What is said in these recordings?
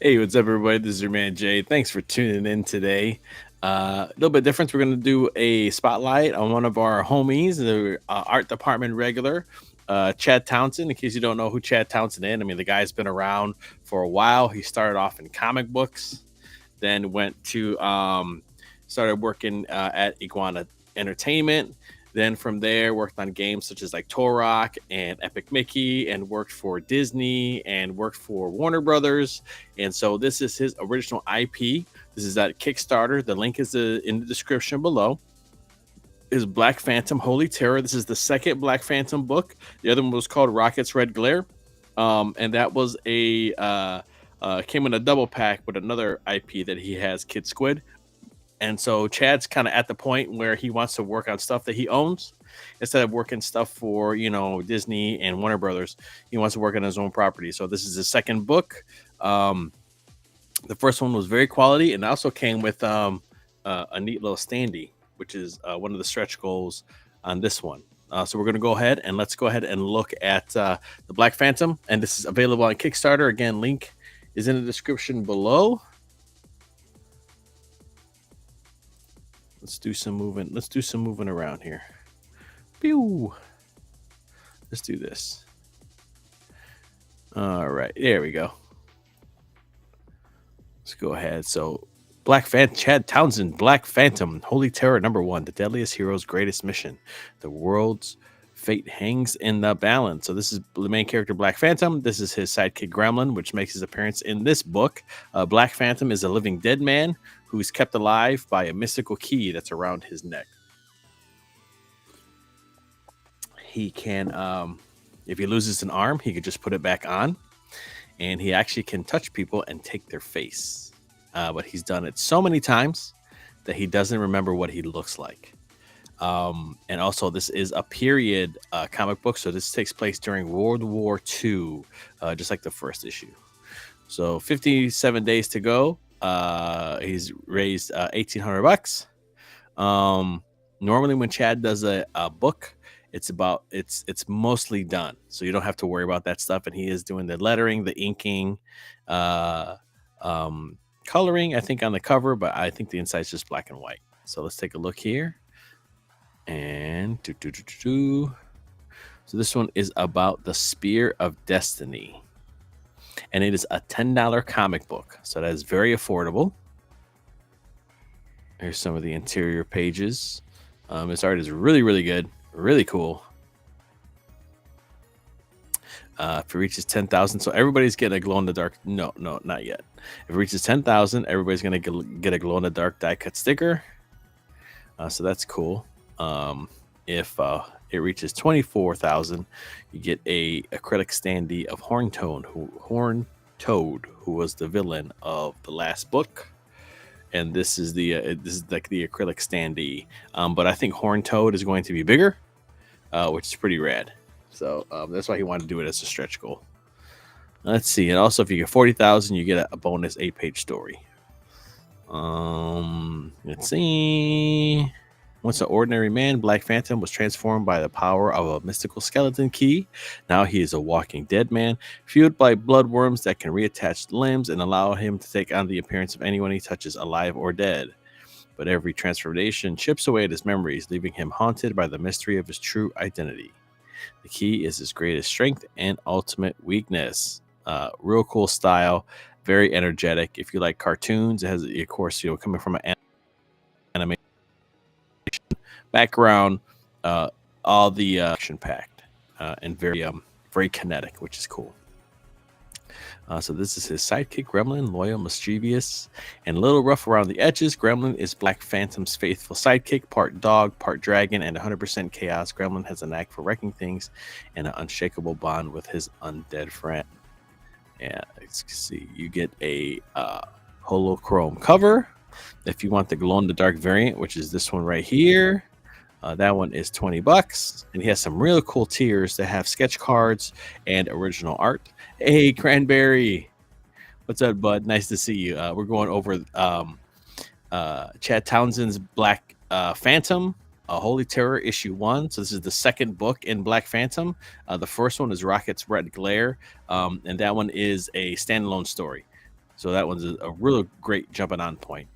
Hey, what's up, everybody? This is your man Jay. Thanks for tuning in today. A little bit different. We're going to do a spotlight on one of our homies, the art department regular, Chad Townsend. In case you don't know who Chad Townsend is, I mean, the guy's been around for a while. He started off in comic books, then went to started working at Iguana Entertainment. Then from there, worked on games such as like Torok and Epic Mickey, and worked for Disney and worked for Warner Brothers. And so this is his original IP. This is that Kickstarter. The link is in the description below. Is Black Phantom Holy Terror. This is the second Black Phantom book. The other one was called Rocket's Red Glare, and that was a came in a double pack with another IP that he has, Kid Squid. And so Chad's kind of at the point where he wants to work on stuff that he owns instead of working stuff for, Disney and Warner Brothers. He wants to work on his own property. So this is his second book. The first one was very quality and also came with a neat little standee, which is one of the stretch goals on this one. So we're going to go ahead and let's go ahead and look at the Black Phantom. And this is available on Kickstarter. Again, link is in the description below. Let's do some moving. Let's do some moving around here. Pew. Let's do this. All right, there we go. Let's go ahead. So, Chad Townsend, Black Phantom, Holy Terror #1, the deadliest hero's greatest mission. The world's fate hangs in the balance. So this is the main character, Black Phantom. This is his sidekick, Gremlin, which makes his appearance in this book. Black Phantom is a living dead man who's kept alive by a mystical key that's around his neck. He can, if he loses an arm, he could just put it back on, and he actually can touch people and take their face. But he's done it so many times that he doesn't remember what he looks like. And also, this is a period comic book, so this takes place during World War II, just like the first issue. So 57 days to go. He's raised $1,800. Normally when Chad does a book, it's mostly done, so you don't have to worry about that stuff. And he is doing the lettering, the inking, uh, coloring, I think, on the cover, but I think the inside's just black and white. So let's take a look here. And so this one is about the Spear of Destiny, and it is a $10 comic book, so that is very affordable. Here's some of the interior pages. His art is really, really good, really cool. If it reaches 10,000, so everybody's getting a glow in the dark. No, not yet. If it reaches 10,000, everybody's gonna get a glow in the dark die cut sticker. So that's cool. If it reaches 24,000, you get a acrylic standee of Horntoad, who was the villain of the last book. And this is like the acrylic standee. But I think Horntoad is going to be bigger, which is pretty rad. So that's why he wanted to do it as a stretch goal. Let's see. And also, if you get 40,000, you get a bonus 8-page story. Let's see. Once an ordinary man, Black Phantom was transformed by the power of a mystical skeleton key. Now he is a walking dead man, fueled by bloodworms that can reattach limbs and allow him to take on the appearance of anyone he touches, alive or dead. But every transformation chips away at his memories, leaving him haunted by the mystery of his true identity. The key is his greatest strength and ultimate weakness. Real cool style, very energetic. If you like cartoons, it has, of course, coming from an animation background, all the action packed and very kinetic, which is cool. So this is his sidekick, Gremlin, loyal, mischievous, and a little rough around the edges. Gremlin is Black Phantom's faithful sidekick, part dog, part dragon, and 100% chaos. Gremlin has a knack for wrecking things and an unshakable bond with his undead friend. Yeah, let's see. You get a holochrome cover. If you want the glow-in-the-dark variant, which is this one right here, that one is $20, and he has some really cool tiers that have sketch cards and original art. Hey, Cranberry, what's up, bud? Nice to see you. We're going over Chad Townsend's Black Phantom, Holy Terror issue 1. So this is the second book in Black Phantom. The first one is Rocket's Red Glare, and that one is a standalone story. So that one's a real great jumping on point.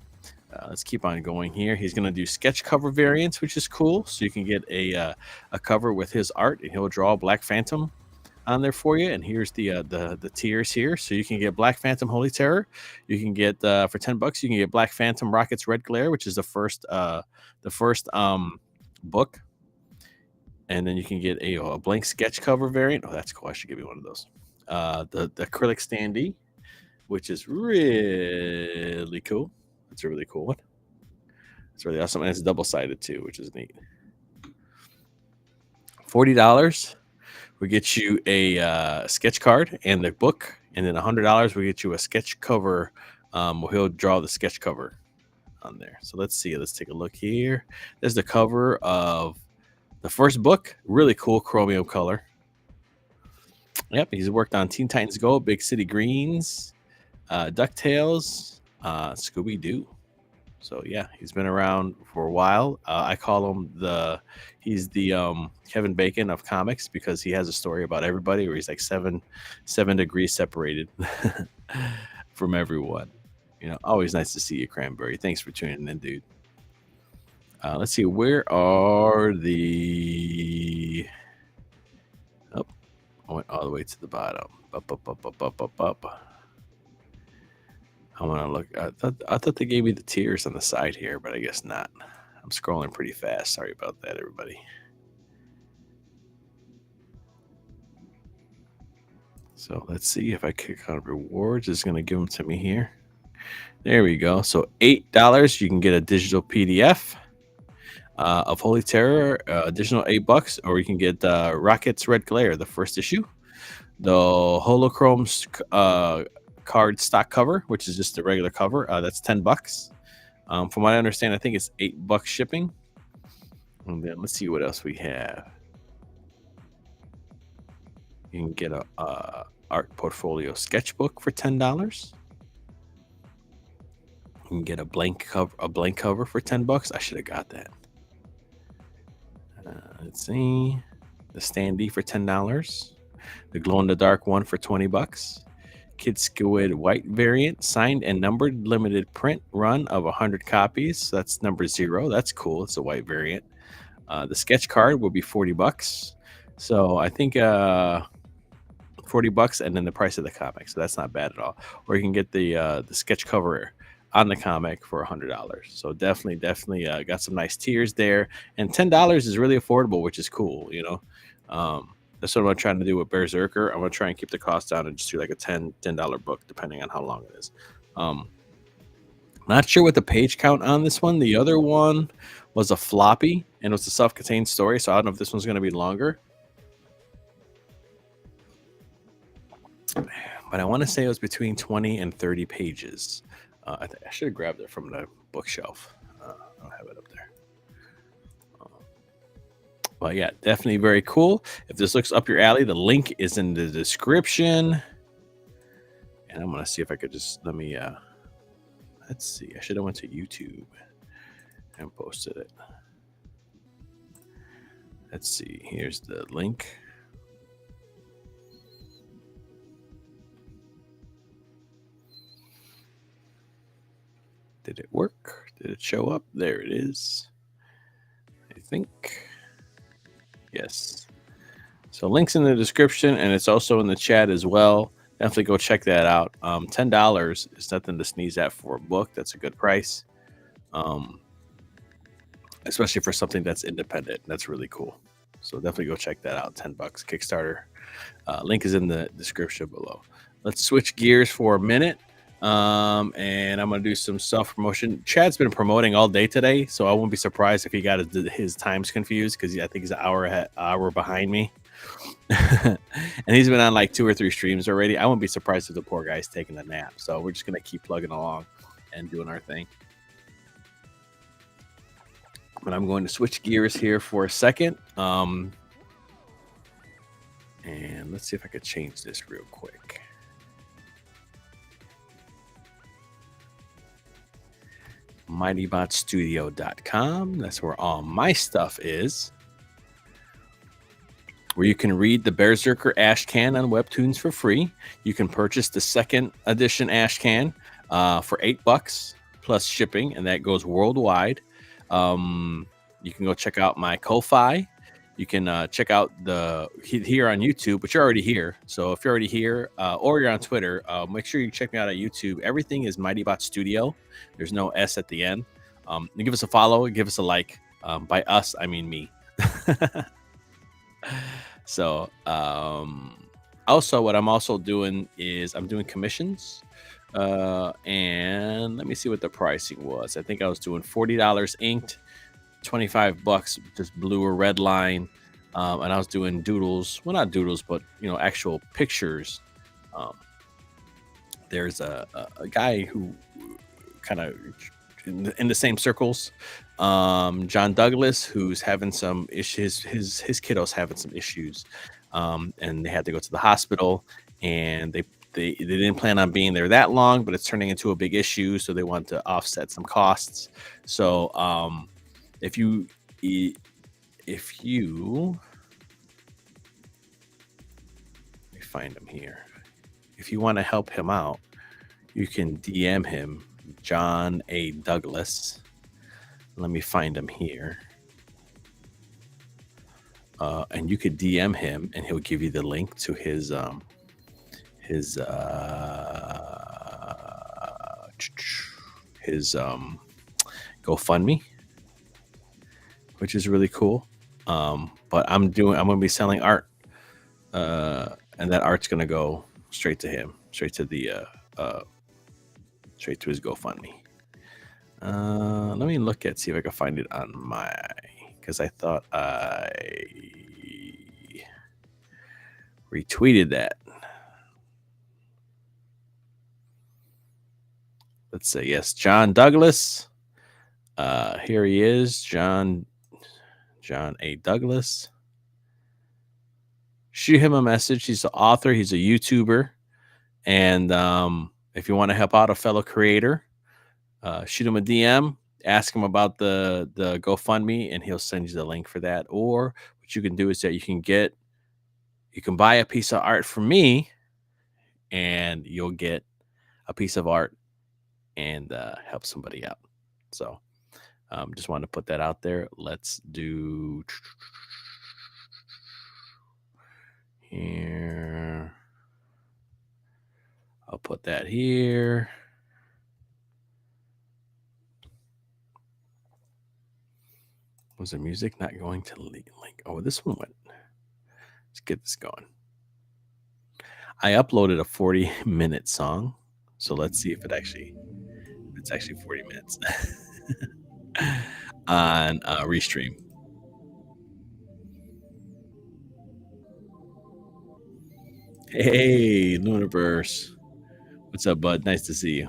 Let's keep on going here. He's going to do sketch cover variants, which is cool. So you can get a cover with his art, and he'll draw Black Phantom on there for you. And here's the tiers here. So you can get Black Phantom Holy Terror. You can get for $10, you can get Black Phantom Rocket's Red Glare, which is the first book. And then you can get a blank sketch cover variant. Oh, that's cool. I should give you one of those. The acrylic standee, which is really cool. It's a really cool one. It's really awesome, and it's double-sided too, which is neat. $40 will get you a sketch card and the book, and then $100 will get you a sketch cover. He'll draw the sketch cover on there. So let's see. Let's take a look here. There's the cover of the first book. Really cool chromium color. Yep, he's worked on Teen Titans Go, Big City Greens, DuckTales, Scooby-Doo. So yeah, he's been around for a while. I call him he's the Kevin Bacon of comics, because he has a story about everybody where he's like seven degrees separated from everyone. Always nice to see you, Cranberry. Thanks for tuning in, dude. Let's see, where are the I went all the way to the bottom. Up. I want to look. I thought they gave me the tiers on the side here, but I guess not. I'm scrolling pretty fast. Sorry about that, everybody. So let's see if I click on rewards. It's going to give them to me here. There we go. So $8, you can get a digital PDF of Holy Terror, additional $8, or you can get Rocket's Red Glare, the first issue, the holochrome card stock cover, which is just a regular cover. That's $10. From what I understand, I think it's $8 shipping. And then let's see what else we have. You can get a art portfolio sketchbook for $10. You can get a blank cover for $10. I should have got that. Let's see, the standee for $10. The glow in the dark one for $20. Kid Squid white variant, signed and numbered, limited print run of 100 copies. So that's number 0. That's cool. It's a white variant. The sketch card will be $40. So I think $40 and then the price of the comic. So that's not bad at all. Or you can get the sketch cover on the comic for $100. So definitely got some nice tiers there. And $10 is really affordable, which is cool. That's what I'm trying to do with Berserker. I'm gonna try and keep the cost down and just do like a $10 book, depending on how long it is. Not sure what the page count on this one. The other one was a floppy and it was a self-contained story, so I don't know if this one's gonna be longer. But I want to say it was between 20 and 30 pages. I should have grabbed it from the bookshelf. I don't have it up there. But yeah, definitely very cool. If this looks up your alley, the link is in the description. And I'm going to see if I could just, let's see. I should have went to YouTube and posted it. Let's see. Here's the link. Did it work? Did it show up? There it is. I think. Yes. So links in the description, and it's also in the chat as well. Definitely go check that out. $10 is nothing to sneeze at for a book. That's a good price. Especially for something that's independent. That's really cool. So definitely go check that out. $10 Kickstarter. Link is in the description below. Let's switch gears for a minute. And I'm gonna do some self-promotion. Chad's been promoting all day today, so I won't be surprised if he got his times confused, because I think he's an hour behind me. And he's been on like 2 or 3 streams already. I won't be surprised if the poor guy's taking a nap. So we're just gonna keep plugging along and doing our thing. But I'm going to switch gears here for a second. And let's see if I could change this real quick. MightyBotStudio.com. That's where all my stuff is. Where you can read the Berserker Ashcan on Webtoons for free. You can purchase the 2nd edition Ashcan for $8 plus shipping, and that goes worldwide. You can go check out my Ko-Fi. You can check out here on YouTube, but you're already here. So if you're already here or you're on Twitter, make sure you check me out at YouTube. Everything is MightyBot Studio. There's no S at the end. Give us a follow, give us a like. By us, I mean me. So also what I'm also doing is I'm doing commissions. And let me see what the pricing was. I think I was doing $40 inked, $25 just blue or red line, and I was doing doodles. Well, not doodles, but actual pictures. There's a guy who kind of in the same circles, John Douglas, who's having some issues. His kiddo's having some issues, and they had to go to the hospital, and they didn't plan on being there that long, but it's turning into a big issue, so they want to offset some costs. So if you let me find him here. If you want to help him out, you can DM him, John A. Douglas. Let me find him here. And you could DM him and he'll give you the link to his GoFundMe, which is really cool. But I'm going to be selling art, and that art's going to go straight to him, straight to his GoFundMe. Let me see if I can find it on because I thought I retweeted that. Let's say yes, John Douglas. Here he is, John A. Douglas. Shoot him a message. He's the author. He's a YouTuber, and if you want to help out a fellow creator, shoot him a DM. Ask him about the GoFundMe, and he'll send you the link for that. Or what you can do is that you can buy a piece of art from me, and you'll get a piece of art and help somebody out. So just wanted to put that out there. Let's do here. I'll put that here. Was the music not going to link? Oh, this one went. Let's get this going. I uploaded a 40-minute song, so let's see if it's actually 40 minutes on Restream. Hey, Luniverse. What's up, bud? Nice to see you.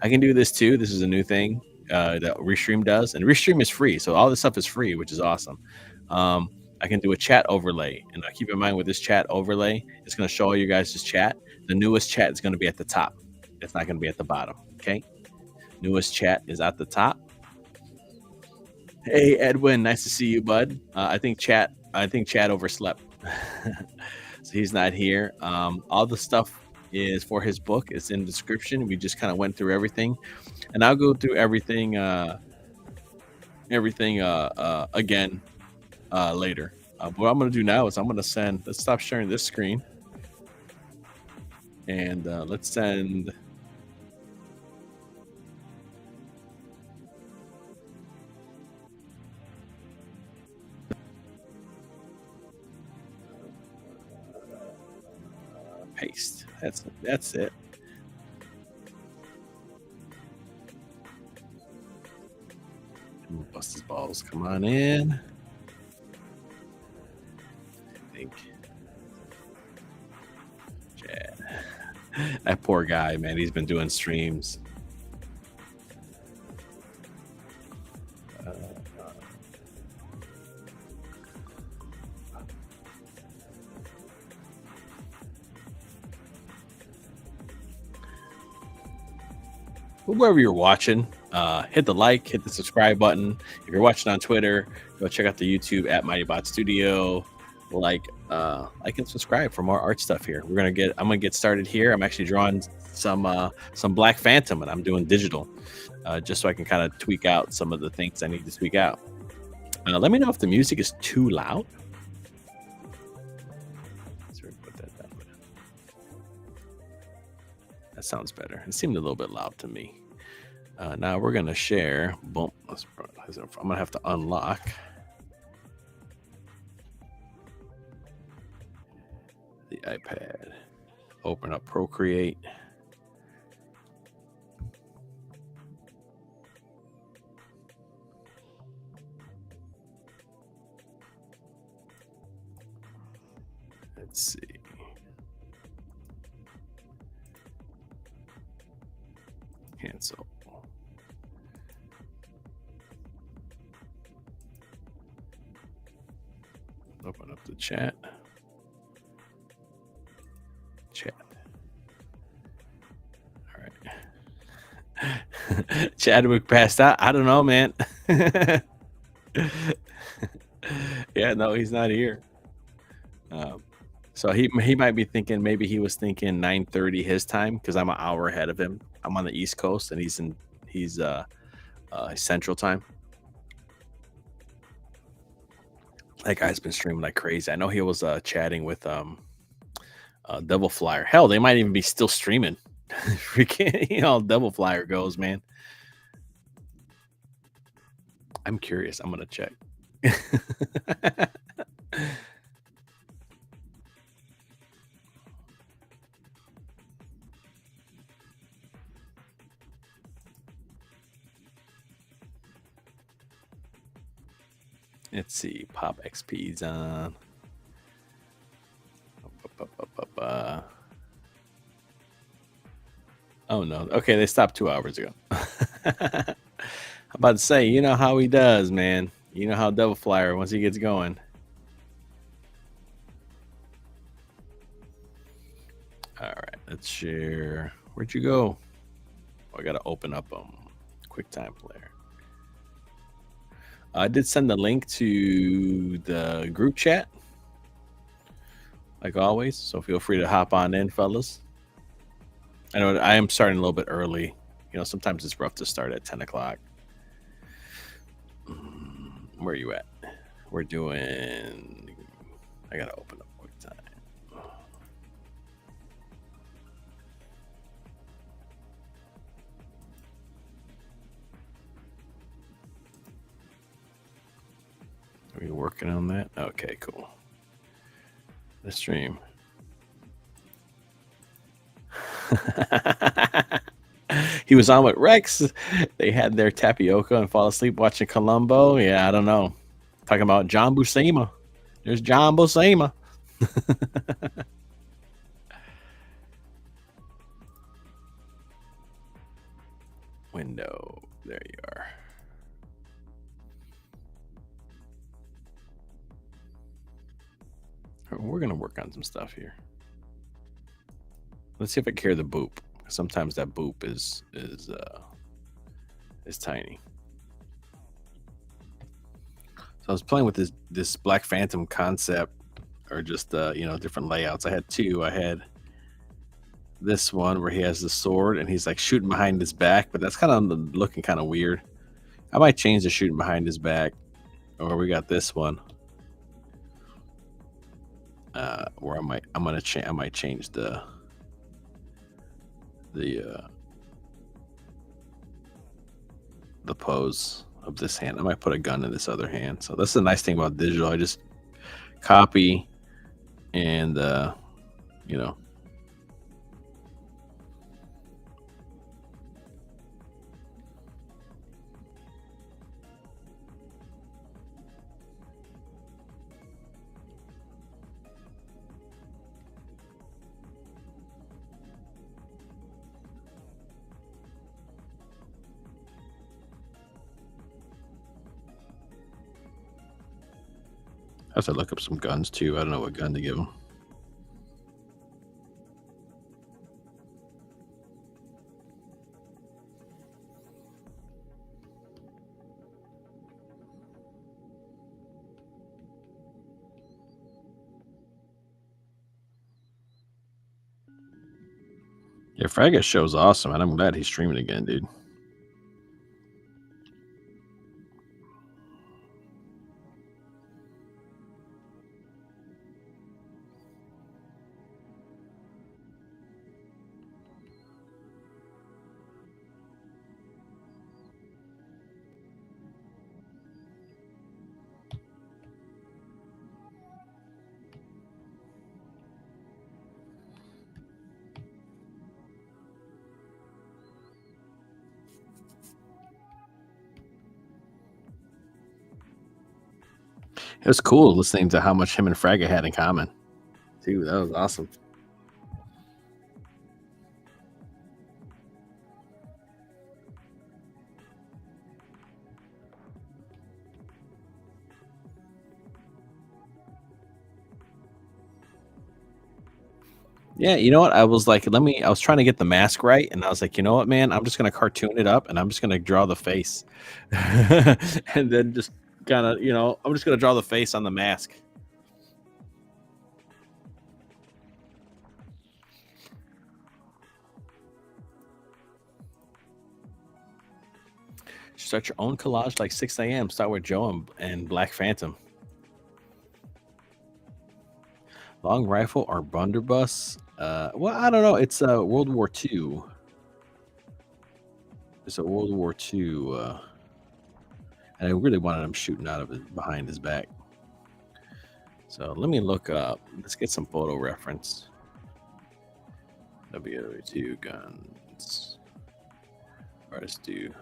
I can do this too. This is a new thing that Restream does, and Restream is free, so all this stuff is free, which is awesome. I can do a chat overlay, and keep in mind with this chat overlay, it's going to show all you guys' chat. The newest chat is going to be at the top. It's not going to be at the bottom. Okay, newest chat is at the top. Hey, Edwin, nice to see you, bud. I think Chat overslept, so he's not here. All the stuff is for his book. It's in the description. We just kind of went through everything, and I'll go through everything again later. What I'm going to do now is I'm going to send. Let's stop sharing this screen, and let's send. Paste. That's it. Bust his balls. Come on in. I think Chad. That poor guy, man. He's been doing streams. Wherever you're watching, hit the like, hit the subscribe button. If you're watching on Twitter, go check out the YouTube at MightyBot Studio. Like and subscribe for more art stuff here. I'm gonna get started here. I'm actually drawing some Black Phantom, and I'm doing digital, just so I can kind of tweak out some of the things I need to tweak out. Let me know if the music is too loud. That sounds better. It seemed a little bit loud to me. Now we're gonna share. Boom. I'm gonna have to unlock the iPad. Open up Procreate. Let's see. Cancel. Open up the chat. All right. Chadwick passed out. I don't know, man. Yeah, no, he's not here. So he might be thinking, maybe he was thinking 9:30 his time, because I'm an hour ahead of him. I'm on the East Coast, and he's Central time. That guy's been streaming like crazy. I know he was chatting with Devil Flyer. Hell, they might even be still streaming. Freaking, Devil Flyer goes, man. I'm curious. I'm gonna check. Let's see. Pop XP's on. Oh no. Okay, they stopped 2 hours ago. About to say, you know how he does, man. You know how Devil Flyer once he gets going. All right, let's share. Where'd you go? Oh, I gotta open up QuickTime Player. I did send the link to the group chat, like always. So feel free to hop on in, fellas. I know I am starting a little bit early. You know, sometimes it's rough to start at 10 o'clock. Where are you at? We're doing. I gotta open up QuickTime. Are we working on that? Okay, cool. The stream. He was on with Rex. They had their tapioca and fall asleep watching Columbo. Yeah, I don't know. Talking about John Buscema. There's John Buscema. Window. There you are. We're gonna work on some stuff here. Let's see if I can hear the boop. Sometimes that boop is tiny. So I was playing with this Black Phantom concept, or just different layouts. I had two. I had this one where he has the sword and he's like shooting behind his back, but that's kind of looking kind of weird. I might change the shooting behind his back, or we got this one where I might change the pose of this hand. I might put a gun in this other hand. So that's the nice thing about digital. I just copy and you know. I have to look up some guns too. I don't know what gun to give him. Yeah, Fraggot show's awesome, and I'm glad he's streaming again, dude. It was cool listening to how much him and Fraggot had in common. Dude, that was awesome. Yeah, you know what? I was like, I was trying to get the mask right, and I was like, you know what, man? I'm just gonna cartoon it up, and I'm just gonna draw the face, and then just kind of, I'm just gonna draw the face on the mask. Start your own collage like 6 a.m. Start with Joe and Black Phantom. Long rifle or blunderbuss? Well, I don't know. It's World War II. It's a World War II, and I really wanted him shooting out of behind his back. So let me look up. Let's get some photo reference. WW2 guns. Or let's do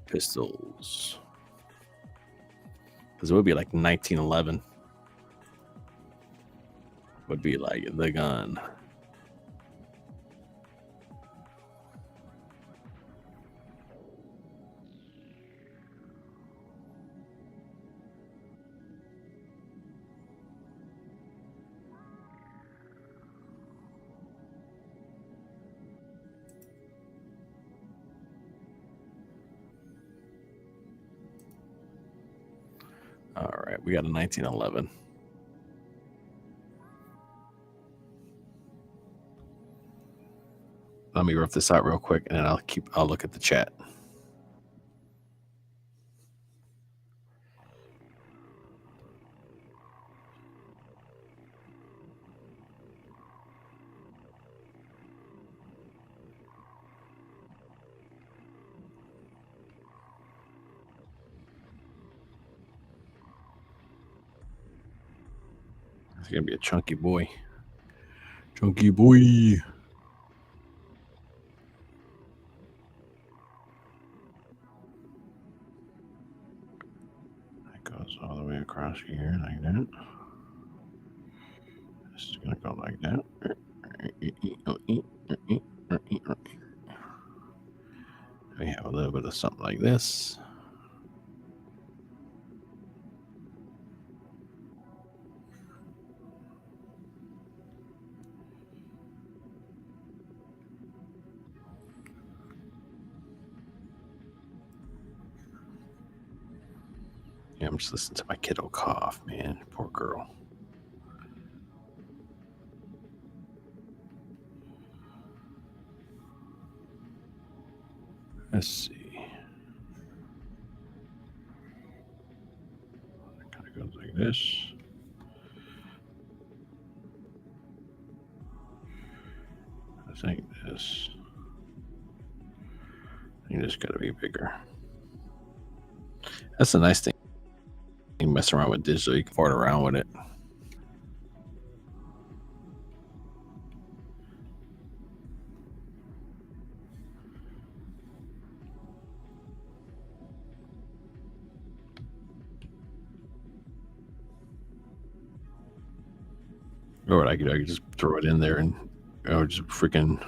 pistols. Because it would be like 1911. Would be like the gun. we got a 1911. Let me rough this out real quick, and then I'll look at the chat. It's gonna be a chunky boy. Chunky boy. That goes all the way across here like that. This is gonna go like that. We have a little bit of something like this. Yeah, I'm just listening to my kiddo cough, man. Poor girl. Let's see. It kind of goes like this. I think this. You just gotta be bigger. That's a nice thing. You can mess around with digital. You can fart around with it. Or I could just throw it in there and just freaking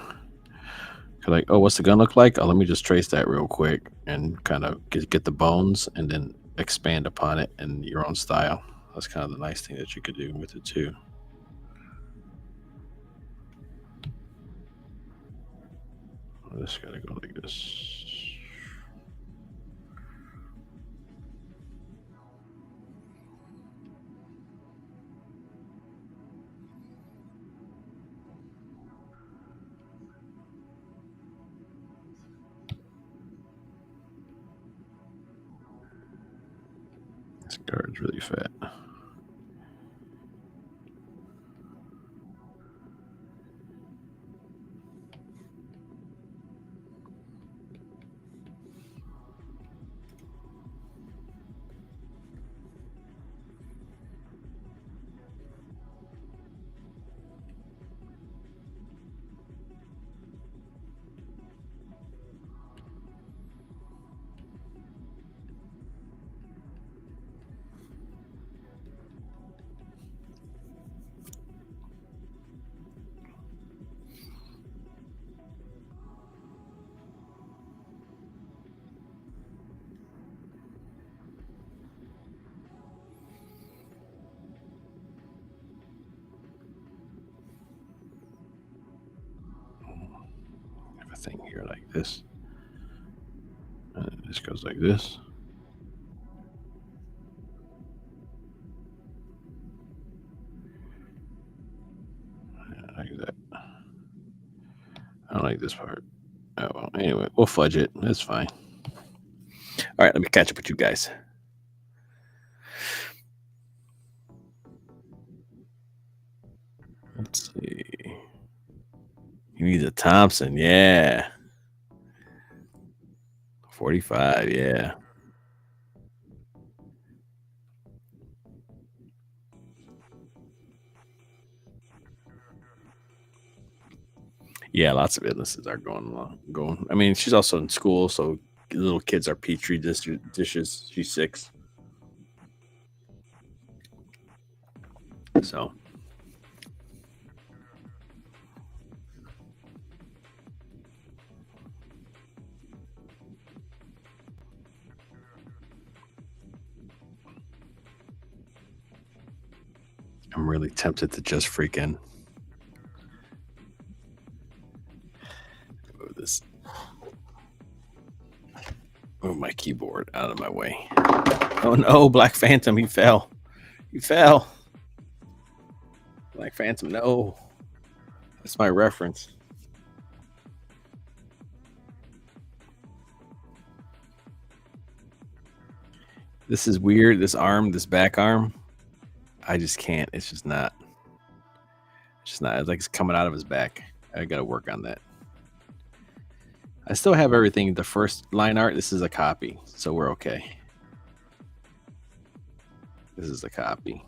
like, oh, what's the gun look like? Oh, let me just trace that real quick and kind of get the bones and then expand upon it in your own style. That's kind of the nice thing that you could do with it too. This gotta go like this. This card's really fat. Thing here like this. This goes like this. Like that. I don't like this part. Oh well. Anyway, we'll fudge it. That's fine. All right, let me catch up with you guys. Let's see. He needs a Thompson, yeah. 45, yeah. Yeah, lots of businesses are going. I mean, she's also in school, so little kids are petri dishes. She's 6. So I'm really tempted to just freaking move my keyboard out of my way. Oh no, Black Phantom, he fell. You fell. Like Phantom. No. That's my reference. This is weird. This arm, this back arm. I just can't. It's just not. It's just not. It's like it's coming out of his back. I got to work on that. I still have everything. The first line art, this is a copy. So we're okay. This is a copy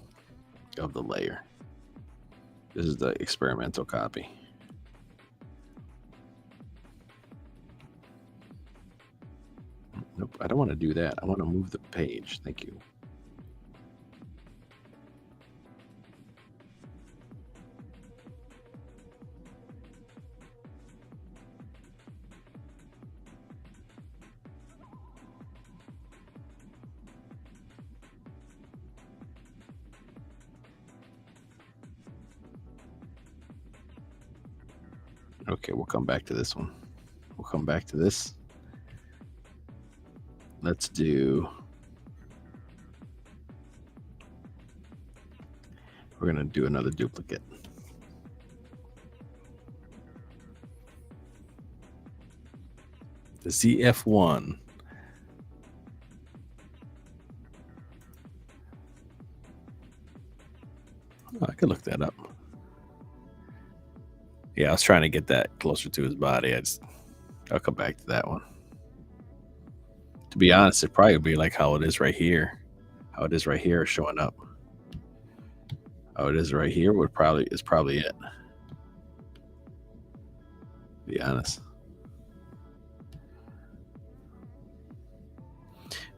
of the layer. This is the experimental copy. Nope, I don't want to do that. I want to move the page. Thank you. Okay, we'll come back to this one. We'll come back to this. Let's do. We're going to do another duplicate. The ZF1. Oh, I could look that up. Yeah, I was trying to get that closer to his body. I'll come back to that one. To be honest, it probably would be like how it is right here. How it is right here is showing up. How it is right here is probably it. To be honest.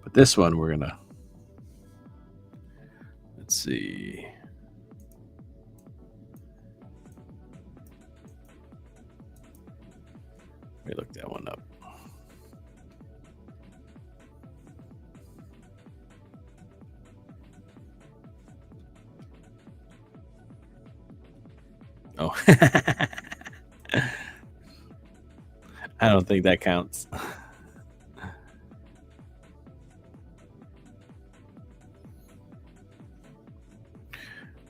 But this one we're gonna, let's see. Let me look that one up. Oh. I don't think that counts.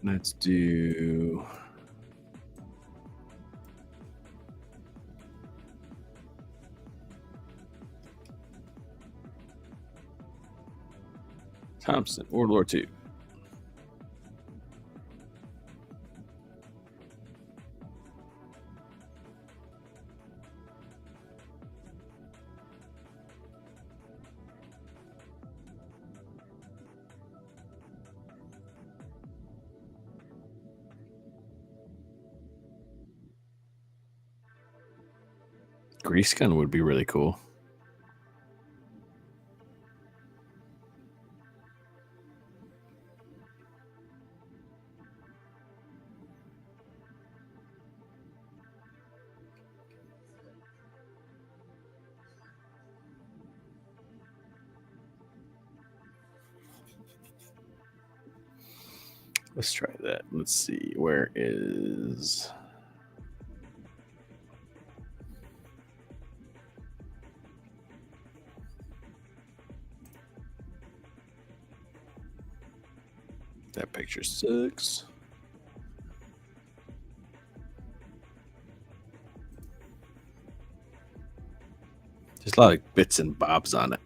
Let's do. Thompson, World War II. Grease gun would be really cool. Let's try that. Let's see. Where is. That picture sucks. There's a lot of bits and bobs on it.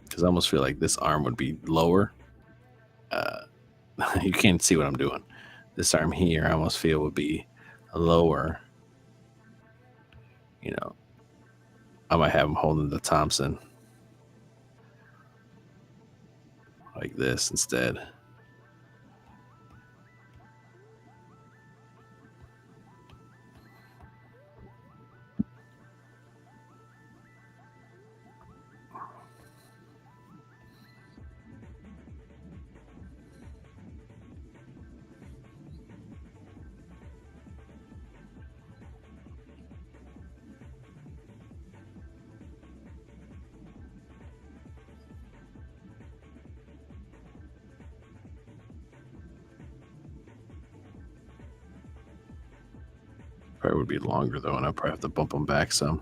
Because I almost feel like this arm would be lower. You can't see what I'm doing. This arm here, I almost feel would be lower. You know, I might have him holding the Thompson like this instead. Probably would be longer though, and I'll probably have to bump them back some.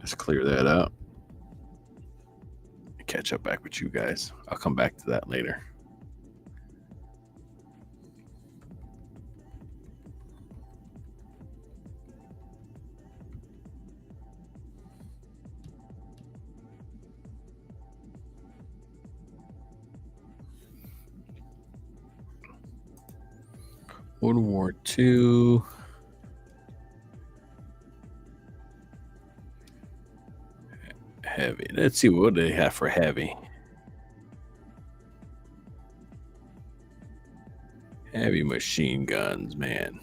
Let's clear that out. Catch up back with you guys. I'll come back to that later. World War II. Heavy. Let's see what they have for heavy. Heavy machine guns, man.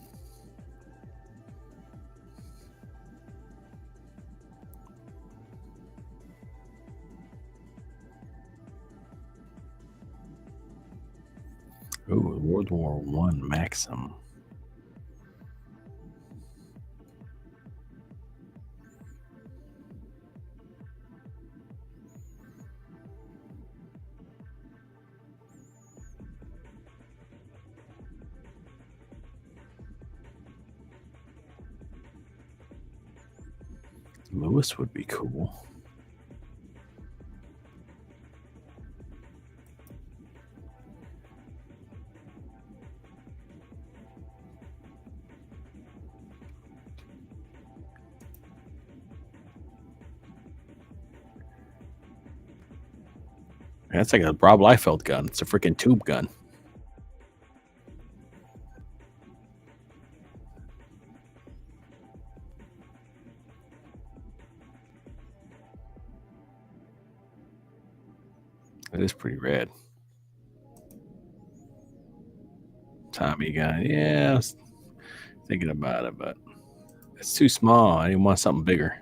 Ooh, World War One Maxim. Lewis would be cool. That's like a Rob Liefeld gun. It's a freaking tube gun. It is pretty rad. Tommy gun. Yeah, I was thinking about it, but it's too small. I didn't want something bigger.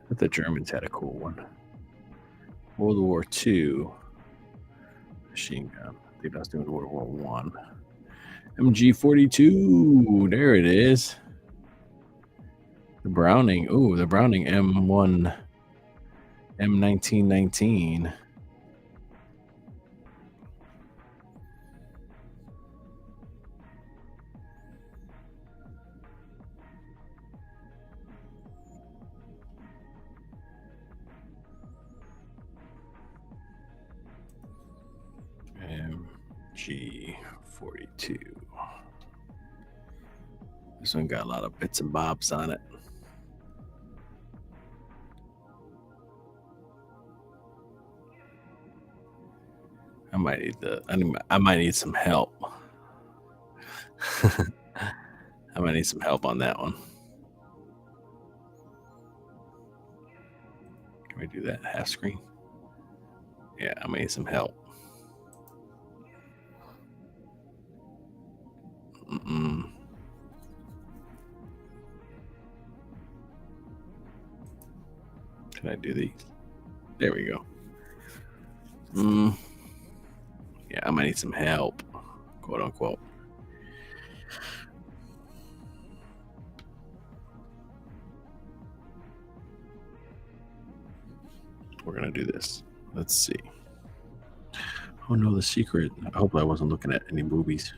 But the Germans had a cool one. World War II machine gun. I think that's doing World War One. MG42. There it is. The Browning. Ooh, the Browning M1 M1919. MG42. This one got a lot of bits and bobs on it. I might need some help. I might need some help on that one. Can we do that half screen? Yeah, I might need some help. Can I do these? There we go. Yeah, I might need some help, quote unquote. We're gonna do this. Let's see. Oh no, the secret. I hope I wasn't looking at any boobies.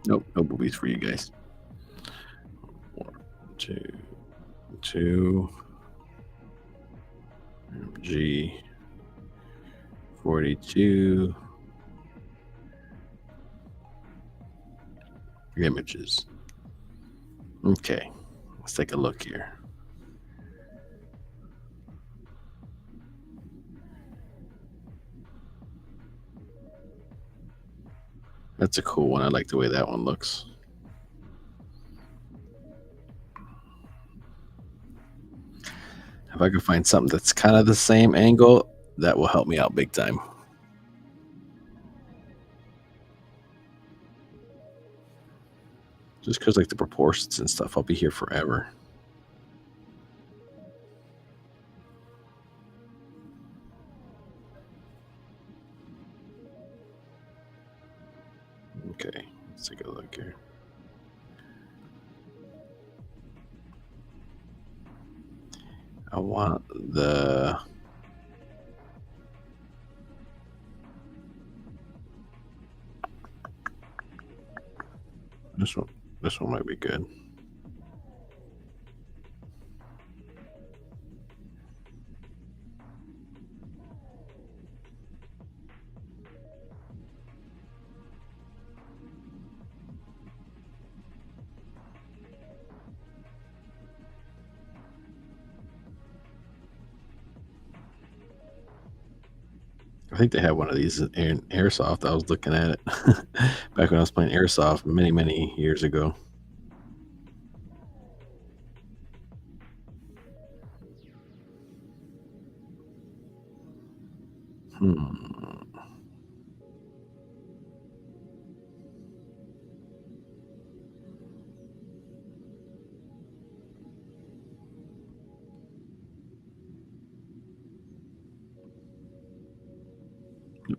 Nope, no boobies for you guys. 1, 2, 2. MG42. Images. Okay, let's take a look here. That's a cool one. I like the way that one looks. If I can find something that's kind of the same angle, that will help me out big time. Just because like the proportions and stuff, I'll be here forever. Okay, let's take a look here. I want the this one. This one might be good. I think they had one of these in Airsoft. I was looking at it back when I was playing Airsoft many, many years ago. Hmm.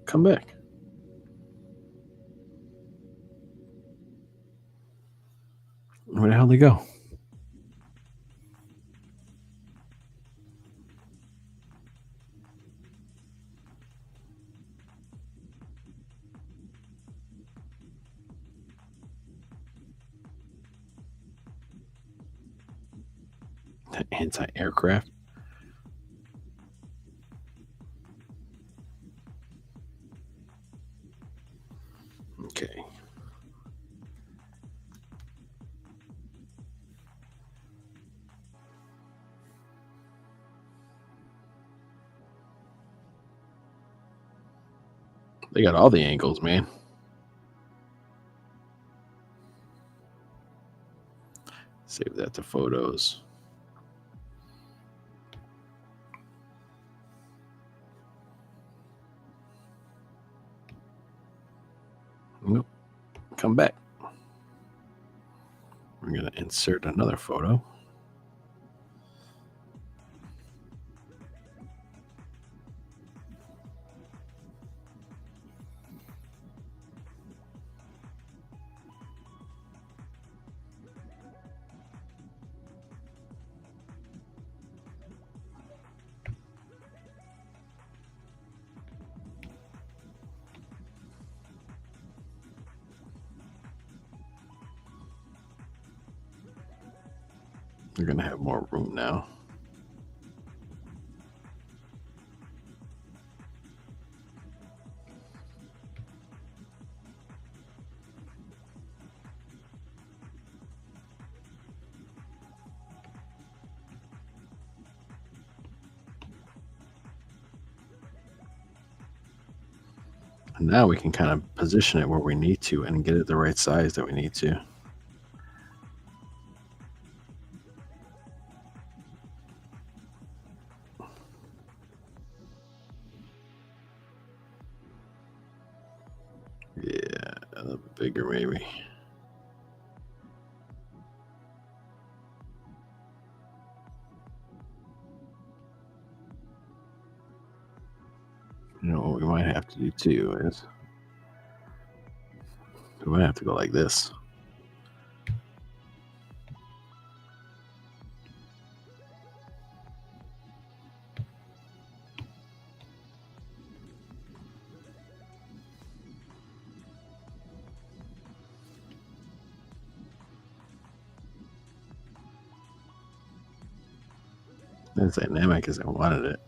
Come back. Where the hell they go? Anti-aircraft. Okay. They got all the angles, man. Save that to photos. Nope. Come back. We're going to insert another photo. We're going to have more room now. And now we can kind of position it where we need to and get it the right size that we need to. Yeah, a little bigger maybe. You know what we might have to do too is we might have to go like this. As dynamic as I wanted it.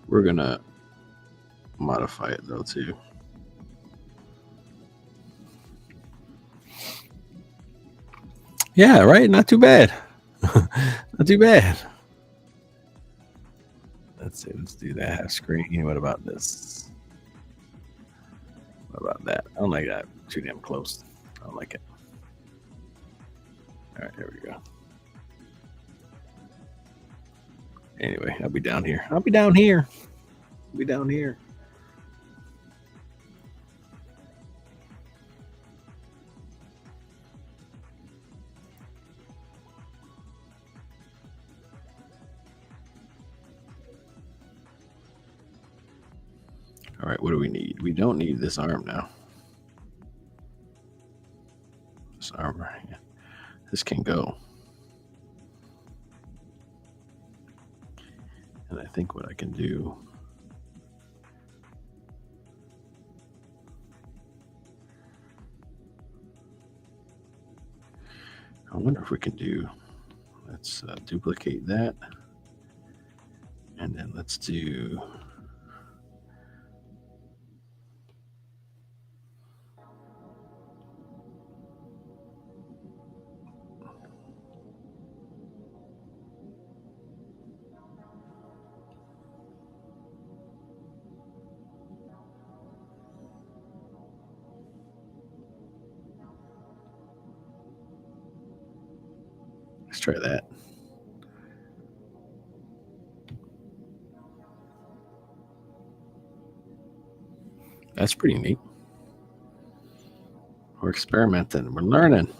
We're gonna modify it though too. Yeah, right. Not too bad. Not too bad. Let's see. Let's do that half screen. What about this? What about that? I don't like that. Too damn close. I don't like it. All right, there we go. Anyway, I'll be down here. I'll be down here. I'll be down here. All right, what do we need? We don't need this arm now. This arm, yeah. This can go. And I think what I can do, I wonder if we can do, let's duplicate that. And then let's do, let's try that. That's pretty neat. We're experimenting. We're learning.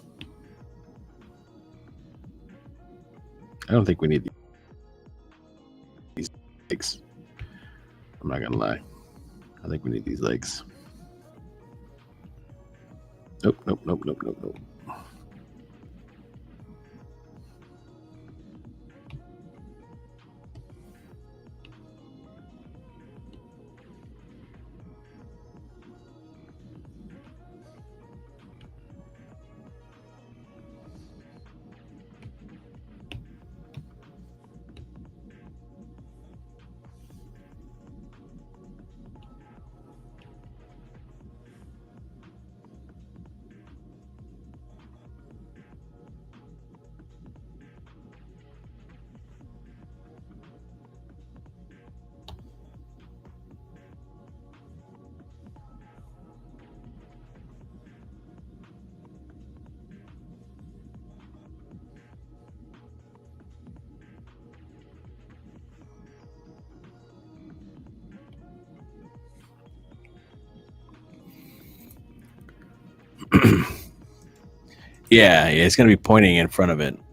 I don't think we need these legs. I'm not going to lie. I think we need these legs. Nope, nope, nope, nope, nope, nope. Yeah, it's going to be pointing in front of him.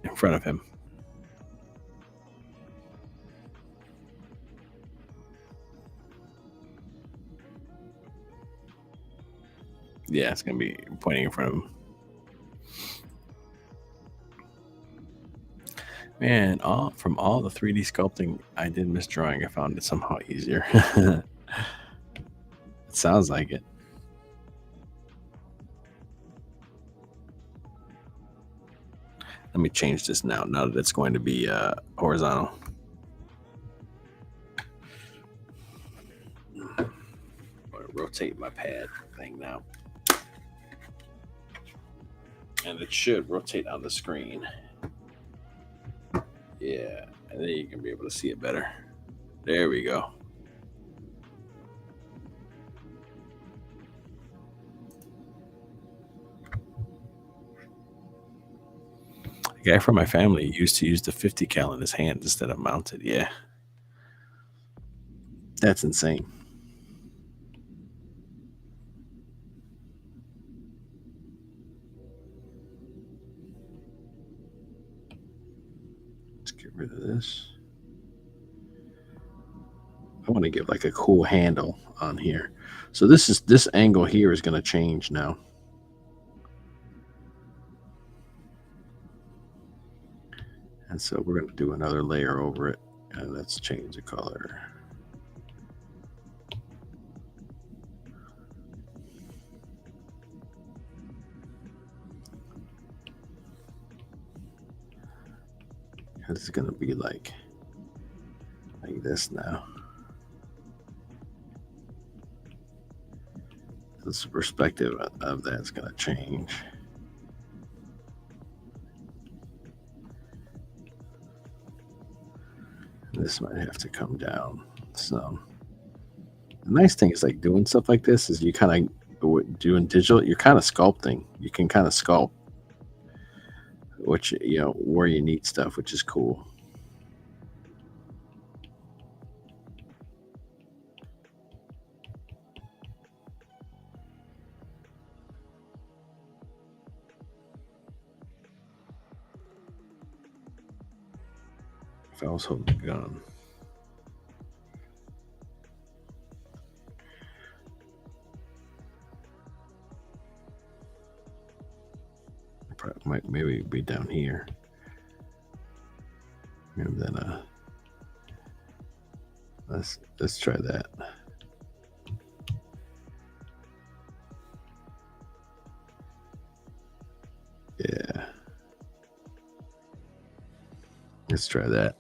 Yeah, it's going to be pointing in front of him. Man, from all the 3D sculpting I did miss drawing, I found it somehow easier. It sounds like it. Let me change this now that it's going to be horizontal. I'm going to rotate my pad thing now. And it should rotate on the screen. Yeah, and then you can be able to see it better. There we go. A guy from my family used to use the 50 cal in his hand instead of mounted. Yeah. That's insane. Let's get rid of this. I want to give like a cool handle on here. So this angle here is going to change now. And so we're going to do another layer over it, and let's change the color. It's going to be like this now. The perspective of that's going to change. This might have to come down some. The nice thing is like doing stuff like this is you kind of doing digital, you're kind of sculpting. You can kind of sculpt which, where you need stuff, which is cool. If I was holding a gun. Might maybe be down here. And then let's try that. Yeah. Let's try that.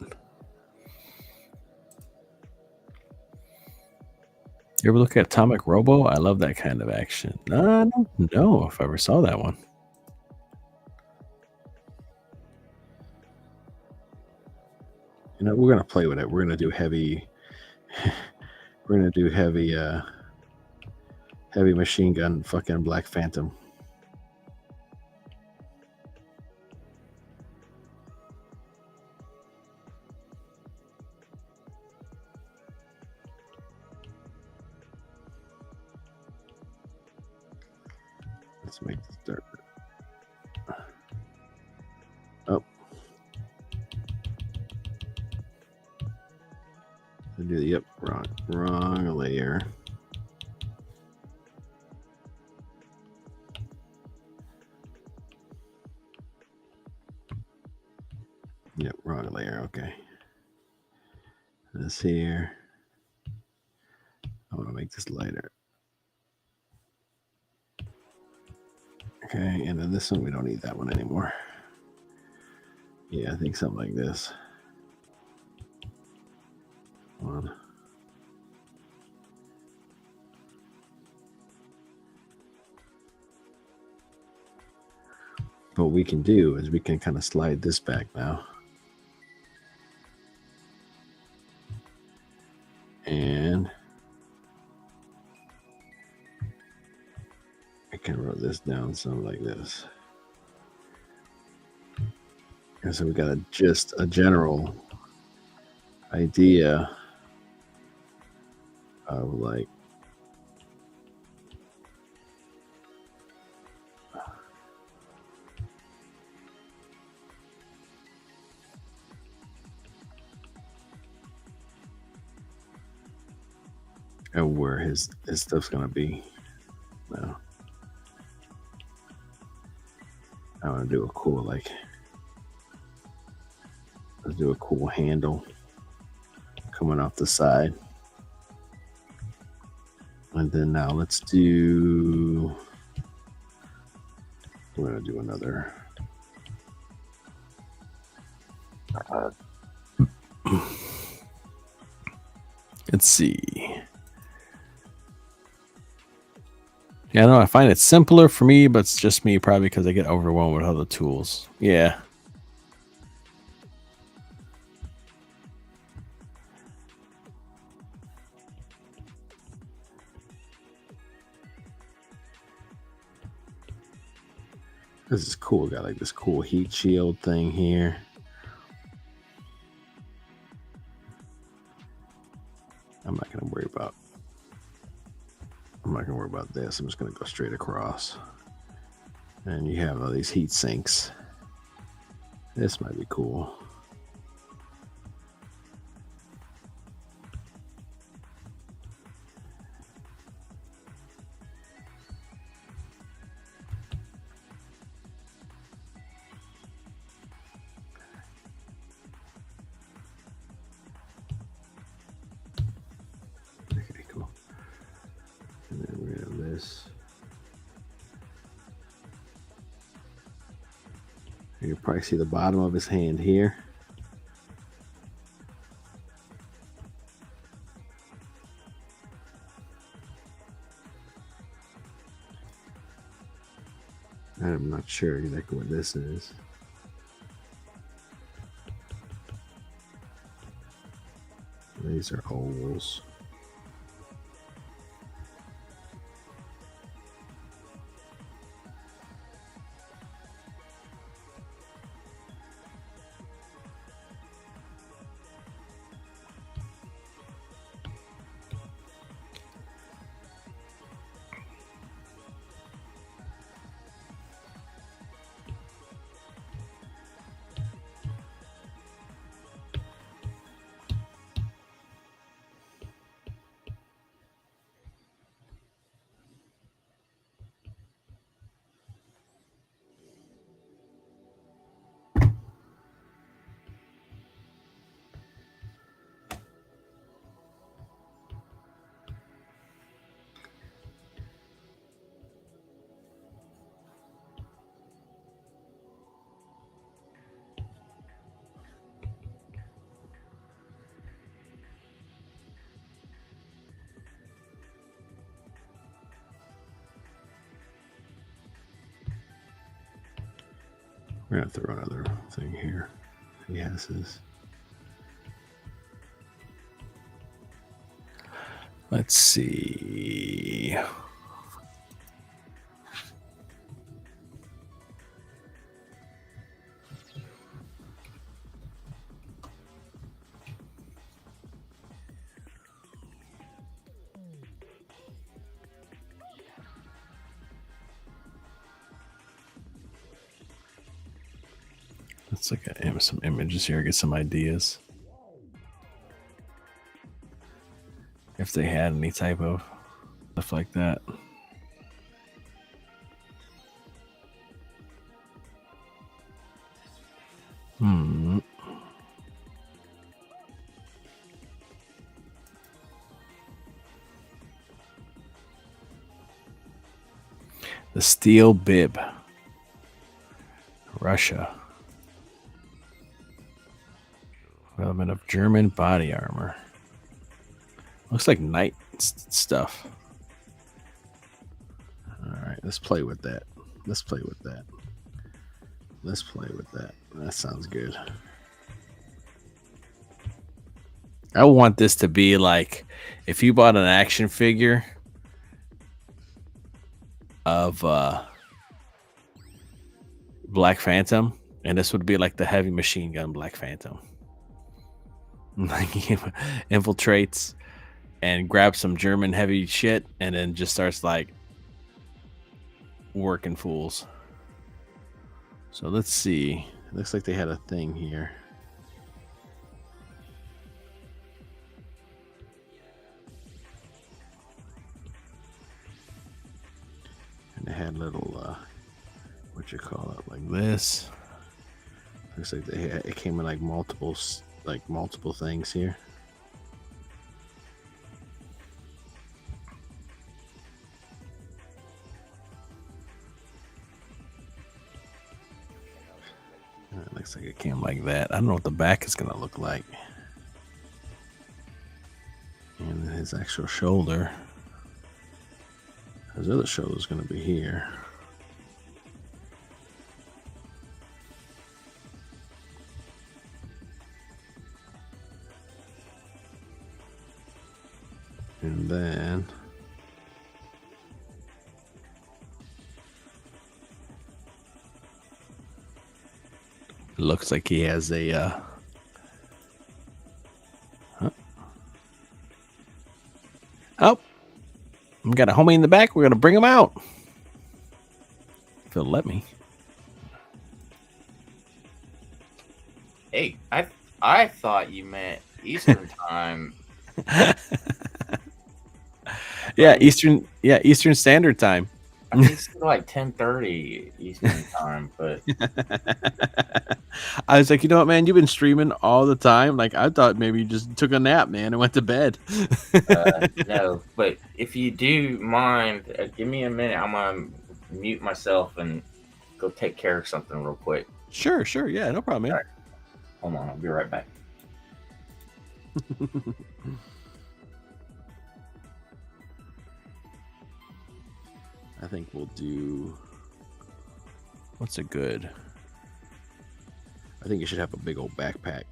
You ever look at Atomic Robo? I love that kind of action. I don't know if I ever saw that one. We're gonna play with it. We're gonna do heavy. We're gonna do heavy machine gun, fucking Black Phantom. Let's make this dirt. Oh. Yep, wrong layer. Yep, wrong layer. Okay. This here. I want to make this lighter. Okay, and then this one, we don't need that one anymore. Yeah, I think something like this. Hold on. What we can do is we can kind of slide this back now. And I can roll this down something like this. And so we got just a general idea of like and where his stuff's gonna be. No. I want to do a cool let's do a cool handle coming off the side. And then now we're gonna do another. Let's see. Yeah, I find it simpler for me, but it's just me probably because I get overwhelmed with other tools. Yeah. This is cool. Got like this cool heat shield thing here. I'm not gonna worry about this. I'm just gonna go straight across. And you have all these heat sinks. This might be cool. Okay, cool. And then we have this. You can probably see the bottom of his hand here. I'm not sure exactly what this is. These are ovals. We're gonna throw another thing here. He has his. Let's see. Let's look at some images here, get some ideas. If they had any type of stuff like that. The steel bib. Russia. Development of German body armor. Looks like knight stuff. All right, let's play with that. Let's play with that. Let's play with that. That sounds good. I want this to be like if you bought an action figure of Black Phantom, and this would be like the heavy machine gun Black Phantom. Like he infiltrates and grabs some German heavy shit and then just starts like working fools. So let's see. It looks like they had a thing here. And they had little what you call it, like this. Looks like it came in like multiple things here. It looks like it came like that. I don't know what the back is gonna look like. And his actual shoulder. His other shoulder is gonna be here. And then it looks like he has a oh, we got a homie in the back. We're gonna bring him out. If he'll let me. Hey, I thought you meant Eastern time. Eastern Standard Time. I think it's like 10:30 Eastern time, but I was like, you know what, man? You've been streaming all the time. Like, I thought maybe you just took a nap, man, and went to bed. no. But if you do mind, give me a minute. I'm gonna mute myself and go take care of something real quick. Sure. Yeah, no problem, man. Right. Hold on, I'll be right back. I think we'll do. What's a good? I think you should have a big old backpack.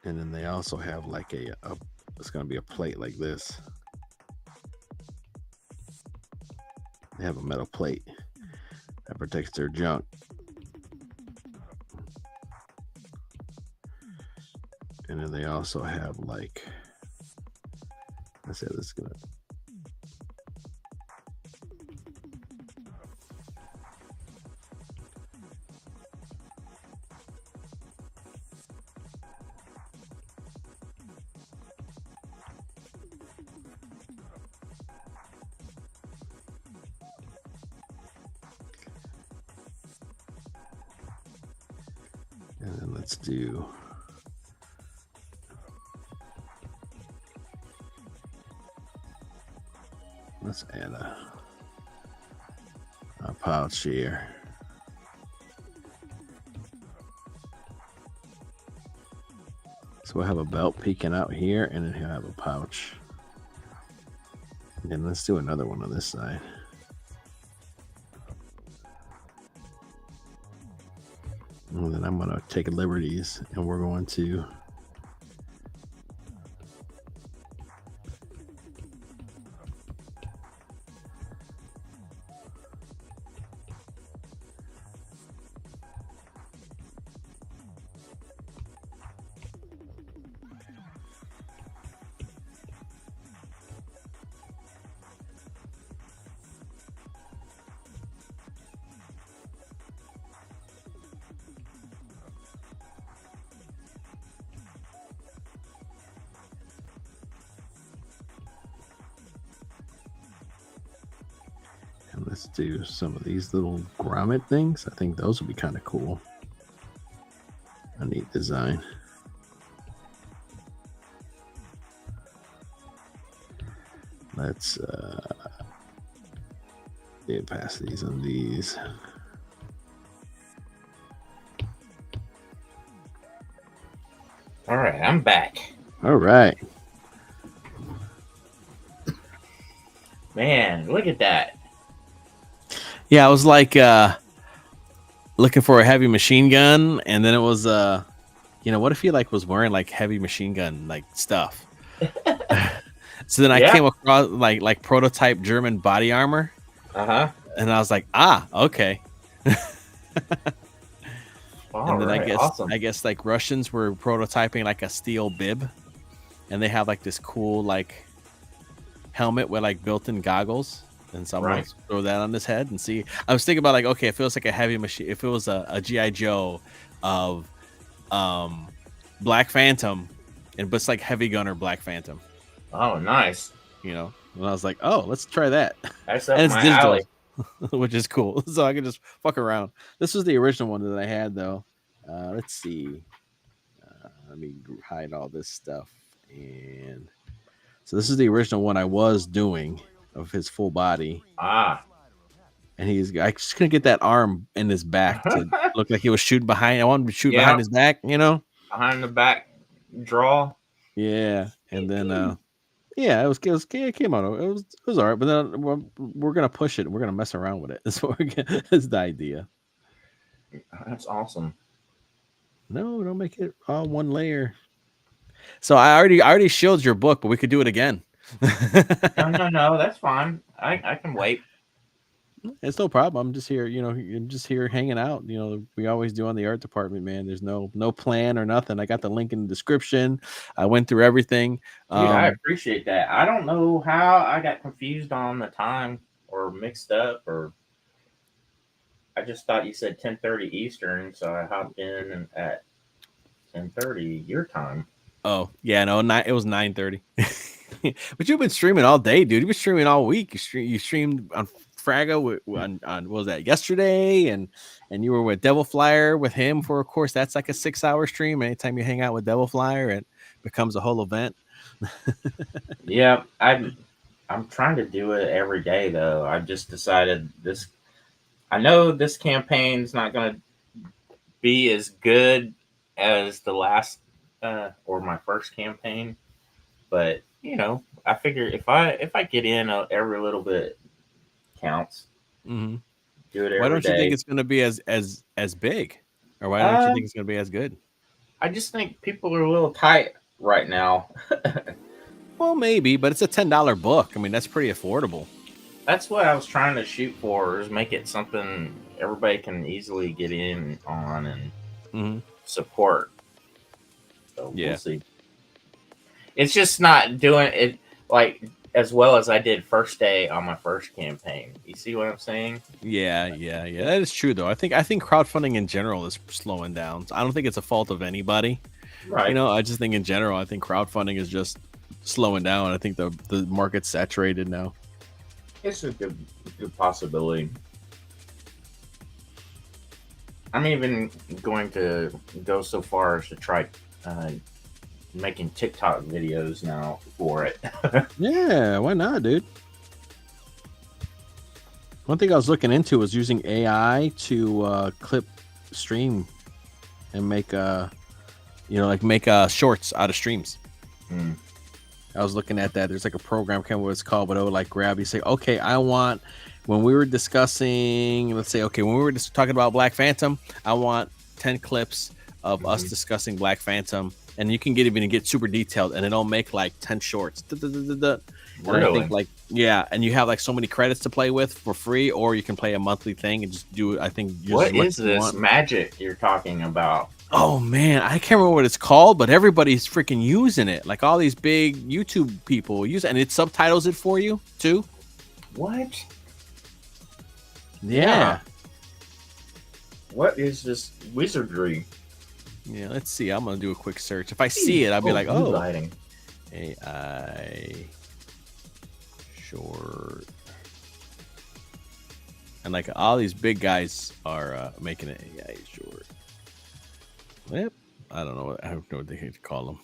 And then they also have like it's going to be a plate like this. They have a metal plate that protects their junk. And then they also have like, I said, this is gonna. And then let's do. Let's add a pouch here. So we'll have a belt peeking out here, and then he'll have a pouch. And then let's do another one on this side. And then I'm going to take liberties, and we're going to let's do some of these little grommet things. I think those will be kind of cool. A neat design. Let's the opacities on these. All right, I'm back. All right. Man, look at that. Yeah, I was like looking for a heavy machine gun, and then it was what if he like was wearing like heavy machine gun like stuff? So then I came across like prototype German body armor. And I was like, okay. And then I guess like Russians were prototyping like a steel bib, and they have like this cool like helmet with like built-in goggles. And someone throw that on his head and see. I was thinking about like, okay, if it was like a heavy machine, if it was a GI Joe of Black Phantom, but it's like heavy gunner Black Phantom. Oh, nice. And I was like, oh, let's try that. That's up my alley. Which is cool. So I can just fuck around. This was the original one that I had though. Let's see. Let me hide all this stuff. And so this is the original one I was doing of his full body. And I just couldn't get that arm in his back to look like he was shooting behind. I wanted him to shoot behind his back, behind the back draw. Yeah, and then it came out. It was all right, but then we're gonna push it. And we're gonna mess around with it. That's what that's the idea. That's awesome. No, don't make it all one layer. So I already showed your book, but we could do it again. No, that's fine. I can wait. It's no problem. I'm just here, I'm just here hanging out. We always do on the art department, man. There's no plan or nothing. I got the link in the description. I went through everything. Dude, I appreciate that. I don't know how I got confused on the time or mixed up, or I just thought you said 10:30 Eastern, so I hopped in at 10:30 your time. Oh yeah, no, it was 9:30. But you've been streaming all day, dude. You've been streaming all week. You streamed on Frago on what was that yesterday, and you were with Devil Flyer with him for a course. That's like a 6-hour stream. Anytime you hang out with Devil Flyer, it becomes a whole event. Yeah, I'm trying to do it every day though. I just decided this. I know this campaign's not going to be as good as the last or my first campaign, but I figure if I get in every little bit counts. Mm-hmm. Do it every day. Why don't you think it's going to be as big, or why don't you think it's going to be as good? I just think people are a little tight right now. Well, maybe, but it's a $10 book. I mean, that's pretty affordable. That's what I was trying to shoot for, is make it something everybody can easily get in on and support. So we'll see. It's just not doing it like as well as I did first day on my first campaign. You see what I'm saying? Yeah. That is true, though. I think crowdfunding in general is slowing down. I don't think it's a fault of anybody. Right. I just think in general, I think crowdfunding is just slowing down. I think the market's saturated now. It's a good possibility. I'm even going to go so far as to try making TikTok videos now for it. Yeah, why not, dude? One thing I was looking into was using AI to clip stream and make like make shorts out of streams. Mm. I was looking at that. There's like a program, I can't remember what it's called, but it would like grab you, say, okay, I want, when we were discussing, let's say, okay, when we were just talking about Black Phantom, I want 10 clips of us discussing Black Phantom. And you can get super detailed, and it'll make like 10 shorts. And I think like, yeah, and you have like so many credits to play with for free, or you can play a monthly thing and just do, I think, just What as much is as you this want. magic you're talking about? Oh man, I can't remember what it's called, but everybody's freaking using it. Like all these big YouTube people use it, and it subtitles it for you too. What? Yeah. What is this wizardry? Yeah, let's see. I'm gonna do a quick search. If I see it, I'll be like, blue oh, lighting. AI short. And like all these big guys are making it AI short. Yep. I don't know what they call them.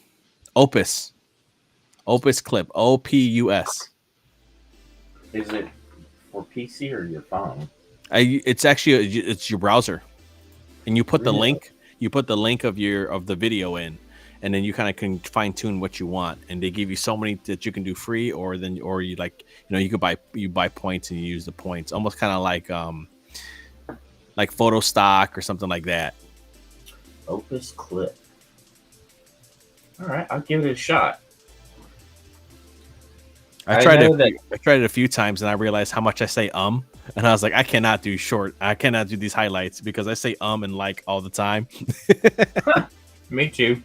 Opus clip. OPUS. Is it for PC or your phone? It's actually it's your browser, and you put the link. You put the link of the video in, and then you kind of can fine tune what you want. And they give you so many that you can do free, or you like, you could buy points and you use the points, almost kind of like photo stock or something like that. Opus clip. All right, I'll give it a shot. I tried it a few times, and I realized how much I say and I was like, I cannot do these highlights because I say and like all the time. Me too.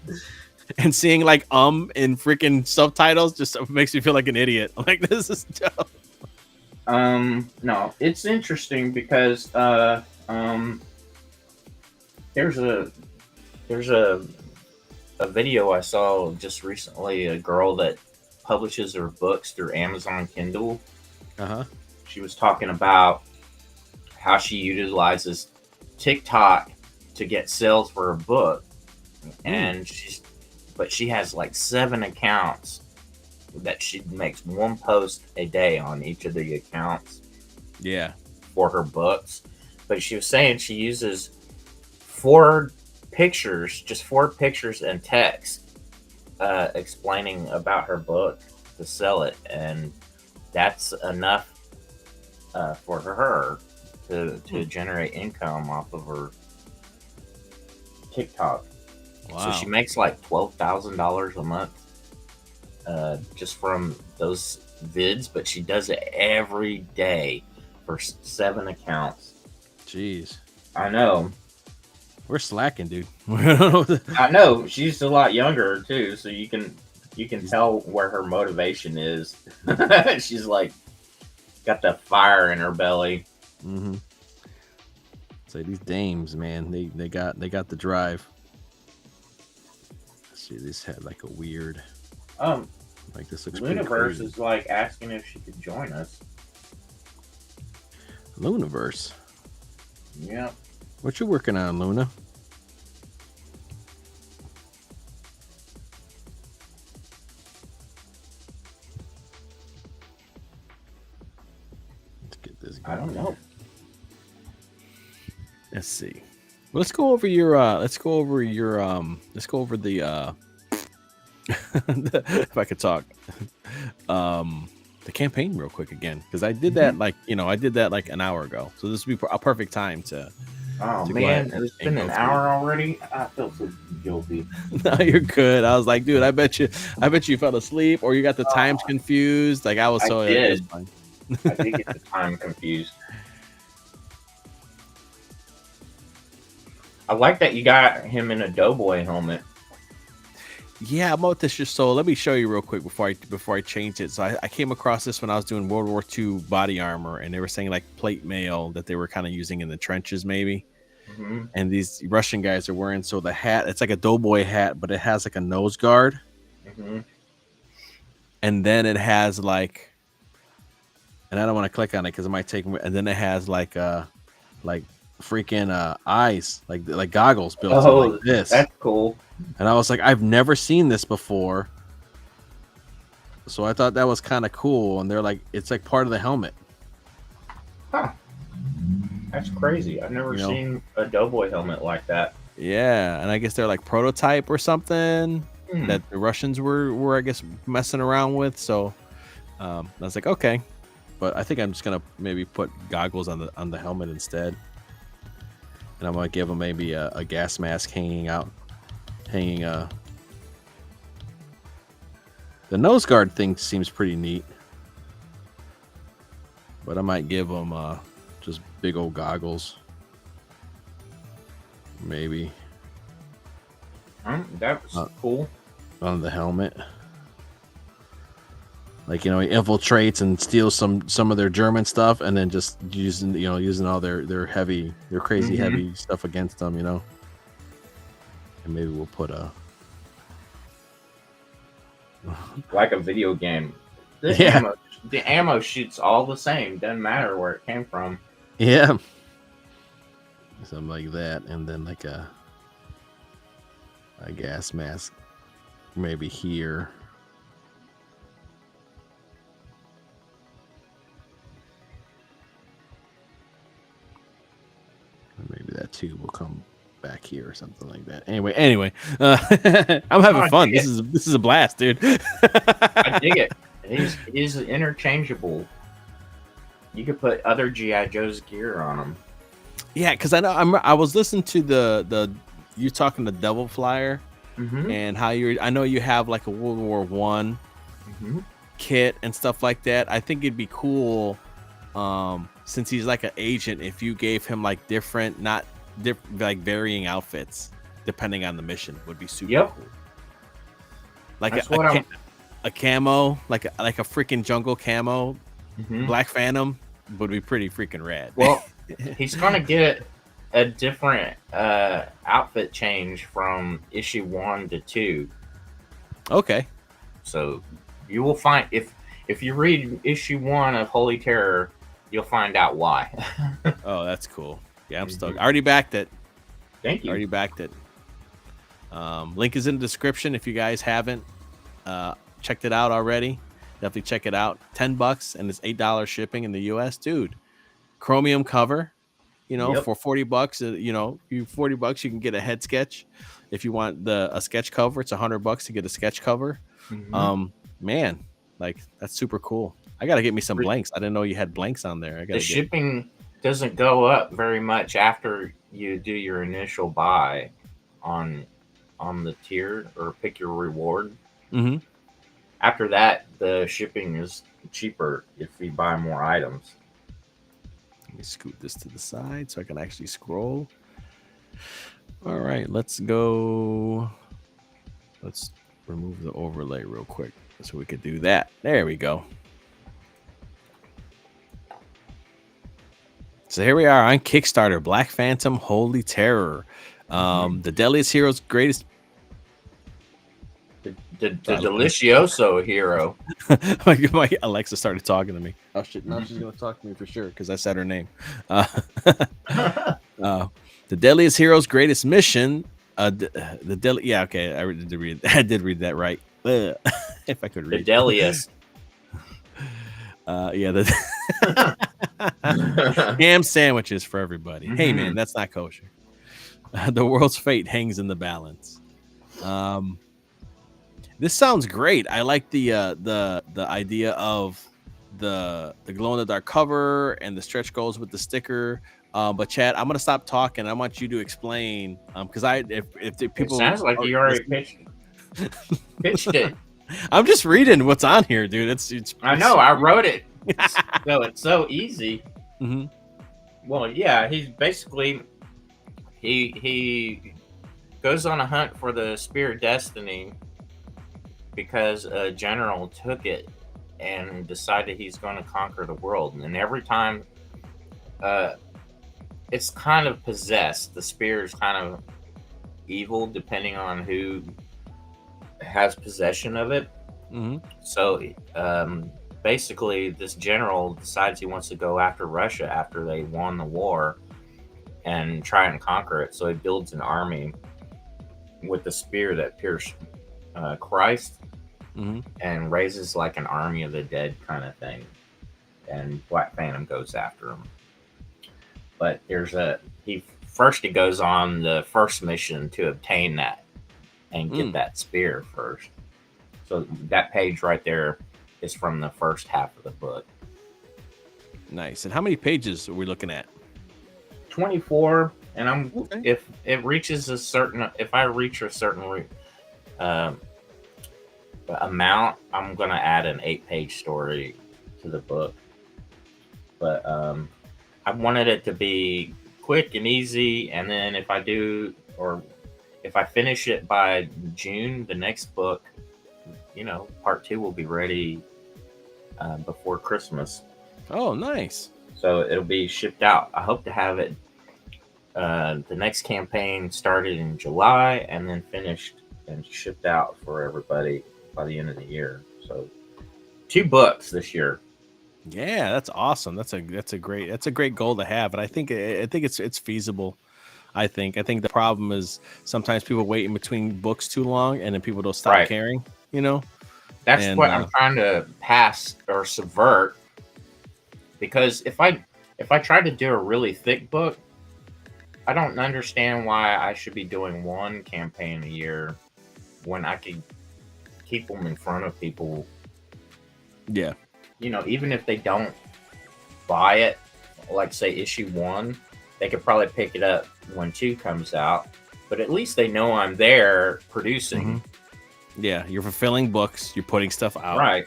And seeing like in freaking subtitles just makes me feel like an idiot. I'm like, this is dope. No, it's interesting because there's a video I saw just recently, a girl that publishes her books through Amazon Kindle. She was talking about how she utilizes TikTok to get sales for her book, and she has like 7 accounts that she makes one post a day on each of the accounts. Yeah, for her books, but she was saying she uses 4 pictures and text explaining about her book to sell it, and that's enough for her to generate income off of her TikTok. Wow. So she makes like $12,000 a month just from those vids, but she does it every day for 7 accounts. Jeez. I know. We're slacking, dude. I know. She's a lot younger too, so you can tell where her motivation is. She's like got the fire in her belly. Mm-hmm. So these dames, man, they got the drive. Let's see, this had like a weird like this looks Luniverse is like asking if she could join us. Luniverse. Yeah. What you working on, Luna? Let's get this going. I don't know. Let's see. Well, let's go over your if I could talk. The campaign real quick again, because I did that like an hour ago, so this would be a perfect time to. Oh man, it's been an hour already. I feel so guilty. No, you're good. I was like, dude, I bet you fell asleep or you got the times confused. Like I was so. I did. I did get the time confused. I like that you got him in a Doughboy helmet. Yeah, I'm about this just so let me show you real quick before I change it. So I came across this when I was doing World War II body armor, and they were saying like plate mail that they were kind of using in the trenches maybe. Mm-hmm. And these Russian guys are wearing, so the hat, it's like a Doughboy hat, but it has like a nose guard. Mm-hmm. And then it has like, and I don't want to click on it because it might take me, and then it has like freaking eyes, like goggles built in like this. That's cool. And I was like, I've never seen this before. So I thought that was kind of cool. And they're like, it's like part of the helmet. Huh. That's crazy. I've never seen a Doughboy helmet like that. Yeah, and I guess they're like prototype or something Hmm. that the Russians were I guess messing around with. So I was like, okay, but I think I'm just gonna maybe put goggles on the helmet instead, and I'm gonna give him maybe a gas mask hanging. The nose guard thing seems pretty neat, but I might give him just big old goggles, maybe That was uh, cool. on the helmet. Like he infiltrates and steals some of their German stuff, and then just using all their crazy Hmm. heavy stuff against them. And maybe we'll put a Like a video game. The yeah, ammo, the ammo shoots all the same. Doesn't matter where it came from. yeah, something like that, and then like a gas mask maybe here. Maybe that tube will come back here or something like that. Anyway, I'm Oh, having I fun. dig it. This is a blast, dude. I dig it. He's interchangeable. You could put other GI Joe's gear on him. Yeah, because I was listening to the you talking to Devil Flyer Hmm. and how I know you have like a World War I Hmm. kit and stuff like that. I think it'd be cool, since he's like an agent, if you gave him like different, not like varying outfits depending on the mission, would be super Yep, cool. Like that's what I'm. a camo, like a freaking jungle camo, Hmm. Black Phantom would be pretty freaking rad. Well, he's gonna get a different outfit change from issue 1 to 2. Okay. So you will find if you read issue 1 of Holy Terror, you'll find out why. Oh, that's cool. Yeah, I'm stoked. Mhm. I already backed it. Thank you. Already backed it. Link is in the description if you guys haven't checked it out already. Definitely check it out. $10 and it's $8 shipping in the US, dude. Chromium cover. Yep. For $40, you $40, you can get a head sketch. If you want a sketch cover, it's $100 to get a sketch cover. Hmm. Um, Man, like that's super cool. I gotta get me some blanks. I didn't know you had blanks on there. I The gotta get. shipping doesn't go up very much after you do your initial buy on the tier or pick your reward. Hmm. After that, the shipping is cheaper if you buy more items. Let me scoot this to the side so I can actually scroll. All right, let's go. Let's remove the overlay real quick so we could do that. There we go. So here we are on Kickstarter, Black Phantom Holy Terror. Hmm. The Deadliest Heroes Greatest. The Delicioso hero. My Alexa started talking to me. Oh shit! Now she's Mhm. gonna talk to me for sure because I said her name. Uh, the Deadliest Heroes Greatest Mission. Yeah, okay. Did read. I did read that right. If I could The read. Delius. Yeah, the ham sandwiches for everybody. Hey man, Hmm. that's not kosher. The world's fate hangs in the balance. This sounds great. I like the idea of the glow in the dark cover and the stretch goals with the sticker. But Chad, I'm gonna stop talking. I want you to explain, because if the It people sounds like are you already listening, pitched it. I'm just reading what's on here, dude. I It's know. super I easy. wrote it. So it's so easy. Hmm. Well, yeah. He's basically he goes on a hunt for the spirit destiny because a general took it and decided he's going to conquer the world. And every time, uh, it's kind of possessed. The spirit is kind of evil, depending on who has possession of it. Hmm. So basically, this general decides he wants to go after Russia after they won the war and try and conquer it. So he builds an army with the spear that pierced Christ Hmm. and raises like an army of the dead kind of thing. And Black Phantom goes after him. But he first it goes on the first mission to obtain that and get Mm, that spear first. So that page right there is from the first half of the book. nice. And how many pages are we looking at? 24, and I'm Okay. if it reaches a certain if I reach a certain um, amount, I'm gonna add an 8-page story to the book. But I wanted it to be quick and easy, and then if I do or if I finish it by June, the next book, part two will be ready before Christmas. Oh, nice. So it'll be shipped out. I hope to have it the next campaign started in July and then finished and shipped out for everybody by the end of the year. So 2 books this year. Yeah, that's awesome. That's a great goal to have, and I think it's feasible. I think the problem is sometimes people wait in between books too long, and then people don't stop Right. caring. You know, That's and what I'm trying to pass or subvert, because if I try to do a really thick book, I don't understand why I should be doing one campaign a year when I could keep them in front of people. yeah, Even if they don't buy it, like say issue 1, they could probably pick it up when 2 comes out. But at least they know I'm there hmm producing. yeah, you're fulfilling books, you're putting stuff out. Right.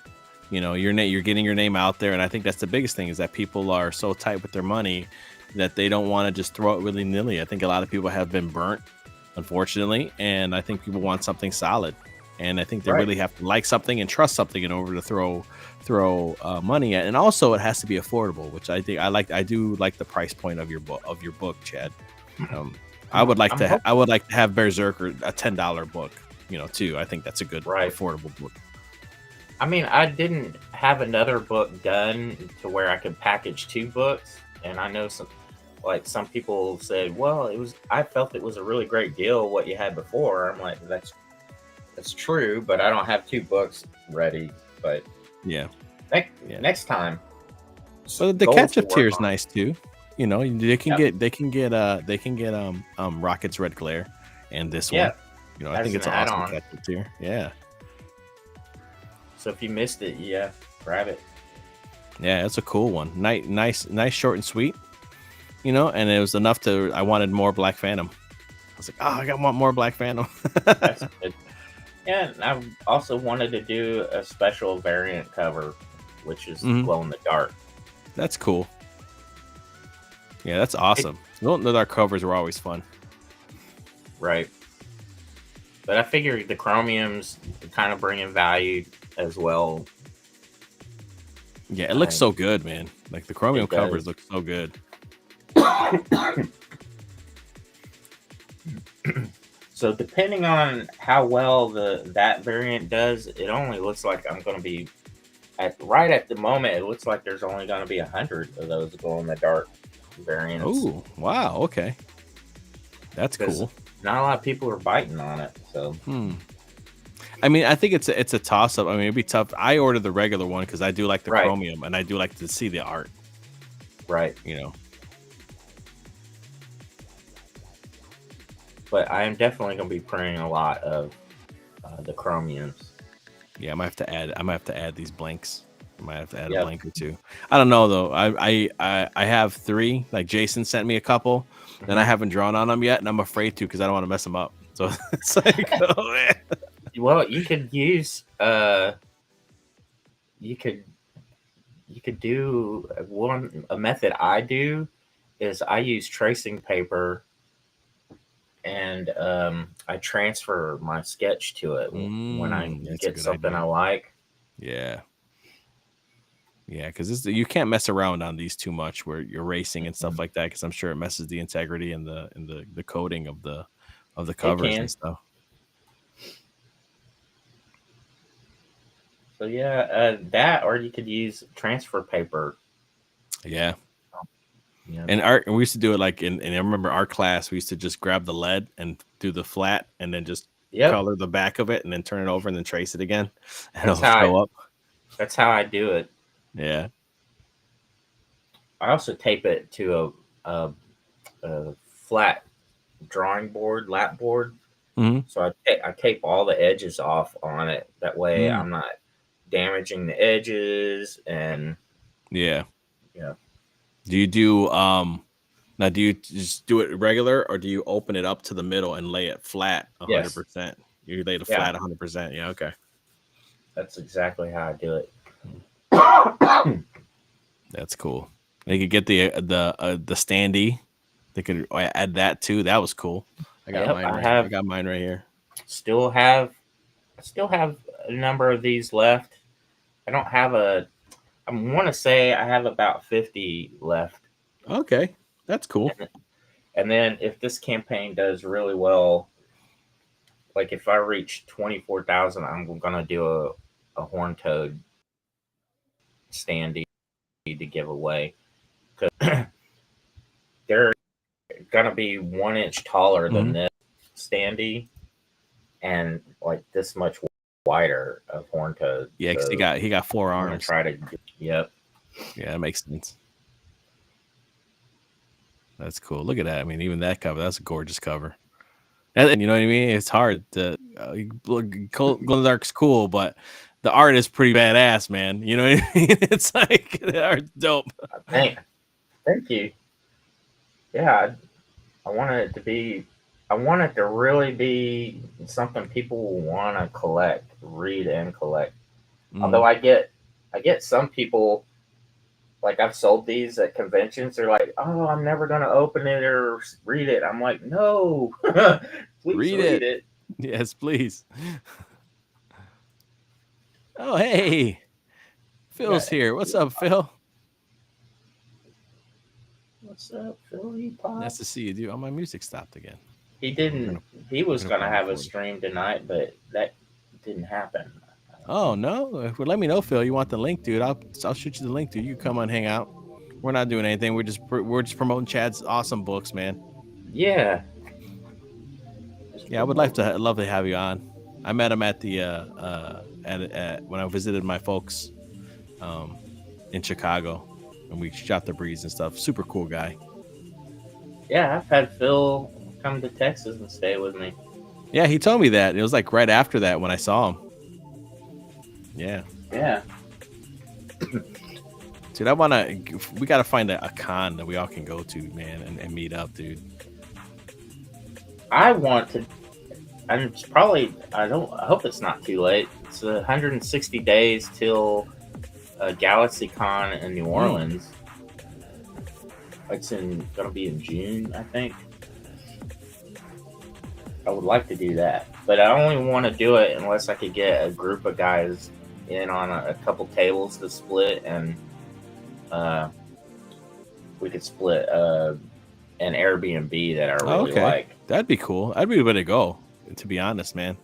You're getting your name out there, and I think that's the biggest thing is that people are so tight with their money that they don't want to just throw it willy nilly. I think a lot of people have been burnt, unfortunately, and I think people want something solid, and I think they Right. really have to like something and trust something in order to throw money at. And also, it has to be affordable, which I think I like. I do like the price point of your book, Chad. Um, I would like I'm to hoping. I would like to have Berserker a $10 book, too. I think that's a good Right. affordable book. I mean, I didn't have another book done to where I could package 2 books, and I know some people said, "Well, it was." I felt it was a really great deal what you had before. I'm like, that's true, but I don't have 2 books ready. But Yeah, next yeah. next time, But the goals catch to up tier work is on. nice too. They can Yep. get Rocket's Red Glare and this one. Yeah, I as think an it's an awesome add-on. catch up tier. Yeah. So if you missed it, yeah, grab it. Yeah, it's a cool one. Nice, short and sweet. And it was enough to I wanted more Black Phantom. I was like, oh, want more Black Phantom. That's good. Yeah, and I also wanted to do a special variant cover, which is hmm glow in the dark. That's cool. Yeah, that's It, awesome. The dark covers were always fun. right. But I figure the chromiums kind of bring in value as well. Yeah, it looks I, so good, man. Like the chromium it covers does. look so good. So depending on how well that variant does, it only looks like I'm going to be at the moment. It looks like there's only going to be 100 of those glow in the dark variants, Oh, wow. Okay. That's because cool. not a lot of people are biting on it. So Hmm. I mean, I think it's a toss up. I mean, it'd be tough. I ordered the regular one because I do like the right, chromium and I do like to see the art. right. You know. But I am definitely going to be printing a lot of the chromiums. Yeah, I might have to add. I might have to add these blanks. I might have to add a Yep. blank or two. I don't know though. I have 3. Like Jason sent me a couple, and I Hmm. haven't drawn on them yet, and I'm afraid to because I don't want to mess them up. So it's like, oh man. Well, you could use you could you could do a method I do is I use tracing paper, and I transfer my sketch to it when I That's a get good something I idea. like. Yeah. Yeah, because you can't mess around on these too much where you're racing and stuff Mhm. like that. Because I'm sure it messes the integrity and the coding of the It covers and can. stuff. So yeah, that, or you could use transfer paper. Yeah, Yeah. and art. And we used to do it like in. And I remember our class. We used to just grab the lead and do the flat, and then just Yep. color the back of it, and then turn it over, and then trace it again, and That's it'll how I show up. that's how I do it. Yeah. I also tape it to a flat drawing board, lap board. Mhm. So I tape all the edges off on it. That way Mm. I'm not damaging the edges and Yeah. yeah. Do you do now do you just do it regular or do you open it up to the middle and lay it flat Yes. 100%? You lay it Yeah. flat 100%. Yeah, okay. That's exactly how I do it. Mm. That's cool. They could get the standee. They could add that too. That was cool. I got Yep, mine right. I got mine right here. still have still have a number of these left. I don't have a I want to say I have about 50 left. Okay, that's cool. And then if this campaign does really well, like if I reach 24,000, I'm going to do a horn toad standee to give away. Because they're going to be 1 inch taller than Mhm. this standee and like this much wider of horn toad. Yeah, because So he got 4 I'm going to arms. try to, yep. Yeah, that makes sense. That's cool. Look at that. I mean, even that cover, that's a gorgeous cover. And you know what I mean? It's hard to Glow in the Dark's cool, but the art is pretty badass, man. You know what I mean? It's like the art's dope. Thank you. Yeah, I want it to be. I want it to really be something people will want to collect, read, and collect. Although I get some people, like I've sold these at conventions. They're like, "Oh, I'm never going to open it or read it." I'm like, "No, please read it." Yes, please. Oh, hey, Phil's here. What's up, Phil? What's up, Philly Pop? Nice to see you, dude. Oh, my music stopped again. He didn't. He was going to have a stream tonight, but that didn't happen. Oh no! Well, let me know, Phil. You want the link, dude? I'll shoot you the link, dude. You can come on, hang out. We're not doing anything. We're just promoting Chad's awesome books, man. Yeah. Yeah, I would love to have you on. I met him at the at when I visited my folks in Chicago, and we shot the breeze and stuff. Super cool guy. Yeah, I've had Phil come to Texas and stay with me. Yeah, he told me that. It was like right after that when I saw him. Yeah. Yeah. Dude, we got to find a con that we all can go to, man, and meet up, dude. I want to, and it's probably, I hope it's not too late. It's 160 days till GalaxyCon in New Orleans. It's gonna be in June, I think. I would like to do that, but I only want to do it unless I could get a group of guys in on a couple tables to split, and we could split an Airbnb that I really like. That'd be cool. That'd be the way to go. To be honest, man.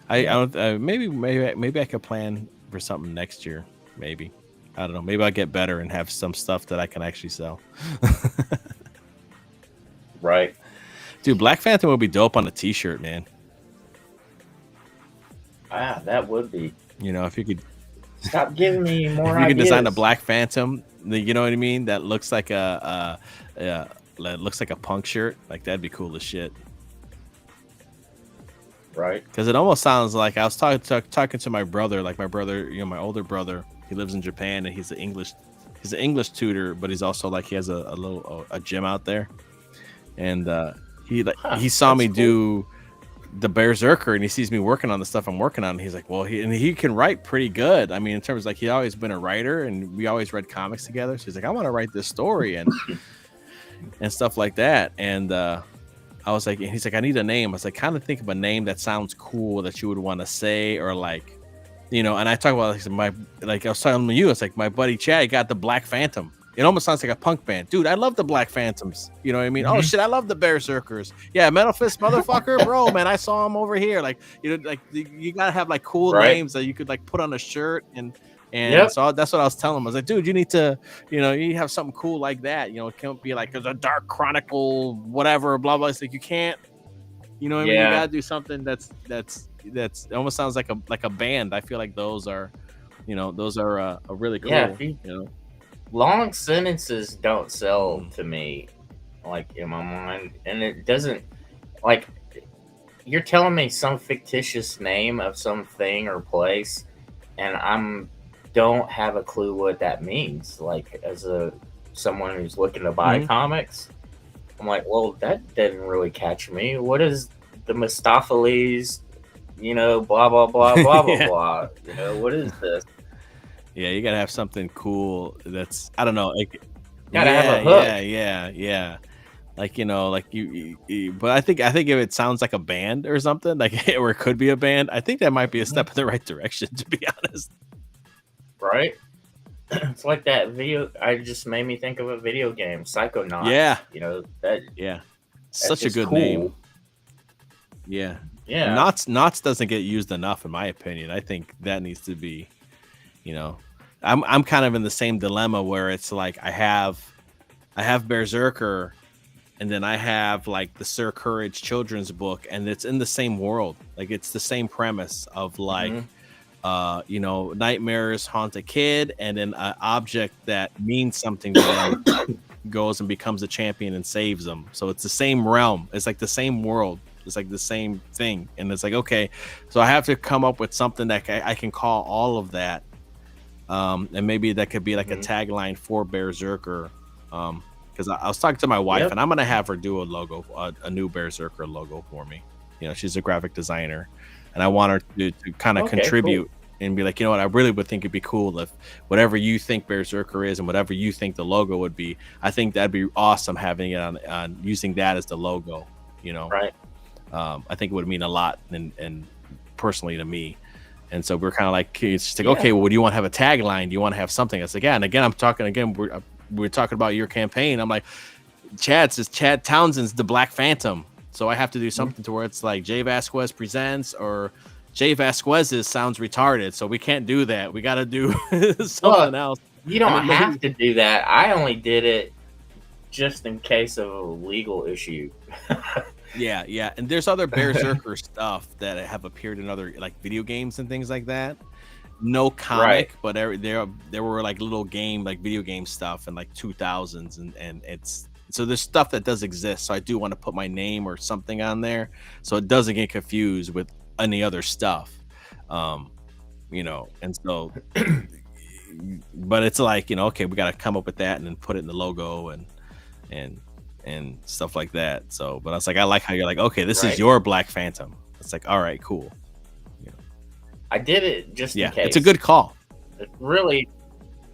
I don't. Maybe I could plan for something next year. Maybe. I don't know. Maybe I'll get better and have some stuff that I can actually sell. Right. Dude, Black Phantom would be dope on a t-shirt, man. Ah, that would be. You know, if you could stop giving me more if you ideas. can design a Black Phantom, you know what I mean? That looks like a punk shirt. Like that'd be cool as shit. Right. Because it almost sounds like I was talking to my brother, like my brother, you know, my older brother. He lives in Japan and he's an English tutor, but he's also like he has a gym out there, and he saw me do the Berserker, and he sees me working on the stuff I'm working on. And he's like, well, he can write pretty good. I mean, in terms of like he's always been a writer, and we always read comics together. So he's like, I want to write this story and stuff like that. And I was like, and he's like, I need a name. I was like, kind of think of a name that sounds cool that you would want to say, or like, you know. And I talk about like I was talking to you. It's like my buddy Chad got the Black Phantom. It almost sounds like a punk band, dude. I love the Black Phantoms. You know what I mean? Mm-hmm. Oh shit, I love the Berserkers. Yeah, Metal Fist motherfucker, bro, man. I saw him over here. Like, you know, like you gotta have like cool names that you could like put on a shirt and so that's what I was telling him. I was like, dude, you need to, you know, you have something cool like that. You know, it can't be like there's a Dark Chronicle, whatever, blah blah. It's like you can't, you know what I mean? You gotta do something that's it almost sounds like a band. I feel like those are, you know, a really cool, yeah, you know. Long sentences don't sell to me. like in my mind, and it doesn't like you're telling me some fictitious name of some thing or place, and I'm don't have a clue what that means. Like as a someone who's looking to buy Mhm. comics, I'm like, well, that didn't really catch me. What is the Mistopheles? Blah blah blah blah blah Yeah. blah. What is this? Yeah, you gotta have something cool that's I don't know, like Got to have a yeah, yeah, hook, yeah, yeah. Like, like but I think if it sounds like a band or something, like or it could be a band, I think that might be a Mhm. step in the right direction, to be honest. right? It's like that video. I just made me think of a video game, Yeah, Psychonauts. That yeah. that's Such a just good name. cool. Yeah. And Yeah. Knots doesn't get used enough in my opinion. I think that needs to be, you know. I'm kind of in the same dilemma where it's like I have Berserker and then I have like the Sir Courage children's book and it's in the same world. Like it's the same premise of like Hmm. nightmares haunt a kid and then an object that means something to them goes and becomes a champion and saves them. So it's the same realm. It's like the same world. It's like the same thing. And it's like, okay, so I have to come up with something that I can call all of that. And maybe that could be like a Hmm. tagline for Berserker. Because I was talking to my wife Yep. and I'm going to have her do a logo, a new Berserker logo for me. She's a graphic designer and I want her to kind of Okay. Cool. contribute and be like, you know what, I really would think it'd be cool if whatever you think Berserker is and whatever you think the logo would be, I think that'd be awesome having it on using that as the logo. You know, Right. I think it would mean a lot and personally to me. And so we're kind of like, it's just like, Yeah. okay, well, do you want to have a tagline? Do you want to have something? It's like, yeah. And again, I'm talking again. We're talking about your campaign. I'm like, Chad says Chad Townsend's the Black Phantom. So I have to do Mhm. something to where it's like Jay Vasquez presents or Jay Vasquez's sounds retarded. So we can't do that. We got to do Well, something else. you And don't then have maybe, to do that. I only did it just in case of a legal issue. yeah, yeah. And there's other Berserker stuff that have appeared in other like video games and things like that. No Right. comic, but there were like little game, like video game stuff in like 2000s, and it's so there's stuff that does exist. So I do want to put my name or something on there, so it doesn't get confused with any other stuff. Um, and so, but it's like okay, we got to come up with that and then put it in the logo and and stuff like that. So, but I was like, I like how you're like, okay, this is Right. your Black Phantom. It's like, all right, cool. You know, I did it just in yeah, it's a case. good call. It really.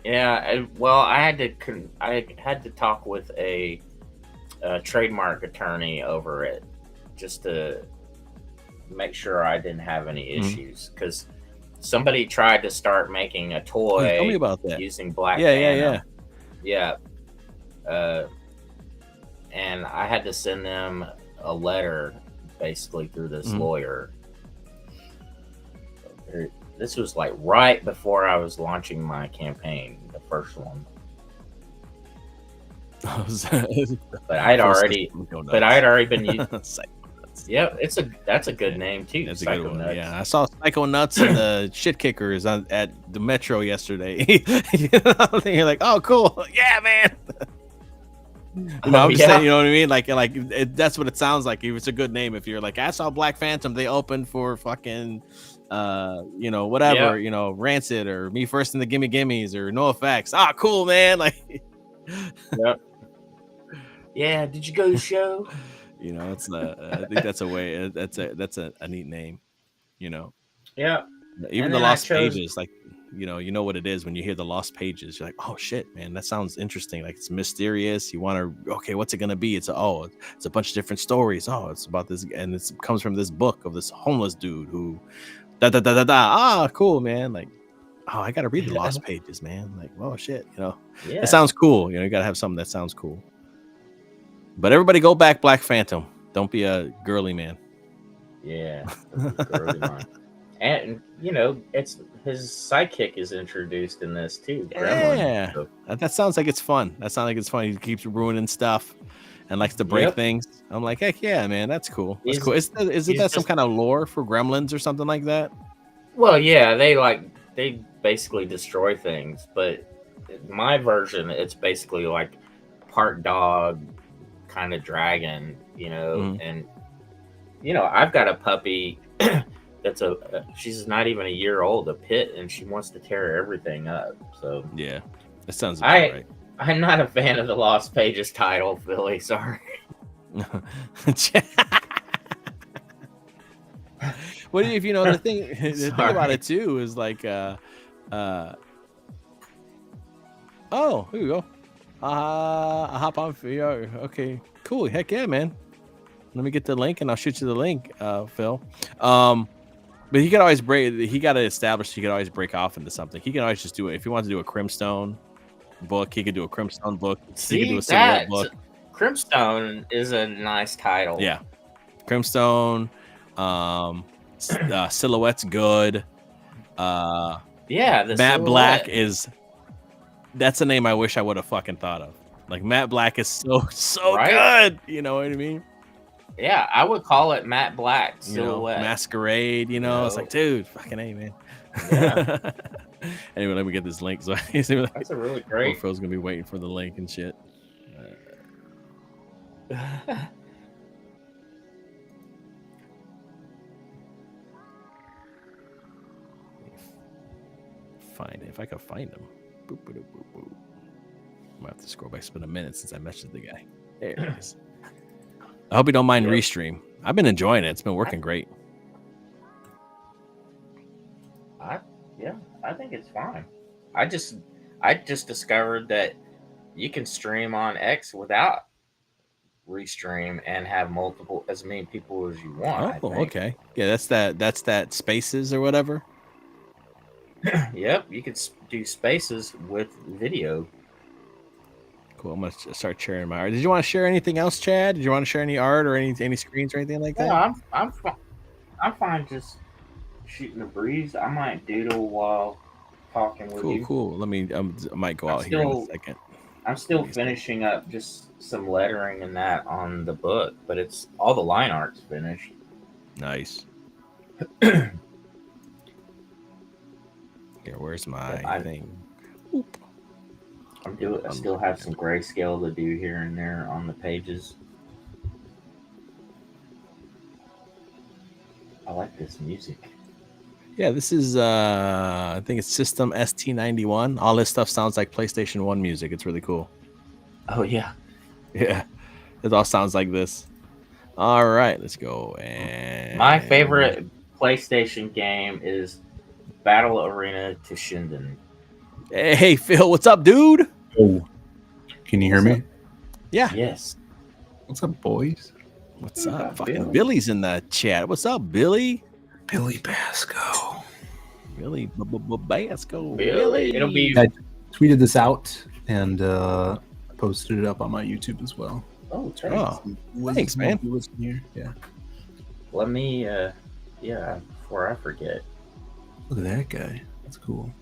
Yeah. Well, I had to. I had to talk with a trademark attorney over it just to make sure I didn't have any Mhm. issues because somebody tried to start making a Oh, tell me toy about that. using Black Yeah, yeah, yeah. Phantom. Yeah. Uh, and I had to send them a letter basically through this Mhm. lawyer. This was like right before I was launching my campaign, the first one. But I'd First already, Psycho but I Nuts. had already been. Psycho Nuts. Yeah, that's a good Yeah, name too, that's a good Psycho one. Nuts. Yeah, I saw Psycho Nuts and the Shit Kickers at the Metro yesterday. And you're like, oh, cool. Yeah, man. Oh I'm just saying, yeah, you know what I mean? Like that's what it sounds like. If it's a good name, if you're like, I saw Black Phantom, they opened for fucking, yeah, whatever, Rancid or Me First in the Gimme Gimmes or No Effects. Ah, cool, man. Like, yeah, yeah. Did you go to the show? it's I think that's a way. That's a neat name. You know, Yeah, even and the then I Lost chose. Pages, like you know what it is when you hear the Lost Pages. You're like, oh shit, man, that sounds interesting. Like it's mysterious. You want to, okay, what's it gonna be? It's a bunch of different stories. Oh, it's about this, and it comes from this book of this homeless dude who da da da da da. Ah, cool, man. Like, oh, I gotta read the Lost Pages, man. Like, oh shit, it Yeah, sounds cool. You gotta have something that sounds cool. But everybody, go back Black Phantom. Don't be a girly man. yeah. Don't be girly man. And it's his sidekick is introduced in this too, Gremlin. Yeah, So, that sounds like it's fun. That sounds like it's fun. He keeps ruining stuff and likes to break yep, things. I'm like, heck yeah, man, that's cool. That's he's cool. Is it he's that some just kind of lore for Gremlins or something like that? well, yeah. They basically destroy things, but my version, it's basically like part dog, kind of dragon, Mhm. and I've got a puppy that's she's not even a year old, a pit, and she wants to tear everything up. So Yeah, that sounds about I right. I'm not a fan of the Lost Pages title, Philly. Sorry. What do you, if you know the thing? The thing about Sorry. it too is like, uh, oh, here you go. I hop on for you. Okay, cool. Heck yeah, man. Let me get the link and I'll shoot you the link, Phil. But he could always break. He got to establish. He could always break off into something. He can always just do it. If he wants to do a Crimstone book, he could do a Crimstone book. He could do See a silhouette that book. Crimstone is a nice title. Yeah, Crimstone. Silhouette's good. Yeah, the Matt Black silhouette. is. That's a name I wish I would have fucking thought of. Like Matt Black is so Right? good. You know what I mean? Yeah, I would call it Matte Black You know, silhouette. Masquerade. You You know, it's know? like, dude, fucking A, man. Yeah, Anyway, let me get this link. So that's a really poor great. Phil's gonna be waiting for the link and shit. Find it if I can find him. Boop, boop, boop, boop. I'm gonna have to scroll back. It's been a minute since I messaged the guy. There it is. I hope you don't mind Yep. restream. I've been enjoying it. It's been working great. I think it's fine. I just discovered that you can stream on X without restream and have as many people as you want. I Oh, think. okay. Yeah, that's that spaces or whatever. Yep, you could do spaces with video. Cool. I'm gonna start sharing my art. Did you want to share anything else, Chad? Did you want to share any art or any screens or anything like No, that? I'm fine just shooting the breeze. I might doodle while talking with you. Cool. Let me. I might go I'm out here in a still second. I'm still Give me a second. finishing up just some lettering and that on the book, but it's all the line art's finished. Nice. Here, where's my thing? Oop. I still have some grayscale to do here and there on the pages. I like this music. Yeah, this is I think it's System ST91. All this stuff sounds like PlayStation 1 music. It's really cool. Oh yeah. Yeah. It all sounds like this. All right, let's go. And My favorite PlayStation game is Battle Arena to Shinden. Hey Phil, what's up, dude? Oh, can you hear me? Yeah. Yes. What's up, boys? What's up? Fucking Billy's in the chat. What's up, Billy? Billy Basco. Billy Basco. Billy. It'll be. I tweeted this out and posted it up on my YouTube as well. Oh, thanks. Oh, thanks, man. Here. Yeah. Let me. Before I forget. Look at that guy. That's cool.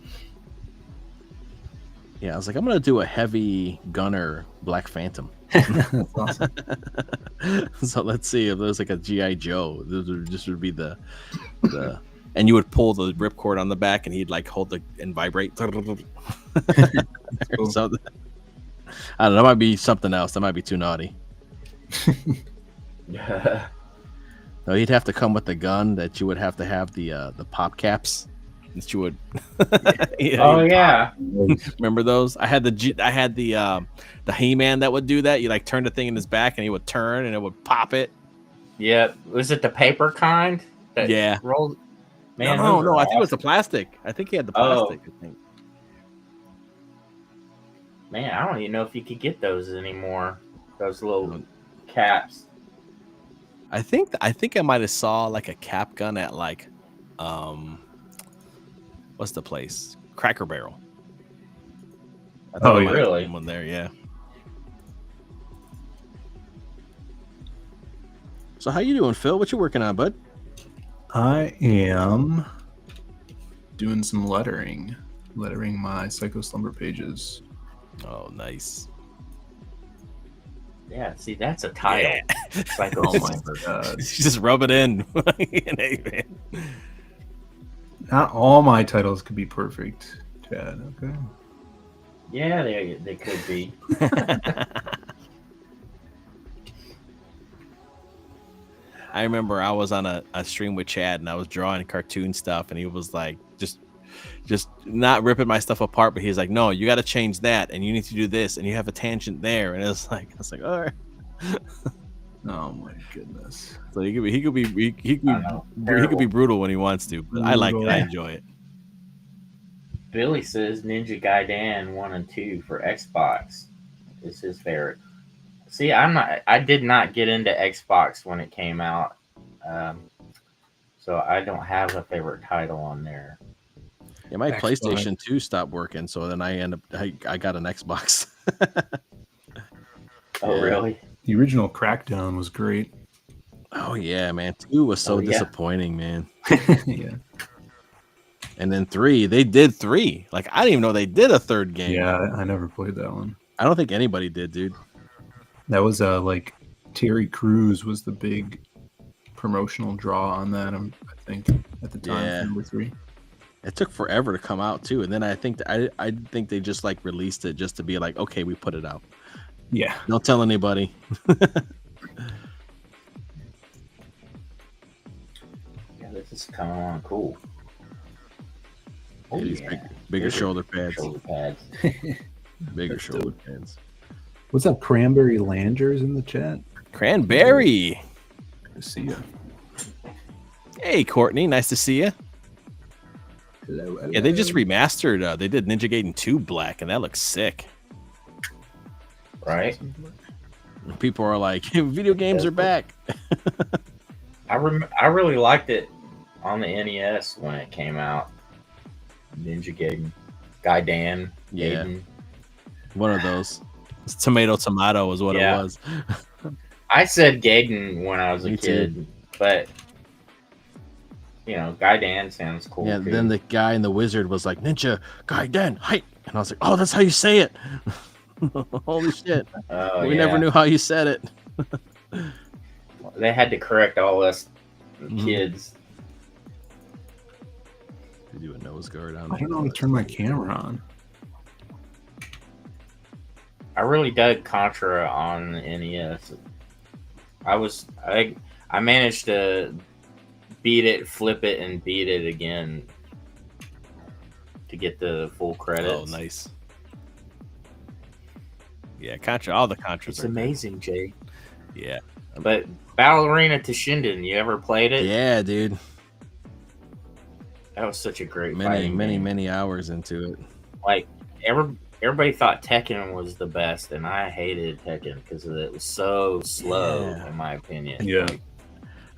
Yeah, I was like, I'm gonna do a heavy gunner Black Phantom. That's awesome. So let's see if there's like a GI Joe. This would be the, and you would pull the ripcord on the back, and he'd like hold and vibrate. Cool. So I don't know. That might be something else. That might be too naughty. No, he'd have to come with the gun that you would have to have the pop caps that you would. Oh yeah. Remember those? I had the He-Man that would do that. You like turn the thing in his back and he would turn and it would pop it. Yeah. Was it the paper kind? That Yeah. Rolled. Man, No. I think it was the plastic. I think he had the plastic. I think. Man, I don't even know if you could get those anymore. Those little caps. I think I might have saw like a cap gun at like, what's the place? Cracker Barrel. Oh, really? One there, yeah. So how you doing, Phil? What you working on, bud? I am doing some lettering my Psycho Slumber pages. Oh, nice. Yeah, see, that's a title. Yeah. It's like, Oh my god! Just rub it in. Not all my titles could be perfect, Chad. Okay. Yeah, they could be. I remember I was on a stream with Chad and I was drawing cartoon stuff, and he was like, just not ripping my stuff apart, but he's like, no, you got to change that, and you need to do this, and you have a tangent there, and it's like, I was like, all right. Oh my goodness. So he could be brutal when he wants to, but I like it. I enjoy it. Billy says Ninja Gaiden 1 and 2 for Xbox is his favorite. See, I did not get into Xbox when it came out, so I don't have a favorite title on there. Yeah, my PlayStation 2 stopped working, so then I got an Xbox. Oh, really? The original Crackdown was great. Oh yeah, man. 2 was so disappointing, man. Yeah. And then 3, they did 3. Like, I didn't even know they did a third game. Yeah, I never played that one. I don't think anybody did, dude. That was like Terry Crews was the big promotional draw on that. I think at the time, Yeah. number 3. It took forever to come out too, and then I think they just like released it just to be like, okay, we put it out. Yeah. Don't tell anybody. Yeah, this is coming on cool. Oh, these bigger shoulder pads. Shoulder pads. Bigger shoulder pads. What's up, Cranberry Langers in the chat? Cranberry. Good to see you. Hey, Courtney. Nice to see you. Hello. Yeah, they just remastered. They did Ninja Gaiden 2 Black, and that looks sick. Right? People are like, video games are back. I really liked it on the NES when it came out. Ninja Gaiden. Yeah. Gaiden. One of those. It's tomato was what it was. I said Gaiden when I was a kid, too. but Gaiden sounds cool. Yeah, too. then the guy in the wizard was like, Ninja Gaiden, hi. And I was like, oh, that's how you say it. Holy shit. We never knew how you said it. They had to correct all us kids. They do a nose guard on. I don't know how to turn my camera on. I really dug Contra on the NES. I managed to beat it, flip it, and beat it again to get the full credits. Oh, nice. Yeah, Contra. All the Contras. It's amazing, Jay. Yeah. But Battle Arena to Shinden, you ever played it? Yeah, dude. That was such a great many hours into it. Like everybody thought Tekken was the best, and I hated Tekken because it was so slow, in my opinion. Yeah.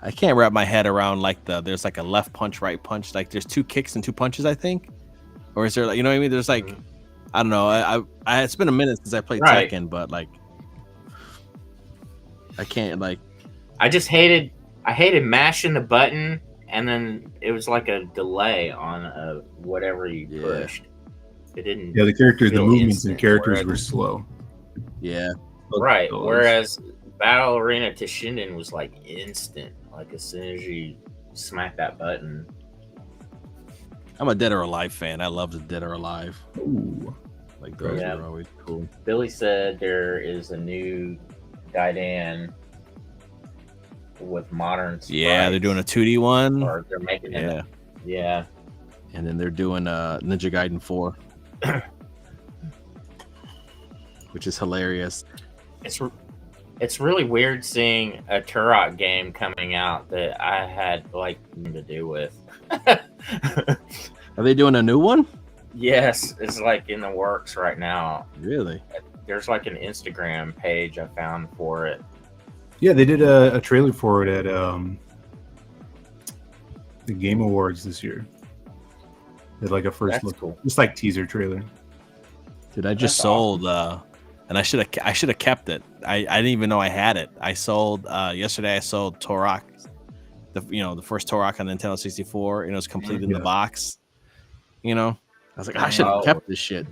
I can't wrap my head around there's like a left punch, right punch. Like there's 2 kicks and 2 punches, I think. Or is there like, you know what I mean? There's like, I don't know. I it's been a minute since I played Tekken, but like, I can't like. I hated mashing the button, and then it was like a delay on whatever you pushed. It didn't. Yeah, the movements and characters were slow. Yeah. Right. Whereas Battle Arena to Shinden was like instant. Like as soon as you smack that button. I'm a Dead or Alive fan. I love the Dead or Alive. Ooh. Like those are always cool. Billy said there is a new Gaiden with modern sprites. Yeah, they're doing a 2D one. Or they're making it. Yeah. And then they're doing Ninja Gaiden 4. Which is hilarious. It's really weird seeing a Turok game coming out that I had like nothing to do with. Are they doing a new one? Yes, it's like in the works right now. Really? There's like an Instagram page I found for it. Yeah, they did a trailer for it at the Game Awards this year. They had like a first look, cool. Just like teaser trailer. Dude, I just sold and I should have kept it. I didn't even know I had it. I sold yesterday. I sold Turok, the first Turok on Nintendo 64. It was complete in the box. I was like, I should have kept this shit.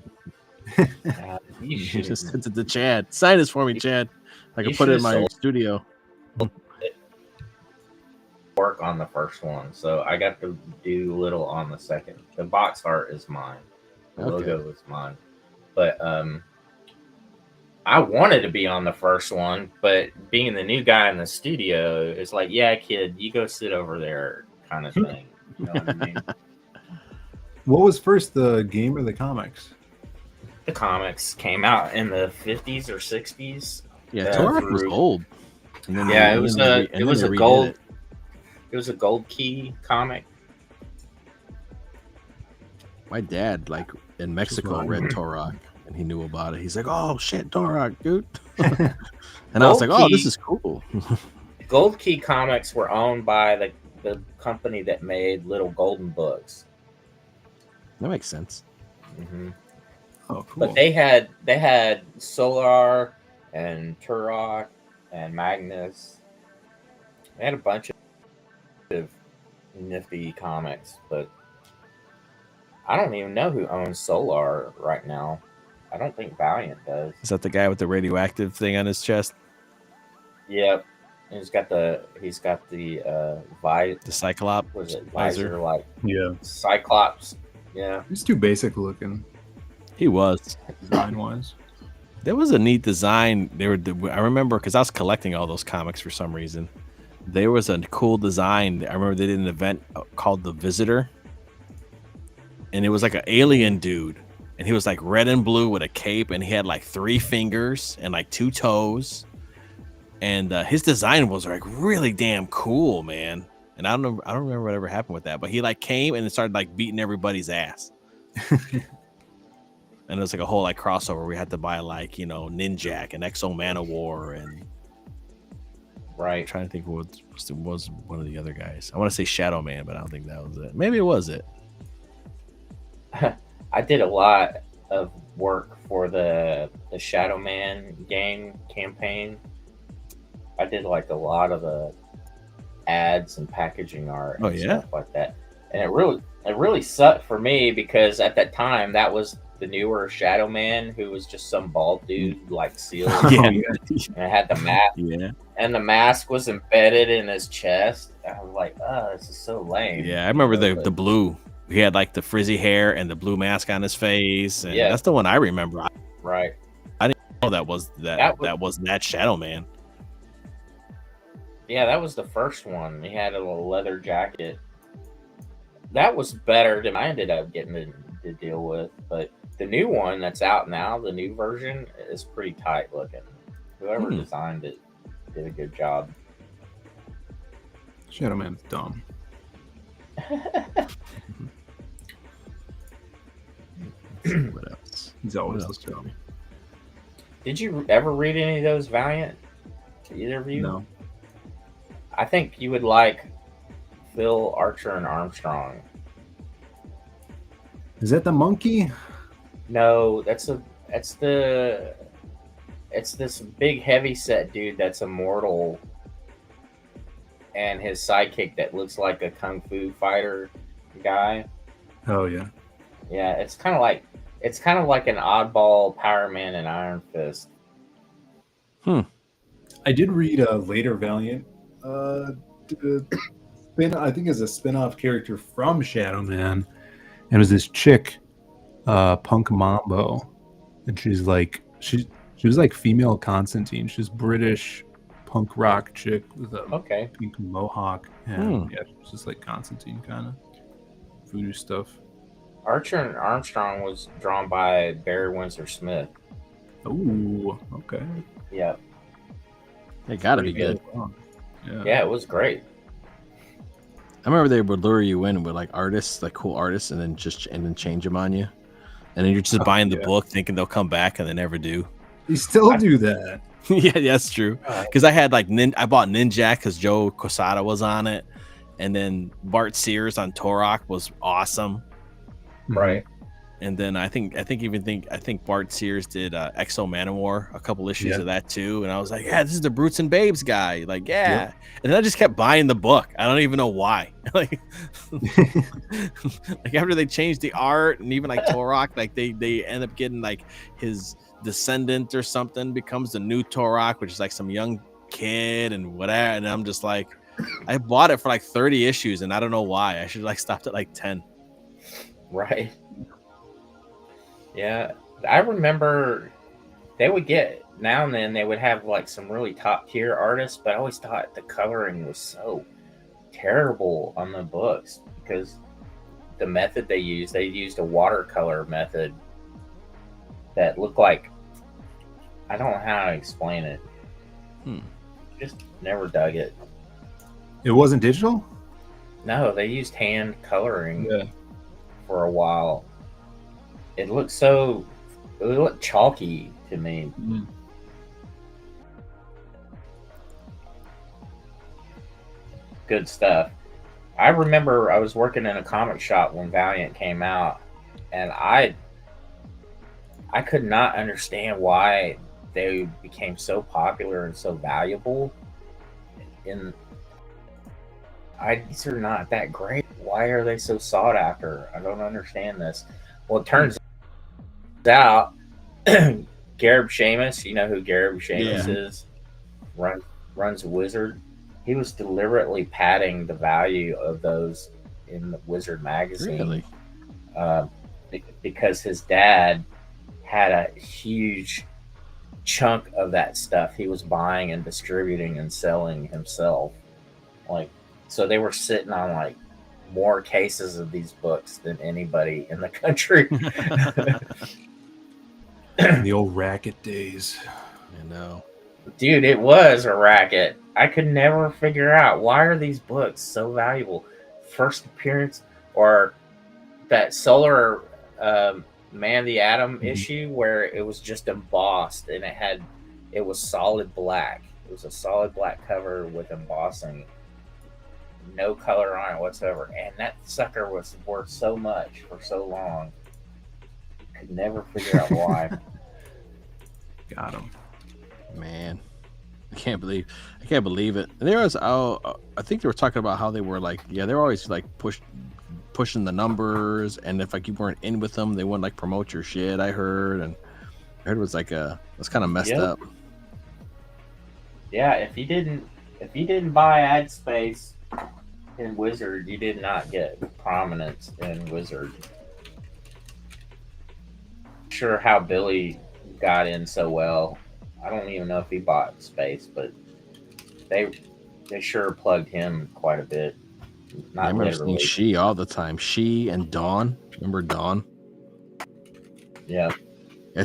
You just sent it to Chad. Sign this for me, Chad. I can put it in my studio. Work on the first one, so I got to do little on the second. The box art is mine. The logo is mine, but I wanted to be on the first one, but being the new guy in the studio, it's like, yeah, kid, you go sit over there, kind of thing. You know what I mean? What was first, the game or the comics? The comics came out in the 50s or 60s. Yeah, Turok was Through old. And then yeah, they, it and was then they, a re, it and then was they a redid gold it was a gold key comic. My dad, like in Mexico, what I read know. Turok, and he knew about it. He's like, "Oh shit, Turok, dude!" And I was Gold like, "Oh, this Key is cool." Gold Key Comics were owned by the company that made Little Golden Books. That makes sense. hmm Oh, But cool. they had Solar and Turok and Magnus. They had a bunch of nifty comics, but I don't even know who owns Solar right now. I don't think Valiant does. Is that the guy with the radioactive thing on his chest? Yep. He's got the The Cyclop was it visor? visor like Yeah, Cyclops? Yeah. it's too basic looking He was. design wise. There was a neat design. I remember because I was collecting all those comics for some reason. There was a cool design. I remember they did an event called The Visitor, and it was like an alien dude, and he was like red and blue with a cape, and he had like 3 fingers and like 2 toes, and his design was like really damn cool, man. And I don't remember whatever happened with that, but he like came and started like beating everybody's ass. And it was like a whole like crossover. We had to buy like, Ninjak and Exo Manowar, and I'm Right. trying to think what was one of the other guys. I want to say Shadow Man, but I don't think that was it. Maybe it was it. I did a lot of work for the Shadow Man game campaign. I did like a lot of the ads and packaging art Oh and yeah. stuff like that. And it really sucked for me because at that time that was the newer Shadow Man, who was just some bald dude like Seal. Yeah. And it had the mask, Yeah. and the mask was embedded in his chest. I was like, oh, this is so lame. Yeah. I remember the but blue. He had like the frizzy hair and the blue mask on his face, and yeah, that's the one I remember. right. I didn't know that was that was that Shadow Man. Yeah, that was the first one. He had a little leather jacket. That was better than I ended up getting to deal with. But the new one that's out now, the new version, is pretty tight looking. Whoever designed it did a good job. Shadow Man's dumb. What else? He's always What else, dumb. Joey? Did you ever read any of those Valiant? Either of you? No. I think you would like Phil, Archer, and Armstrong. Is that the monkey? No, it's this big heavy set dude that's immortal, and his sidekick that looks like a kung fu fighter guy. Oh yeah. Yeah, it's kind of like an oddball Power Man and Iron Fist. I did read a later Valiant. I think is a spin-off character from Shadow Man, and it was this chick, Punk Mambo, and she was like female Constantine. She's British punk rock chick with a Okay. pink mohawk, and yeah, she's just like Constantine kind of voodoo stuff. Archer and Armstrong was drawn by Barry Windsor Smith. Oh, okay. Yeah. They gotta be Pretty good. Yeah, it was great. I remember they would lure you in with like artists, like cool artists, and then change them on you, and then you're just buying the book, thinking they'll come back, and they never do. You still do that. Yeah, that's true. Because I had like I bought Ninjak because Joe Quesada was on it, and then Bart Sears on Turok was awesome. Right. And then I think Bart Sears did Exo Manowar, a couple issues of that too, and I was like, yeah, this is the Brutes and Babes guy, like yeah. And then I just kept buying the book. I don't even know why. like after they changed the art and even like Turok, like they end up getting like his descendant or something becomes the new Turok, which is like some young kid and whatever. And I'm just like, I bought it for like 30 issues, and I don't know why. I should like stopped at like 10. Right. Yeah, I remember they would get now and then they would have like some really top tier artists, but I always thought the coloring was so terrible on the books because the method they used a watercolor method that looked like, I don't know how to explain it. Just never dug it. It wasn't digital? No, they used hand coloring Yeah. for a while. It looked chalky to me. Good stuff. I remember I was working in a comic shop when Valiant came out, and I could not understand why they became so popular and so valuable. In these are not that great. Why are they so sought after? I don't understand this. Well, it turns out Gareb Shamus, you know who Gareb Shamus is, runs Wizard. He was deliberately padding the value of those in the Wizard magazine, because his dad had a huge chunk of that stuff he was buying and distributing and selling himself. Like, so they were sitting on like more cases of these books than anybody in the country. In the old racket days. I know. Dude, it was a racket. I could never figure out, why are these books so valuable? First appearance, or that Solar Man the Atom issue where it was just embossed and it was solid black. It was a solid black cover with embossing, no color on it whatsoever, and that sucker was worth so much for so long. Could never figure out why. Got him. Man, I can't believe it. And there was, I think they were talking about how they were like, they were always like pushing the numbers, and if like you weren't in with them, they wouldn't like promote your shit. I heard it was like was kind of messed up. Yeah, if you didn't buy ad space in Wizard, you did not get prominence in Wizard. Sure how Billy got in so well. I don't even know if he bought space, but they sure plugged him quite a bit. I remember seeing She all the time. She and Dawn. Remember Dawn? Yeah. I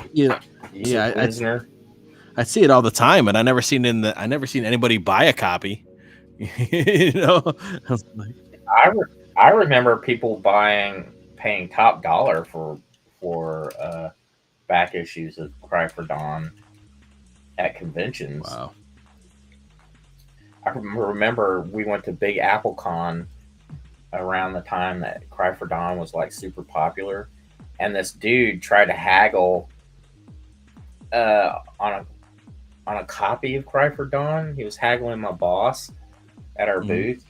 see it all the time, and I never seen anybody buy a copy. You know, I remember people paying top dollar for back issues of Cry for Dawn at conventions. Wow. I remember we went to Big Apple Con around the time that Cry for Dawn was like super popular, and this dude tried to haggle on a copy of Cry for Dawn. He was haggling my boss at our booth,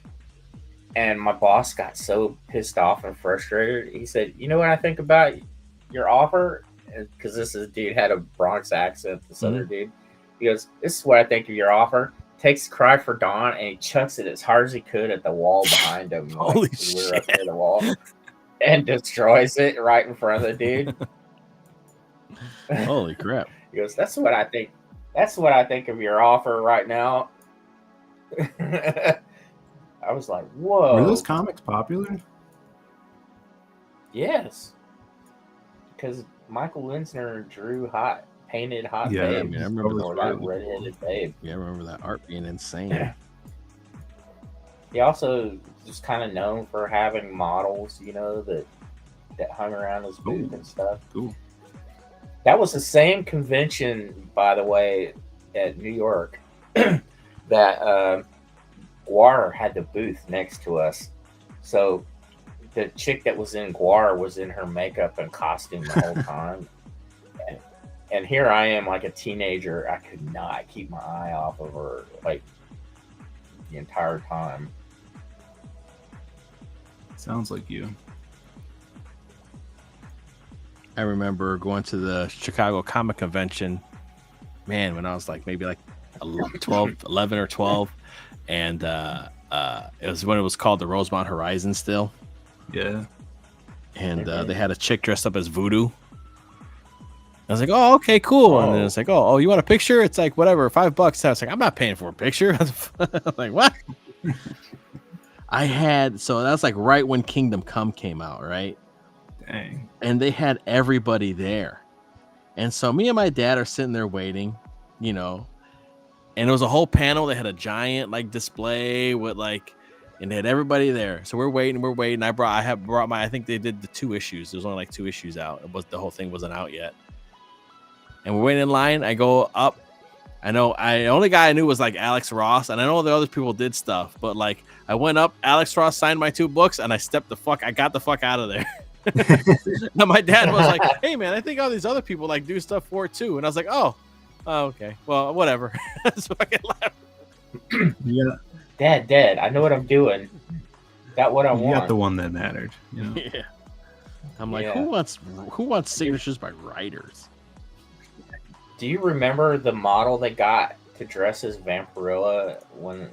and my boss got so pissed off and frustrated. He said, "You know what I think about your offer?" Because this dude had a Bronx accent, this other dude. He goes, "This is what I think of your offer." Takes Cry for Dawn and he chucks it as hard as he could at the wall behind him. Holy shit. We were up near the wall, and destroys it right in front of the dude. Holy crap. He goes, That's what I think of your offer right now. I was like, whoa. Were those comics popular? Yes. Because Michael Linsner drew painted hot babe. I remember that redheaded babe. Yeah, I remember that art being insane. He also was kind of known for having models, that hung around his booth and stuff. Cool. That was the same convention, by the way, at New York that Guar had the booth next to us. So the chick that was in Guar was in her makeup and costume the whole time. And here I am, like a teenager. I could not keep my eye off of her, like, the entire time. Sounds like you. I remember going to the Chicago Comic Convention, man, when I was like maybe like 11 or 12. And it was when it was called the Rosemont Horizon still. Yeah. And they had a chick dressed up as Voodoo. I was like, oh, okay, cool. And then Oh. it's like, oh, you want a picture? It's like, whatever, $5. I was like, I'm not paying for a picture. I'm like, what? So that's like right when Kingdom Come came out, right? Dang. And they had everybody there. And so me and my dad are sitting there waiting, you know, and it was a whole panel. They had a giant like display with like, and they had everybody there. So we're waiting. I think they did the 2 issues. There's only like 2 issues out. The whole thing wasn't out yet. And we're waiting in line. I go up. The only guy I knew was like Alex Ross, and I know the other people did stuff, but like I went up, Alex Ross signed my 2 books, and I got the fuck out of there. Now my dad was like, "Hey man, I think all these other people like do stuff for it too," and I was like, "Oh, okay, well, whatever." So I get left. Yeah, Dad, I know what I'm doing. Got what I you want. got the one that mattered. You know? Yeah. I'm like, Yeah. who wants signatures by writers? Do you remember the model they got to dress as Vampirilla when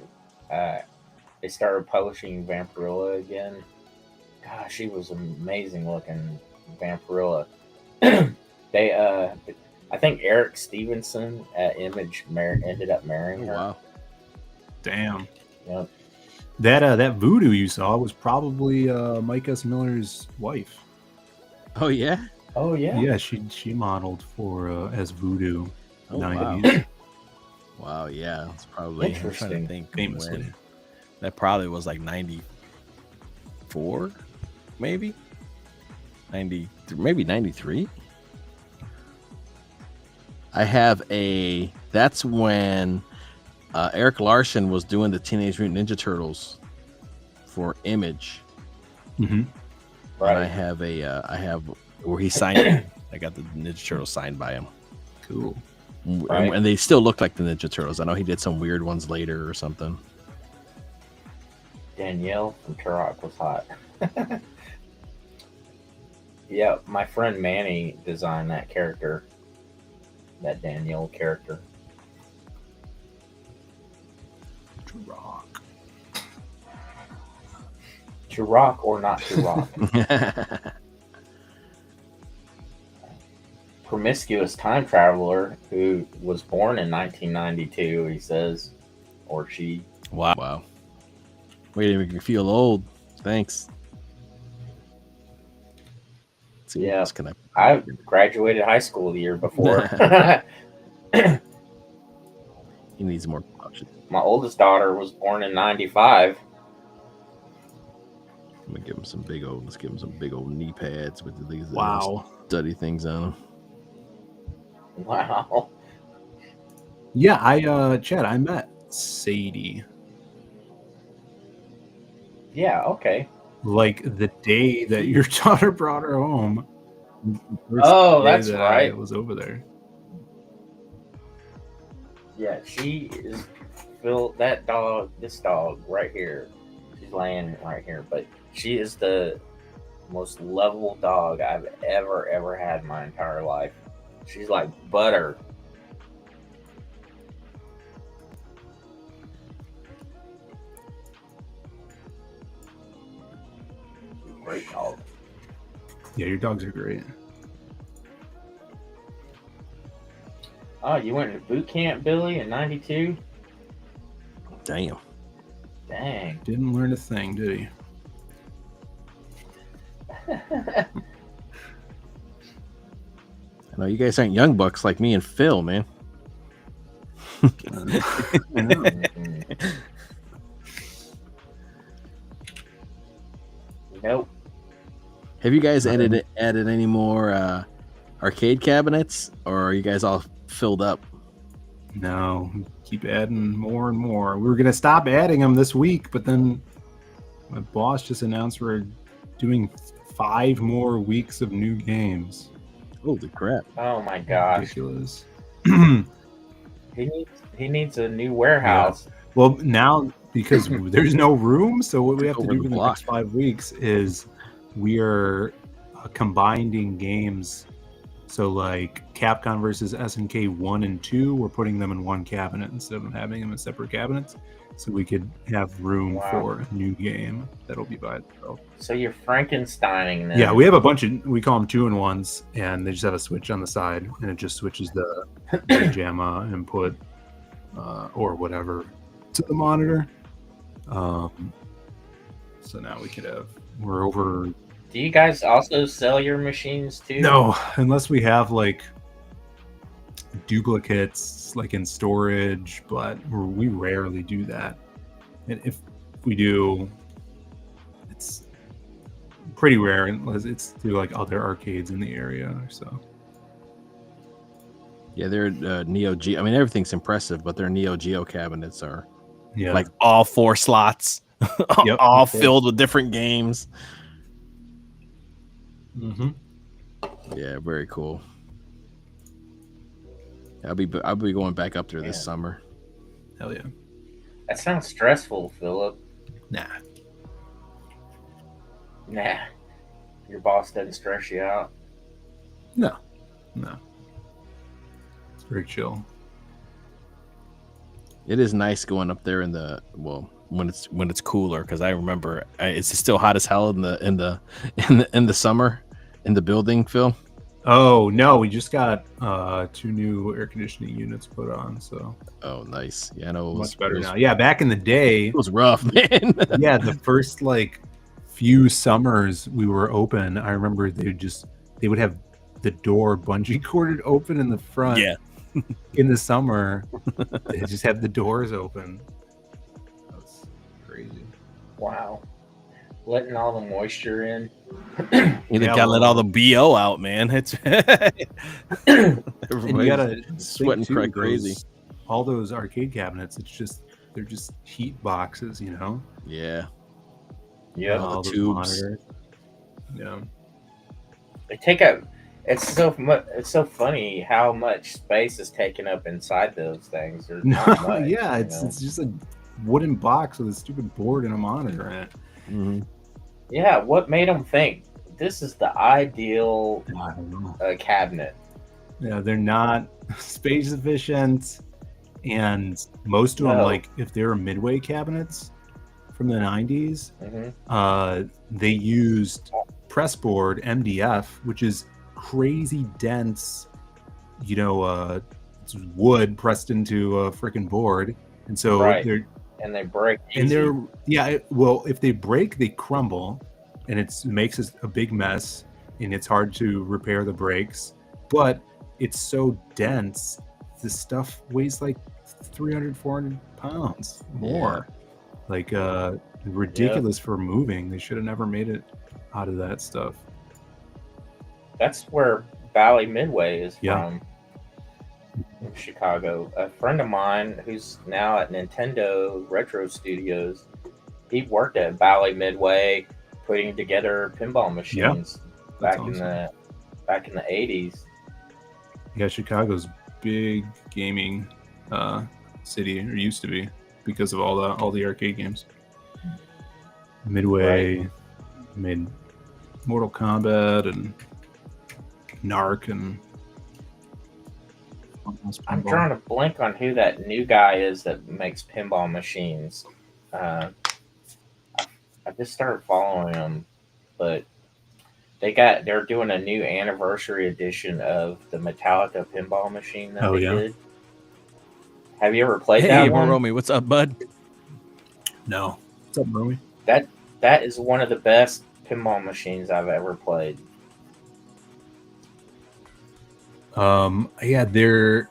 they started publishing Vampirilla again? Gosh, she was amazing looking, Vampirilla. I think Eric Stevenson at Image ended up marrying her. Wow. Damn. Yep. That voodoo you saw was probably Mike S. Miller's wife. Oh yeah. Oh yeah. Yeah, she modeled for as voodoo. Oh, 90s. Wow. Yeah, it's probably Interesting. I'm trying to think Famously. when. That probably was like 94, maybe 90, maybe 93. That's when Eric Larson was doing the Teenage Mutant Ninja Turtles for Image. Mm-hmm. Right. And I have where he signed it. I got the Ninja Turtles signed by him. Cool. Right. And they still look like the Ninja Turtles. I know he did some weird ones later or something. Danielle from Turok was hot. Yeah, my friend Manny designed that character. That Danielle character. To rock or not to rock. Promiscuous time traveler who was born in 1992, he says, or she. Wow. Way to make me feel old. Thanks. Let's see, what Yeah. else can I graduated high school the year before. He needs more options. My oldest daughter was born in 95. I'm gonna give him some big old. Let's give him some big old knee pads with these Wow. study things on them. Wow. Yeah, Chad, I met Sadie Yeah, okay. like the day that your daughter brought her home. Oh, Day that's that right. I was over there. Yeah, she is this dog right here. She's laying right here, but she is the most lovable dog I've ever had in my entire life. She's like butter. Great dog. Yeah, your dogs are great. Oh, you went to boot camp, Billy, in 92? Damn. Dang. Didn't learn a thing, did he? I know you guys aren't young bucks like me and Phil, man. I know. Nope. Have you guys added any more arcade cabinets, or are you guys all filled up? No, keep adding more and more. We were gonna stop adding them this week, but then my boss just announced we're doing 5 more weeks of new games. Holy crap! Oh my gosh. Ridiculous. He needs a new warehouse. Well, now because there's no room, so what we have to Over do the for the block. next 5 weeks is we are combining games So like Capcom versus SNK 1 and 2, we're putting them in one cabinet instead of having them in separate cabinets. So we could have room for a new game that'll be by itself. So you're Frankensteining them. Yeah, we have a bunch of, we call them 2-in-1s, and they just have a switch on the side, and it just switches the JAMA input or whatever to the monitor. So now we could have, we're over. Do you guys also sell your machines too? No, unless we have like duplicates like in storage, but we rarely do that. And if we do, it's pretty rare unless it's through like other arcades in the area or so. Yeah, they're Neo Geo. I mean, everything's impressive, but their Neo Geo cabinets are like all 4 slots, all filled with different games. Mm-hmm. Yeah, very cool. I'll be going back up there this summer. Hell yeah. That sounds stressful, Philip. Nah. Your boss doesn't stress you out? No. It's very chill. It is nice going up there in the when it's cooler, because I remember it's still hot as hell in the summer in the building, Phil. Oh no, we just got 2 new air conditioning units put on, so nice. Yeah, I know, much better now. Yeah, back in the day it was rough, man. Yeah, the first like few summers we were open, I remember they would have the door bungee corded open in the front. Yeah. In the summer, they just have the doors open. That's crazy. Wow. Letting all the moisture in. You gotta let all the BO out, man. It's and you gotta sweating like crazy. All those arcade cabinets, they're just heat boxes, you know? Yeah. Yeah. All the tubes. Monitors. Yeah. They take up. It's so funny how much space is taken up inside those things. There's not much, yeah, it's just a wooden box with a stupid board and a monitor in it. Mm-hmm. Yeah, what made them think this is the ideal cabinet? Yeah, they're not space efficient, and most of them, like if they're Midway cabinets from the 90s, they used press board MDF, which is crazy dense, it's wood pressed into a freaking board, and so they break easy. And they're if they break, they crumble, and it makes a big mess, and it's hard to repair the breaks. But it's so dense, this stuff weighs like 300-400 pounds more. Like ridiculous for moving. They should have never made it out of that stuff. That's where Valley Midway is from, in Chicago. A friend of mine who's now at Nintendo Retro Studios, he worked at Valley Midway putting together pinball machines back in the 80s. Yeah, Chicago's big gaming city, or used to be, because of all the arcade games. Midway made Mortal Kombat and Narc and I'm drawing a blank on who that new guy is that makes pinball machines. I just started following him, but they're doing a new anniversary edition of the Metallica pinball machine that they did. Have you ever played that one? Hey, Romy, what's up, bud? No. What's up, Romy? That is one of the best pinball machines I've ever played. They're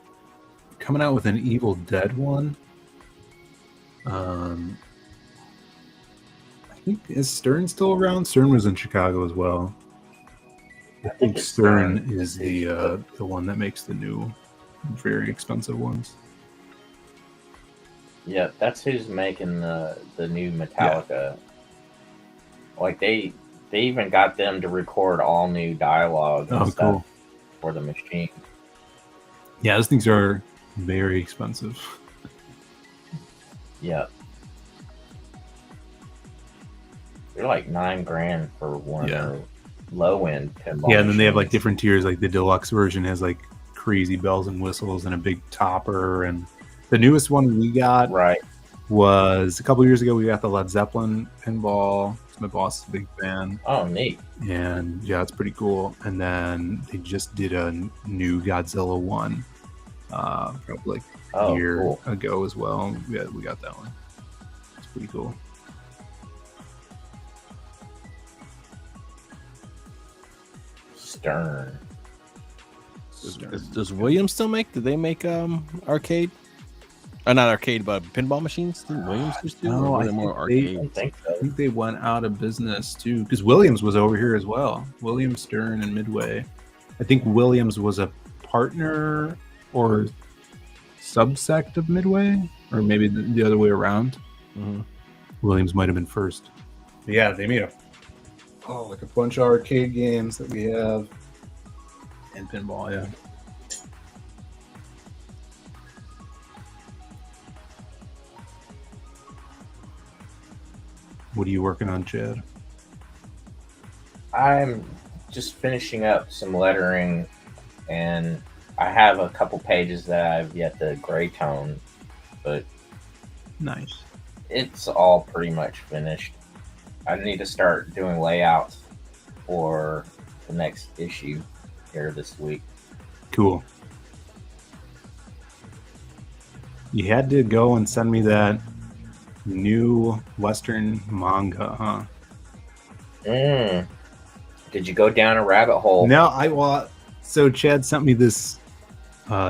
coming out with an Evil Dead one. I think, is Stern still around? Stern was in Chicago as well. I think Stern is the one that makes the new, very expensive ones. Yeah, that's who's making the new Metallica. Like they even got them to record all new dialogue and stuff for the machine. Yeah, those things are very expensive. Yeah. They're like $9,000 for one of those. low end pinball. Yeah, and then they have like machines. different tiers. Like the deluxe version has like crazy bells and whistles and a big topper. And the newest one we got Right. was a couple years ago. We got the Led Zeppelin pinball. My boss is a big fan. Oh, neat. And yeah, it's pretty cool. And then they just did a new Godzilla one, probably like a year ago as well. Yeah, we got that one. It's pretty cool. Stern. Does Williams still make? Did they make arcade? Not arcade, but pinball machines. Didn't Williams used to? No, I think they went out of business too, because Williams was over here as well. Williams, Stern, and Midway. I think Williams was a partner or subsect of Midway, or maybe the other way around. Mm-hmm. Williams might have been first. But yeah, they made like a bunch of arcade games that we have, and pinball. Yeah. What are you working on, Chad? I'm just finishing up some lettering, and I have a couple pages that I've yet to gray tone, but nice. It's all pretty much finished. I need to start doing layouts for the next issue here this week. Cool. You had to go and send me that new Western manga, huh? Did you go down a rabbit hole? No, so Chad sent me this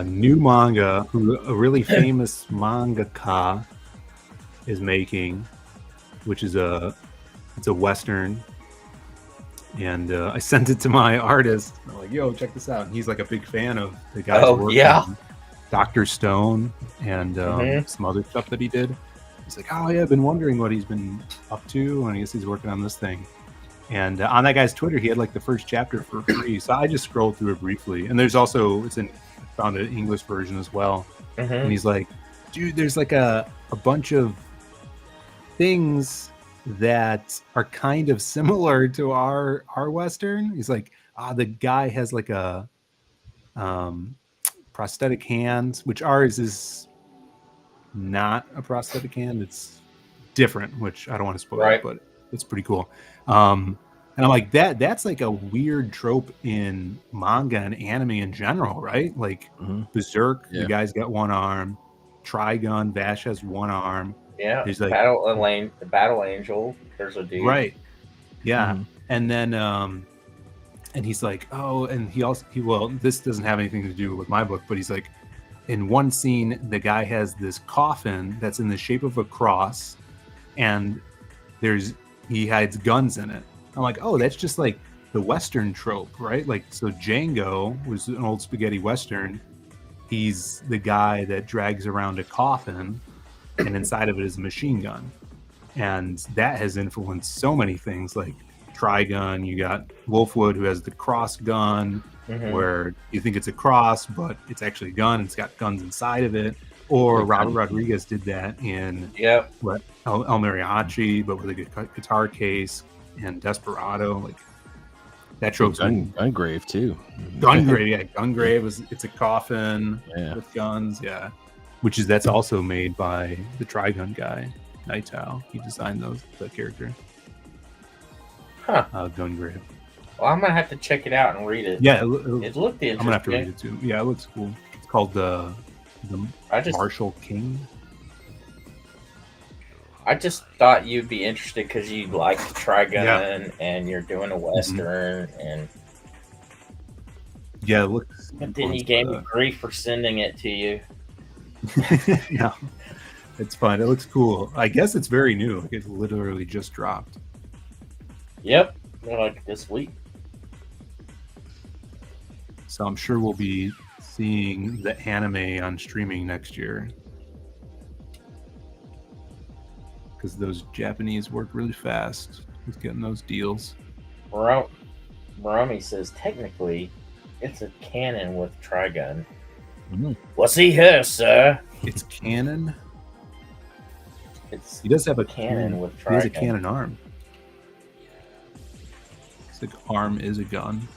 new manga who a really famous mangaka is making, which is it's a Western. And I sent it to my artist. I'm like, yo, check this out. And he's like a big fan of the guy's work. Yeah. Dr. Stone and some other stuff that he did. He's like, oh yeah, I've been wondering what he's been up to, and I guess he's working on this thing. And on that guy's Twitter, he had like the first chapter for free. So I just scrolled through it briefly. And there's also found an English version as well. Mm-hmm. And he's like, dude, there's like a bunch of things that are kind of similar to our Western. He's like, the guy has like a prosthetic hand, which ours is not a prosthetic hand. It's different, which I don't want to spoil, right, but it's pretty cool. And I'm like, that's like a weird trope in manga and anime in general, right? Like Berserk, the guy's got one arm. Trigun, Vash has one arm. Yeah, like, the Battle Angel, there's a dude. Right. Yeah. And then and he's like, oh, and this doesn't have anything to do with my book, but he's like, in one scene, the guy has this coffin that's in the shape of a cross, and he hides guns in it. I'm like, oh, that's just like the Western trope, right? Like, so Django was an old spaghetti Western. He's the guy that drags around a coffin, and inside of it is a machine gun. And that has influenced so many things, like Trigun. You got Wolfwood, who has the cross gun, where you think it's a cross, but it's actually a gun. It's got guns inside of it. Or Robert Rodriguez did that in El Mariachi, but with a guitar case, and Desperado. Like, that trope's Gungrave too. Gungrave it's a coffin with guns, that's also made by the Trigun guy, Nightow. He designed the character. Gungrave. Well, I'm gonna have to check it out and read it. Yeah, it looked interesting. I'm gonna have to read it too. Yeah, it looks cool. It's called the Marshall King. I just thought you'd be interested because you like the Trigun and you're doing a Western and it looks. But then you gave me grief for sending it to you. Yeah, it's fun. It looks cool. I guess it's very new. Like, it literally just dropped. Yep, like this week. So I'm sure we'll be seeing the anime on streaming next year, because those Japanese work really fast with getting those deals. Marami says technically it's a canon with Trigun. What's he here, sir? It's canon. He does have a cannon with Trigun. He has a cannon arm. It's like arm is a gun.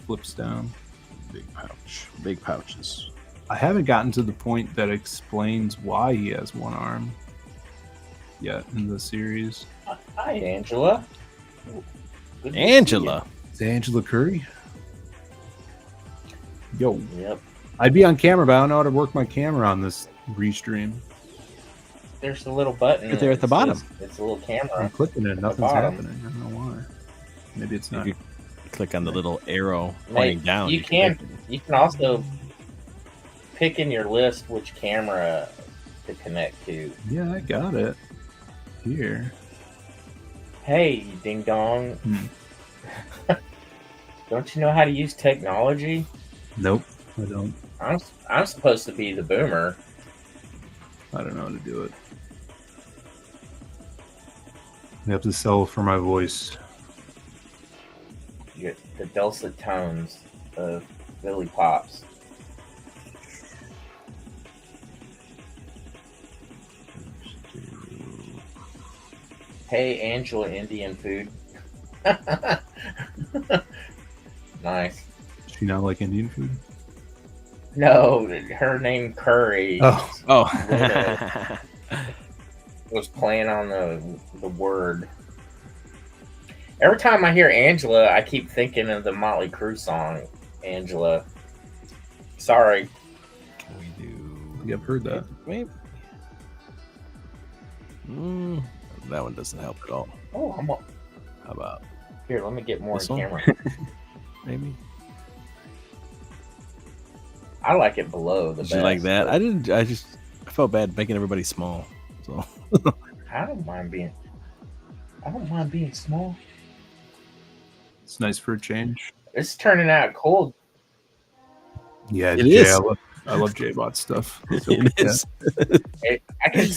Flips down. Big pouch. Big pouches. I haven't gotten to the point that explains why he has one arm yet in the series. Hi, Angela. Good to see Angela. Is it Angela Curry? Yo. you. Yep. I'd be on camera, but I don't know how to work my camera on this restream. There's a little button. Right there at the bottom. It's a little camera. I'm clicking it. Nothing's bottom. happening. I don't know why. Maybe it's not. You click on the little arrow Mate, pointing down. You can also pick in your list which camera to connect to. Yeah, I got it. Here. Hey, you ding dong. Hmm. Don't you know how to use technology? Nope, I don't. I'm supposed to be the boomer. I don't know how to do it. I have to sell for my voice. You get the dulcet tones of Billy Pops. Hey, Angela, Indian food. Nice. Does she not like Indian food? No, her name Curry. Oh. Was playing on the word. Every time I hear Angela, I keep thinking of the Motley Crue song, Angela. Sorry. Can we do? Yeah, I've heard that. Maybe. That one doesn't help at all. Oh, How about here. Let me get more this in one? camera. Maybe? I like it below the Did best. you like that? I felt bad making everybody small. So I don't mind being small. It's nice for a change. It's turning out cold. Yeah, It Jay, is. I love J-Bot stuff. So, it is. I could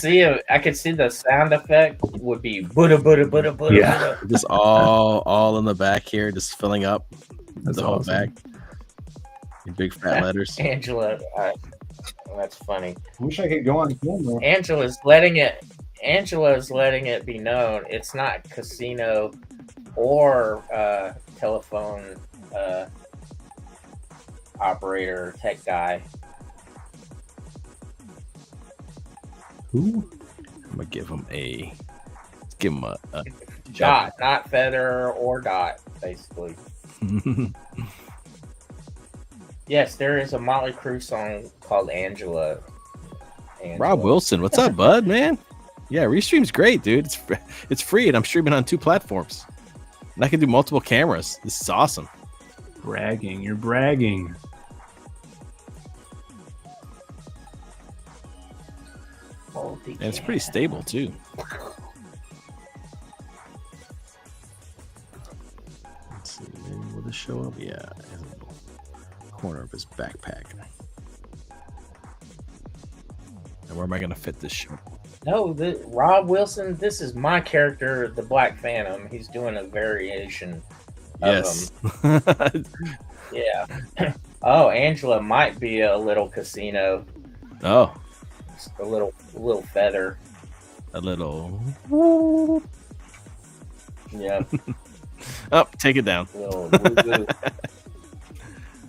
see the sound effect would be Buddha Buddha Buddha Buddha. Yeah. Buddha. Just all in the back here, just filling up That's the whole awesome. back. In big fat letters. Angela, that's funny. I wish I could go on camera. Angela's letting it be known it's not casino or telephone operator tech guy. Who? I'm gonna give him a Dot, not feather or dot, basically. Yes, there is a Motley Crue song called Angela. Rob Wilson, what's up, bud, man? Yeah, Restream's great, dude. It's free, and I'm streaming on 2 platforms. And I can do multiple cameras. This is awesome. Bragging. You're bragging. And it's pretty stable, too. Let's see, maybe will this show up? Yeah, in the corner of his backpack. And where am I going to fit this show? No, Rob Wilson, this is my character, the Black Phantom. He's doing a variation Yes. of him. Yeah. Oh, Angela might be a little casino. Oh, A little feather. a little. Yeah. Oh, take it down. Little woo-woo.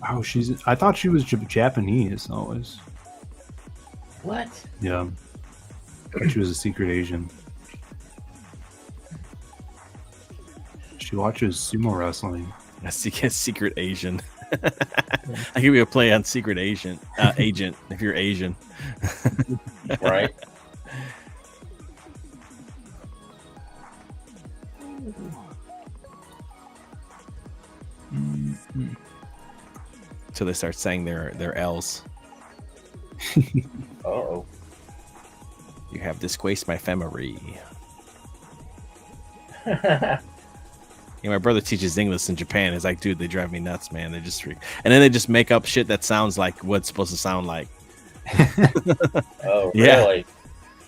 Oh, I thought she was Japanese always. What? Yeah. I thought she was a secret Asian. She watches sumo wrestling. A secret Asian. I give you a play on secret agent if you're Asian. Right? So they start saying their L's. Uh-oh. You have disgraced my family. My brother teaches English in Japan. He's like, dude, they drive me nuts, man. They're just freak. And then they just make up shit that sounds like what it's supposed to sound like. Oh, Yeah. really?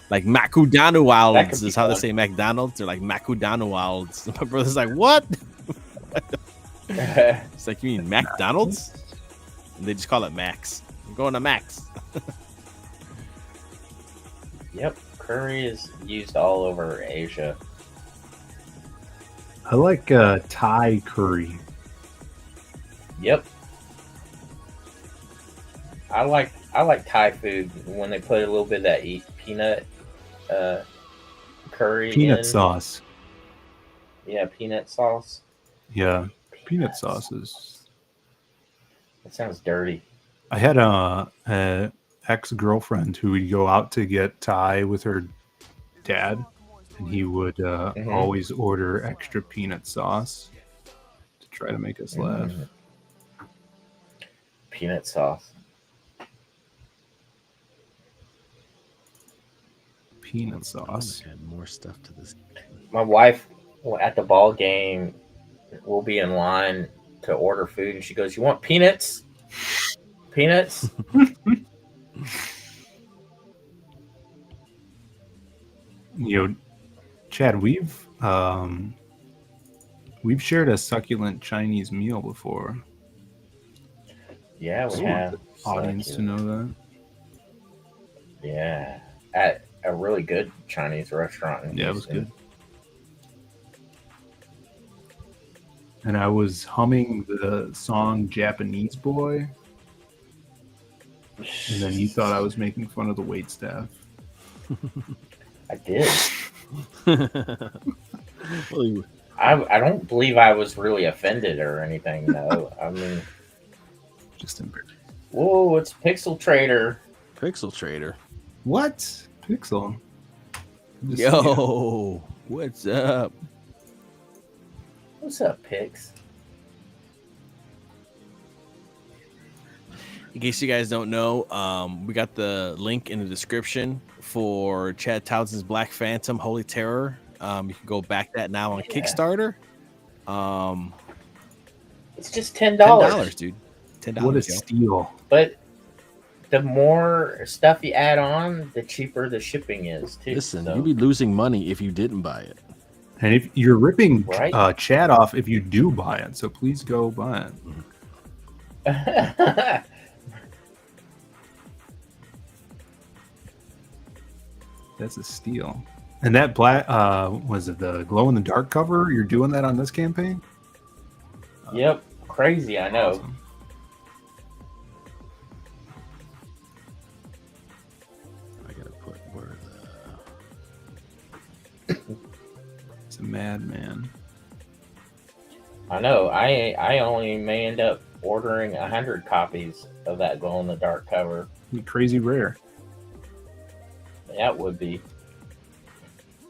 Like That Makudanu could be is how they fun. say McDonald's. They're like Makudanu. My brother's like, what? It's like, you mean McDonald's? And they just call it Max. I'm going to Max. Yep. Curry is used all over Asia. I like Thai curry. Yep. I like Thai food when they put a little bit of that peanut curry Peanut in. sauce. Yeah, peanut sauce. Yeah, peanut sauce is. That sounds dirty. I had a ex-girlfriend who would go out to get Thai with her dad, and he would Mm-hmm. always order extra peanut sauce to try to make us laugh. Peanut sauce. Peanut sauce. Add more stuff to this. My wife at the ball game will be in line to order food, and she goes, "You want peanuts? Peanuts?" You know, Chad, we've shared a succulent Chinese meal before. Yeah, we Just want have. the audience to know that. Yeah, at a really good Chinese restaurant in Yeah, it was Houston. good. And I was humming the song Japanese Boy. And then you thought I was making fun of the wait staff. I did. Well, I don't believe I was really offended or anything, though. I mean, Just embarrassed. whoa, it's Pixel Trader. Pixel Trader. What? Pixel? Yo, what's up? What's up, Pix? In case you guys don't know, we got the link in the description for Chad Townsend's Black Phantom Holy Terror. You can go back that now on Kickstarter. It's just $10, $10, dude. $10. What a yo. steal. But the more stuff you add on, the cheaper the shipping is, too. Listen, so. you'd be losing money if you didn't buy it. And if you're ripping Right. Chad off if you do buy it, so please go buy it. That's a steal. And that black was it the glow in the dark cover? You're doing that on this campaign? Yep, crazy, I know. Awesome. I gotta put where It's a madman. I know. I only may end up ordering 100 copies of that glow in the dark cover. Crazy rare. That would be.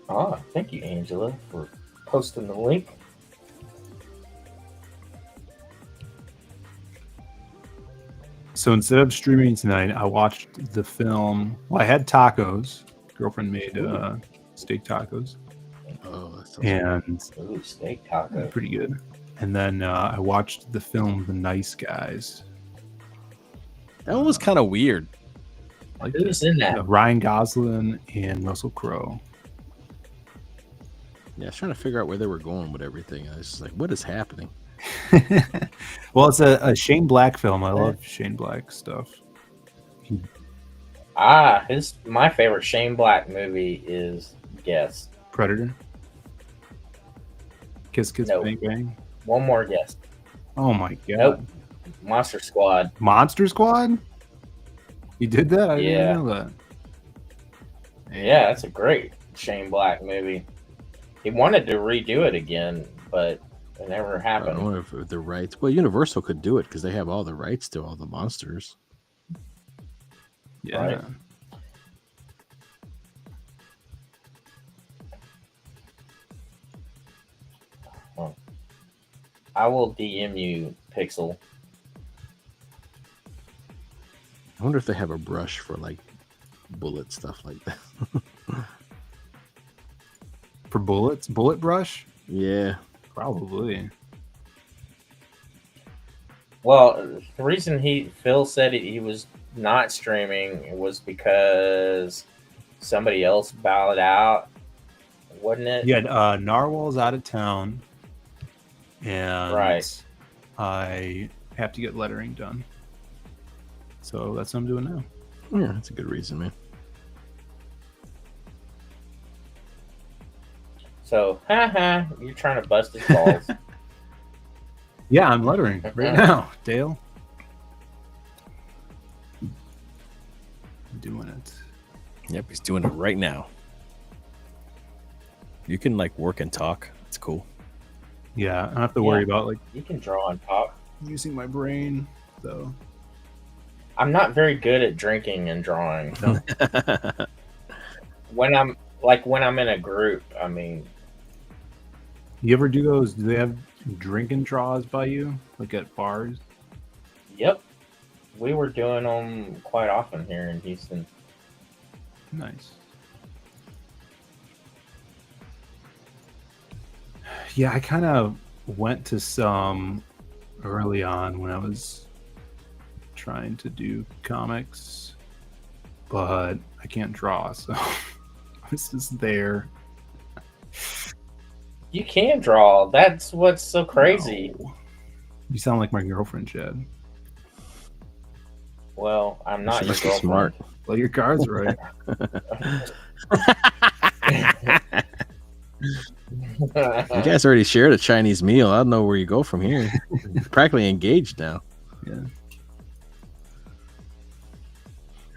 Ah, thank you, Angela, for posting the link. So instead of streaming tonight, I watched the film. Well, I had tacos. Girlfriend made steak tacos, oh, that's and Ooh, steak taco. pretty good. And then I watched the film The Nice Guys. that one was kind of weird. Like Who's in that? Ryan Gosling and Russell Crowe. Yeah, I was trying to figure out where they were going with everything. I was just like, what is happening? Well, it's a Shane Black film. I love Shane Black stuff. My favorite Shane Black movie is Guess. Predator. Kiss Kiss Nope. Bang Bang. One more guess. Oh my god. Nope. Monster Squad. Monster Squad? You did that? I Yeah. didn't know that. Yeah, that's a great Shane Black movie. He wanted to redo it again, but it never I happened. wonder if the rights. Well, Universal could do it because they have all the rights to all the monsters. Yeah. Right. I will DM you, Pixel. I wonder if they have a brush for like bullet stuff like that. For bullets? Bullet brush? Yeah. Probably. Well, the reason Phil said he was not streaming was because somebody else bowed out, wasn't it? Yeah, Narwhal's out of town. And Right. I have to get lettering done. So that's what I'm doing now. Yeah, that's a good reason, man. So, haha, you're trying to bust his balls. Yeah, I'm lettering right now, Dale. I'm doing it. Yep, he's doing it right now. You can like work and talk. It's cool. Yeah, I don't have to worry about like You can draw and talk. using my brain, though. I'm not very good at drinking and drawing. No. When I'm in a group, I mean, You ever do those? Do they have drinking draws by you, like at bars? yep, we were doing them quite often here in Houston. Nice. Yeah, I kind of went to some early on when I was trying to do comics, but I can't draw, so I was just there. You can draw. That's what's so crazy. No. You sound like my girlfriend, Chad. Well, I'm not She your must be girlfriend. smart. Play your cards right. You guys already shared a Chinese meal. I don't know where you go from here. You're practically engaged now. Yeah.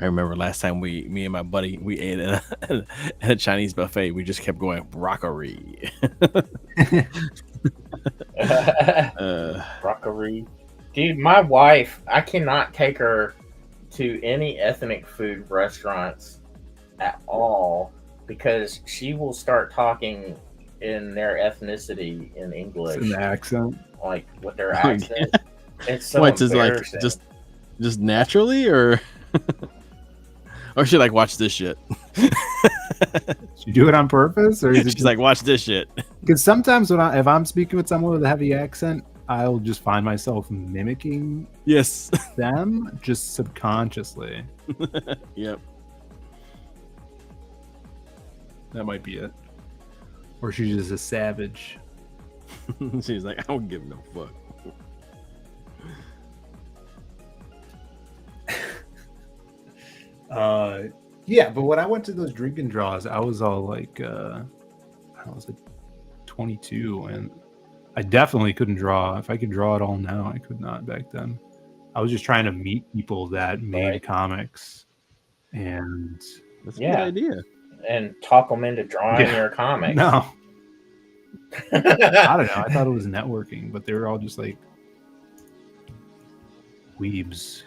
I remember last time me and my buddy, we ate at a Chinese buffet. We just kept going broccoli. Broccoli. Dude, my wife, I cannot take her to any ethnic food restaurants at all because she will start talking in their ethnicity in English, In the accent. like with their accent. It's so What is like embarrassing. just naturally, or or she like watch this shit? Did you do it on purpose, or is it She's like watch this shit. Because sometimes if I'm speaking with someone with a heavy accent, I'll just find myself mimicking Yes. them just subconsciously. Yep. That might be it. Or she's just a savage. She's like, I don't give no fuck. Yeah, but when I went to those drinking draws, I was all like, I was like 22, and I definitely couldn't draw. If I could draw at all now, I could not back then. I was just trying to meet people that made Right. comics, and That's Yeah. a good idea. And talk them into drawing Yeah. your comics. no, I don't know. I thought it was networking, but they were all just like weebs.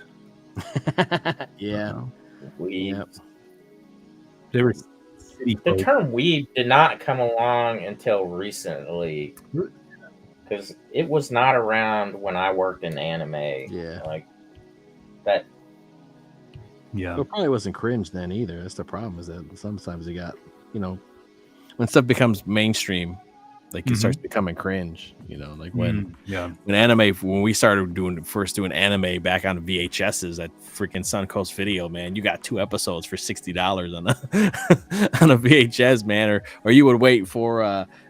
Yeah. know? Weeb. Yep. They were city The folk. term weeb did not come along until recently because it was not around when I worked in anime. Yeah. Like that. Yeah, Well, it probably wasn't cringe then either. That's the problem, is that sometimes you got, when stuff becomes mainstream, like it starts becoming cringe, like when when we started doing anime back on VHSs at freaking Suncoast Video, man, you got 2 episodes for $60 on a on a VHS, man, or you would wait for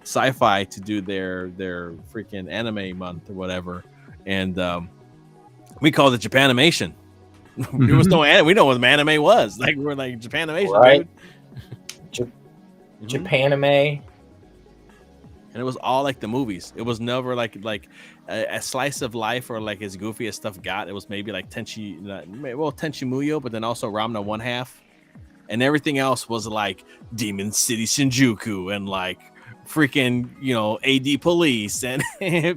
Sci-Fi to do their freaking anime month or whatever, and we called it Japanimation. There was no we know what anime was. Like we're like Japanimation, Right. dude. Japanime. And it was all like the movies. It was never like a slice of life or like as goofy as stuff got. It was maybe like Tenchi Muyo, but then also Ramna 1/2, and everything else was like Demon City Shinjuku and like freaking AD police and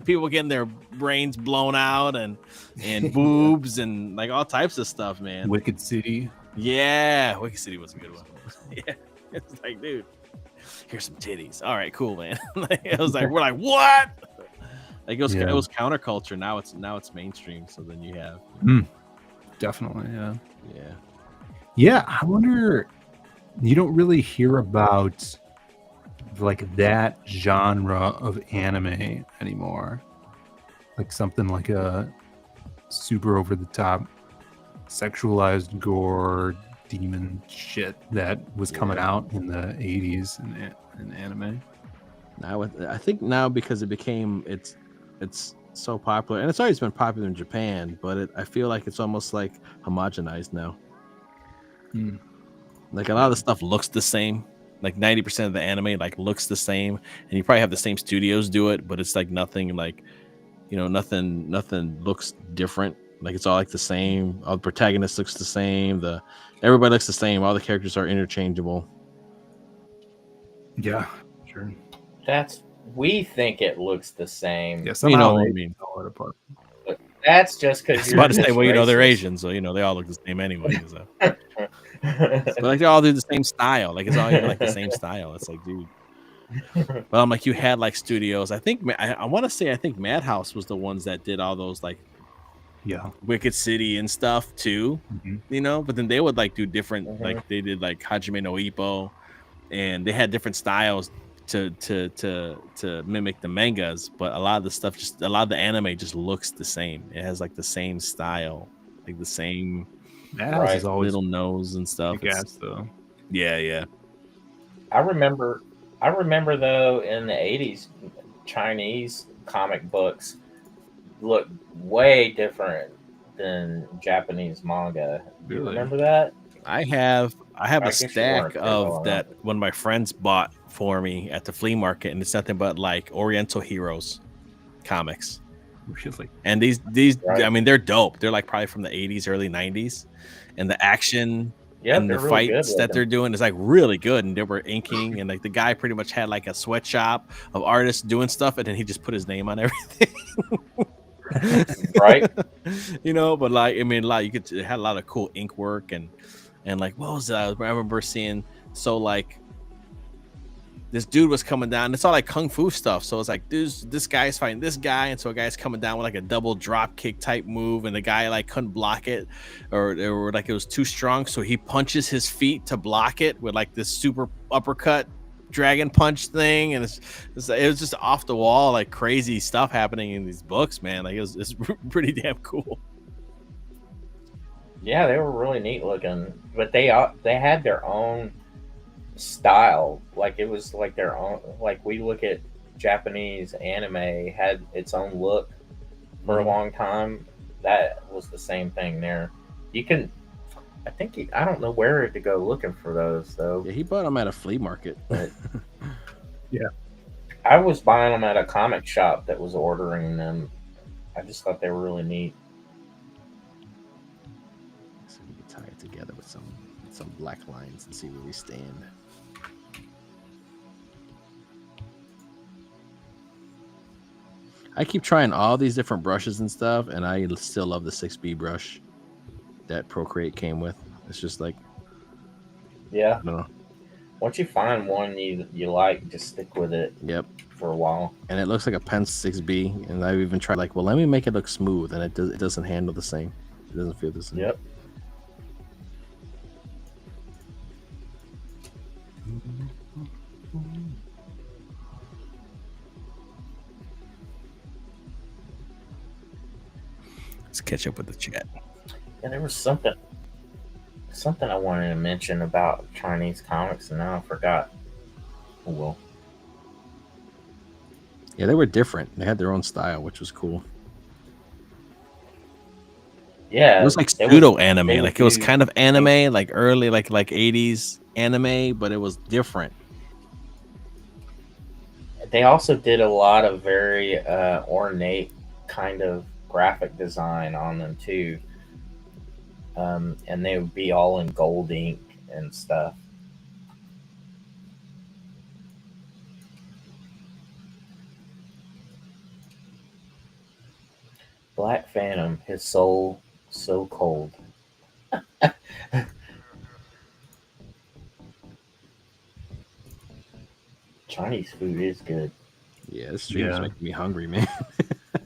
people getting their brains blown out and boobs and like all types of stuff, man. Wicked City. Yeah, Wicked City was a good one. Yeah, it's like, dude, here's some titties. All right, cool, man. It was like, we're like, what? Like it was counterculture. Now it's mainstream. So then you have Definitely, yeah. yeah. Yeah, I wonder. You don't really hear about like that genre of anime anymore. Like something like a super over the top, sexualized gore, demon shit that was coming out in the 80s in anime. Now I think now because it's so popular, and it's always been popular in Japan, but I feel like it's almost like homogenized now. Like a lot of the stuff looks the same. like 90% of the anime like looks the same, and you probably have the same studios do it, but it's like nothing like, nothing looks different. Like it's all like the same. All the protagonist looks the same. Everybody looks the same. All the characters are interchangeable. Yeah, sure. We think it looks the same. Yeah, somehow You know what I they mean? tell it apart. But that's just I because was you're about to say, just well, they're racist. Asian, so they all look the same anyway. So. But like they all do the same style. Like it's all even like the same style. It's like, dude. But I'm like, you had like studios. I think I want to say I think Madhouse was the ones that did all those like Yeah. Wicked City and stuff too. Mhm. But then they would like do different, like they did like Hajime no Ippo, and they had different styles to mimic the mangas. But a lot of the anime just looks the same. It has like the same style, like the same Madhouse is always little nose and stuff. kick-ass, though. Yeah. I remember though in the 80s, Chinese comic books look way different than Japanese manga. Do you Really? remember that? I have I a guess you weren't stack there of well that enough. one of my friends bought for me at the flea market, and it's nothing but like Oriental Heroes comics. Really? And these Right. I mean, they're dope. They're like probably from the 80s, early 90s, and the action Yeah, and the they're really good fights that looking. they're doing is like really good. And they were inking, and like the guy pretty much had like a sweatshop of artists doing stuff, and then he just put his name on everything. Right. But like I mean, it had a lot of cool ink work and like what was that? I remember seeing like this dude was coming down. It's all like kung fu stuff. So it's like this guy's fighting this guy, and so a guy's coming down with like a double drop kick type move, and the guy like couldn't block it, or like it was too strong, so he punches his feet to block it with like this super uppercut dragon punch thing, and it was just off the wall, like crazy stuff happening in these books, man. Like it's pretty damn cool. Yeah, they were really neat looking, but they had their own style. Like it was like their own. Like we look at Japanese anime had its own look for a long time. That was the same thing there. You can, I don't know where to go looking for those though. Yeah, he bought them at a flea market. But Yeah. I was buying them at a comic shop that was ordering them. I just thought they were really neat. So we can tie it together with some black lines and see where we stand. I keep trying all these different brushes and stuff, and I still love the 6B brush that Procreate came with. It's just like, Yeah. I don't know. Once you find one you like, just stick with it. Yep. For a while. And it looks like a Pen 6B, and I've even tried like, well, let me make it look smooth, and it doesn't handle the same. It doesn't feel the same. Yep. Let's catch up with the chat. And there was something I wanted to mention about Chinese comics, and now I forgot. Oh well. Yeah, they were different. They had their own style, which was cool. Yeah, it was like pseudo anime. Like it was kind of anime, like early, like 80s anime, but it was different. They also did a lot of very ornate kind of graphic design on them too, and they would be all in gold ink and stuff. Black Phantom, his soul so cold. Chinese food is good. Yeah, this stream is making me hungry, man.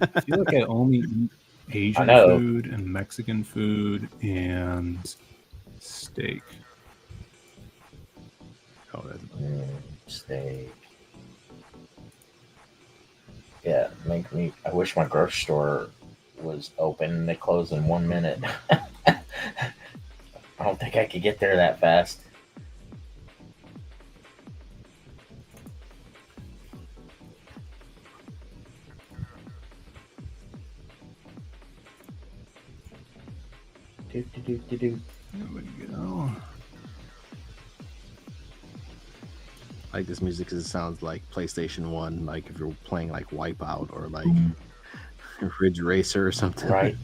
I feel like I only eat Asian food and Mexican food and steak. Oh, that's steak. Yeah, make me. I wish my grocery store was open and they close in 1 minute. I don't think I could get there that fast. There we go. like this music because it sounds like PlayStation 1, like if you're playing like Wipeout or like Ridge Racer or something. Right.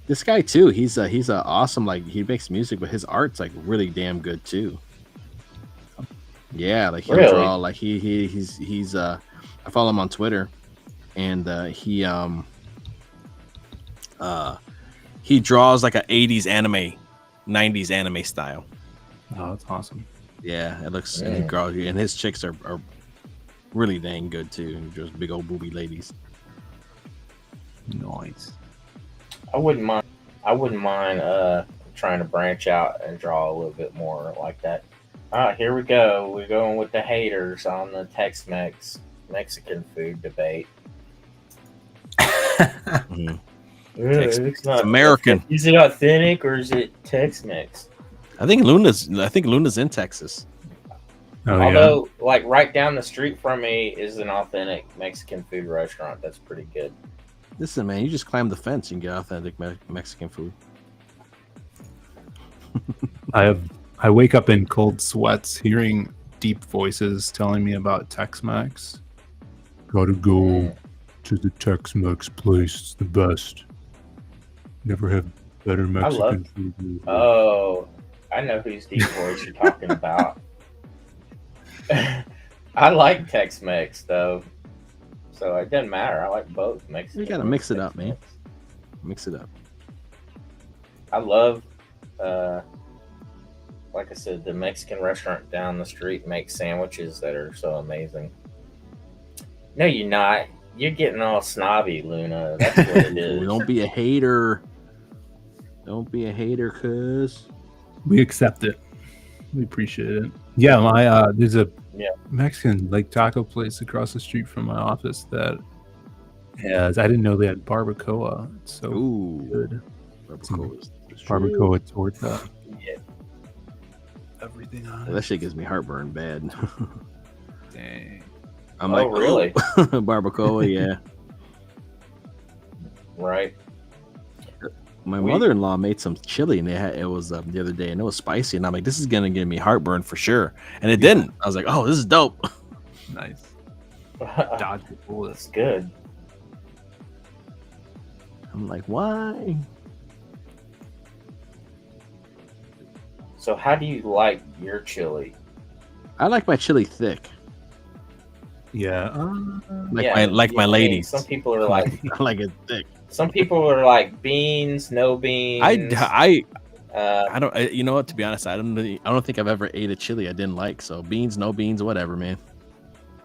This guy too, he's a awesome, like he makes music, but his art's like really damn good too. Yeah, like he'll Really? draw like he's I follow him on Twitter, and he draws like a 80s anime, 90s anime style. Oh, that's awesome. Yeah, it looks and he draws, and his chicks are really dang good too. And just big old booby ladies. Nice. I wouldn't mind. I wouldn't mind trying to branch out and draw a little bit more like that. All right, here we go. We're going with the haters on the Tex-Mex Mexican food debate. Mhm. It's not American. Is it authentic or is it Tex-Mex? I think Luna's in Texas. Oh, Although, like right down the street from me is an authentic Mexican food restaurant. That's pretty good. Listen, man, you just climb the fence and get authentic Mexican food. I wake up in cold sweats hearing deep voices telling me about Tex-Mex. Gotta go to the Tex-Mex place. It's the best. Never have better Mexican food. Oh, I know whose deep voice you're talking about. I like Tex-Mex though, so it doesn't matter. I like both Mexican. You gotta mix it up, man. Mix it up. I love, like I said, the Mexican restaurant down the street makes sandwiches that are so amazing. No, you're not. You're getting all snobby, Luna. That's what it is. Don't be a hater. Don't be a hater, cuz. We accept it. We appreciate it. Yeah, my there's a Mexican like taco place across the street from my office that has. I didn't know they had barbacoa. It's so good. Barbacoa torta. Yeah. Everything on it. That shit gives me heartburn bad. Dang. I'm like, really? Barbacoa, yeah. Right. My mother-in-law made some chili, and it was the other day, and it was spicy, and I'm like, this is gonna give me heartburn for sure, and it didn't. I was like, oh, this is dope. Nice. Dodge the bullet. That's good. I'm like, why? So, how do you like your chili? I like my chili thick. Yeah. My ladies. Some people are like, I like it thick. Some people are like beans, no beans. I don't. You know what? To be honest, I don't think I've ever ate a chili I didn't like. So beans, no beans, whatever, man.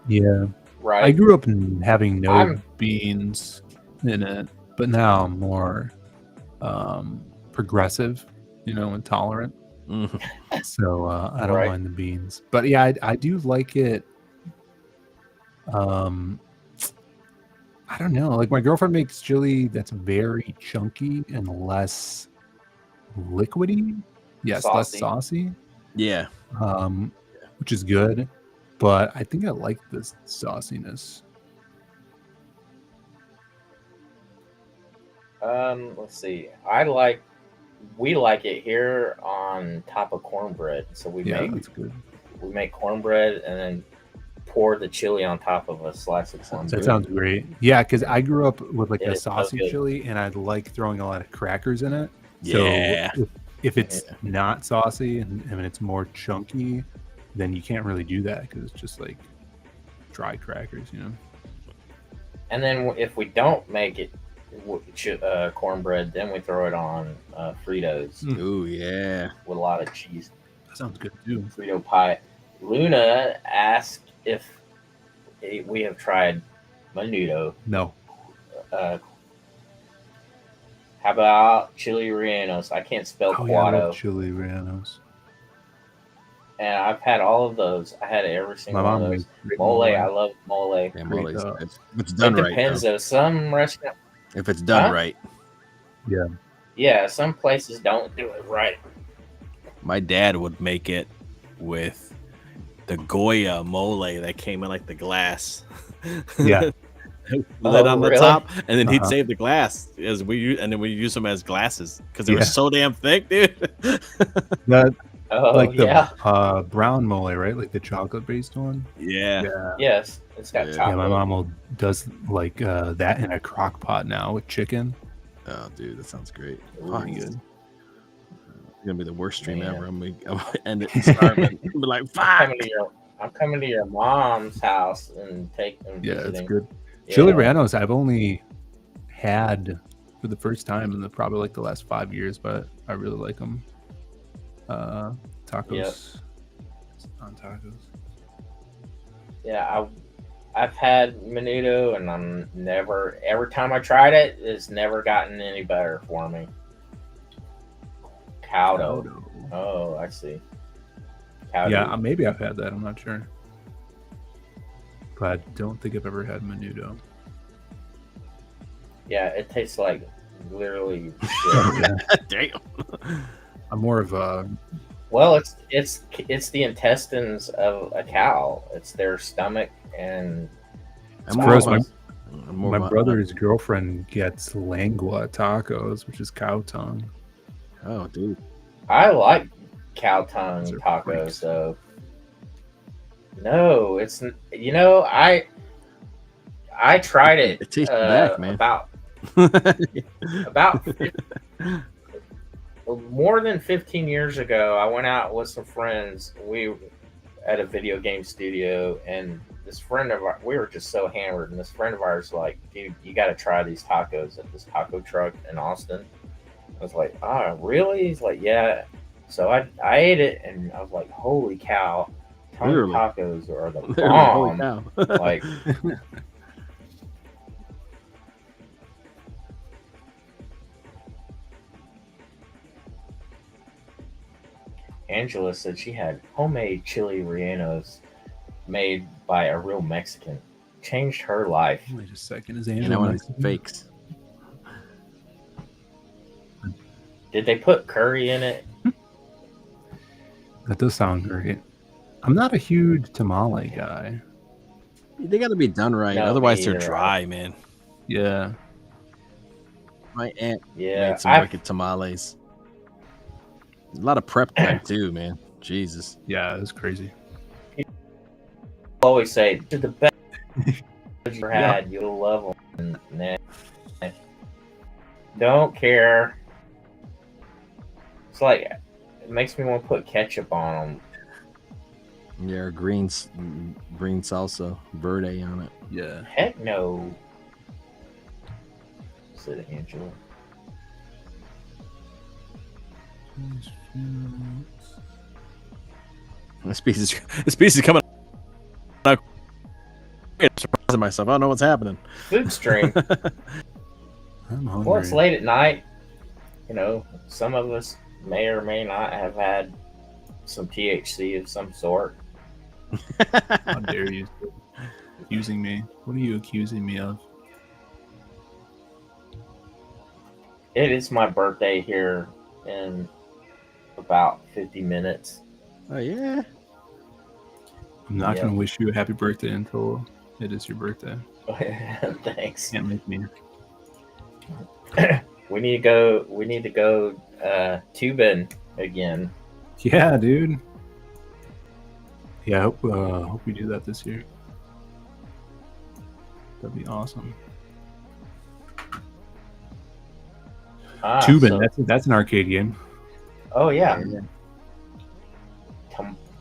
Yeah. Right. I grew up having no beans in it, but now I'm more progressive, and tolerant. Mm-hmm. So I don't mind the beans. But yeah, I do like it. I don't know. Like my girlfriend makes chili that's very chunky and less liquidy. Yes, less saucy. Yeah. Which is good. But I think I like this sauciness. Let's see. We like it here on top of cornbread. So that's good. We make cornbread and then pour the chili on top of a slice of cornbread. That sounds great. Yeah, because I grew up with like a saucy chili, and I like throwing a lot of crackers in it. Yeah. So if it's not saucy and it's more chunky, then you can't really do that because it's just like dry crackers, And then if we don't make it cornbread, then we throw it on Fritos. Ooh, yeah. With a lot of cheese. That sounds good too. Frito pie. Luna asked if we have tried menudo. No. How about chili rellenos? I can't spell Cuato. Yeah, I love chili rellenos. And I've had all of those. I had every single one of those. Mole, I love mole. Yeah, mole is good. If it's done right. It depends though. Some restaurants. If it's done right. Yeah. Yeah, some places don't do it right. My dad would make it with the Goya mole that came in like the glass. Yeah. Lid on the top, and then he'd save the glass and then we use them as glasses because they were so damn thick, dude. Oh Like yeah. the brown mole, right? Like the chocolate based one. Yeah. Yes, it's got Yeah. Yeah, chocolate. my mom does like that in a crock pot now with chicken. Oh, dude, that sounds great. Ooh, Fuck, it's gonna be the worst stream man. ever. I'm gonna end it starving. Be like, fuck. I'm coming to your mom's house and Yeah, it's visiting. good. Yeah. Chili Ranos, I've only had for the first time in probably like the last 5 years, but I really like them. Tacos on tacos. Yeah, I've had menudo, and I'm never. Every time I tried it, it's never gotten any better for me. Caldo. Oh, I see. Caldo. Yeah, maybe I've had that. I'm not sure, but I don't think I've ever had menudo. Yeah, it tastes like literally shit. Damn. I'm more of a Well, it's the intestines of a cow. It's their stomach and It's gross. I'm My brother's girlfriend gets lengua tacos, which is cow tongue. Oh, dude. I like cow tongue Those are tacos freaks. though. No, it's I tried it. It tastes back, man. About more than 15 years ago. I went out with some friends. We at a video game studio, and this friend of ours, we were just so hammered, and this friend of ours like, dude, you got to try these tacos at this taco truck in Austin. I was like, really? He's like, yeah. So I ate it, and I was like, holy cow, tongue Literally. tacos are the Holy bomb. cow. Like, Angela said she had homemade chili rellenos made by a real Mexican. Changed her life. Wait a second, is And I Angela want Mexican? fakes. Did they put curry in it? That does sound great. I'm not a huge tamale guy. They got to be done right, No, me otherwise they're either. dry, man. Yeah. My aunt Yeah, made some wicked tamales. A lot of prep time too, man. Jesus. Yeah, it's crazy. always say they're the best you ever had. You'll love them. Nah. Don't care. It's like it makes me want to put ketchup on them. Yeah, green salsa verde on it. Yeah. Heck no, said Angela. This piece is coming out. I'm surprising myself. I don't know what's happening. Food stream. I'm hungry. Well, it's late at night. You know, some of us may or may not have had some THC of some sort. How dare you? Accusing me? What are you accusing me of? It is my birthday here in about 50 minutes. Oh yeah. I'm not Yep. going to wish you a happy birthday until it is your birthday. Thanks. Can't make me. We need to go tubing again. Yeah, dude. Yeah, I hope we do that this year. That'd be awesome. Tubing, that's an arcade game. Oh yeah. Yeah.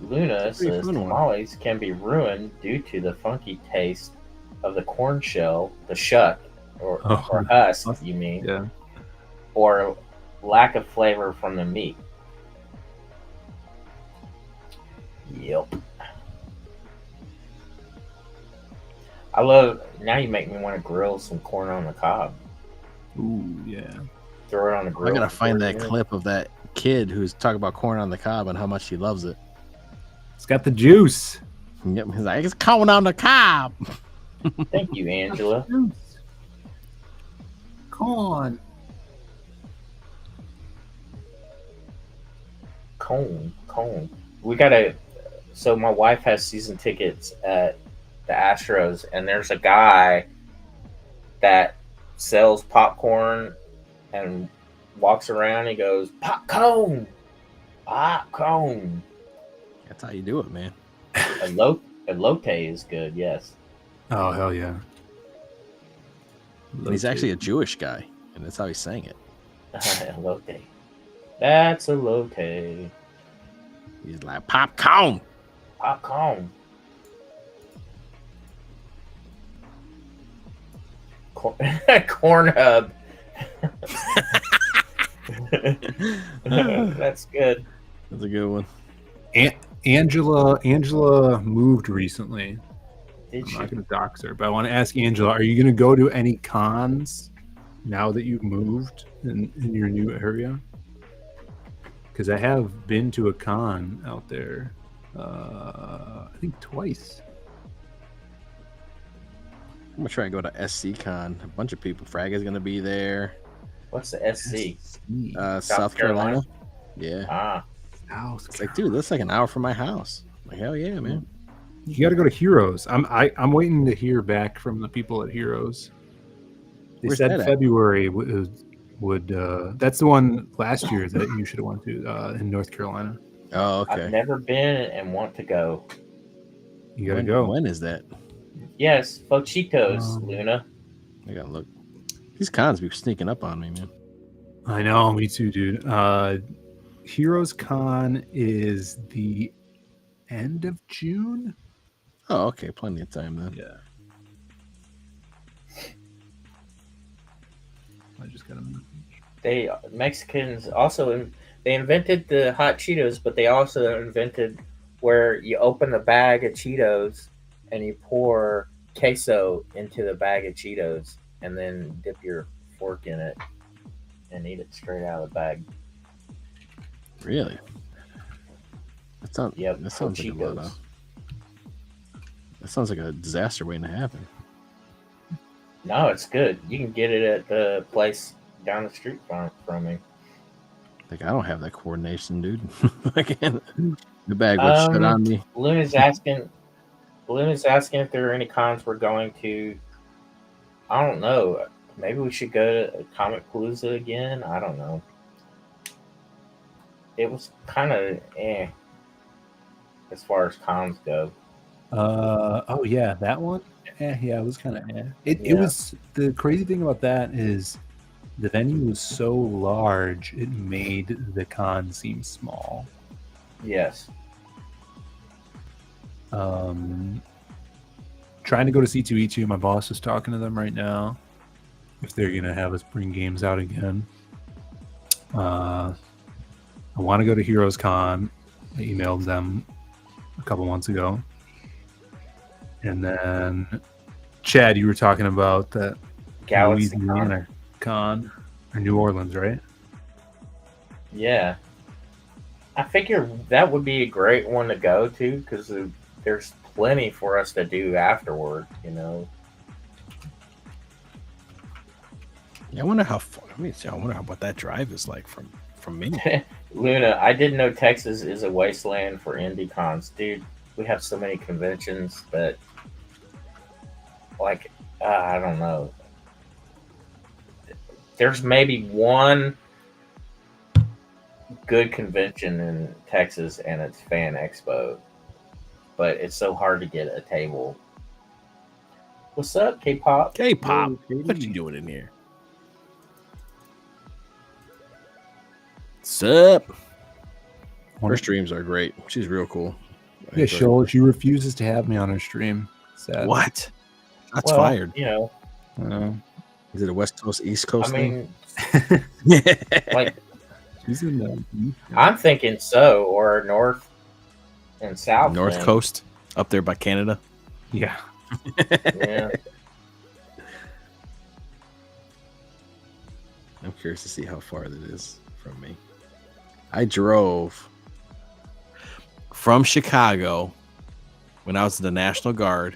Luna That's a pretty says fun one. tamales can be ruined due to the funky taste of the corn shell, the shuck, or husk, you mean, Yeah. or lack of flavor from the meat. Yep. I love. Now you make me want to grill some corn on the cob. Ooh, yeah. Throw it on the grill. I gotta for find 30 that minutes. clip of that kid who's talking about corn on the cob and how much he loves it. It's got the juice. Yep, he's like, it's corn on the cob. Thank you, Angela. Corn. Cone. We gotta. So my wife has season tickets at the Astros, and there's a guy that sells popcorn and walks around. He goes popcorn, Popcorn. That's how you do it, man. Elote is good. Yes. Oh hell yeah! And he's actually a Jewish guy, and that's how he sang it. Elote. That's elote. He's like popcorn. Popcorn. Corn hub. That's good. That's a good one. Angela moved recently. Did I'm she? not going to dox her, but I want to ask Angela: are you going to go to any cons now that you've moved in your new area? Because I have been to a con out there, I think twice. I'm gonna try and go to SCCon. A bunch of people. Frag is gonna be there. What's the SC? South Carolina. Yeah. Ah. It's like, dude, that's like an hour from my house. Like, hell yeah, man. You got to go to Heroes. I'm waiting to hear back from the people at Heroes. They Where's said that at? February would that's the one last year that you should have went to in North Carolina. Oh, okay. I've never been and want to go. You got to go. When is that? Yes, Fochitos, Luna. I gotta look. These cons be sneaking up on me, man. I know, me too, dude. Heroes Con is the end of June. Oh, okay, plenty of time then. Yeah. I just got a message. They Mexicans also they invented the hot Cheetos, but they also invented where you open the bag of Cheetos and you pour queso into the bag of Cheetos and then dip your fork in it and eat it straight out of the bag. Really? That sounds. Yep, That sounds like a lot of. That sounds like a disaster waiting to happen. No, it's good. You can get it at the place down the street from me. Like, I don't have that coordination, dude. I can't. The bag would shut on me. Luna's asking if there are any cons we're going to. I don't know. Maybe we should go to Comic Palooza again. I don't know. It was kind of as far as cons go. Oh yeah, that one. Yeah, it was kind of. It was the crazy thing about that is the venue was so large it made the con seem small. Yes. Trying to go to C2E2. My boss is talking to them right now if they're gonna have us bring games out again. I want to go to Heroes Con. I emailed them a couple months ago. And then, Chad, you were talking about that Galaxy Louisiana Con or New Orleans, right? Yeah. I figure that would be a great one to go to because there's plenty for us to do afterward, you know. Yeah, I wonder how far. I wonder what that drive is like from me. Luna, I didn't know Texas is a wasteland for indie cons, dude. We have so many conventions that, like, I don't know. There's maybe one good convention in Texas, and it's Fan Expo. But it's so hard to get a table. What's up, K-pop? K-pop, what you doing in here? Sup? Her streams are great. She's real cool. Yeah, she refuses to have me on her stream. Sad. What? That's fired. You know. Is it a West Coast, East Coast thing? Like, she's in the. I'm thinking so, or North and South. North Coast, up there by Canada. Yeah. Yeah. I'm curious to see how far that is from me. I drove from Chicago when I was in the National Guard.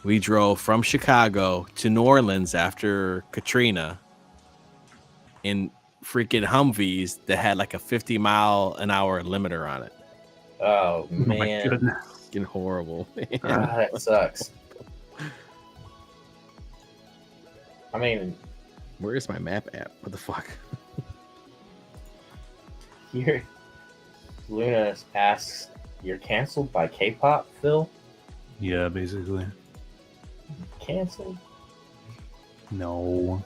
We drove from Chicago to New Orleans after Katrina in freaking Humvees that had like a 50-mile-an-hour limiter on it. Oh, man. My goodness. It's getting horrible. That sucks. I mean, where is my map app? What the fuck? Luna asks, "You're canceled by K-pop, Phil? Yeah, basically. Canceled? No.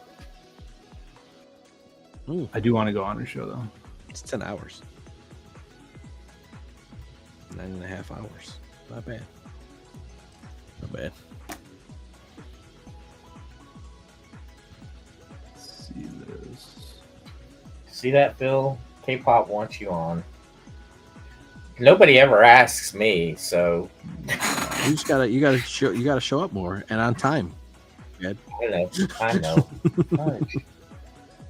Ooh, I do want to go on a show though. it's 10 hours. 9.5 hours. Not bad. Not bad. Let's see this. See that, Phil? K-pop wants you on. Nobody ever asks me, so You just gotta show up more and on time. I know.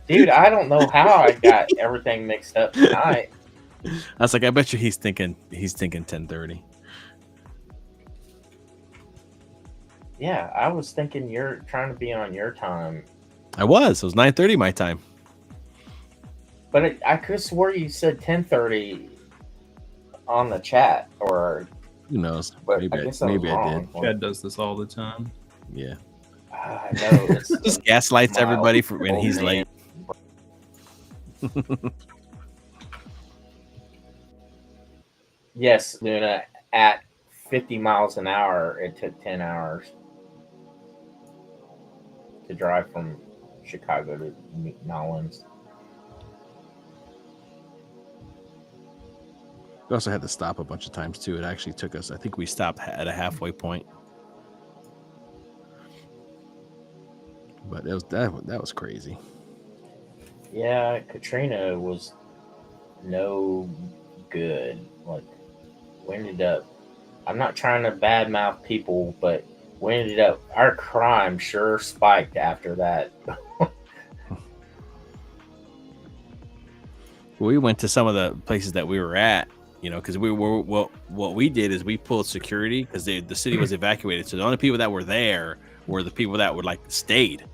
Dude, I don't know how I got everything mixed up tonight. I was like, I bet you he's thinking 10:30. Yeah, I was thinking you're trying to be on your time. It was 9:30 my time. But I could have swore you said 10:30 on the chat, or Who knows? but Maybe I I guess I was did. wrong. Chad does this all the time. Yeah. I know. It's Just gaslights my everybody for when old he's man. late. Yes, Luna, at 50 miles an hour, it took 10 hours to drive from Chicago to Nolens. We also had to stop a bunch of times too. It actually took us. I think we stopped at a halfway point. But it was that was crazy. Yeah, Katrina was no good. Like, we ended up, I'm not trying to badmouth people, but we ended up, our crime sure spiked after that. We went to some of the places that we were at, because we were what we did is we pulled security because the city was evacuated. So the only people that were there were the people that were like stayed and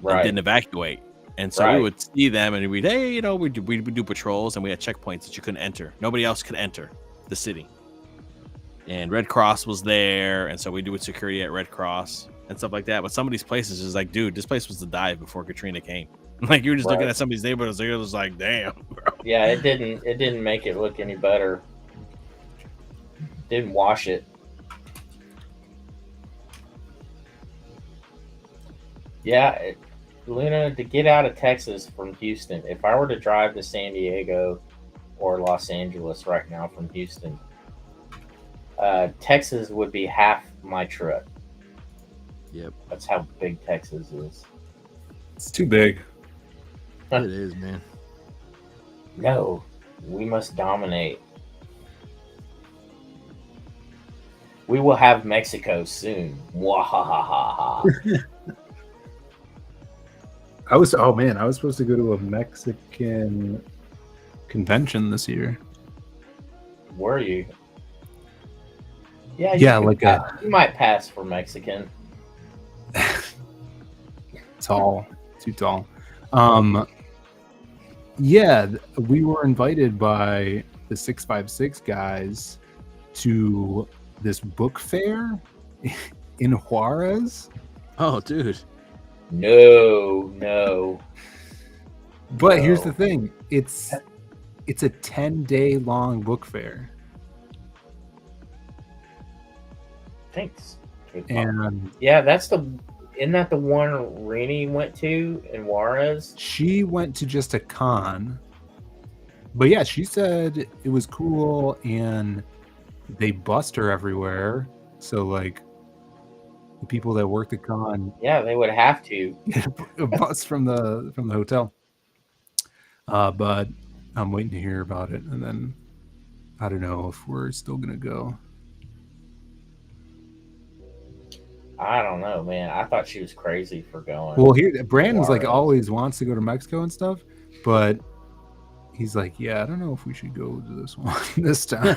Right. didn't evacuate. And so we would see them and we'd, hey, we'd do patrols and we had checkpoints that you couldn't enter. Nobody else could enter the city. And Red Cross was there. And so we do with security at Red Cross and stuff like that. But some of these places is like, dude, this place was to die before Katrina came. Like you were just looking at some of these neighborhoods, it was like, damn, bro. Yeah, it didn't make it look any better. Didn't wash it. Yeah, Luna, to get out of Texas from Houston, if I were to drive to San Diego or Los Angeles right now from Houston, Texas would be half my trip. Yep. That's how big Texas is. It's too big. It is, man. No, we must dominate. We will have Mexico soon. Mwahahaha. I was supposed to go to a Mexican convention this year. Were you? Yeah, Yeah, you like you might pass for Mexican. tall, too tall. Yeah, we were invited by the 656 guys to this book fair in Juarez. Oh, dude. No. But here's the thing: it's a 10-day long book fair, Thanks. and Yeah, isn't that the one Rini went to in Juarez? she went to just a con. But yeah, she said it was cool, and they bust her everywhere. So like, the people that worked at con Yeah, they would have to. get a bus from the hotel. But I'm waiting to hear about it, and then I don't know if we're still gonna go. I don't know, man. I thought she was crazy for going. Well, here Brandon's like Juarez. always wants to go to Mexico and stuff, but he's like, yeah, I don't know if we should go to this one this time.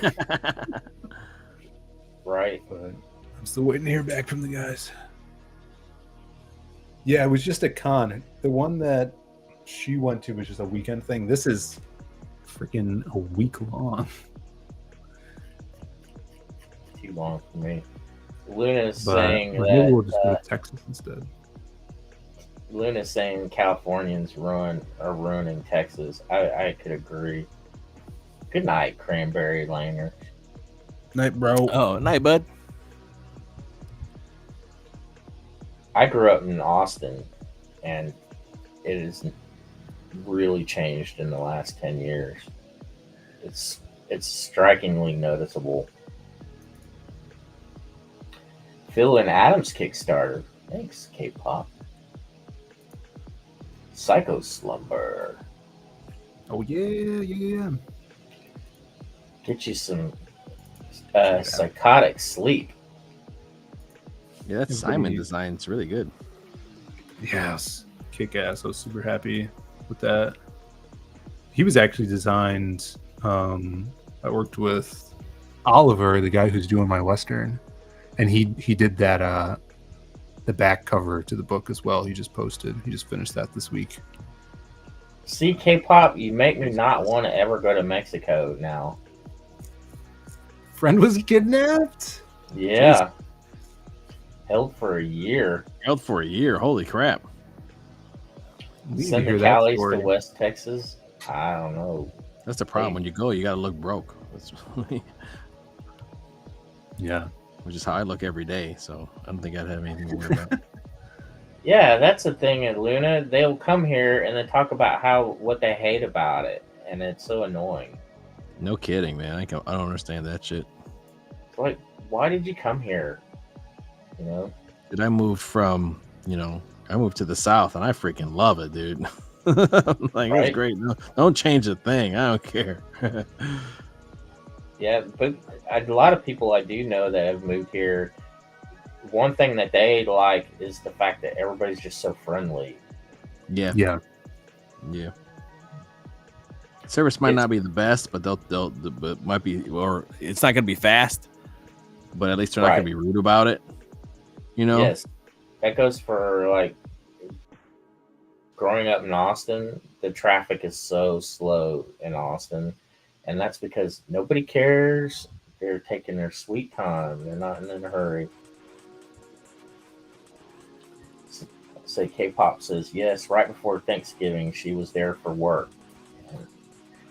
Right. But I'm still waiting to hear back from the guys. Yeah, it was just a con. The one that she went to was just a weekend thing. This is freaking a week long. Too long for me. Luna's But saying maybe that we'll just go to Texas instead. Luna's saying Californians are ruining Texas. I could agree. Good night, Cranberry Laner. Night, bro. Oh, night, bud. I grew up in Austin, and it has really changed in the last 10 years. It's strikingly noticeable. Phil and Adam's Kickstarter. Thanks, K-pop. Psycho Slumber. Oh yeah. Get you some psychotic sleep. Yeah, that Simon design's really good. Yes, kick ass. I was super happy with that. He was actually designed. I worked with Oliver, the guy who's doing my Western, and he did that the back cover to the book as well. He just finished that this week. See, K-pop, you make me not want to ever go to Mexico now. Friend was kidnapped? Yeah. Jeez. Held for a year. Holy crap. Send the Callies to West Texas. I don't know. That's the problem. When you go, you got to look broke. Yeah. Which is how I look every day. So I don't think I'd have anything to worry about. Yeah, that's the thing in Luna. They'll come here and they talk about what they hate about it, and it's so annoying. No kidding, man. I don't understand that shit. It's like, why did you come here? You know? Did I moved from, I moved to the South and I freaking love it, dude. Like, right? It's great. No, don't change a thing. I don't care. Yeah, but a lot of people I do know that have moved here, one thing that they like is the fact that everybody's just so friendly. Yeah. Service might not be the best, but but might be, or it's not going to be fast, but at least they're not going to be rude about it. Yes, that goes for like growing up in Austin. The traffic is so slow in Austin, and that's because nobody cares. They're taking their sweet time. They're not in a hurry. Say K-pop says yes. Right before Thanksgiving, she was there for work.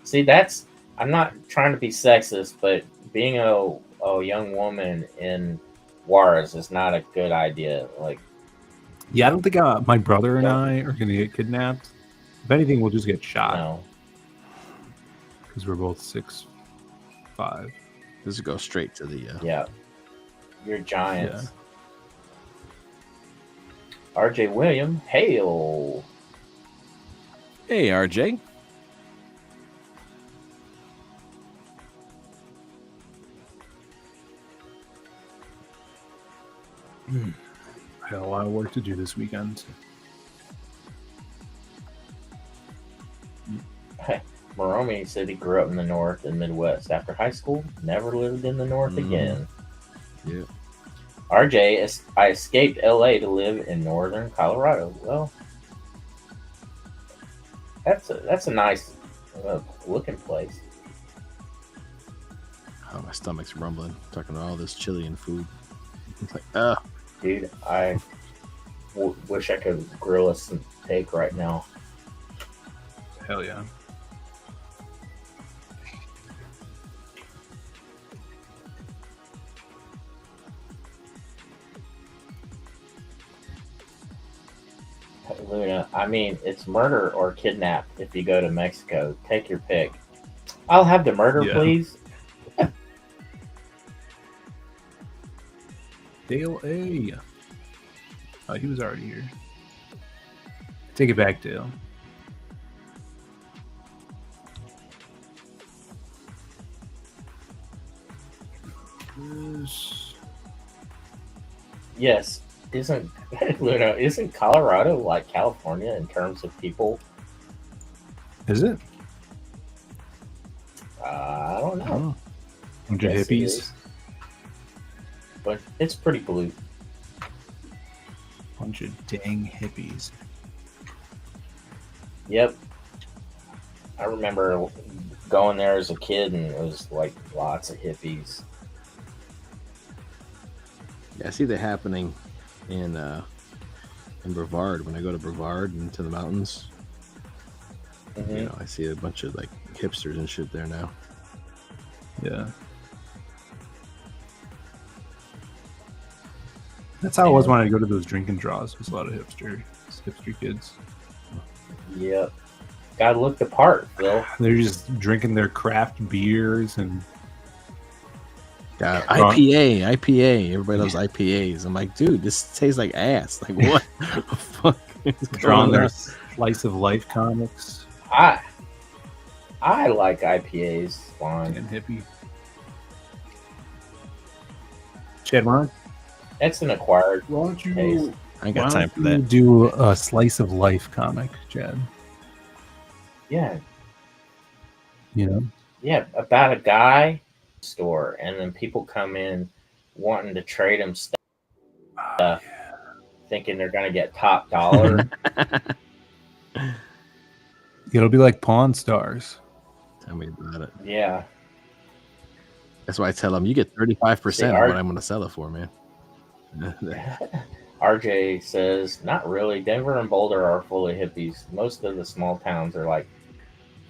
See, I'm not trying to be sexist, but being a young woman in Juarez is not a good idea. Like, yeah, I don't think my brother and I are going to get kidnapped. If anything, we'll just get shot. No, because we're both 6'5". This will go straight to the. Yeah, you're giants. Yeah. RJ William, hail. Hey, RJ. I got a lot of work to do this weekend. Moromi said he grew up in the North and Midwest. After high school, never lived in the North again. Yeah. RJ, I escaped LA to live in northern Colorado. Well, that's a nice looking place. Oh, my stomach's rumbling. Talking about all this Chilean food. It's like, dude, I wish I could grill us some steak right now. Hell yeah. Luna, I mean, it's murder or kidnap if you go to Mexico. Take your pick. I'll have the murder, please. Dale A. Oh, he was already here. Take it back, Dale. Yes. Isn't Colorado like California in terms of people? Is it? I don't know. Bunch of hippies. But it's pretty blue. Bunch of dang hippies. Yep. I remember going there as a kid and it was like lots of hippies. Yeah, I see that happening in Brevard. When I go to Brevard into the mountains, I see a bunch of like hipsters and shit there now. Yeah. That's how it was when I go to those drinking draws. There's a lot of hipster kids. Yep. Gotta look the part, Phil. They're just drinking their craft beers and IPA. Everybody loves IPAs. I'm like, dude, this tastes like ass. Like, what the fuck is drawing going their on? slice of life comics. I like IPAs. Fine. And hippie. Chad, why It's an acquired don't you taste. I ain't got time for that. do a slice of life comic, Chad? Yeah. You know? Yeah, about a guy store, and then people come in wanting to trade him stuff, thinking they're gonna get top dollar. It'll be like Pawn Stars. Tell me about it. Yeah. That's why I tell them you get 35% of what I'm going to sell it for, man. RJ says, not really. Denver and Boulder are full of hippies. Most of the small towns are like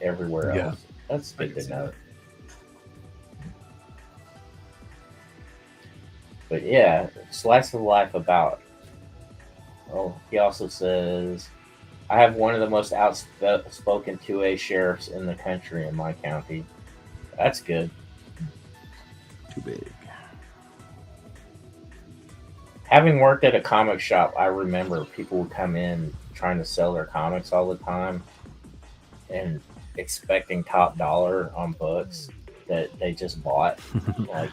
everywhere else. Yeah. That's good to know. But yeah, slice of life about. Oh, he also says, I have one of the most outspoken 2A sheriffs in the country in my county. That's good. Too big. Having worked at a comic shop, I remember people would come in trying to sell their comics all the time and expecting top dollar on books that they just bought like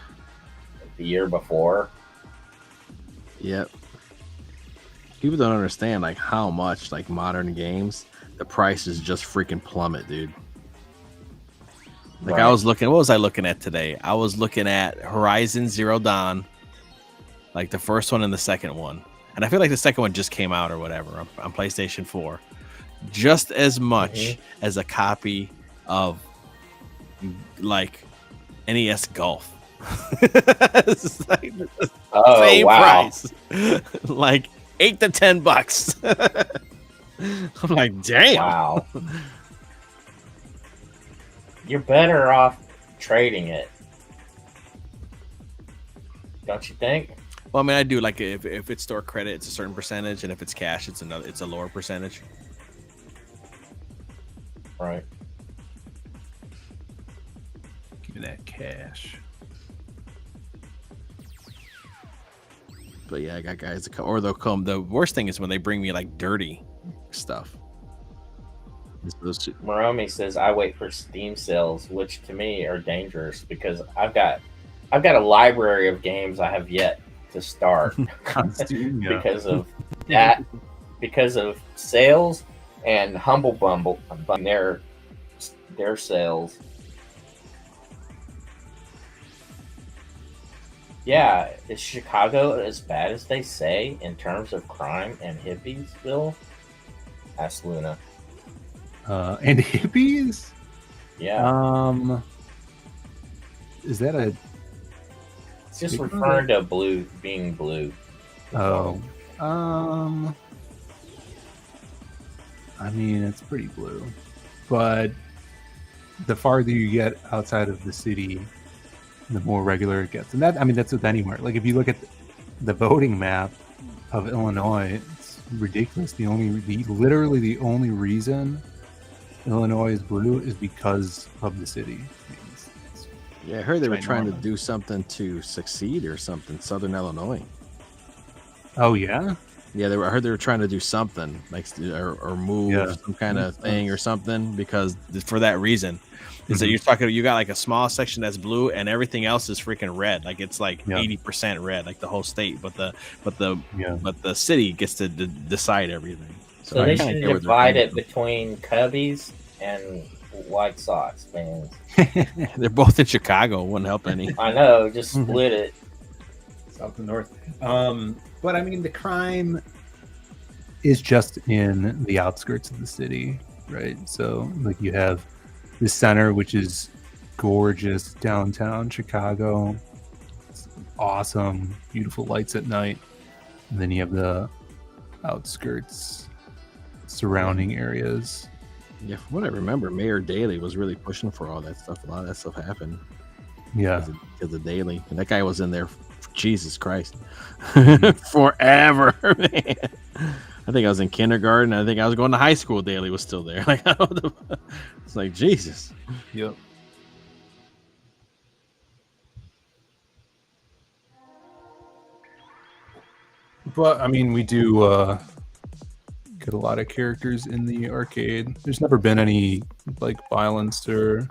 the year before. Yep. People don't understand like how much like modern games the prices just freaking plummet, dude. Like Right. I was looking, what was I looking at today? I was looking at Horizon Zero Dawn, like the first one and the second one, and I feel like the second one just came out or whatever on PlayStation 4, just as much as a copy of like NES Golf. It's like the same price, like $8 to $10. I'm like, damn. Wow. You're better off trading it, don't you think? Well, I mean, I do like if it's store credit, it's a certain percentage, and if it's cash, it's a lower percentage. Right. Give me that cash. But yeah, I got guys that come, or they'll come. The worst thing is when they bring me like dirty stuff. Moromi says I wait for Steam sales, which to me are dangerous because I've got a library of games I have yet to start because of that, because of sales and Humble Bumble their sales. Yeah, is Chicago as bad as they say in terms of crime and hippies, Bill? Asked Luna. And hippies? Yeah. Is that a? It's just referring to blue being blue. Oh. I mean, it's pretty blue, but the farther you get outside of the city, the more regular it gets. And that, I mean, that's with anywhere. Like if you look at the voting map of Illinois, it's ridiculous. Literally the only reason Illinois is blue is because of the city. Yeah, I heard they were trying to do something to succeed or something. Southern Illinois. Oh yeah. Yeah, I heard they were trying to do something like or move some kind of thing or something because for that reason. Is that you got like a small section that's blue and everything else is freaking red. Like it's like 80% red, like the whole state. But the city gets to decide everything. So they should divide it between Cubbies and White Sox fans. They're both in Chicago. Wouldn't help any. I know, just split it. South and north. But I mean, the crime is just in the outskirts of the city, right? So like you have the center, which is gorgeous downtown Chicago. It's awesome, beautiful lights at night. And then you have the outskirts, surrounding areas. Yeah, from what I remember, Mayor Daley was really pushing for all that stuff. A lot of that stuff happened. Yeah. because of daily, and that guy was in there. Jesus Christ, Mhm. forever, man. I think I was in kindergarten. I think I was going to high school. Daly was still there. Like, it's like Jesus. Yep. But I mean, we do get a lot of characters in the arcade. There's never been any like violence or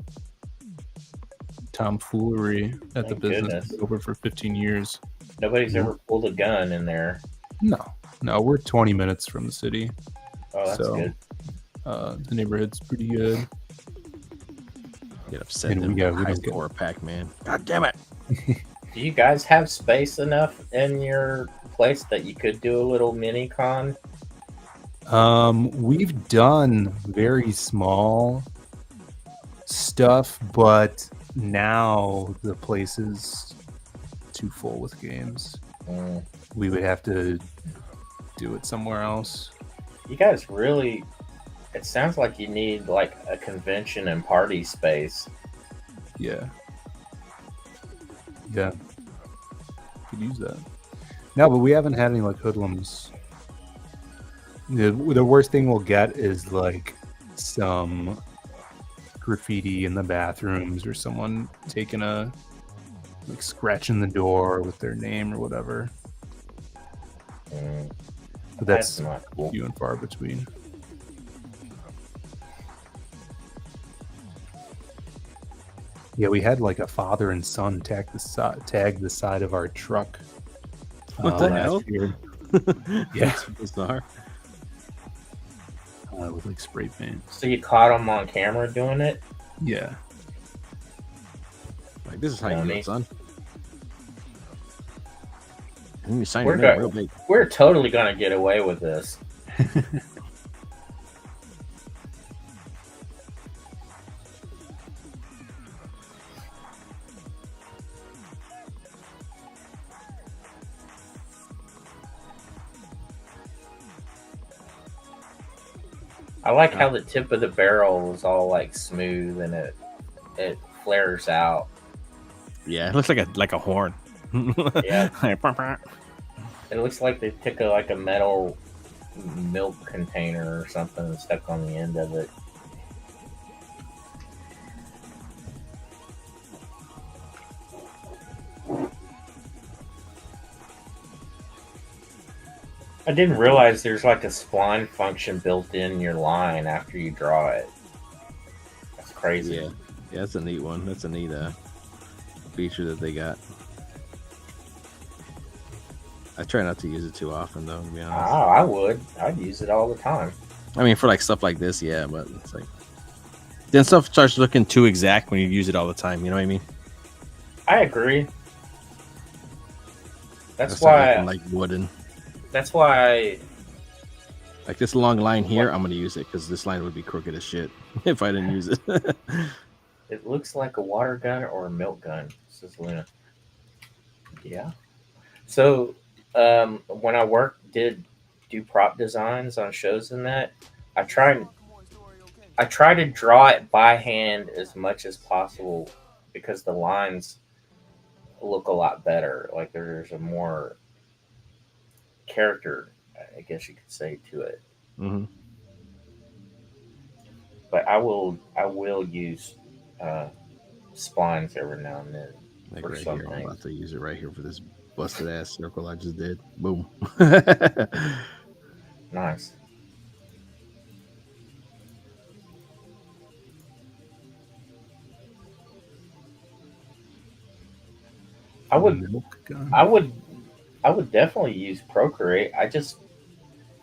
tomfoolery at the Thank business. goodness. It's been open for 15 years. Nobody's Mhm. ever pulled a gun in there. No, we're 20 minutes from the city, Oh, that's so good. the neighborhood's pretty good. Get upset. And Them we high don't get. score Pac-Man. God damn it. Do you guys have space enough in your place that you could do a little mini con? We've done very small stuff, but now the place is too full with games. Mm. We would have to do it somewhere else. You guys really. It sounds like you need like a convention and party space. Yeah. Could use that. No, but we haven't had any like hoodlums. The worst thing we'll get is like some graffiti in the bathrooms or someone taking a like scratching the door with their name or whatever. Mm. But That's not cool. few and far between. Yeah, we had like a father and son tag the side of our truck. What the last hell? year. Yeah, That's bizarre. with like spray paint. So you caught them on camera doing it? Yeah, Like, this is how you do Tony. it, son. And you sign We're your name good. real big. We're totally gonna get away with this. I like how the tip of the barrel is all like smooth and it flares out. Yeah, it looks like a horn. Yeah. Like, "Pah, pah." It looks like they took a metal milk container or something and stuck on the end of it. I didn't realize there's like a spline function built in your line after you draw it. That's crazy. Yeah, yeah, that's a neat one. That's a neat feature that they got. I try not to use it too often, though. To be Oh, honest, I would. I'd use it all the time. I mean, for like stuff like this, yeah, but it's like then stuff starts looking too exact when you use it all the time. You know what I mean? I agree. That's Start why. looking like wooden. That's why. Like this long line here, I'm gonna use it because this line would be crooked as shit if I didn't use it. It looks like a water gun or a milk gun, says Luna. Yeah. So, when I did do prop designs on shows and that, I try to draw it by hand as much as possible because the lines look a lot better. Like there's a more character, I guess you could say, to it. Mm-hmm. But I will use splines every now and then. Like For right some here, I'm things. about to use it right here for this busted ass circle I just did. Boom. Nice. I would milk gun. I would definitely use Procreate. I just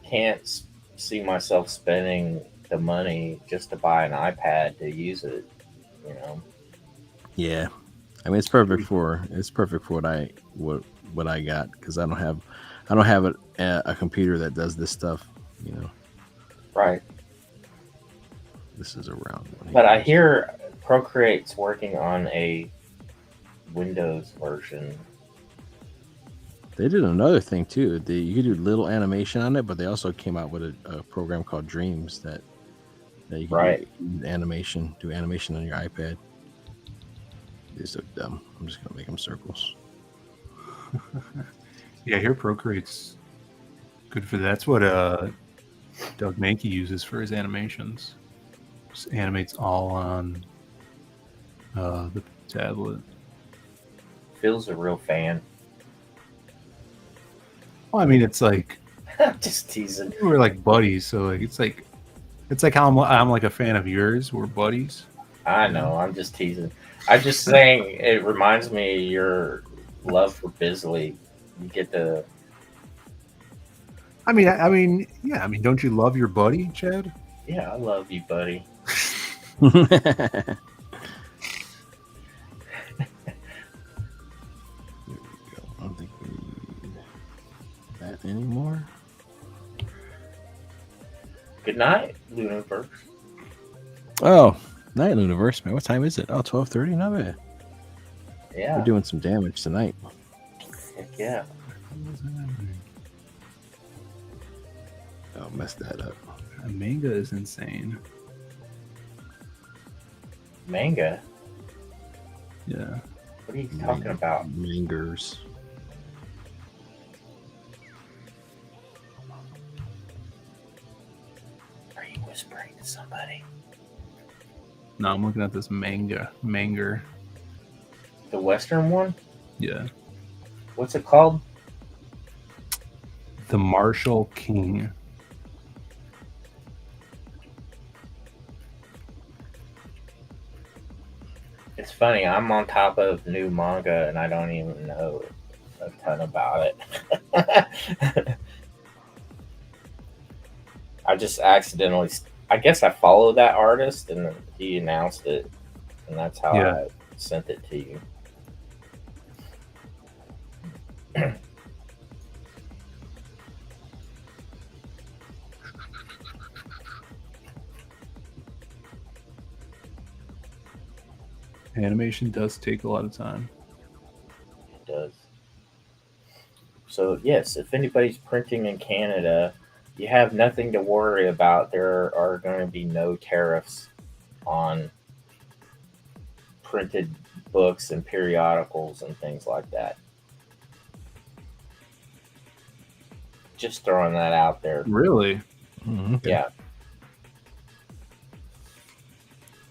can't see myself spending the money just to buy an iPad to use it. You know. Yeah, I mean it's perfect for what I got because I don't have a computer that does this stuff. You know, Right. this is a round one. But I hear Procreate's working on a Windows version. They did another thing too. You could do little animation on it, but they also came out with a program called Dreams that you can Right. do animation on your iPad. These look dumb. I'm just gonna make them circles. Yeah, here Procreate's good for that. That's what Doug Mankey uses for his animations. Just animates all on the tablet. Phil's a real fan. Well, I mean, it's like Just teasing. we're like buddies, so like it's like how I'm like a fan of yours. We're buddies. I know. I'm just teasing. I'm just saying. It reminds me of your love for Bisley. You get to. I mean, yeah. I mean, don't you love your buddy, Chad? Yeah, I love you, buddy. I don't think we need that anymore. Good night, Luniverse. Oh, night Universe, man. What time is it? Oh, 12:30. Not bad. Yeah. We're doing some damage tonight. Heck yeah. I'll mess that up. Manga is insane. Manga. Yeah. What are you talking about? Mangers. Are you whispering to somebody? No, I'm looking at this manger. The Western one? Yeah. What's it called? The Martial King. It's funny. I'm on top of new manga and I don't even know a ton about it. I just accidentally. I guess I followed that artist and he announced it, and that's how I sent it to you. Animation does take a lot of time. It does. So yes, if anybody's printing in Canada, you have nothing to worry about. There are going to be no tariffs on printed books and periodicals and things like that. Just throwing that out there. Really? Okay. Yeah.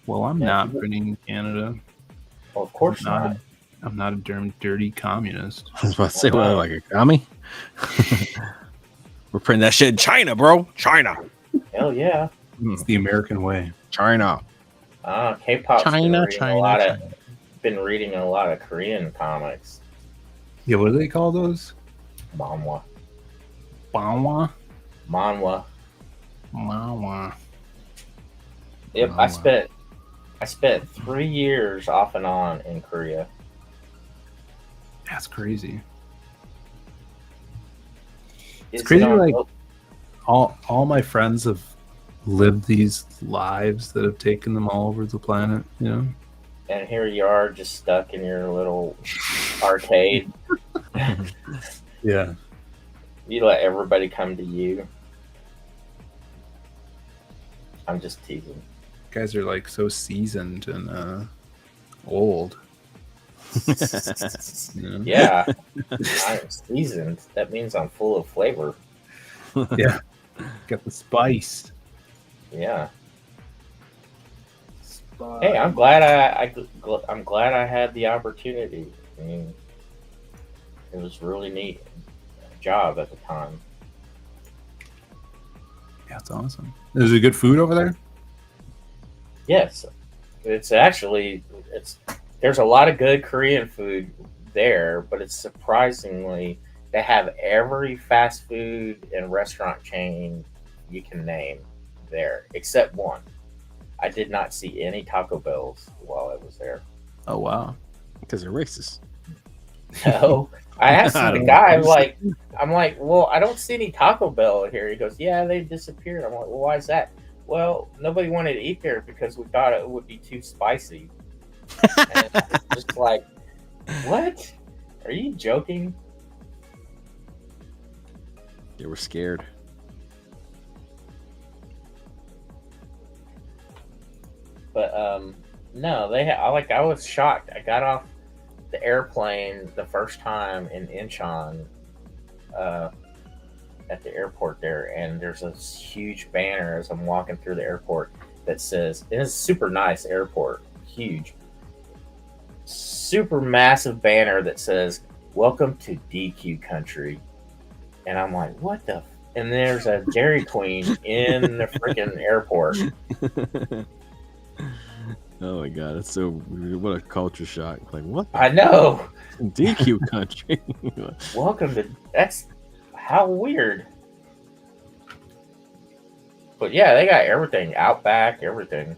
Well, I'm not printing in Canada. Well, of course not. I'm not a dirty communist. I was about to say, well, like a commie? We're printing that shit in China, bro. China. Hell yeah. It's the American way. China. K-pop's China. been reading a lot of Korean comics. Yeah, what do they call those? Manhwa. Manhwa? Manhwa. Yep, I spent 3 years off and on in Korea. That's crazy. It's crazy, like all my friends have lived these lives that have taken them all over the planet, you know? And here you are just stuck in your little arcade. Yeah. You let everybody come to you. I'm just teasing. You guys are like so seasoned and old. Yeah, I'm seasoned. That means I'm full of flavor. Yeah, got the spice. Yeah. Hey, I'm glad I'm glad I had the opportunity. I mean, it was really neat job at the time. Yeah, it's awesome. Is it good food over there? Yes, it's actually there's a lot of good Korean food there, but it's surprisingly they have every fast food and restaurant chain you can name there, except one. I did not see any Taco Bells while I was there. Oh wow, because they're racist. No, I asked the guy, I'm like, well, I don't see any Taco Bell here. He goes, yeah, they disappeared. I'm like, well, why is that? Well, nobody wanted to eat there because we thought it would be too spicy. And it's just like, what? Are you joking? They were scared. But No, I was shocked. I got off the airplane the first time in Incheon, uh, at the airport there, and there's a huge banner as I'm walking through the airport that says, and it's a super nice airport, huge, super massive banner that says, "Welcome to DQ Country," and I'm like, "What the?" And there's a Dairy Queen in the freaking airport. Oh my god, that's so weird. What a culture shock. Like, what I the know. DQ country? Welcome to. That's how weird. But yeah, they got everything. Outback, everything.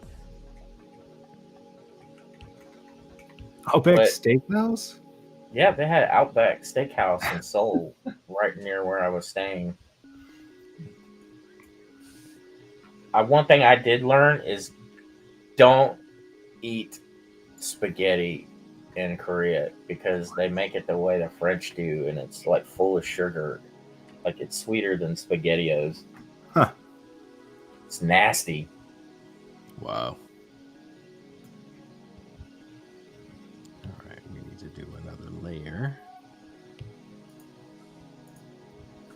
Outback But Steakhouse? yeah, they had Outback Steakhouse in Seoul, right near where I was staying. One thing I did learn is don't eat spaghetti in Korea because they make it the way the French do, and it's like full of sugar. Like it's sweeter than SpaghettiOs. Huh. It's nasty. Wow. All right, we need to do another layer.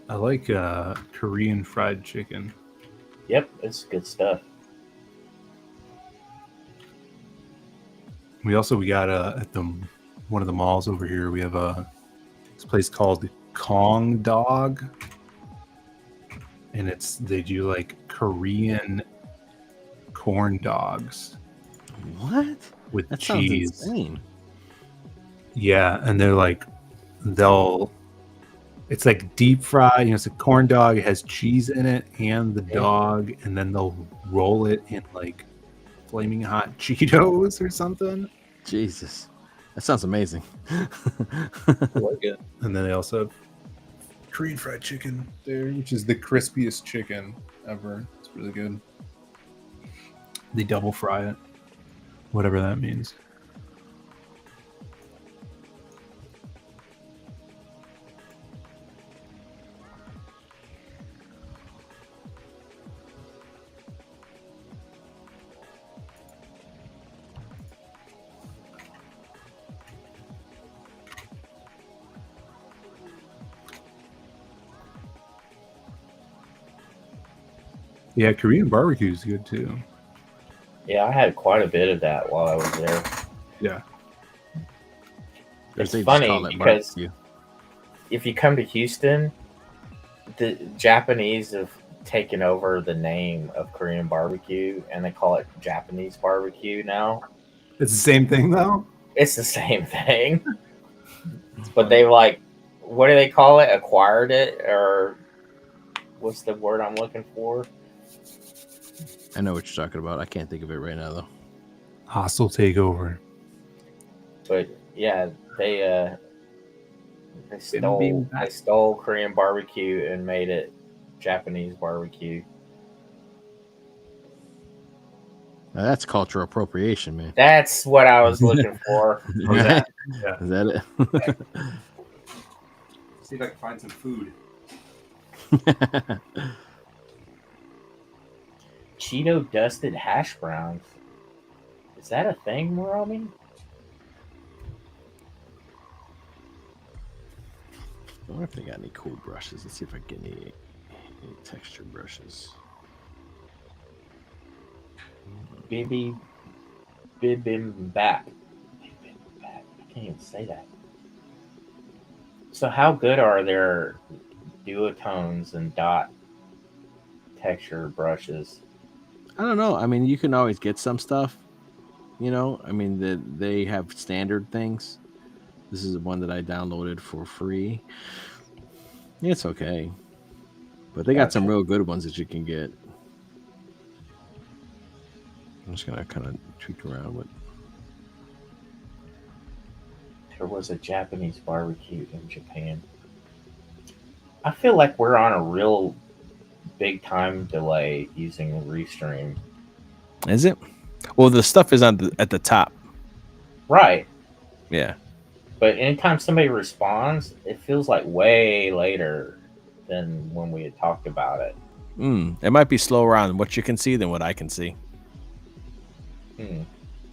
I like Korean fried chicken. Yep, it's good stuff. We got at the one of the malls over here. We have this place called Kong Dog, and they do like Korean corn dogs. What? With that cheese? Sounds insane. Yeah, and it's like deep fried. It's a corn dog. It has cheese in it and the dog, and then they'll roll it in like flaming hot Cheetos or something. Jesus, that sounds amazing. I like it. And then they also have Korean fried chicken there, which is the crispiest chicken ever. It's really good. They double fry it, whatever that means. Yeah, Korean barbecue is good too. Yeah, I had quite a bit of that while I was there. Yeah. It's funny because if you come to Houston, the Japanese have taken over the name of Korean barbecue and they call it Japanese barbecue now. It's the same thing though? It's the same thing. But they what do they call it? Acquired it, or what's the word I'm looking for? I know what you're talking about. I can't think of it right now though. Hostile takeover. But yeah, they stole Korean barbecue and made it Japanese barbecue. Now that's cultural appropriation, man. That's what I was looking for. Yeah. Is that it? See if I can find some food. Cheeto dusted hash browns. Is that a thing, Murami? I wonder if they got any cool brushes. Let's see if I get any texture brushes. Bibimbap. I can't even say that. So how good are their duotones and dot texture brushes? I don't know. I mean, you can always get some stuff. I mean, they have standard things. This is one that I downloaded for free. It's okay. But they got some real good ones that you can get. I'm just going to kind of tweak around with. There was a Japanese barbecue in Japan. I feel like we're on a real big time delay using Restream. Is it? Well, the stuff is at the top. Right. Yeah. But anytime somebody responds, it feels like way later than when we had talked about it. It might be slower on what you can see than what I can see.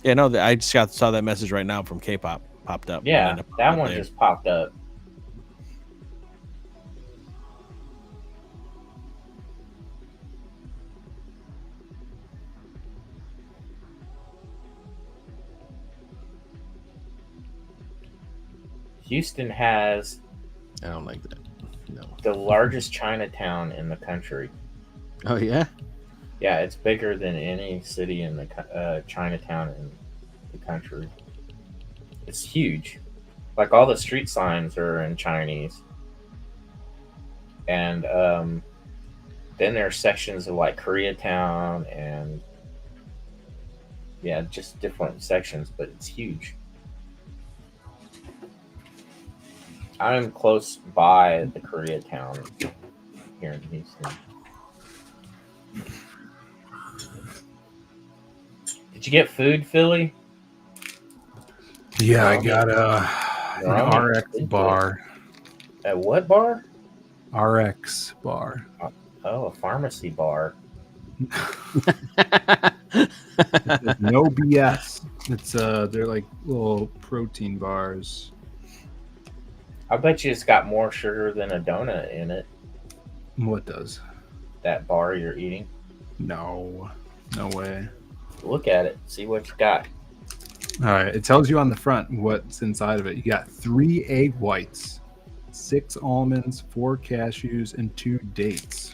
Yeah, no, I just saw that message right now from K-pop popped up. And Yeah, then it popped that up one there. just popped up. Houston has I don't like that. No. the largest Chinatown in the country. Oh yeah. Yeah, it's bigger than any city in the Chinatown in the country. It's huge. Like all the street signs are in Chinese, and then there's sections of like Koreatown and yeah, just different sections, but it's huge. I'm close by the Koreatown here in Houston. Did you get food, Philly? Yeah, I Rum got and- an rum and RX food. bar. At what bar? RX bar. Oh, a pharmacy bar. No BS. It's they're like little protein bars. I bet you it's got more sugar than a donut in it. What does? That bar you're eating. No. No way. Look at it. See what you got. All right, it tells you on the front what's inside of it. You got 3 egg whites, 6 almonds, 4 cashews, and 2 dates.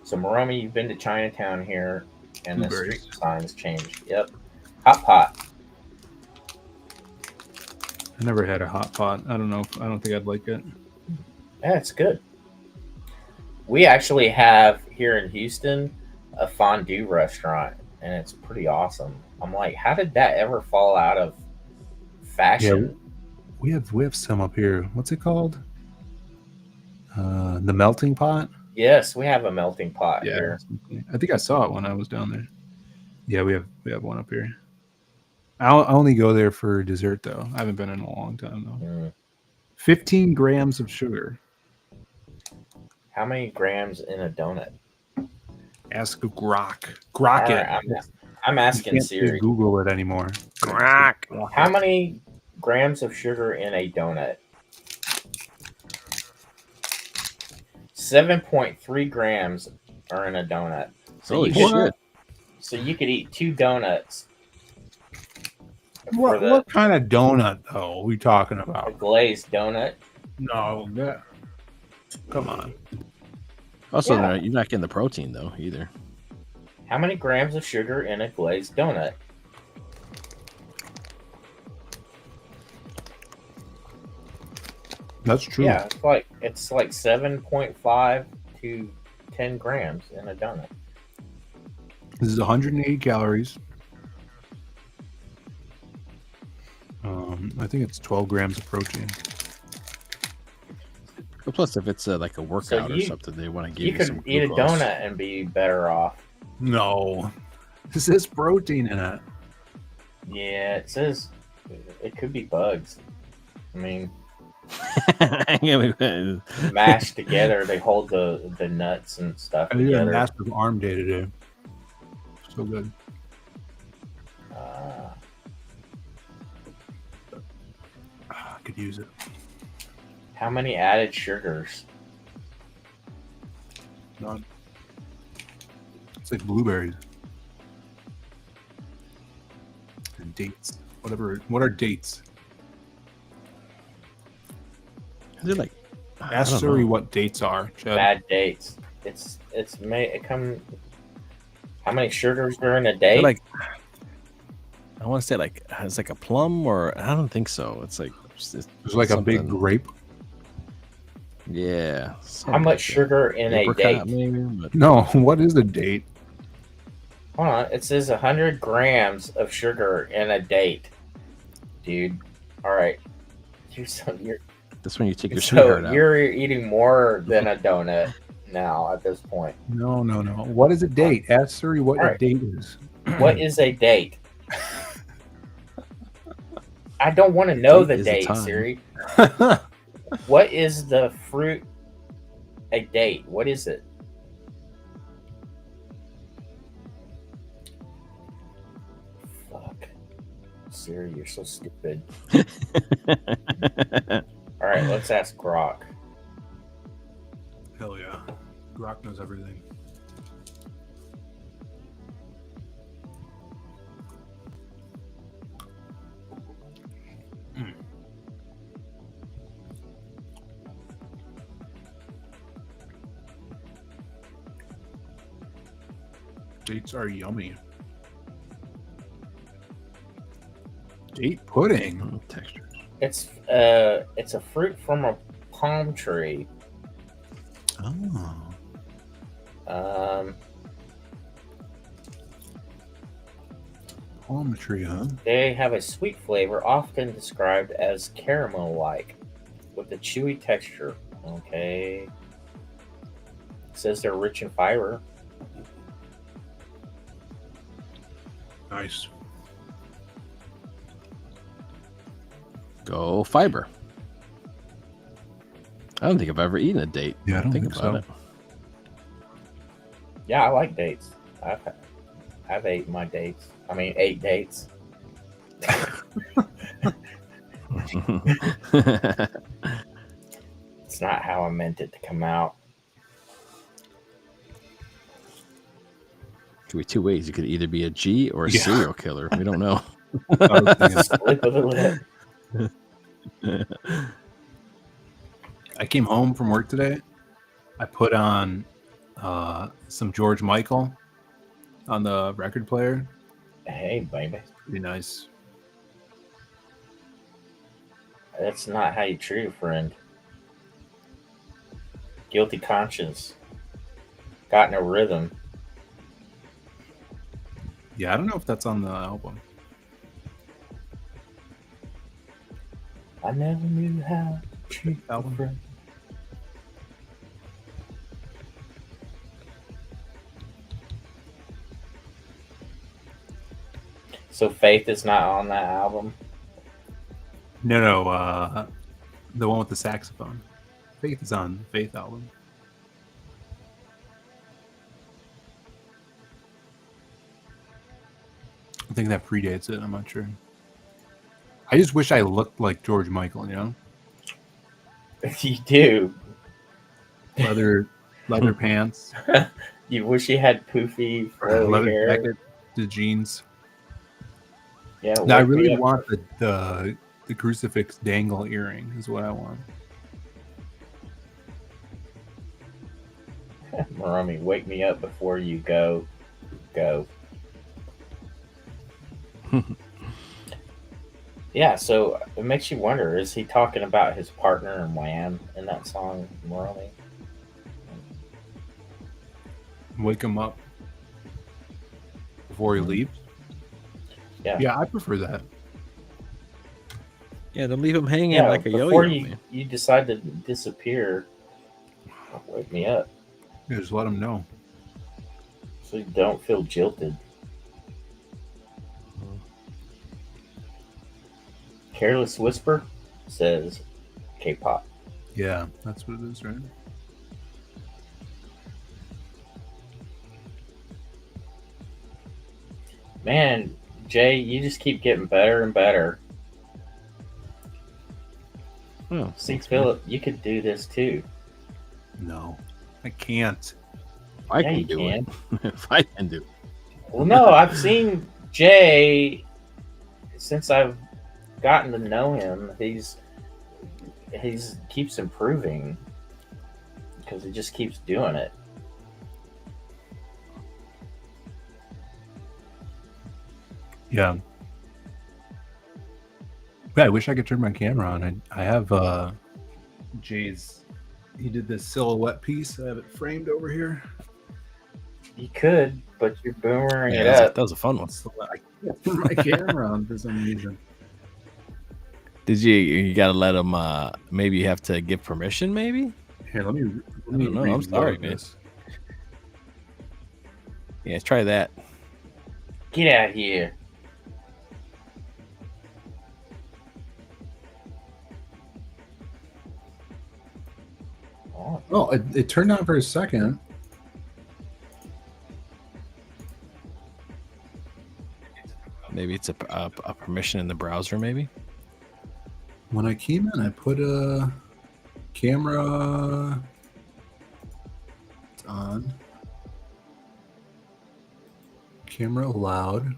So, Moromi, you've been to Chinatown here, and the Blueberries. street signs changed. Yep. Hot pot. I never had a hot pot. I don't know. I don't think I'd like it. Yeah, it's good. We actually have here in Houston a fondue restaurant, and it's pretty awesome. I'm like, how did that ever fall out of fashion? We have some up here. What's it called? The melting pot. Yes, we have a melting pot here. I think I saw it when I was down there. Yeah, we have one up here. I only go there for dessert though. I haven't been in a long time though. 15 grams of sugar. How many grams in a donut? Ask Grok. All It. right, I'm asking Can't Siri. Google it anymore. Crack. How many grams of sugar in a donut? 7.3 grams are in a donut. So Holy you could, shit. So you could eat 2 donuts. What kind of donut though are we talking A about? glazed donut. No, come on. Also, Yeah. you're not getting the protein though either. How many grams of sugar in a glazed donut? That's true. Yeah, it's like 7.5 to 10 grams in a donut. This is 180 calories. I think it's 12 grams of protein. Well, plus, if it's like a workout or you- something, they want to give You you some could eat a glucose. donut and be better off. No, this is protein in it. Yeah, it says it could be bugs. I mean, mashed together, they hold the nuts and stuff I did a together. massive arm day today. So good. I could use it. How many added sugars? None. It's like blueberries and dates. Whatever. What are dates? They're like, Ask I don't Siri know. what dates are. Chad. Bad dates. It's made it come. How many sugars are in a They're date? like, I want to say like it's like a plum, or I don't think so. It's like There's like a big something- grape. Yeah. How something much like that. sugar in a Apricot, date? maybe, but No, what is a date? Hold on. It says 100 grams of sugar in a date, dude. All right. that's when you take your So sweetheart out. you're eating more than a donut now at this point. No. What is a date? Ask Siri what a Alright. date is. What is a date? I don't want to know Date the is a date, time. Siri. What is the fruit? A date. What is it? Siri, you're so stupid. All right, let's ask Grok. Hell yeah. Grok knows everything. Dates are yummy. Date pudding. Textures. It's a fruit from a palm tree. Oh. Palm tree, huh? They have a sweet flavor, often described as caramel-like, with a chewy texture. Okay. It says they're rich in fiber. Nice. Go fiber. I don't think I've ever eaten a date. Yeah, I don't think about so. it. Yeah, I like dates. I've ate my dates. I mean, 8 dates. It's not how I meant it to come out. Could be two ways. You could either be a G or a Yeah. serial killer. We don't know. I was thinking- Slip of the lip. I came home from work today. I put on some George Michael on the record player. Hey, baby. Pretty nice. That's not how you treat a friend. Guilty conscience. Got in a rhythm. Yeah, I don't know if that's on the album. I never knew how to treat a Album. friend. So Faith is not on that album? No, the one with the saxophone. Faith is on the Faith album. I think that predates it. I'm not sure. I just wish I looked like George Michael, you know? You do. Leather pants, You wish you had poofy, flowy leather hair. jacket, the jeans. Yeah, No, I wake me really up. want the crucifix dangle earring is what I want. Marami, wake me up before you go. Go. Yeah, so it makes you wonder, is he talking about his partner and Wham in that song, Marami? Wake him up before he leaves. Yeah. Yeah, I prefer that. Yeah, don't leave him hanging Yeah, like a before yo-yo. you decide to disappear, wake me up Yeah, just let him know. so you don't feel jilted. Careless Whisper says K-pop. Yeah, that's what it is, right? Man, Jay, you just keep getting better and better. Oh, See, thanks, Philip, you could do this too. No, I can't. I Yeah, can you do can. it. If I can do it. Well, no, I've seen Jay since I've gotten to know him. He's keeps improving because he just keeps doing it. Yeah. Yeah, I wish I could turn my camera on. I have Jay's. He did this silhouette piece. I have it framed over here. You could, but you're boomering Yeah, it that up. was a fun one. So I can't turn my camera on for some reason. Did you got to let him? Maybe you have to give permission. Maybe. Here, let me I don't know. I'm sorry, reload man. this. Yeah, try that. Get out here. Oh, Oh, it turned on for a second. Maybe it's a permission in the browser. Maybe. When I came in, I put a camera. It's on. Camera allowed.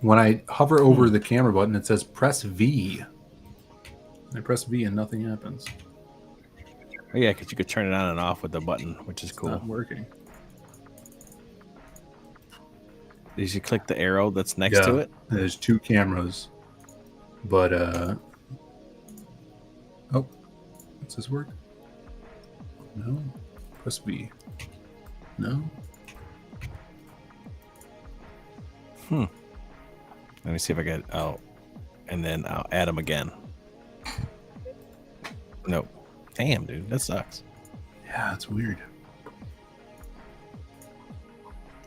When I hover over the camera button, it says press V. I press V and nothing happens. Oh yeah, because you could turn it on and off with the button, which is cool. Not working. Did you click the arrow that's next to it? There's 2 cameras. But oh, does this work? No. Press V. No. Let me see if I get and then I'll add them again. Nope. Damn, dude, that sucks. Yeah, it's weird.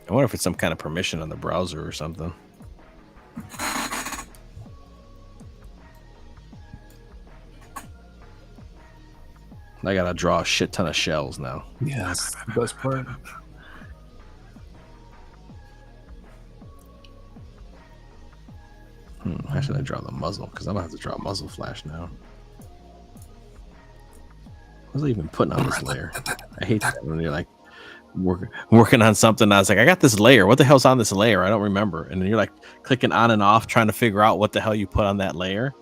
I wonder if it's some kind of permission on the browser or something. I gotta draw a shit ton of shells now. Yeah, that's the best part. How should I draw the muzzle? Because I'm gonna have to draw a muzzle flash now. What was I even putting on this layer? I hate that when you're like working on something. And I was like, I got this layer. What the hell's on this layer? I don't remember. And then you're like clicking on and off, trying to figure out what the hell you put on that layer.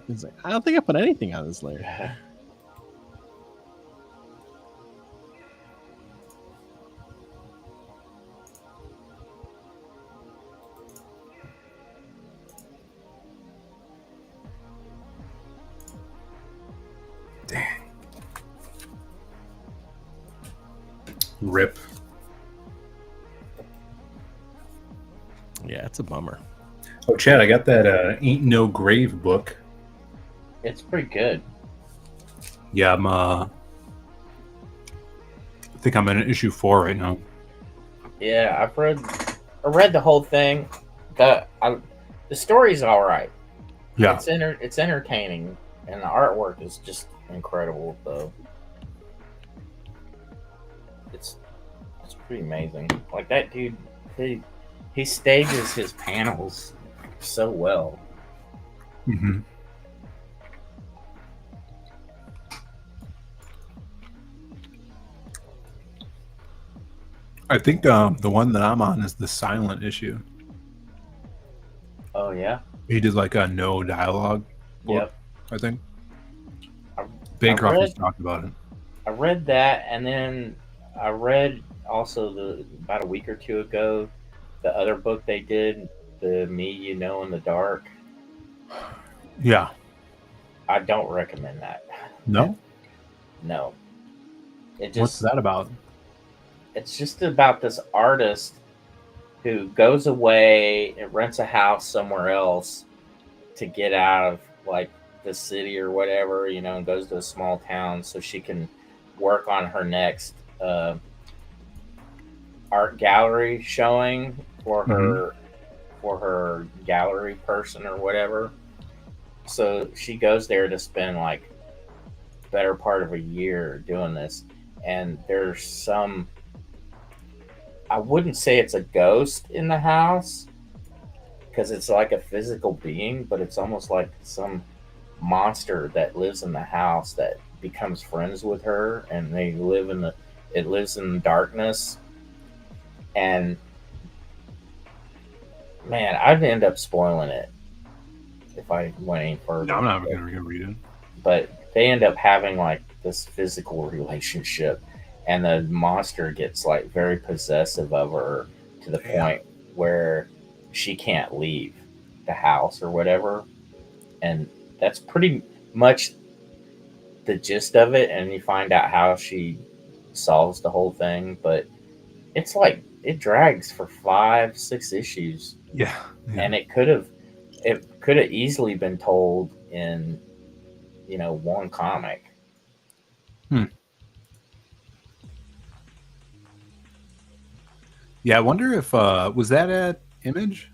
It's like, I don't think I put anything on this layer. Dang. Rip. Yeah, it's a bummer. Oh, Chad, I got that Ain't No Grave book. It's pretty good. Yeah, I think I'm in issue 4 right now. Yeah, I read the whole thing. The story's all right. Yeah. It's entertaining, and the artwork is just incredible. Though it's pretty amazing. Like that dude, he stages his panels so well. Mm-hmm. I think the one that I'm on is the silent issue. Oh yeah. He did like a no dialogue book, Yep. I think. I Bancroft has read- talked about it. I read that, and then I read also about a week or two ago the other book they did, the Me You Know in the Dark. Yeah. I don't recommend that. No? No. What's that about? It's just about this artist who goes away and rents a house somewhere else to get out of like the city or whatever, and goes to a small town so she can work on her next art gallery showing for her gallery person or whatever. So she goes there to spend like better part of a year doing this, and there's some, I wouldn't say it's a ghost in the house because it's like a physical being, but it's almost like some monster that lives in the house that becomes friends with her, and they live it lives in darkness. And man, I'd end up spoiling it if I went any further. No, I'm not going to read it. But they end up having like this physical relationship, and the monster gets like very possessive of her to the point where she can't leave the house or whatever. And that's pretty much the gist of it. And you find out how she solves the whole thing, but it's like it drags for 5-6 issues. Yeah. And it could have easily been told in one comic. Yeah, I wonder if was that at Image?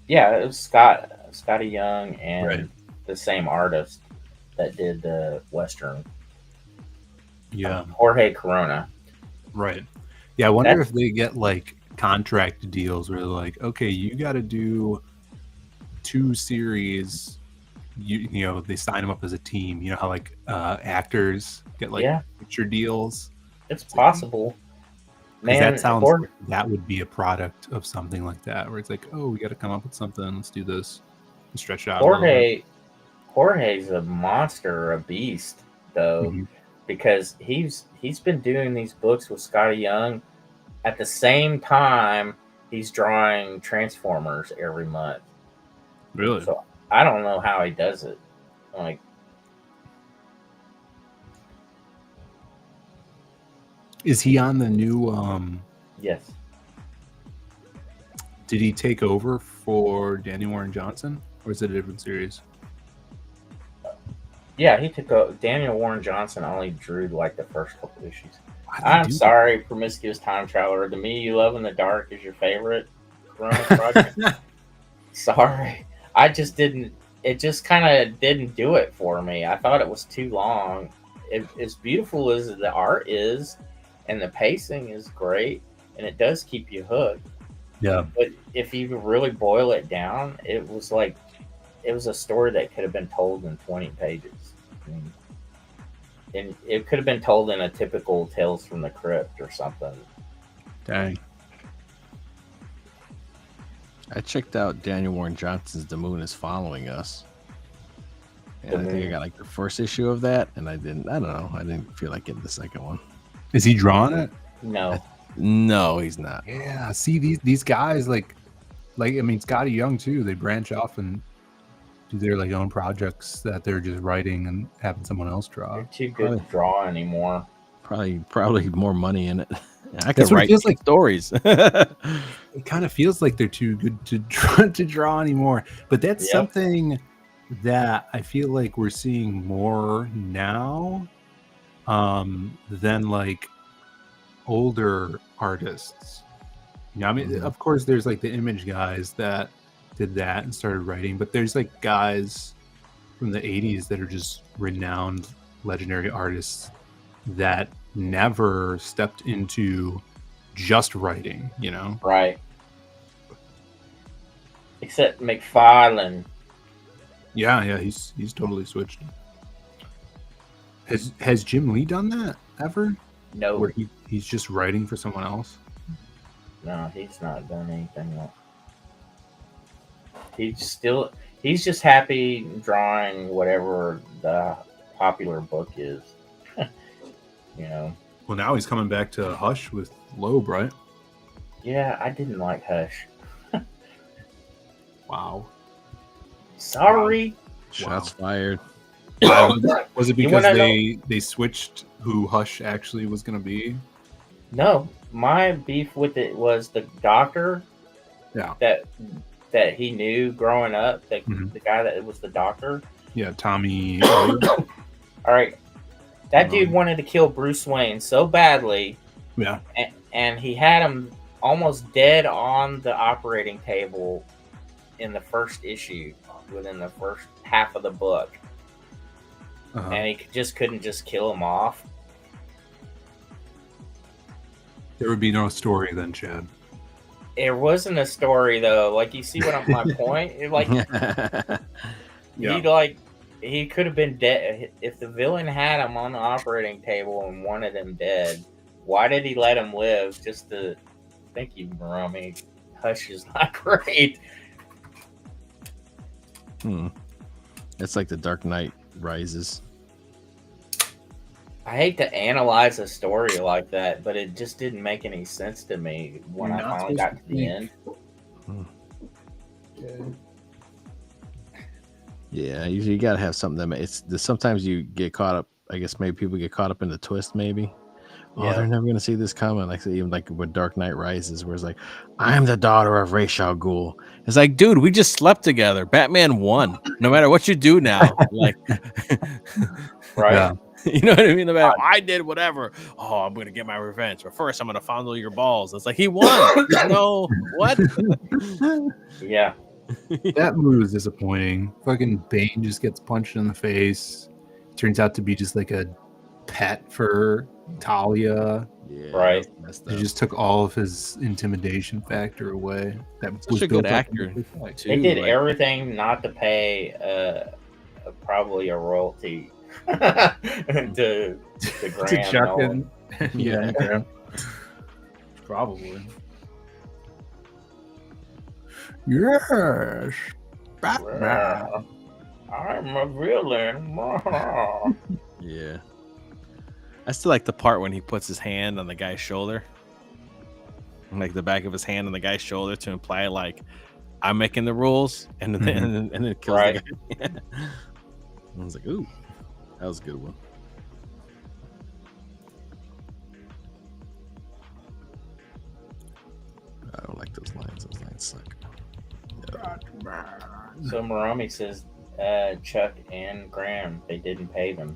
Yeah, it was Scotty Young and the same artist that did the Western. Yeah. Jorge Corona. Right. Yeah, I wonder if they get like contract deals where they're like, okay, you got to do 2 series. You know, they sign them up as a team. You know how like actors get like picture deals. It's possible. Because Man, that sounds like that would be a product of something like that, where it's like, oh, we got to come up with something. Let's do this and stretch it out a little bit. Jorge's a monster, a beast, though, because he's been doing these books with Scotty Young at the same time he's drawing Transformers every month. Really? So I don't know how he does it. Like, is he on the new? Yes. Did he take over for Daniel Warren Johnson, or is it a different series? Yeah, he took over. Daniel Warren Johnson only drew like the first couple issues. I'm sorry, Promiscuous Time Traveler. To me, You Love in the Dark is your favorite Corona project. Sorry. I just didn't. It just kind of didn't do it for me. I thought it was too long. As beautiful as the art is, and the pacing is great, and it does keep you hooked. Yeah. But if you really boil it down, it was a story that could have been told in 20 pages. I mean, and it could have been told in a typical Tales from the Crypt or something. Dang. I checked out Daniel Warren Johnson's The Moon is Following Us. And I think I got like the first issue of that, and I don't know. I didn't feel like getting the second one. Is he drawing it? No. No, he's not. Yeah, see these guys like I mean Scotty Young too. They branch off and do their like own projects that they're just writing and having someone else draw. They're too good to draw anymore. Probably more money in it. I could write like stories. It kind of feels like they're too good to draw anymore. But that's something that I feel like we're seeing more now than like older artists. You know, I mean, of course, there's like the image guys that did that and started writing, but there's like guys from the 80s that are just renowned, legendary artists that never stepped into just writing, you know? Right. Except McFarlane. Yeah, he's totally switched. Has Jim Lee done that ever? No. Where he's just writing for someone else? No, he's not done anything like he's just happy drawing whatever the popular book is. You know. Well, now he's coming back to Hush with Loeb, right? Yeah, I didn't like Hush. Wow. Sorry. Wow. Shots fired. Was it because they switched who Hush actually was going to be? No, my beef with it was the doctor. Yeah. That he knew growing up. The guy that was the doctor. Yeah, Tommy. All right. That dude wanted to kill Bruce Wayne so badly. Yeah. And he had him almost dead on the operating table in the first issue, within the first half of the book. And he just couldn't just kill him off. There would be no story then, Chad. There wasn't a story though. Like, you see what my point? He could have been dead if the villain had him on the operating table and wanted him dead. Why did he let him live? Just to thank you, Marami. Hush is not great. It's like the Dark Knight Rises. I hate to analyze a story like that, but it just didn't make any sense to me when I finally got to the end. Yeah, you got to have something that sometimes you get caught up. I guess maybe people get caught up in the twist. Maybe, they're never gonna see this coming. Like even like with Dark Knight Rises, where it's like, I'm the daughter of Ra's al Ghul. It's like, dude, we just slept together. Batman won. No matter what you do now, like, right. Yeah. You know what I mean? No matter, I did whatever. Oh, I'm gonna get my revenge. But first, I'm gonna fondle your balls. It's like he won. No, what? Yeah. That move is disappointing. Fucking Bane just gets punched in the face. Turns out to be just like a pet for Talia. Yeah, right. Messed They up. just took all of his intimidation factor away. That Such was a good built up in actor, the first fight. They too. did Like, everything not to pay probably a royalty to to Graham Chuck Nolan. and Yeah. Graham. Probably. Yes, Batman. I'm a villain. yeah. I still like the part when he puts his hand on the guy's shoulder, like the back of his hand on the guy's shoulder, to imply like I'm making the rules, and then and then kills Right. the guy. I was like, ooh, that was a good one. I don't like those lines. Those lines suck. So Marami says Chuck and Graham, they didn't pay them.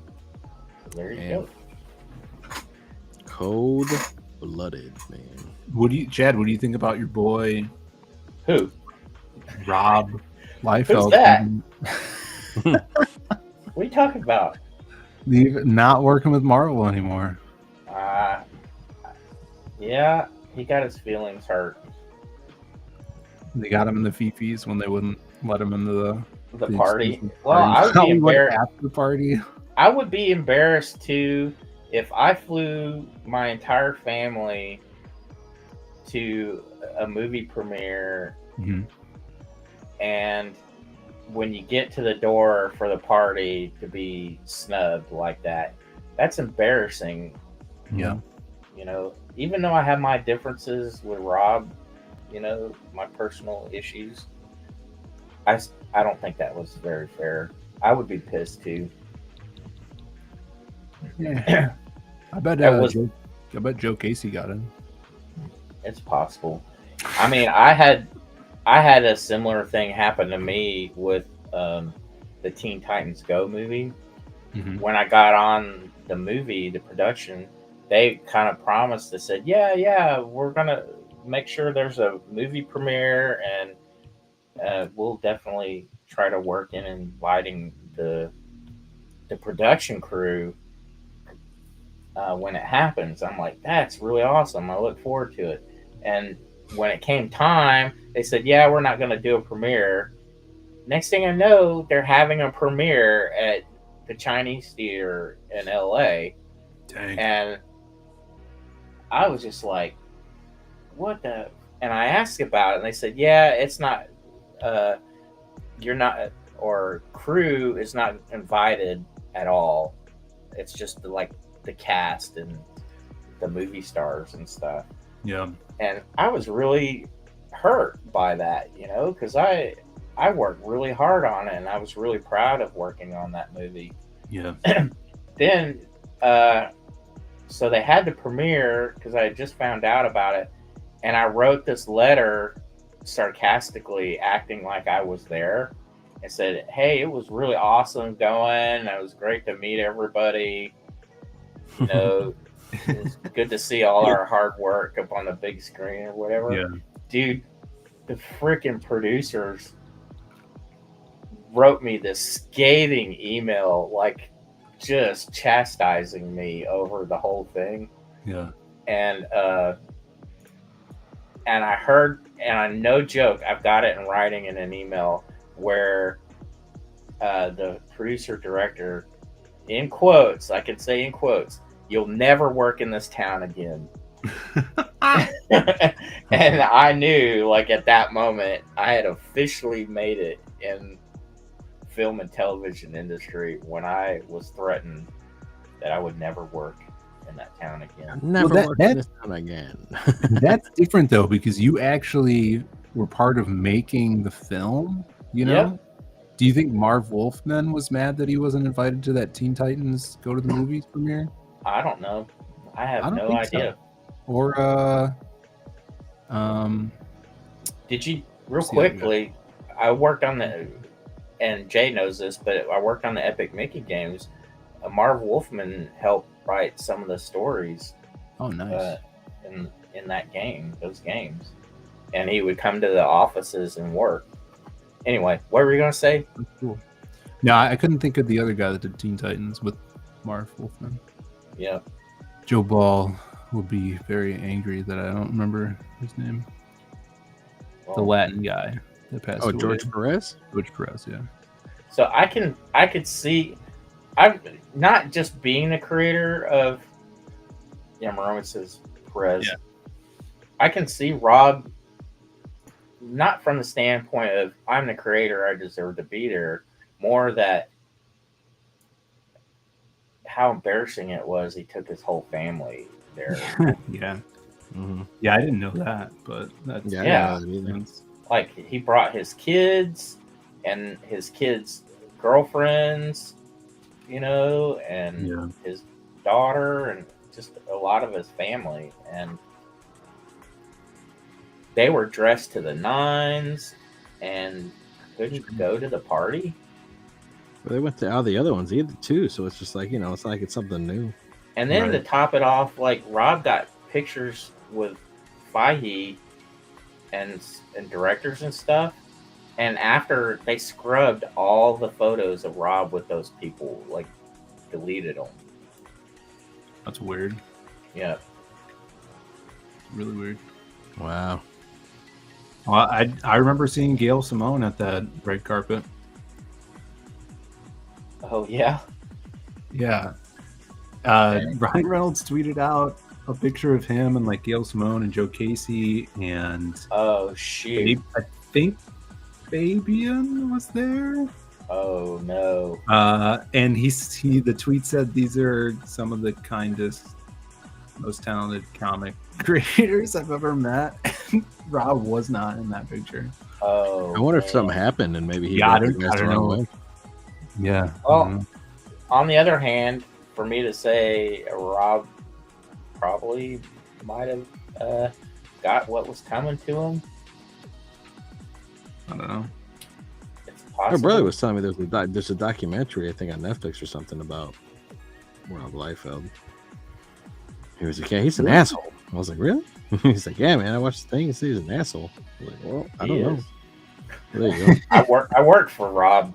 So there you And go. cold-blooded, man. Chad, What do you think about your boy Who? Rob Liefeld? Who's that? What are you talking about? Not working with Marvel anymore. Yeah, he got his feelings hurt. They got him in the Fifis when they wouldn't let him into The the party. exclusive Well, I would be Hollywood embarrassed. after party. I would be embarrassed too if I flew my entire family to a movie premiere and when you get to the door for the party to be snubbed like that, that's embarrassing. Yeah. You know, even though I have my differences with Rob, you know, my personal issues, I don't think that was very fair. I would be pissed too. Yeah. I bet Joe Casey got in. It's possible. I mean, I had a similar thing happen to me with the Teen Titans Go movie. When I got on the movie, the production, they kind of promised. They said, "Yeah, we're gonna make sure there's a movie premiere, and we'll definitely try to work in inviting the production crew when it happens." I'm like, "That's really awesome. I look forward to it." And when it came time, they said, "Yeah, we're not going to do a premiere." Next thing I know, they're having a premiere at the Chinese Theater in LA. Dang. And I was just like, what the? And I asked about it, and they said, "Yeah, it's not, you're not, or crew is not invited at all. It's just the cast and the movie stars and stuff." Yeah. And I was really hurt by that, you know, because I worked really hard on it, and I was really proud of working on that movie. Yeah. Then, so they had the premiere because I had just found out about it, and I wrote this letter sarcastically, acting like I was there, and said, "Hey, it was really awesome going. It was great to meet everybody. You know, it's good to see all our hard work up on the big screen or whatever." Yeah. Dude, the freaking producers wrote me this scathing email, like just chastising me over the whole thing. Yeah. And I heard, and no joke, I've got it in writing in an email where the producer director, in quotes, I can say in quotes, "You'll never work in this town again." And I knew, like, at that moment, I had officially made it in film and television industry when I was threatened that I would never work in that town again. Never work in this town again. That's different though, because you actually were part of making the film. You know. Yep. Do you think Marv Wolfman was mad that he wasn't invited to that Teen Titans Go to the Movies premiere? I don't know. I have no idea. So. Or did you real quickly? I worked on the, and Jay knows this, but I worked on the Epic Mickey games. Marv Wolfman helped write some of the stories. Oh, nice. In that game, those games, and he would come to the offices and work. Anyway, what were you gonna say? That's cool. No, I couldn't think of the other guy that did Teen Titans with Marv Wolfman. Yeah. Joe Ball will be very angry that I don't remember his name. The Well, Latin guy that passed away. George Perez. George Perez, yeah. so I could see, I'm not just being a creator of, yeah, Marone says Perez. Yeah. I can see Rob, not from the standpoint of I'm the creator, I deserve to be there, more that how embarrassing it was. He took his whole family there. Yeah. Mm-hmm. Yeah, I didn't know that, but that's Yeah, Yeah. I didn't know that either. Like he brought his kids and his kids' girlfriends, you know, and Yeah. his daughter and just a lot of his family, and they were dressed to the nines and couldn't go to the party. Well, they went to all the other ones either too, so it's just like it's like it's something new. And then to Right. top it off, like Rob got pictures with Fahey and directors and stuff. And after they scrubbed all the photos of Rob with those people, like deleted them. That's weird. Yeah. Really weird. Wow. Well, I remember seeing Gail Simone at that red carpet. Oh yeah. Yeah. Ryan Reynolds tweeted out a picture of him and like Gail Simone and Joe Casey and Oh shoot. I think Fabian was there. Oh no. And the tweet said these are some of the kindest, most talented comic creators I've ever met. Rob was not in that picture. Oh. I wonder if man. something happened and maybe he Yeah, I recognized don't the wrong know. way. Yeah. Well, on the other hand, for me to say Rob probably might have got what was coming to him, I don't know. it's My possible. brother was telling me there's a documentary I think on Netflix or something about Rob Liefeld. He was like, yeah, he's an asshole. I was like, really? He's like, yeah, man. I watched the thing and see he's an asshole. I was like, well, I don't know. Well, there you go. I worked for Rob.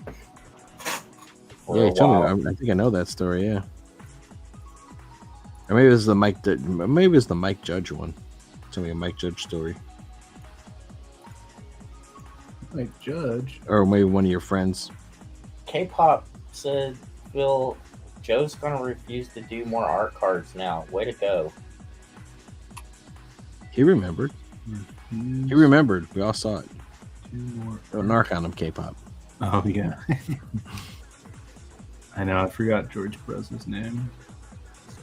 For Yeah, a he told while. me. I think I know that story. Yeah. Or maybe it was the Mike Judge one. Tell me a Mike Judge story, Like Judge. or maybe one of your friends. K-pop said, "Phil, Joe's gonna refuse to do more art cards now. Way to go!" He remembered. He remembered. We all saw it. Don't narc on him, K-pop. Oh yeah. I know. I forgot George Perez's name.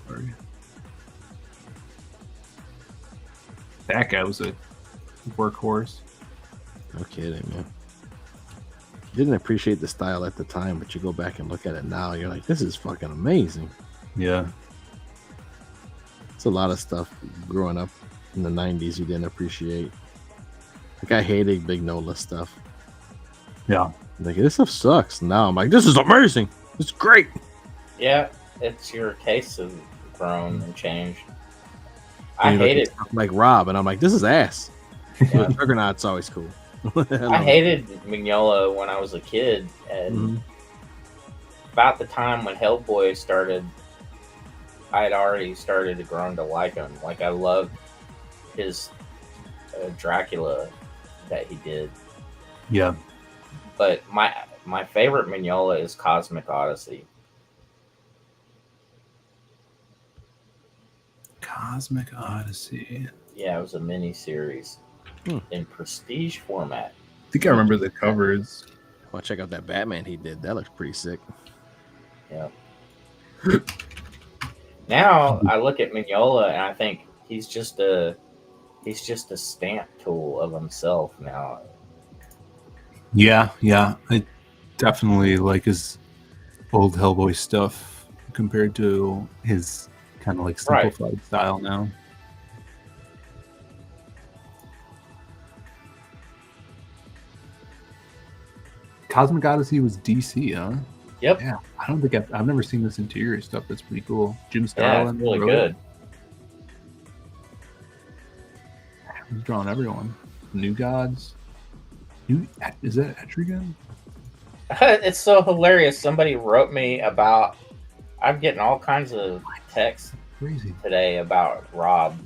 Sorry. That guy was a workhorse. No kidding, man. Didn't appreciate the style at the time, but you go back and look at it now, you're like, this is fucking amazing. Yeah. It's a lot of stuff growing up in the 90s you didn't appreciate. Like, I hated Big Nola stuff. Yeah. Like, this stuff sucks. Now I'm like, this is amazing. It's great. Yeah, it's your tastes have grown and changed. And I you look hated. at stuff like Rob, and I'm like, this is ass. Yeah. Juggernaut's always cool. I hated Mignola when I was a kid, and about the time when Hellboy started, I had already started to grow to like him. Like I loved his Dracula that he did, Yeah. but my favorite Mignola is Cosmic Odyssey. Cosmic Odyssey. Yeah, it was a mini series in prestige format. I think I remember the covers. Well, check out that Batman he did. That looks pretty sick. Yeah. Now I look at Mignola and I think he's just a stamp tool of himself now. Yeah, yeah. I definitely like his old Hellboy stuff compared to his kind of like simplified style now. Cosmic Odyssey was DC, huh? Yep. Yeah, I don't think I've never seen this interior stuff. That's pretty cool. Jim Yeah, Starlin, it's really wrote it. good. He's drawing everyone. New Gods. Is that Etrigan? It's so hilarious. Somebody wrote me about. I'm getting all kinds of texts Crazy. today about Rob.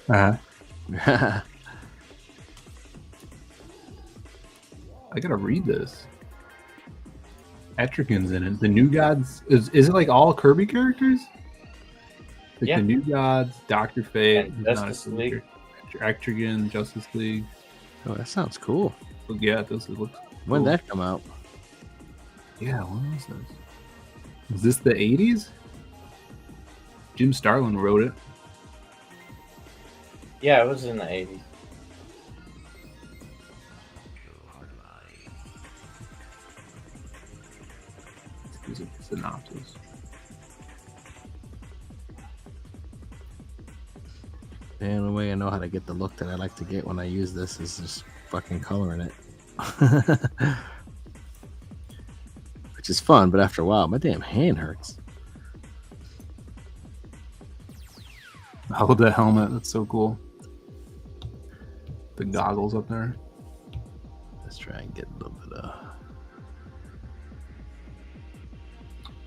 I Yeah. gotta read this. Etrigan's in it. The New Gods is it like all Kirby characters? Like Yeah. the New Gods, Dr. Fate, And Justice League. Etrigan, Justice League. Oh, that sounds cool. But yeah, this looks When cool. did that come out? Yeah, when was this? Was this the 80s? Jim Starlin wrote it. Yeah, it was in the 80s. Here's a synopsis. The only way I know how to get the look that I like to get when I use this is just fucking coloring it. Which is fun, but after a while, my damn hand hurts. I love that helmet. That's so cool. The goggles up there. Let's try and get a little bit of...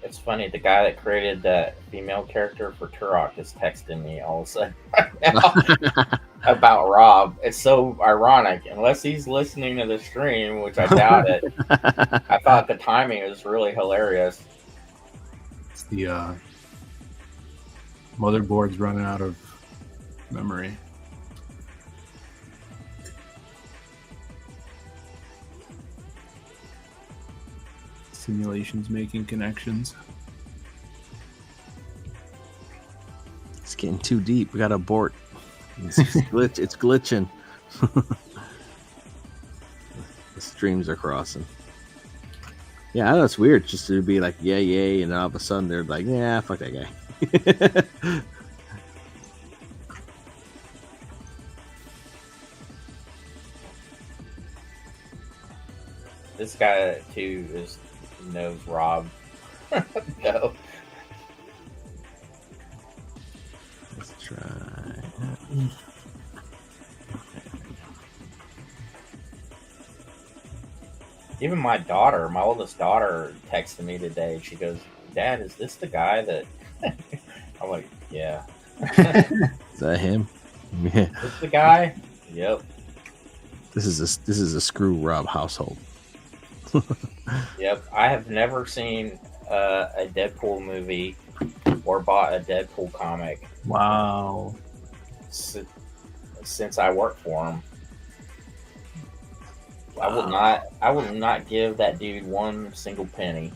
It's funny, the guy that created that female character for Turok is texting me all of a sudden right now about Rob. It's so ironic. Unless he's listening to the stream, which I doubt it. I thought the timing was really hilarious. It's the motherboard's running out of memory. Simulations making connections. It's getting too deep. We got to abort. It's glitching. The streams are crossing. Yeah, I know it's weird just to be like, yay, and all of a sudden they're like, yeah, fuck that guy. This guy too knows Rob. No. Let's try. Even my oldest daughter, texted me today. She goes, "Dad, is this the guy that?" I'm like, "Yeah." Is that him? Yeah. This the guy? Yep. This is a screw Rob household. Yep. I have never seen a Deadpool movie or bought a Deadpool comic Wow. since I worked for him. I will not give that dude one single penny.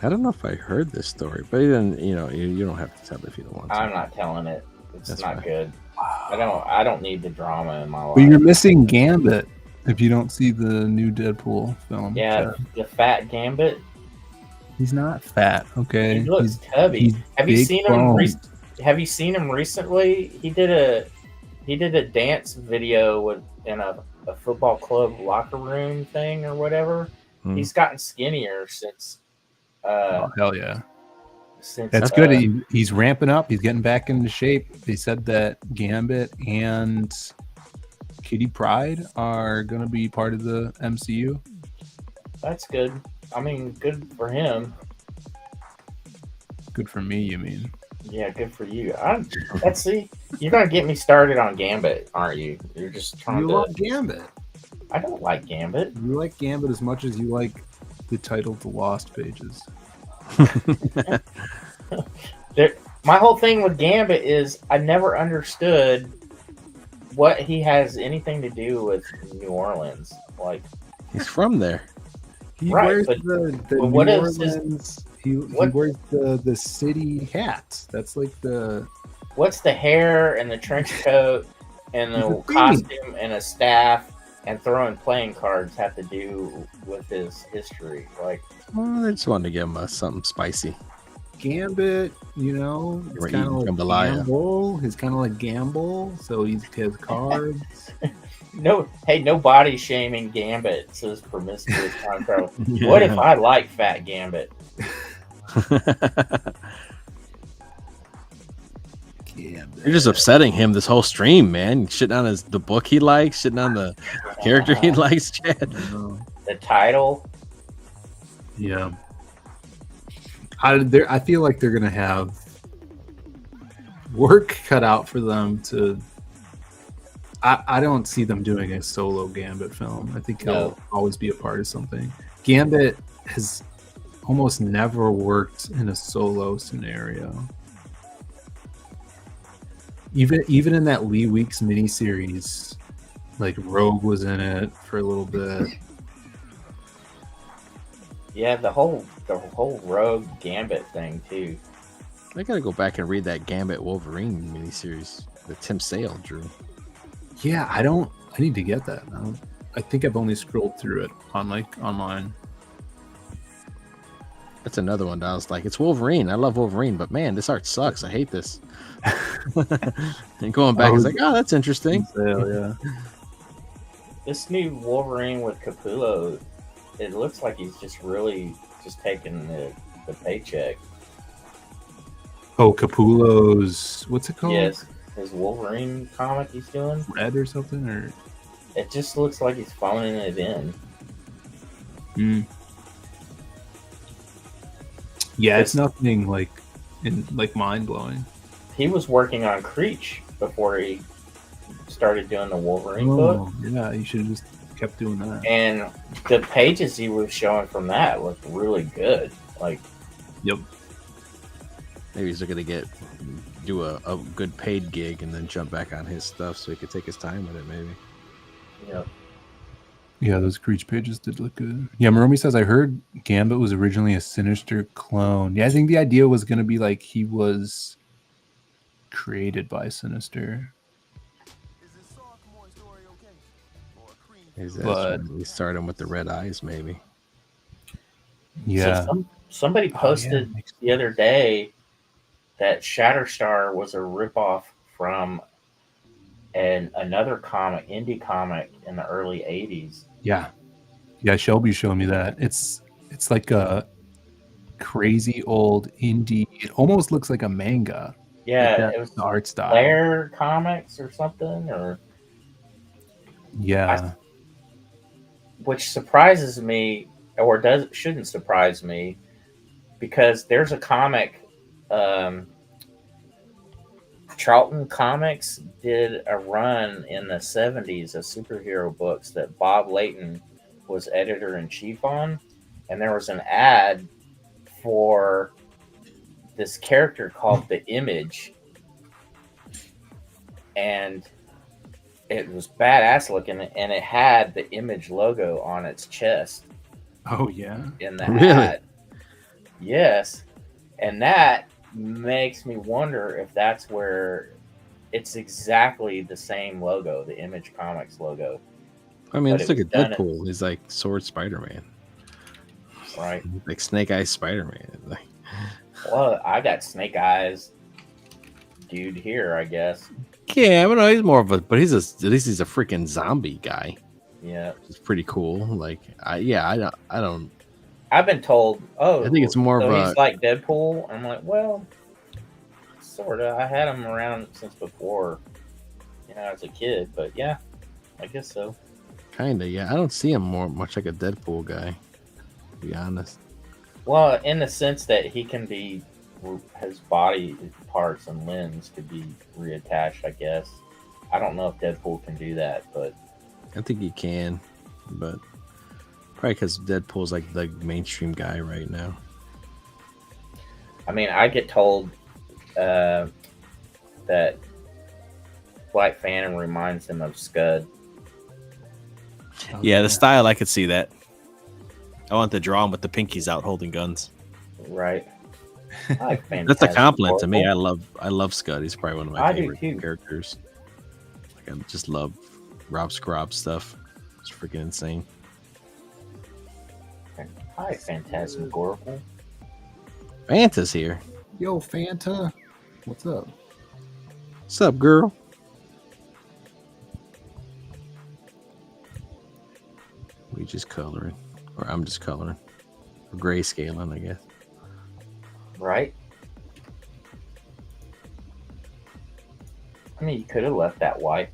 I don't know if I heard this story, but then you don't have to tell if you don't want to. I'm not telling it. It's That's not fine. good. I don't need the drama in my life. But you're missing Gambit if you don't see the new Deadpool film. Yeah, the fat Gambit. He's not fat, okay? He looks tubby. he's Have you big seen him? boned. Have you seen him recently? He did a dance video in a football club locker room thing or whatever. Hmm. He's gotten skinnier since. Oh, hell yeah. Since That's good. He's ramping up. He's getting back into shape. They said that Gambit and Kitty Pryde are going to be part of the MCU. That's good. I mean, good for him. Good for me, you mean? Yeah, good for you. Let's see. You're gonna get me started on Gambit, aren't you? You're just trying You to. love Gambit. I don't like Gambit. You like Gambit as much as you like the title The Lost Pages. My whole thing with Gambit is I never understood what he has anything to do with New Orleans. Like, He's from there. He Right, wears but the what New is his- Orleans. He what- wears the city hats. That's like the. what's the hair and the trench coat and He's the a costume and a staff and throwing playing cards have to do with his history? Like, Well, I just wanted to give him something spicy. Gambit, you know, it's We're kind of eating like jambalaya. Gamble. He's kind of like Gamble, so he has cards. no body shaming Gambit, says promiscuous time travel. What if I like fat Gambit? Gambit. You're just upsetting him this whole stream, man. Shitting on the book he likes, shitting on the character he likes, Chad. I know. The title. Yeah. I feel like they're gonna have work cut out for them to. I don't see them doing a solo Gambit film. I think he'll always be a part of something. Gambit has almost never worked in a solo scenario. Even in that Lee Weeks miniseries, like Rogue was in it for a little bit. Yeah, the whole Rogue Gambit thing too. I gotta go back and read that Gambit Wolverine miniseries that Tim Sale drew. Yeah, I need to get that now. I think I've only scrolled through it on online. That's another one that I was like, it's Wolverine. I love Wolverine, but man, this art sucks. I hate this. And going back, it's like, oh, that's interesting. Yeah. This new Wolverine with Capullo, it looks like he's just really just taking the paycheck. Oh, Capullo's, what's it called? Yes, his Wolverine comic he's doing. Red or something, or it just looks like he's phoning it in. Yeah, it's nothing like mind blowing. He was working on Creech before he started doing the Wolverine book. Yeah, you should have just kept doing that. And the pages he was showing from that looked really good. Like, yep. Maybe he's looking to do a good paid gig and then jump back on his stuff so he could take his time with it. Maybe. Yep. Yeah, those Creech pages did look good. Yeah, Maromi says, I heard Gambit was originally a Sinister clone. Yeah, I think the idea was going to be like he was created by Sinister. But we start him with the red eyes, maybe. Yeah. So somebody posted the other day that Shatterstar was a ripoff from another comic, indie comic in the early 80s. Yeah, Shelby showed me that. It's like a crazy old indie. It almost looks like a manga. Yeah, like it was the art style. Flare Comics or something, or which surprises me, or shouldn't surprise me, because there's a comic. Charlton Comics did a run in the 70s of superhero books that Bob Layton was editor-in-chief on, and there was an ad for this character called The Image, and it was badass looking, and it had the Image logo on its chest. Oh, yeah? In the ad. Yes. And that makes me wonder if that's where it's exactly the same logo, the Image Comics logo. I mean, it's like a Deadpool. He's like Sword Spider-Man, right? Like Snake Eyes Spider-Man. Like, well, I got Snake Eyes, dude. Here, I guess. Yeah, I don't know. He's more of a, but at least he's a freaking zombie guy. Yeah, it's pretty cool. Like, I don't. I've been told, I think it's more of a. He's like Deadpool. I'm like, well, sort of. I had him around since before, as a kid. But yeah, I guess so. Kinda, yeah. I don't see him much like a Deadpool guy, to be honest. Well, in the sense that he can be, his body parts and limbs could be reattached. I guess. I don't know if Deadpool can do that, but I think he can, but. Probably because Deadpool's like the mainstream guy right now. I mean, I get told that Black Phantom reminds him of Scud. Yeah, the style, I could see that. I want to draw him with the pinkies out holding guns. Right. That's a compliment to me. I love Scud. He's probably one of my favorite characters. Like, I just love Rob Scrobb stuff. It's freaking insane. Hi, Phantasmagorical. Fanta's here. Yo, Fanta. What's up? What's up, girl? We just coloring. Or I'm just coloring. Or grayscaling, I guess. Right. I mean, you could have left that white.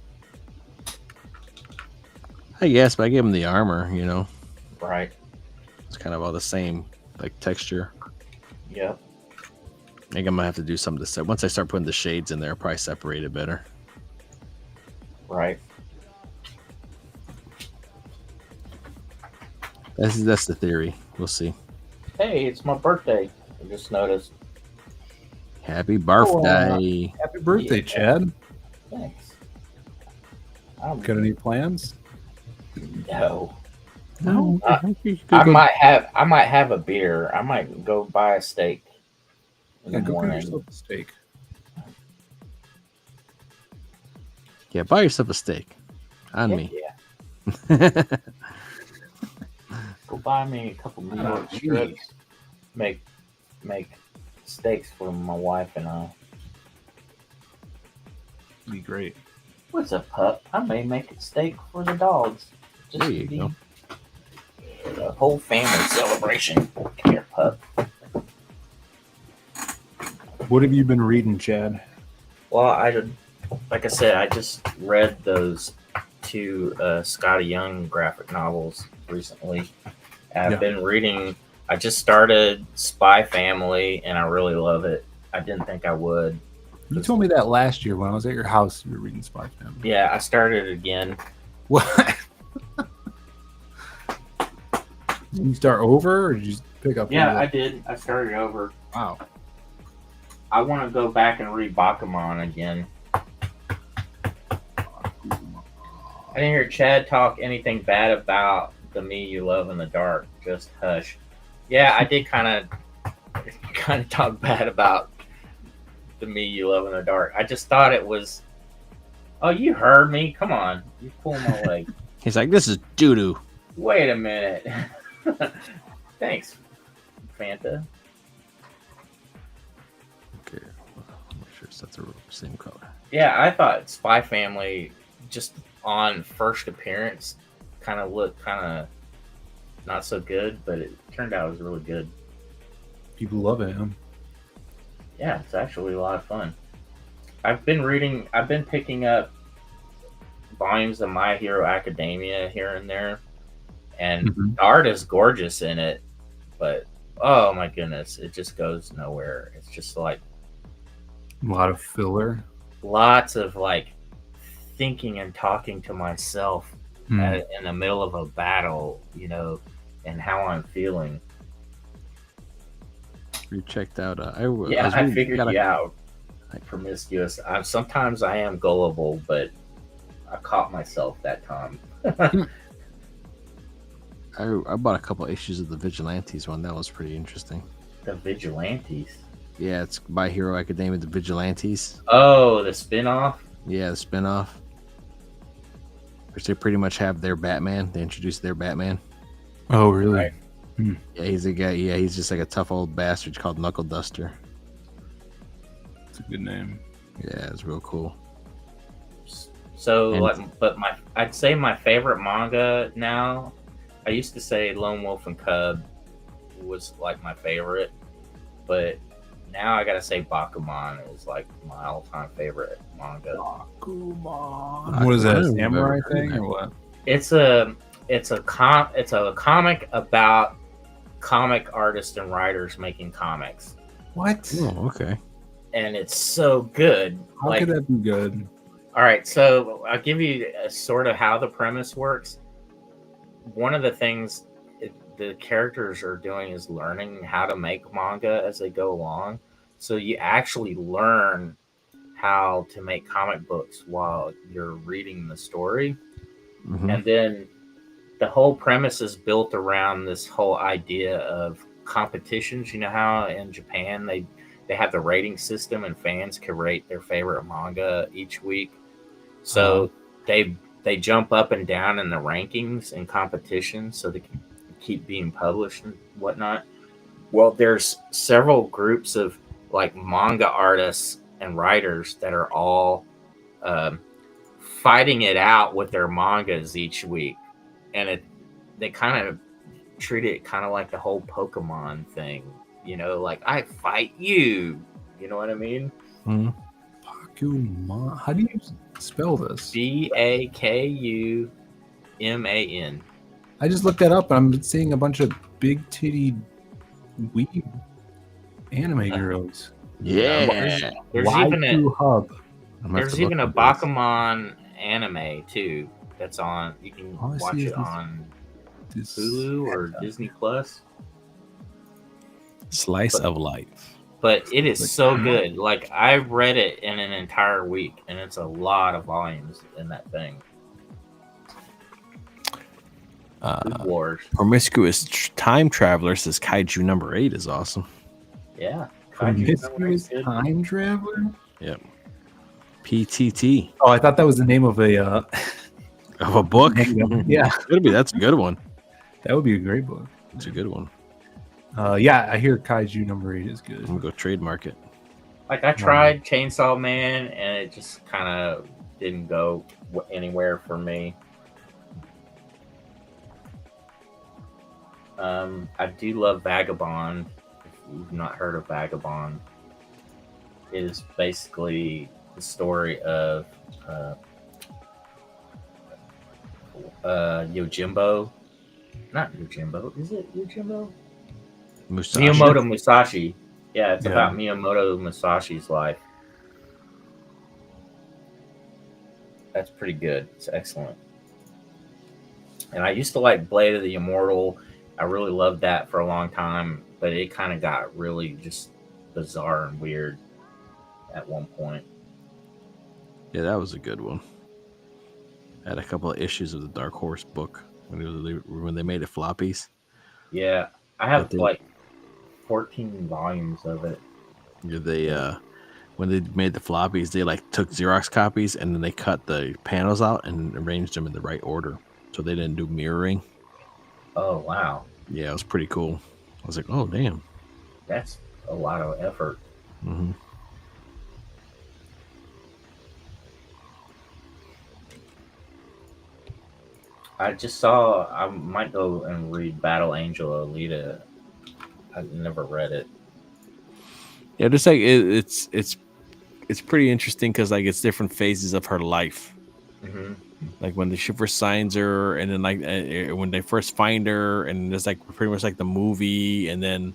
I guess, but I gave him the armor, Right. It's kind of all the same, like texture. Yep. I think I'm gonna have to do something to set. Once I start putting the shades in there, I'll probably separate it better. Right. That's the theory. We'll see. Hey, it's my birthday. I just noticed. Happy Oh, birthday! happy birthday, Yeah. Chad. Thanks. Got any plans? No. No, I might have a beer. I might go buy a steak in Yeah, the go get morning. yourself a steak. Yeah, buy yourself a steak. On Heck me. Yeah. Go buy me a couple New York Oh, strips. Make steaks for my wife and I. Be great. What's up, pup? I may make a steak for the dogs. Just There to you be go. a whole family celebration. Come here, pup. What have you been reading, Chad? Well, like I said, I just read those two Scotty Young graphic novels recently. And I've been reading. I just started Spy Family, and I really love it. I didn't think I would. You told me that last year when I was at your house. You were reading Spy Family. Yeah, I started it again. What? Did you start over, or did you just pick up? Yeah, I did. I started over. Wow. I want to go back and read Bakuman again. I didn't hear Chad talk anything bad about the me you love in the dark. Just hush. Yeah, I did kind of talk bad about the me you love in the dark. I just thought it was. Oh, you heard me. Come on, you pulled my leg. He's like, this is doo doo. Wait a minute. Thanks, Fanta. Okay, make sure it's the same color. Yeah, I thought Spy Family, just on first appearance, kind of looked not so good, but it turned out it was really good. People love it. Huh? Yeah, it's actually a lot of fun. I've been picking up volumes of My Hero Academia here and there, and the art is gorgeous in it, but oh my goodness, it just goes nowhere. It's just like A lot of filler. lots of like thinking and talking to myself in the middle of a battle, and how I'm feeling. You checked out. I figured you out. Promiscuous. Sometimes I am gullible, but I caught myself that time. I bought a couple issues of the Vigilantes one. That was pretty interesting. The Vigilantes. Yeah, it's My Hero Academia, the Vigilantes. Oh, the spinoff. Yeah, the spinoff. Which they pretty much have their Batman. They introduced their Batman. Oh, really? Right. Yeah, he's a guy. Yeah, he's just like a tough old bastard called Knuckle Duster. It's a good name. Yeah, it's real cool. So, I'd say my favorite manga now. I used to say Lone Wolf and Cub was like my favorite, but now I gotta say Bakuman is like my all-time favorite manga. Bakuman. What is that? A samurai thing or what? It's a comic about comic artists and writers making comics. What? Oh, okay. And it's so good. How could that be good? All right, so I'll give you a sort of how the premise works. One of the things the characters are doing is learning how to make manga as they go along. So you actually learn how to make comic books while you're reading the story. Mm-hmm. And then the whole premise is built around this whole idea of competitions. You know how in Japan they have the rating system and fans can rate their favorite manga each week. So they jump up and down in the rankings and competitions so they can keep being published and whatnot. Well, there's several groups of like manga artists and writers that are all fighting it out with their mangas each week. And they kind of treat it kind of like the whole Pokemon thing, like I fight you. You know what I mean? Mm-hmm. Bakuman. How do you spell this? Bakuman. I just looked that up and I'm seeing a bunch of big titty weeb Anime Girls. Yeah. There's even a Y2 Hub. I'm gonna have to there's look even a into this. Bakuman anime too. That's on. You can All I watch see is it on this Hulu or hentai. Disney Plus. Slice But of life. but it is Like, so good. Like I read it in an entire week, and it's a lot of volumes in that thing. Food Wars. Promiscuous Time Traveler says Kaiju number 8 is awesome. Yeah. Kaiju number eight's Promiscuous good. Time Traveler? Yep. PTT Oh, I thought that was the name of a of a book. Yeah. That's a good one. That would be a great book. It's a good one. Yeah, I hear Kaiju number 8 is good. I'm gonna go trademark it. Like I tried Chainsaw Man, and it just kind of didn't go anywhere for me. I do love Vagabond. If you've not heard of Vagabond, it is basically the story of Yojimbo. Not Yojimbo. Is it Yojimbo? Musashi. Miyamoto Musashi. Yeah, it's Yeah. about Miyamoto Musashi's life. That's pretty good. It's excellent. And I used to like Blade of the Immortal. I really loved that for a long time, but it kind of got really just bizarre and weird at one point. Yeah, that was a good one. I had a couple of issues of the Dark Horse book when they made it floppies. Yeah, I have But like 14 volumes of it. They when they made the floppies, they like took Xerox copies and then they cut the panels out and arranged them in the right order, so they didn't do mirroring. Oh, wow. Yeah, it was pretty cool. I was like, oh damn, That's a lot of effort. mm-hmm. I just saw. I might go and read Battle Angel Alita. I've never read it. Yeah, just like it's pretty interesting because like it's different phases of her life. Mm-hmm. Like when the ship first signs her, and then like when they first find her, and there's like pretty much like the movie, and then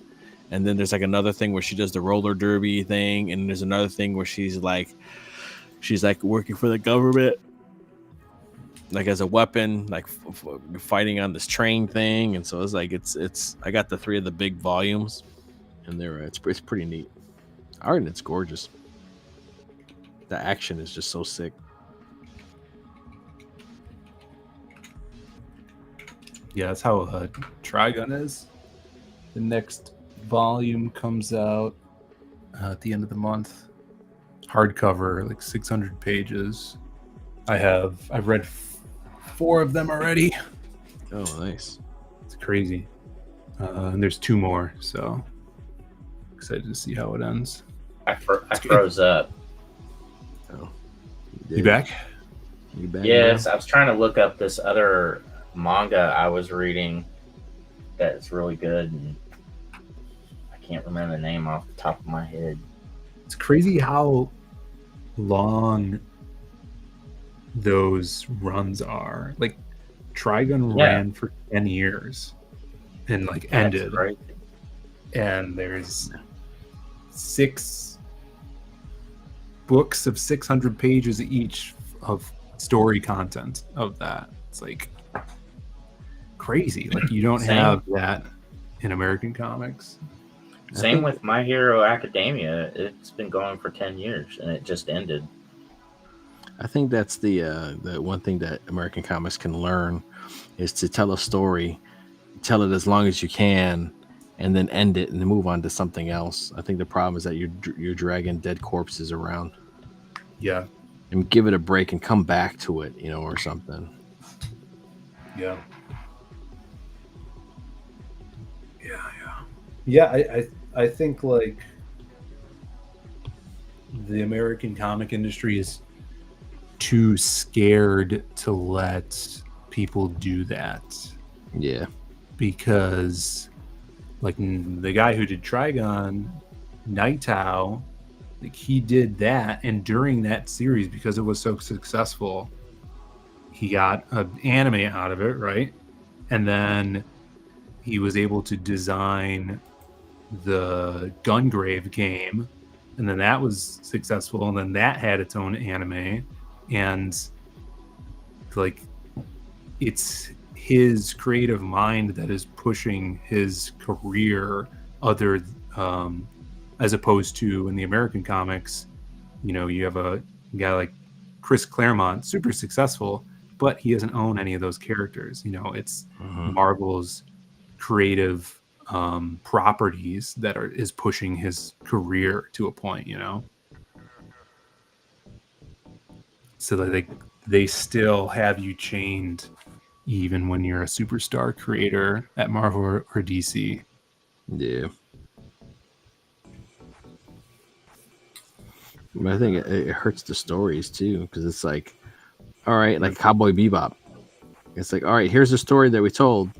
there's like another thing where she does the roller derby thing, and there's another thing where she's like working for the government, like as a weapon, like fighting on this train thing, and so it's like it's I got the 3 of the big volumes, and it's pretty neat. Art, and it's gorgeous. The action is just so sick. Yeah, that's how Trigun is. The next volume comes out at the end of the month. Hardcover, like 600 pages. I've read 4 of them already. Oh, nice. It's crazy. And there's 2 more, so excited to see how it ends. I froze up. Oh, You back? You back? Yes, now? I was trying to look up this other manga I was reading that's really good, and I can't remember the name off the top of my head. It's crazy how long those runs are. Like Trigun ran for 10 years and like ended. Right. And there's 6 books of 600 pages each of story content of that. It's like crazy. Like you don't have that in American comics. Same with My Hero Academia. It's been going for 10 years and it just ended. I think that's the one thing that American comics can learn is to tell a story, tell it as long as you can, and then end it and then move on to something else. I think the problem is that you're dragging dead corpses around. Yeah. And give it a break and come back to it, or something. Yeah. Yeah, I think like the American comic industry is too scared to let people do that. Yeah. Because like the guy who did Trigun, Nightow, like he did that, and during that series, because it was so successful, he got an anime out of it, right? And then he was able to design the Gungrave game, and then that was successful, and then that had its own anime, and like it's his creative mind that is pushing his career other as opposed to in the American comics, you have a guy like Chris Claremont, super successful, but he doesn't own any of those characters. It's Marvel's creative properties that is pushing his career to a point, so that they still have you chained even when you're a superstar creator at Marvel or DC. Yeah. I think it hurts the stories too, because it's like, all right, like Cowboy Bebop. It's like, all right, here's the story that we told.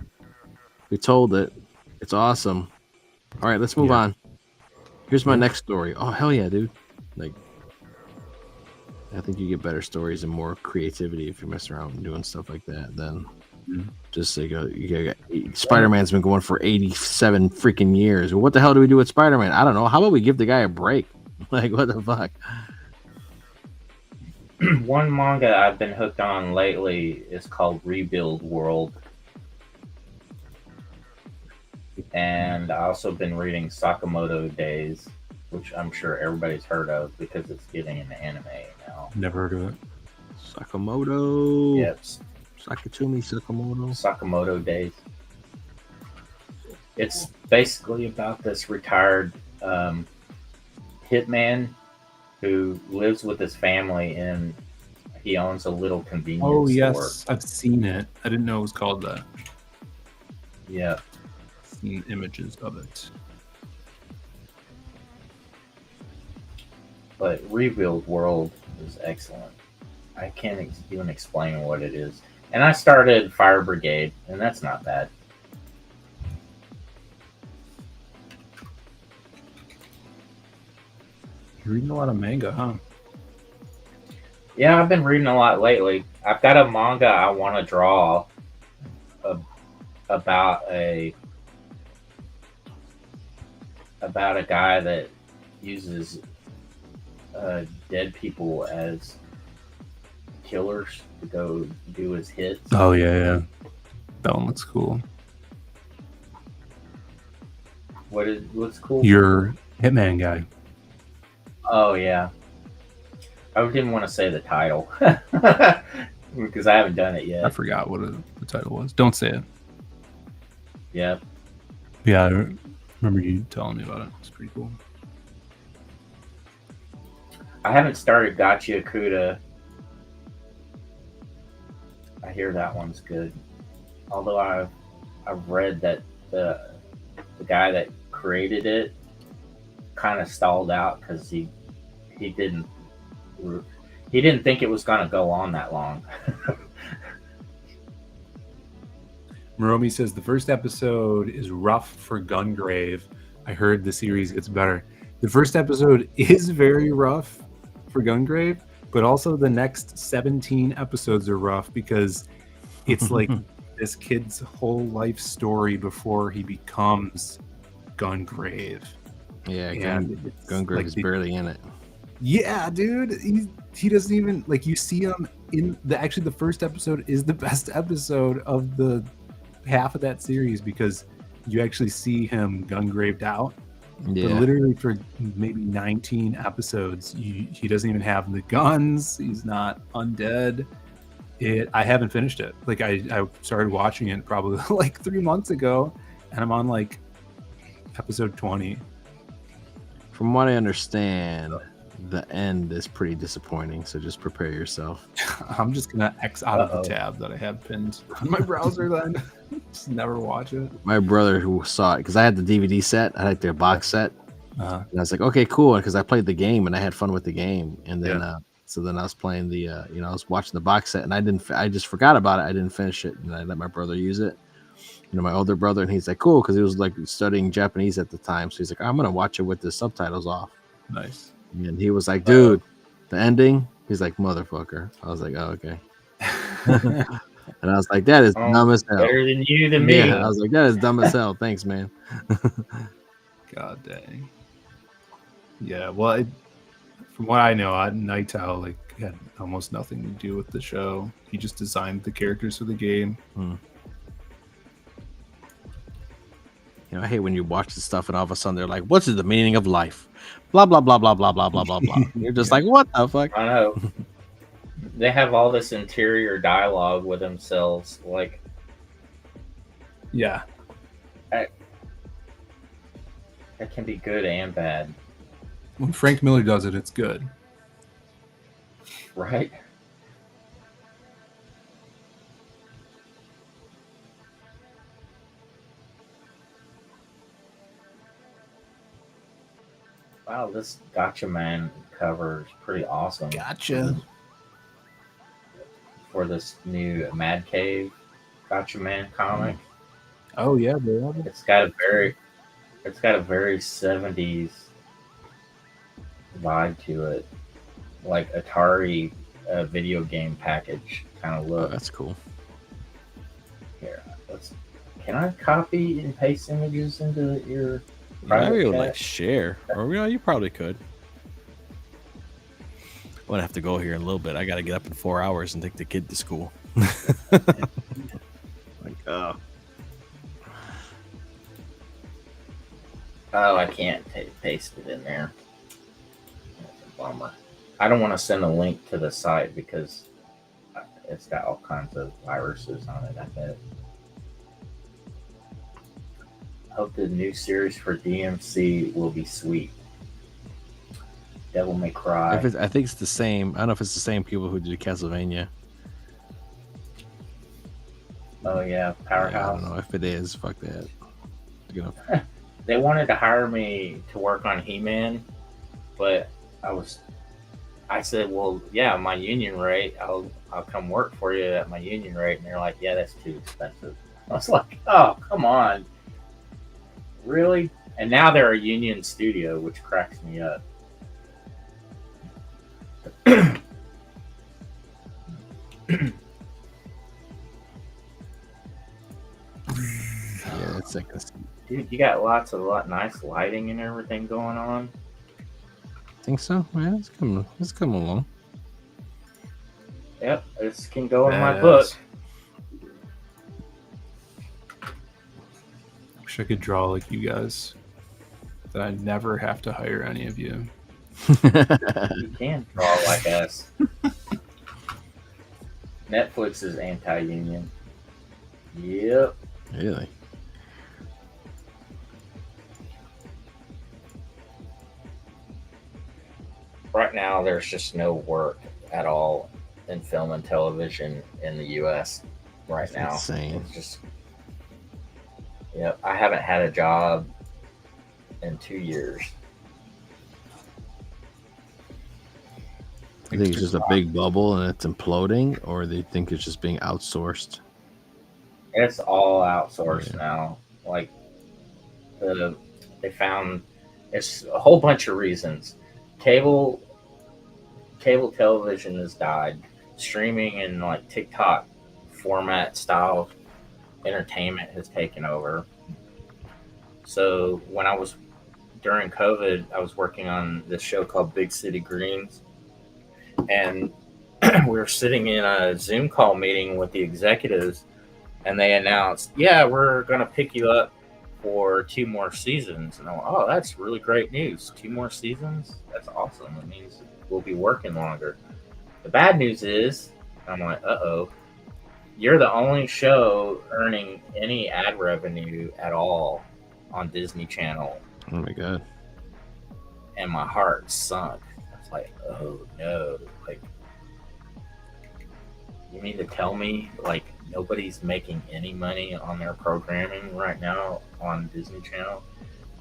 We told it. It's awesome. All right, let's move on. Here's my next story. Oh, hell yeah, dude. Like, I think you get better stories and more creativity if you mess around and doing stuff like that than just like Spider-Man's been going for 87 freaking years. What the hell do we do with Spider-Man? I don't know. How about we give the guy a break? Like, what the fuck? One manga I've been hooked on lately is called Rebuild World. And I also been reading Sakamoto Days, which I'm sure everybody's heard of because it's getting an anime now. Never heard of it. Sakamoto. Yep. Sakatumi Sakamoto. Sakamoto Days. It's basically about this retired hitman who lives with his family and he owns a little convenience store. Oh, yes. I've seen it. I didn't know it was called that. Yeah. Seen images of it. But Rebuild World is excellent. I can't even explain what it is. And I started Fire Brigade, and that's not bad. You're reading a lot of manga, huh? Yeah, I've been reading a lot lately. I've got a manga I want to draw about a guy that uses dead people as killers to go do his hits. Oh, yeah. That one looks cool. What's cool? Your Hitman guy. Oh, yeah. I didn't want to say the title because I haven't done it yet. I forgot what the title was. Don't say it. Yep. Yeah, I remember you telling me about it. It's pretty cool. I haven't started Gotcha Kuda. I hear that one's good. Although I've read that the guy that created it kind of stalled out because he didn't think it was going to go on that long. Moromi says the first episode is rough for Gungrave. I heard the series gets better. The first episode is very rough for Gungrave, but also the next 17 episodes are rough because it's like this kid's whole life story before he becomes Gungrave. Yeah, Gungrave is barely in it. Yeah, dude. He doesn't even, like, you see him in the first episode is the best episode of the half of that series because you actually see him Gungraved out. Yeah. But literally for maybe 19 episodes, he doesn't even have the guns. He's not undead. I haven't finished it. Like I started watching it probably like 3 months ago, and I'm on like episode 20. From what I understand, the end is pretty disappointing. So just prepare yourself. I'm just gonna X out of the tab that I have pinned on my browser. Then just never watch it. My brother who saw it because I had the DVD set, I had the box set, and I was like, okay, cool, because I played the game and I had fun with the game, and then so then I was playing the I was watching the box set, and I just forgot about it. I didn't finish it, and I let my brother use it. My older brother, and he's like, cool, because he was like studying Japanese at the time, so he's like, I'm gonna watch it with the subtitles off. Nice. And he was like, dude, the ending. He's like, motherfucker. I was like, oh, okay. And I was like, that is dumb as hell. Better than you than me. Yeah, I was like, that is dumb as hell. Thanks, man. God dang. Yeah, well, from what I know, Nightow like had almost nothing to do with the show. He just designed the characters for the game. I hate when you watch this stuff and all of a sudden they're like, "What's the meaning of life?" Blah blah blah blah blah blah blah blah blah. You're just like, "What the fuck?" I know. They have all this interior dialogue with themselves. Like, Yeah. that can be good and bad. When Frank Miller does it, it's good. Right? Wow, this Gotcha Man cover is pretty awesome. Gotcha. For this new Mad Cave Gotcha Man comic. Oh yeah, bro. It's got a very 70s vibe to it. Like Atari video game package kind of Oh, look. that's cool. Here, can I copy and paste images into your I would chat? like share, or you probably could. I'm gonna have to go here in a little bit. I gotta get up in 4 hours and take the kid to school. Like, oh, Oh, I can't paste it in there. That's a bummer. I don't want to send a link to the site because it's got all kinds of viruses on it, I bet. Hope the new series for DMC will be sweet. Devil May Cry. I think it's the same. I don't know if it's the same people who did Castlevania. Oh yeah, Yeah, I Powerhouse. don't know if it is. Fuck that. They wanted to hire me to work on He-Man, but I said, well, yeah, my union rate, I'll come work for you at my union rate. And they're like, yeah, that's too expensive. I was like, oh, come on. Really? And now they're a union studio, which cracks me up. Yeah, it's like Dude, you got nice lighting and everything going on. think so. Yeah, it's coming along. Yep, this can go in my Badass. book. Wish I could draw like you guys. That I never have to hire any of you. You can draw like us. Netflix is anti-union. Yep. Really? Right now, there's just no work at all in film and television in the U.S. right That's now. insane. It's just, yep. I haven't had a job in 2 years. I think it's just a big bubble and it's imploding, or they think it's just being outsourced. It's all outsourced Yeah. now. Like they found it's a whole bunch of reasons. Cable television has died. Streaming and like TikTok format style entertainment has taken over. So when I was during COVID, I was working on this show called Big City Greens, and we were sitting in a Zoom call meeting with the executives, and they announced, "Yeah, we're going to pick you up for 2 more seasons." And I'm like, "Oh, that's really great news! 2 more seasons? That's awesome! It means we'll be working longer." The bad news is, I'm like, "Uh-oh, you're the only show earning any ad revenue at all on Disney Channel." Oh my god. And my heart sunk. I was like, "Oh no!" Like, you mean to tell me like nobody's making any money on their programming right now on Disney Channel?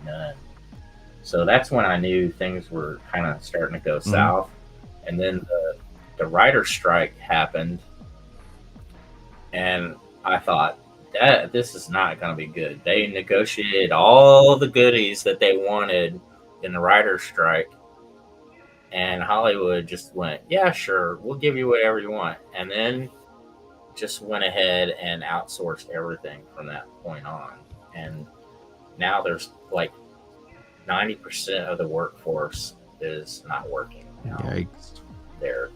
None. So that's when I knew things were kind of starting to go south. And then the writer's strike happened, and I thought that this is not going to be good. They negotiated all the goodies that they wanted in the writer's strike, and Hollywood just went, "Yeah, sure, we'll give you whatever you want," and then just went ahead and outsourced everything from that point on. And now there's like 90% of the workforce is not working now. Yikes. There.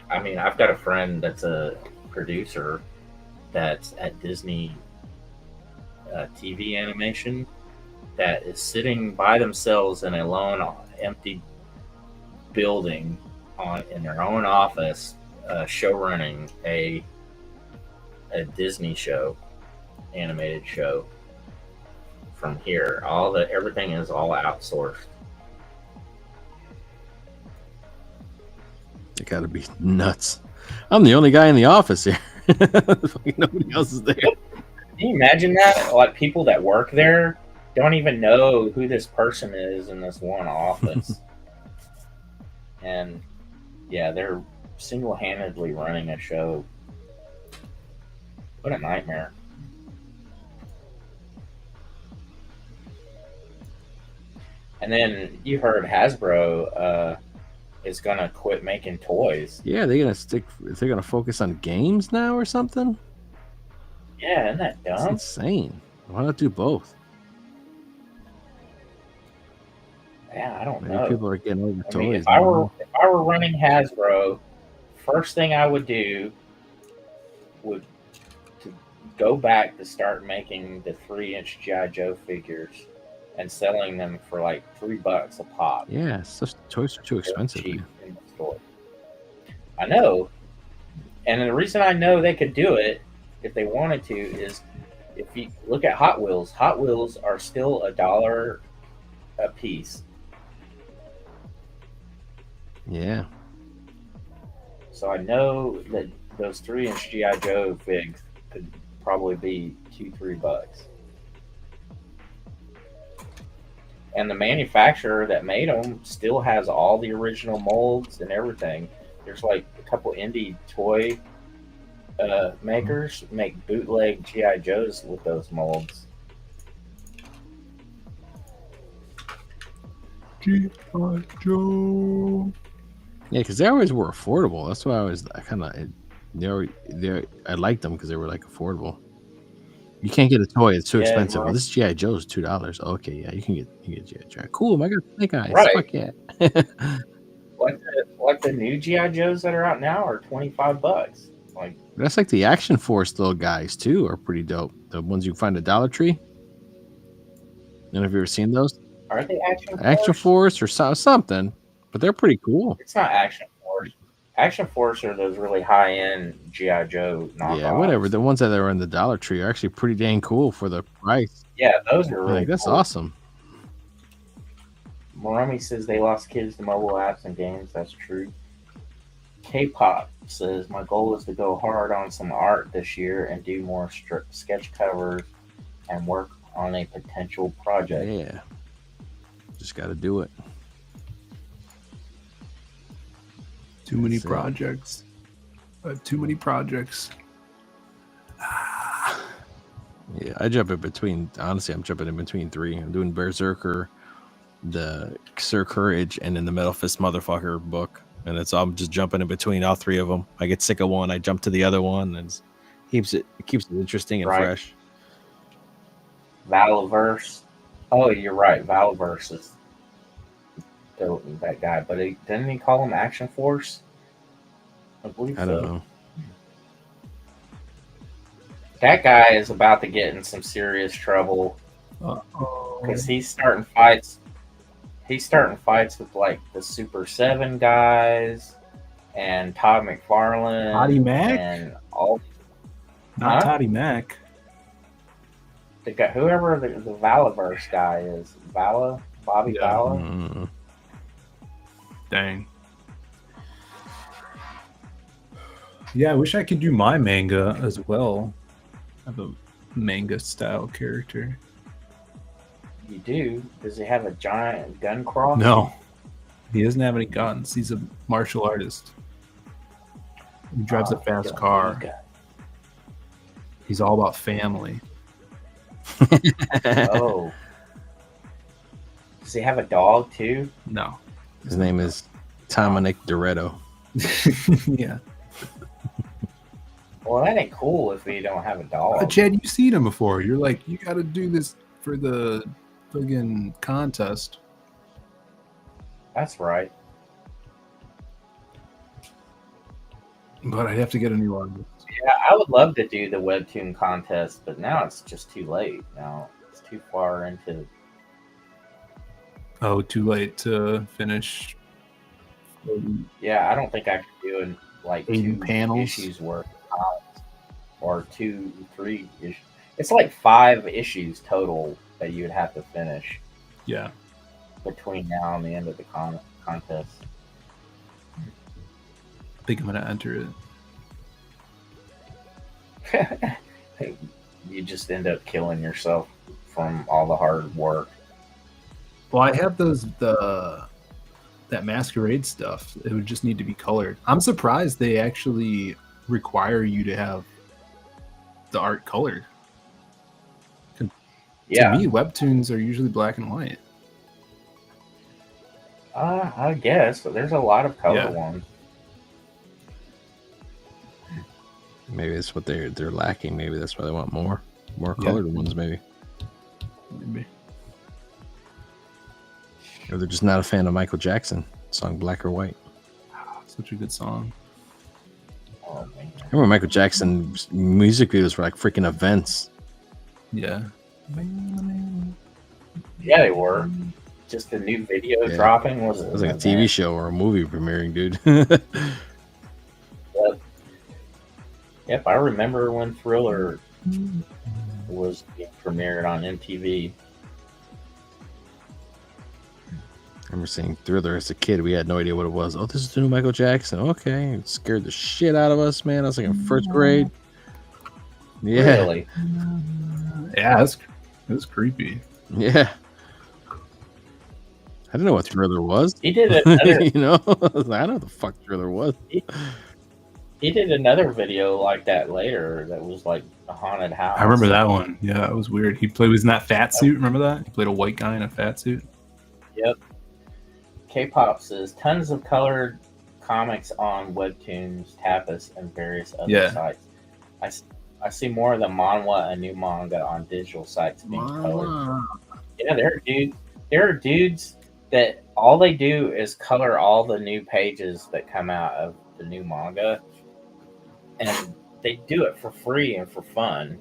I mean, I've got a friend that's a producer that's at Disney TV animation that is sitting by themselves in a lone, empty building in their own office, show running a Disney show, animated show from here. Everything is all outsourced. It gotta be nuts. I'm the only guy in the office here. Nobody else is there. Can you imagine that? Like, people that work there don't even know who this person is in this one office. And yeah, they're single-handedly running a show. What a nightmare. And then you heard Hasbro is gonna quit making toys. Yeah, they're gonna focus on games now or something? Yeah, isn't that That's dumb? insane. Why not do both? Yeah, I don't Maybe know. people are getting over I toys. mean, if I were running Hasbro, first thing I would do would to go back to start making the 3-inch G.I. Joe figures and selling them for like $3 a pop. Yeah, toys are too expensive. Cheap in the store. I know. And the reason I know they could do it if they wanted to is if you look at Hot Wheels. Hot Wheels are still $1 a piece. Yeah. So I know that those 3-inch G.I. Joe figs could probably be $2-3. And the manufacturer that made them still has all the original molds and everything. There's like a couple indie toy makers make bootleg G.I. Joes with those molds. G.I. Joe. Yeah, because they always were affordable. That's why I liked them because they were like affordable. You can't get a toy; it's too expensive. Right. Well, this GI Joe is $2. Okay, yeah, you can get GI Joe. Cool, I got Snake Eyes. Right. Fuck yeah. Like the new G.I. Joes that are out now are $25. Like, That's like the Action Force little guys too are pretty dope. The ones you can find at Dollar Tree. And have you ever seen those? are they Action Force? Action Force or something, but they're pretty cool. It's not Action Force. Action Force are those really high-end G.I. Joe knockoffs. Yeah, whatever. The ones that are in the Dollar Tree are actually pretty dang cool for the price. Yeah, those are really Like, that's cool. awesome. Morami says they lost kids to mobile apps and games. That's true. K-pop says my goal is to go hard on some art this year and do more sketch covers and work on a potential project. Yeah. Just got to do it. Too many That's it. projects. Too many projects. Yeah, I jump in between. Honestly, I'm jumping in between three. I'm doing Berserker, the Sir Courage, and then the Metal Fist Motherfucker book. And I'm just jumping in between all three of them. I get sick of one, I jump to the other one, and it keeps it interesting and Right. fresh. Valaverse. Oh, you're right. Valaverse is that guy, but didn't he call him Action Force? I believe I so. don't know. That guy is about to get in some serious trouble because he's starting fights. He's starting fights with like the Super 7 guys and Todd McFarlane. Toddy Mac? And all Not Huh? Toddy Mac. the guy, whoever the Valaverse guy is. Bobby Yeah. Vala. Mm. Dang. Yeah, I wish I could do my manga as well. I have a manga style character. You do? Does he have a giant gun cross? No, he doesn't have any guns. He's a martial artist. He drives a fast Don't car. need guns. He's all about family. Oh. Does he have a dog too? No. His name is Dominic Doretto. Yeah. Well, that ain't cool if you don't have a dog. Chad, you've seen him before. You're like, you got to do this for the friggin' contest. That's right. But I'd have to get a new artist. Yeah, I would love to do the webtoon contest, but now it's just too late. Now it's too far into. Oh, too late to finish. Yeah, I don't think I could do like 80 two panels? issues worth of comics, or 2, 3 issues. It's like 5 issues total that you would have to finish Yeah. between now and the end of the contest. I think I'm going to enter it. You just end up killing yourself from all the hard work. Well, I have that masquerade stuff. It would just need to be colored. I'm surprised they actually require you to have the art colored. Yeah, To me, webtoons are usually black and white. I guess, but there's a lot of color Yeah. ones. Maybe that's what they're lacking. Maybe that's why they want more Yeah. colored ones. Maybe, Maybe. or they're just not a fan of Michael Jackson song "Black or White." Such a good song. Oh, man. I remember Michael Jackson music videos were like freaking events. Yeah. Yeah, they were. Just the new video Yeah. dropping was. It was like a TV show or a movie premiering, dude. Yep, I remember when Thriller was being premiered on MTV. I remember seeing Thriller as a kid. We had no idea what it was. Oh, this is the new Michael Jackson. Okay, it scared the shit out of us, man. I was like in first grade. Yeah, Really? Yeah, it was creepy. yeah. I didn't know what Thriller was. He did another. You know, I was like, I know what the fuck Thriller was. He did another video like that later. That was like a haunted house. I remember that one. Yeah, it was weird. He was in that fat suit. Remember that? He played a white guy in a fat suit. Yep. K-pop says tons of colored comics on Webtoons, Tapas, and various other sites. I see more of the manhwa and new manga on digital sites being colored. Yeah, there are dudes that all they do is color all the new pages that come out of the new manga, and they do it for free and for fun.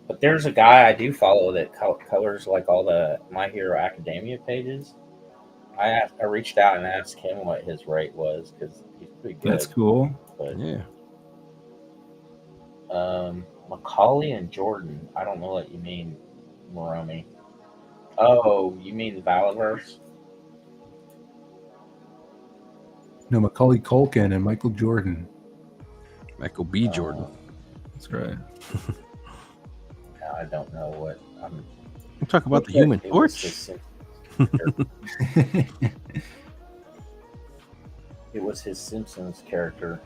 But there's a guy I do follow that colors like all the My Hero Academia pages. I reached out and asked him what his rate was because he's pretty good. That's cool. But Yeah. Macaulay and Jordan. I don't know what you mean, Moromi. Oh, you mean the Valaverse? No, Macaulay Culkin and Michael Jordan. Michael B. Jordan. That's right. I don't know what. I'm Talk about the Human it was Torch. his It was his Simpsons character.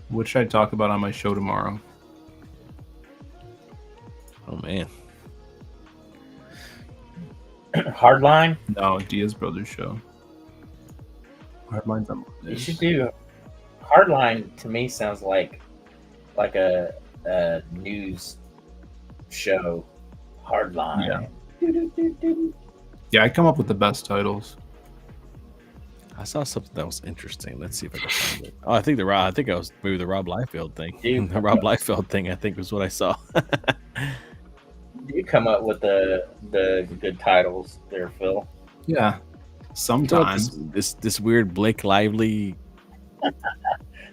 What should I talk about on my show tomorrow? Oh man. Hardline? No, Diaz Brothers show. Hardline's on You Mondays. should do Hardline. To me, sounds like a news show. Hardline. Yeah, I come up with the best titles. I saw something that was interesting. Let's see if I can find it. Oh, I think it was maybe the Rob Liefeld thing. Dude. The Rob Liefeld thing, I think, was what I saw. You come up with the good titles there, Phil. Yeah, sometimes. This weird Blake Lively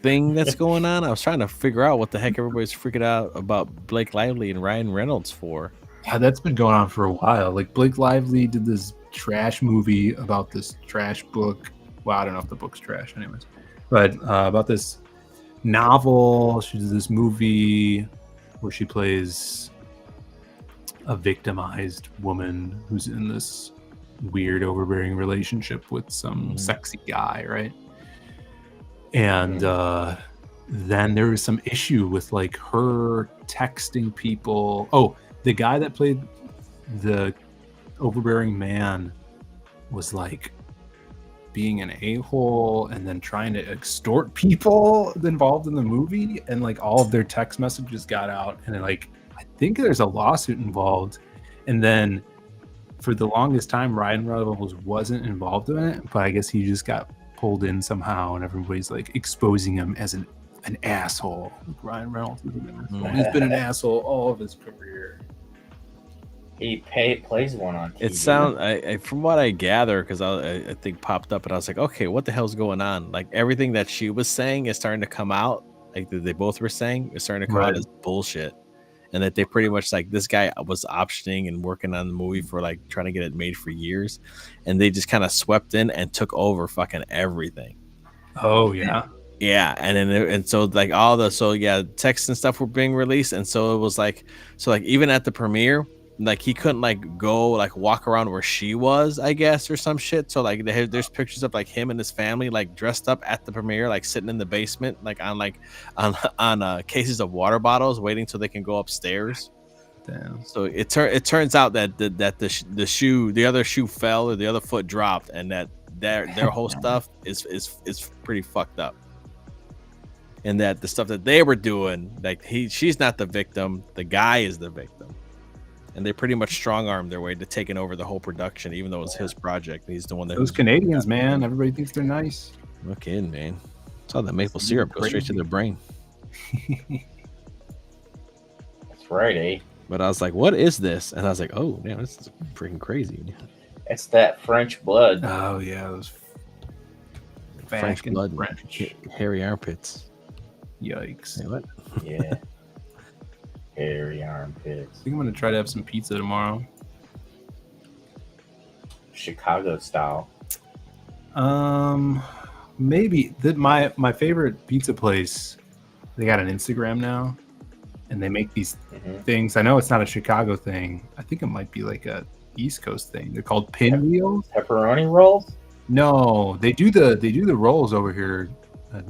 thing that's going on. I was trying to figure out what the heck everybody's freaking out about Blake Lively and Ryan Reynolds for. Yeah, that's been going on for a while. Like Blake Lively did this trash movie about this trash book. Well, I don't know if the book's trash, anyways, but about this novel. She did this movie where she plays a victimized woman who's in this weird, overbearing relationship with some sexy guy, right? And then there was some issue with like her texting people. Oh, the guy that played the overbearing man was like being an a-hole and then trying to extort people involved in the movie, and like all of their text messages got out, and like I think there's a lawsuit involved, and then for the longest time Ryan Reynolds wasn't involved in it, but I guess he just got pulled in somehow, and everybody's like exposing him as an asshole. Like Ryan Reynolds is an asshole. He's been an asshole all of his career. He plays one on TV. It sounds, I from what I gather, because I think popped up, and I was like, okay, what the hell's going on? Like everything that she was saying is starting to come out. Like they both were saying is starting to come out as bullshit, and that they pretty much like this guy was optioning and working on the movie for like trying to get it made for years, and they just kind of swept in and took over fucking everything. Oh yeah. Yeah, and then and so like all the texts and stuff were being released, and so it was like even at the premiere, like he couldn't like go like walk around where she was, I guess, or some shit. So like there's pictures of like him and his family like dressed up at the premiere, like sitting in the basement, like on cases of water bottles, waiting till they can go upstairs. Damn. So it turns out that the other shoe fell, or the other foot dropped, and that their whole stuff is pretty fucked up. And that the stuff that they were doing, like she's not the victim, the guy is the victim. And they pretty much strong-armed their way to taking over the whole production, even though it was his project. He's the one that... Those Canadians, man. Everybody thinks they're nice. No kidding, man. It's all that maple syrup goes straight to their brain. That's right, eh? But I was like, what is this? And I was like, oh, damn, this is freaking crazy. It's that French blood. Oh, yeah. Those French blood. French. Hairy armpits. Yikes. Hey, what? Yeah. Hairy armpits. I think I'm going to try to have some pizza tomorrow. Chicago style. Maybe. My favorite pizza place, they got an Instagram now, and they make these things. I know it's not a Chicago thing. I think it might be like a East Coast thing. They're called pinwheels. Pepperoni rolls? No, they do the rolls over here at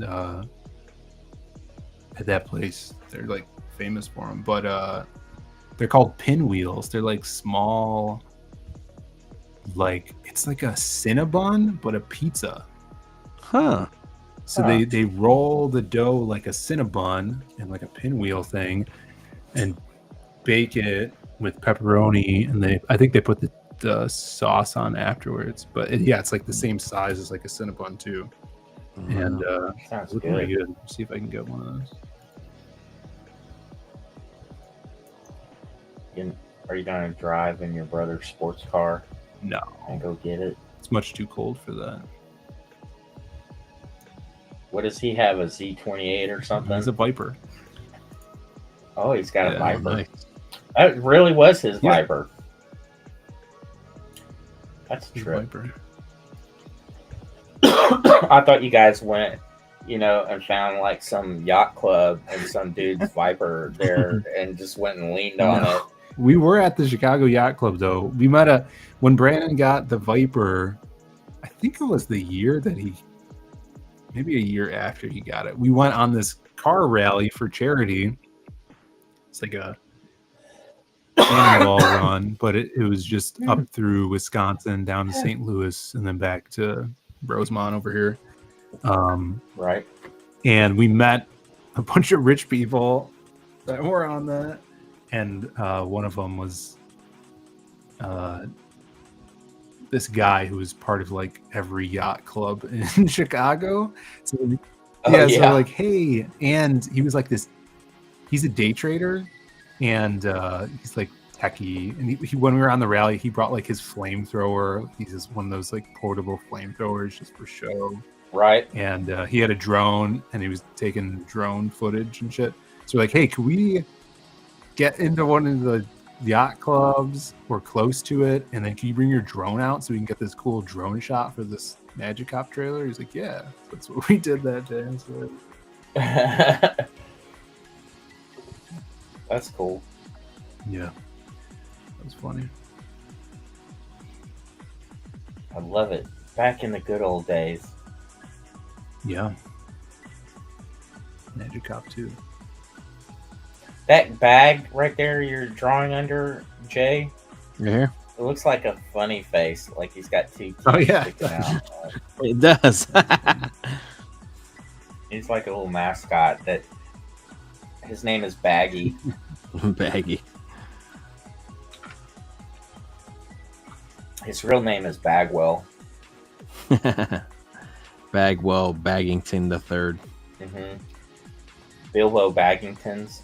that place. They're like famous for them, but they're called pinwheels. They're like small, like it's like a Cinnabon but a pizza. Huh. So they roll the dough like a Cinnabon and like a pinwheel thing, and bake it with pepperoni, and I think they put the sauce on afterwards. But it's like the same size as like a Cinnabon too. And sounds looking really good. See if I can get one of those. Are you gonna drive in your brother's sports car? No, and go get it. It's much too cold for that. What does he have? A Z28 or something? He's a Viper. Oh, he's got a Viper. Nice. That really was his Viper. That's a trip. Viper. I thought you guys went, and found like some yacht club and some dude's Viper there and just went and leaned on it. We were at the Chicago Yacht Club though. We might have, when Brandon got the Viper, I think it was the year that maybe a year after he got it. We went on this car rally for charity. It's like a animal run, but it was just up through Wisconsin, down to St. Louis, and then back to Rosemont over here. Right. And we met a bunch of rich people that were on that. And one of them was this guy who was part of like every yacht club in Chicago. So so like, hey, and he was like this, he's a day trader, and he's like techie. And he when we were on the rally, he brought like his flamethrower. He's just one of those like portable flamethrowers just for show. Right. And he had a drone, and he was taking drone footage and shit. So we're like, hey, can we get into one of the yacht clubs or close to it, and then can you bring your drone out so we can get this cool drone shot for this Magic Cop trailer? He's like, yeah, that's what we did that day. So. That's cool. Yeah, that was funny. I love it. Back in the good old days. Yeah. Magic Cop 2. That bag right there you're drawing under, Jay? Right here? It looks like a funny face, like he's got two teeth Oh, yeah. sticking out. It does. He's like a little mascot. That his name is Baggy. Baggy. His real name is Bagwell. Bagwell Baggington the third. Mm-hmm. Bilbo Baggingtons.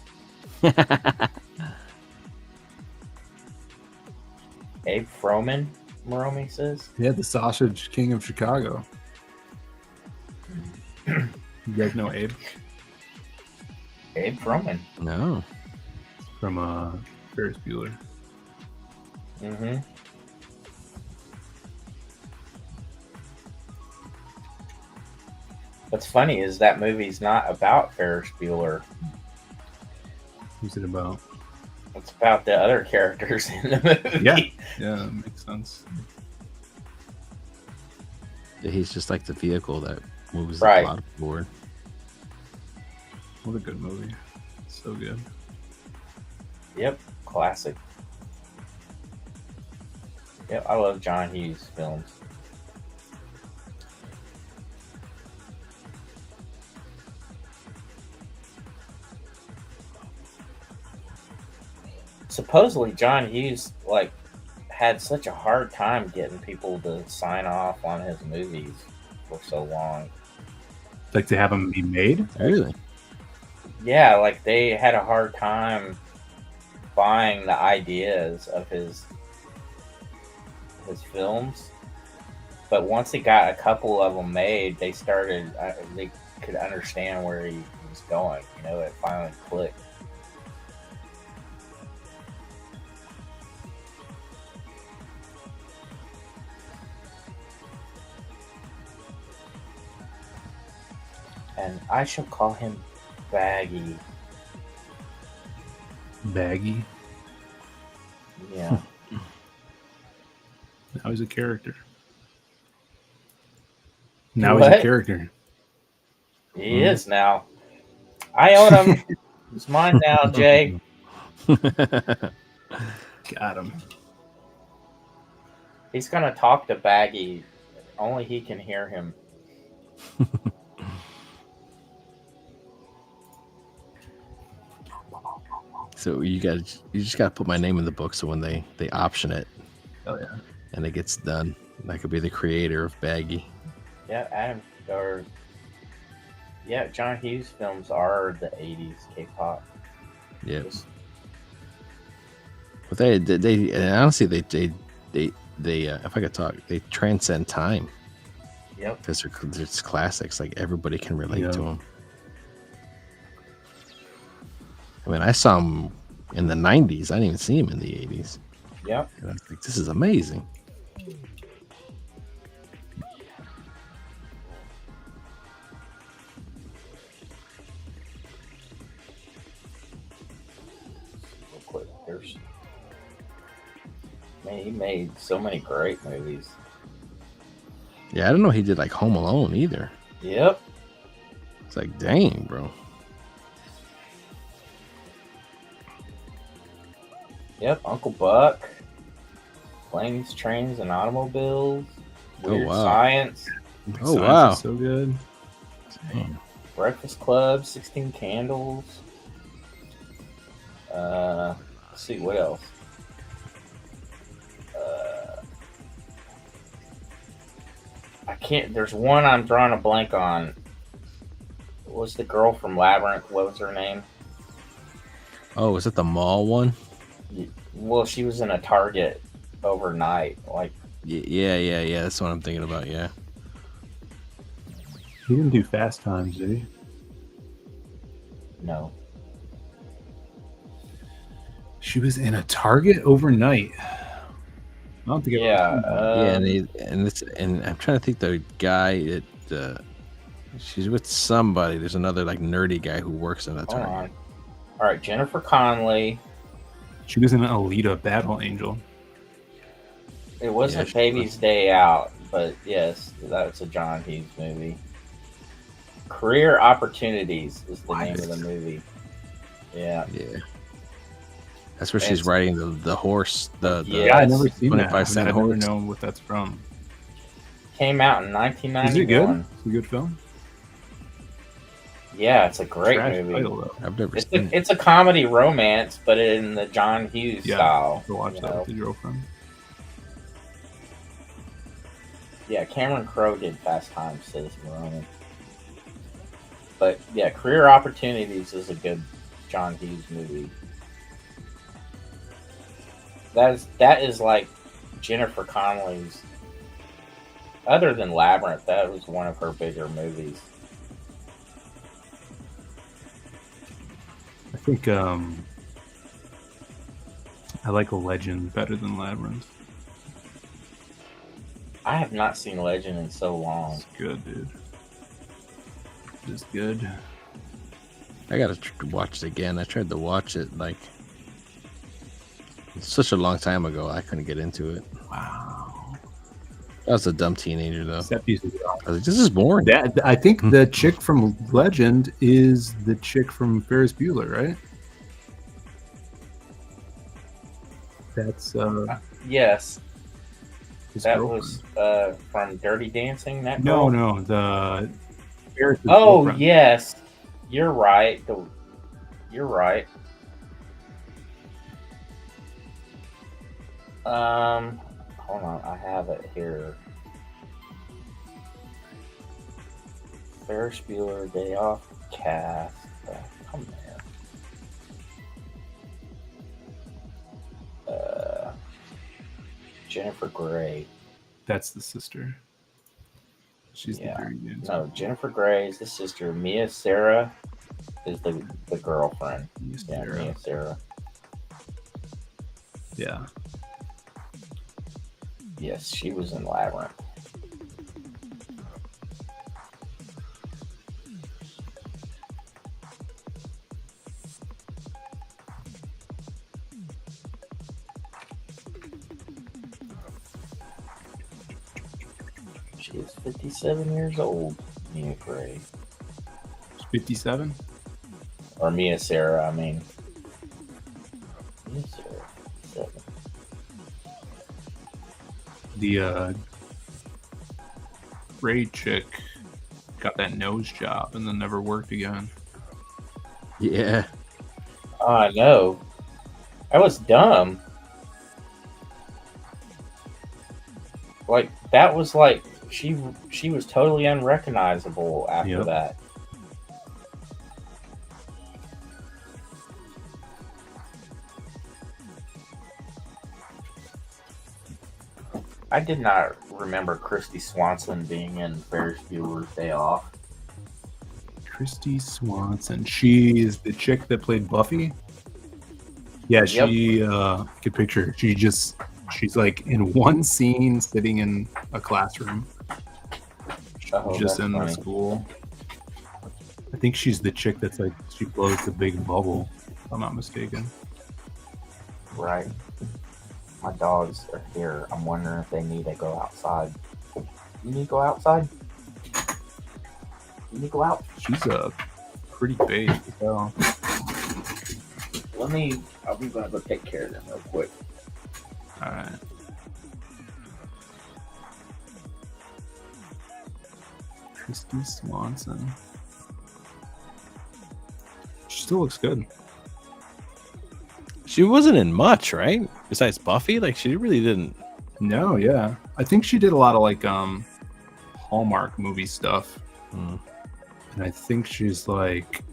Abe Froman, Moromi says. Yeah, the Sausage King of Chicago. You guys know Abe Abe Froman. No. from Ferris Bueller. Mm-hmm. What's funny is that movie's not about Ferris Bueller. Who's it about? It's about the other characters in the movie. Yeah. Yeah, that makes sense. He's just like the vehicle that moves Right. the plot forward. What a good movie. So good. Yep. Classic. Yep. I love John Hughes films. Supposedly, John Hughes had such a hard time getting people to sign off on his movies for so long. Like to have them be made? Really? Yeah, like they had a hard time buying the ideas of his films. But once he got a couple of them made, they could understand where he was going. You know, it finally clicked. And I shall call him Baggy. Baggy. Yeah. Now he's a character. Now he's What? a character. He is now. I own him. It's mine now, Jay. Got him. He's gonna talk to Baggy. Only he can hear him. So you just gotta put my name in the book, so when they option it Oh yeah. and it gets done, I could be the creator of Baggy. Yeah, John Hughes films are the 80s K-pop. Yeah. But they and honestly they if I could talk, they transcend time Yep. because they're just classics. Like everybody can relate to them. I mean, I saw him in the 90s. I didn't even see him in the 80s. Yep. And I was like, this is amazing. Real quick, he made so many great movies. Yeah, I don't know he did like Home Alone either. Yep. It's like, dang, bro. Yep. Uncle Buck. Planes, Trains, and Automobiles. Weird wow. Science. Oh, Science wow. is so good. Breakfast Club. 16 Candles. Let's see what else. I can't. There's one I'm drawing a blank on. What was the girl from Labyrinth? What was her name? Oh, is it the mall one? Well, she was in a Target overnight. Yeah. That's what I'm thinking about. Yeah. He didn't do Fast Times, did he? No. She was in a Target overnight. I don't think. Yeah. And I'm trying to think the guy that she's with somebody. There's another like nerdy guy who works in a Hold Target. on. All right, Jennifer Connelly. She was in an Alita Battle Angel. It wasn't she Baby's Day Out, but yes, that's a John Hughes movie. Career Opportunities is the name of the movie. Yeah. Yeah. That's where she's It's- riding the horse. The Yeah, I've Yes. never seen that. 25-cent I never horse. know what that's from. Came out in Is 1991. it good? It's a good film. Yeah, it's a great Trash movie. title, though. I've never It's seen it. it's a comedy romance, but in the John Hughes Yeah, style. to watch you that know? with your girlfriend. Yeah, Cameron Crowe did Fast Times, Citizen Roman. But yeah, Career Opportunities is a good John Hughes movie. That is like Jennifer Connelly's. Other than Labyrinth, that was one of her bigger movies. I think I like Legend better than Labyrinth. I have not seen Legend in so long. It's good, dude. It's good. I gotta watch it again. I tried to watch it like such a long time ago. I couldn't get into it. Wow. I was a dumb teenager though. Set pieces are I was like, this is boring. That I think the chick from Legend is the chick from Ferris Bueller, right? That's Yes, his that girlfriend. was from Dirty Dancing. That No, girl? no, the Ferris's Oh girlfriend. yes, you're right. You're right. Hold on, I have it here. Ferris Bueller Day Off cast. Come here. Jennifer Grey. That's the sister. She's Yeah. the Dirty Dancing. No, Jennifer Grey is the sister. Mia Sarah is the girlfriend. Yes, Yeah, Sarah. Mia Sarah. Yeah. Yes, she was in Labyrinth. She is 57 years old, Mia Grey. She's 57. Or Mia Sarah, I mean. Mia Sarah, 7. The Ray chick got that nose job and then never worked again. Yeah. Oh, I know. That was dumb. Like, that was like, she was totally unrecognizable after Yep. that. I did not remember Christy Swanson being in Ferris Bueller's Day Off. Christy Swanson. She is the chick that played Buffy. Yeah, she could picture her. She's like in one scene sitting in a classroom. Oh, Just that's in the funny. school. I think she's the chick that's like she blows the big bubble, if I'm not mistaken. Right. My dogs are here. I'm wondering if they need to go outside. You need to go outside? You need to go out? She's a pretty big as well. I'm gonna go take care of them real quick. Alright. Christy Swanson. She still looks good. She wasn't in much, right? Besides Buffy, like she really didn't. No, yeah. I think she did a lot of like Hallmark movie stuff. Hmm. And I think she's like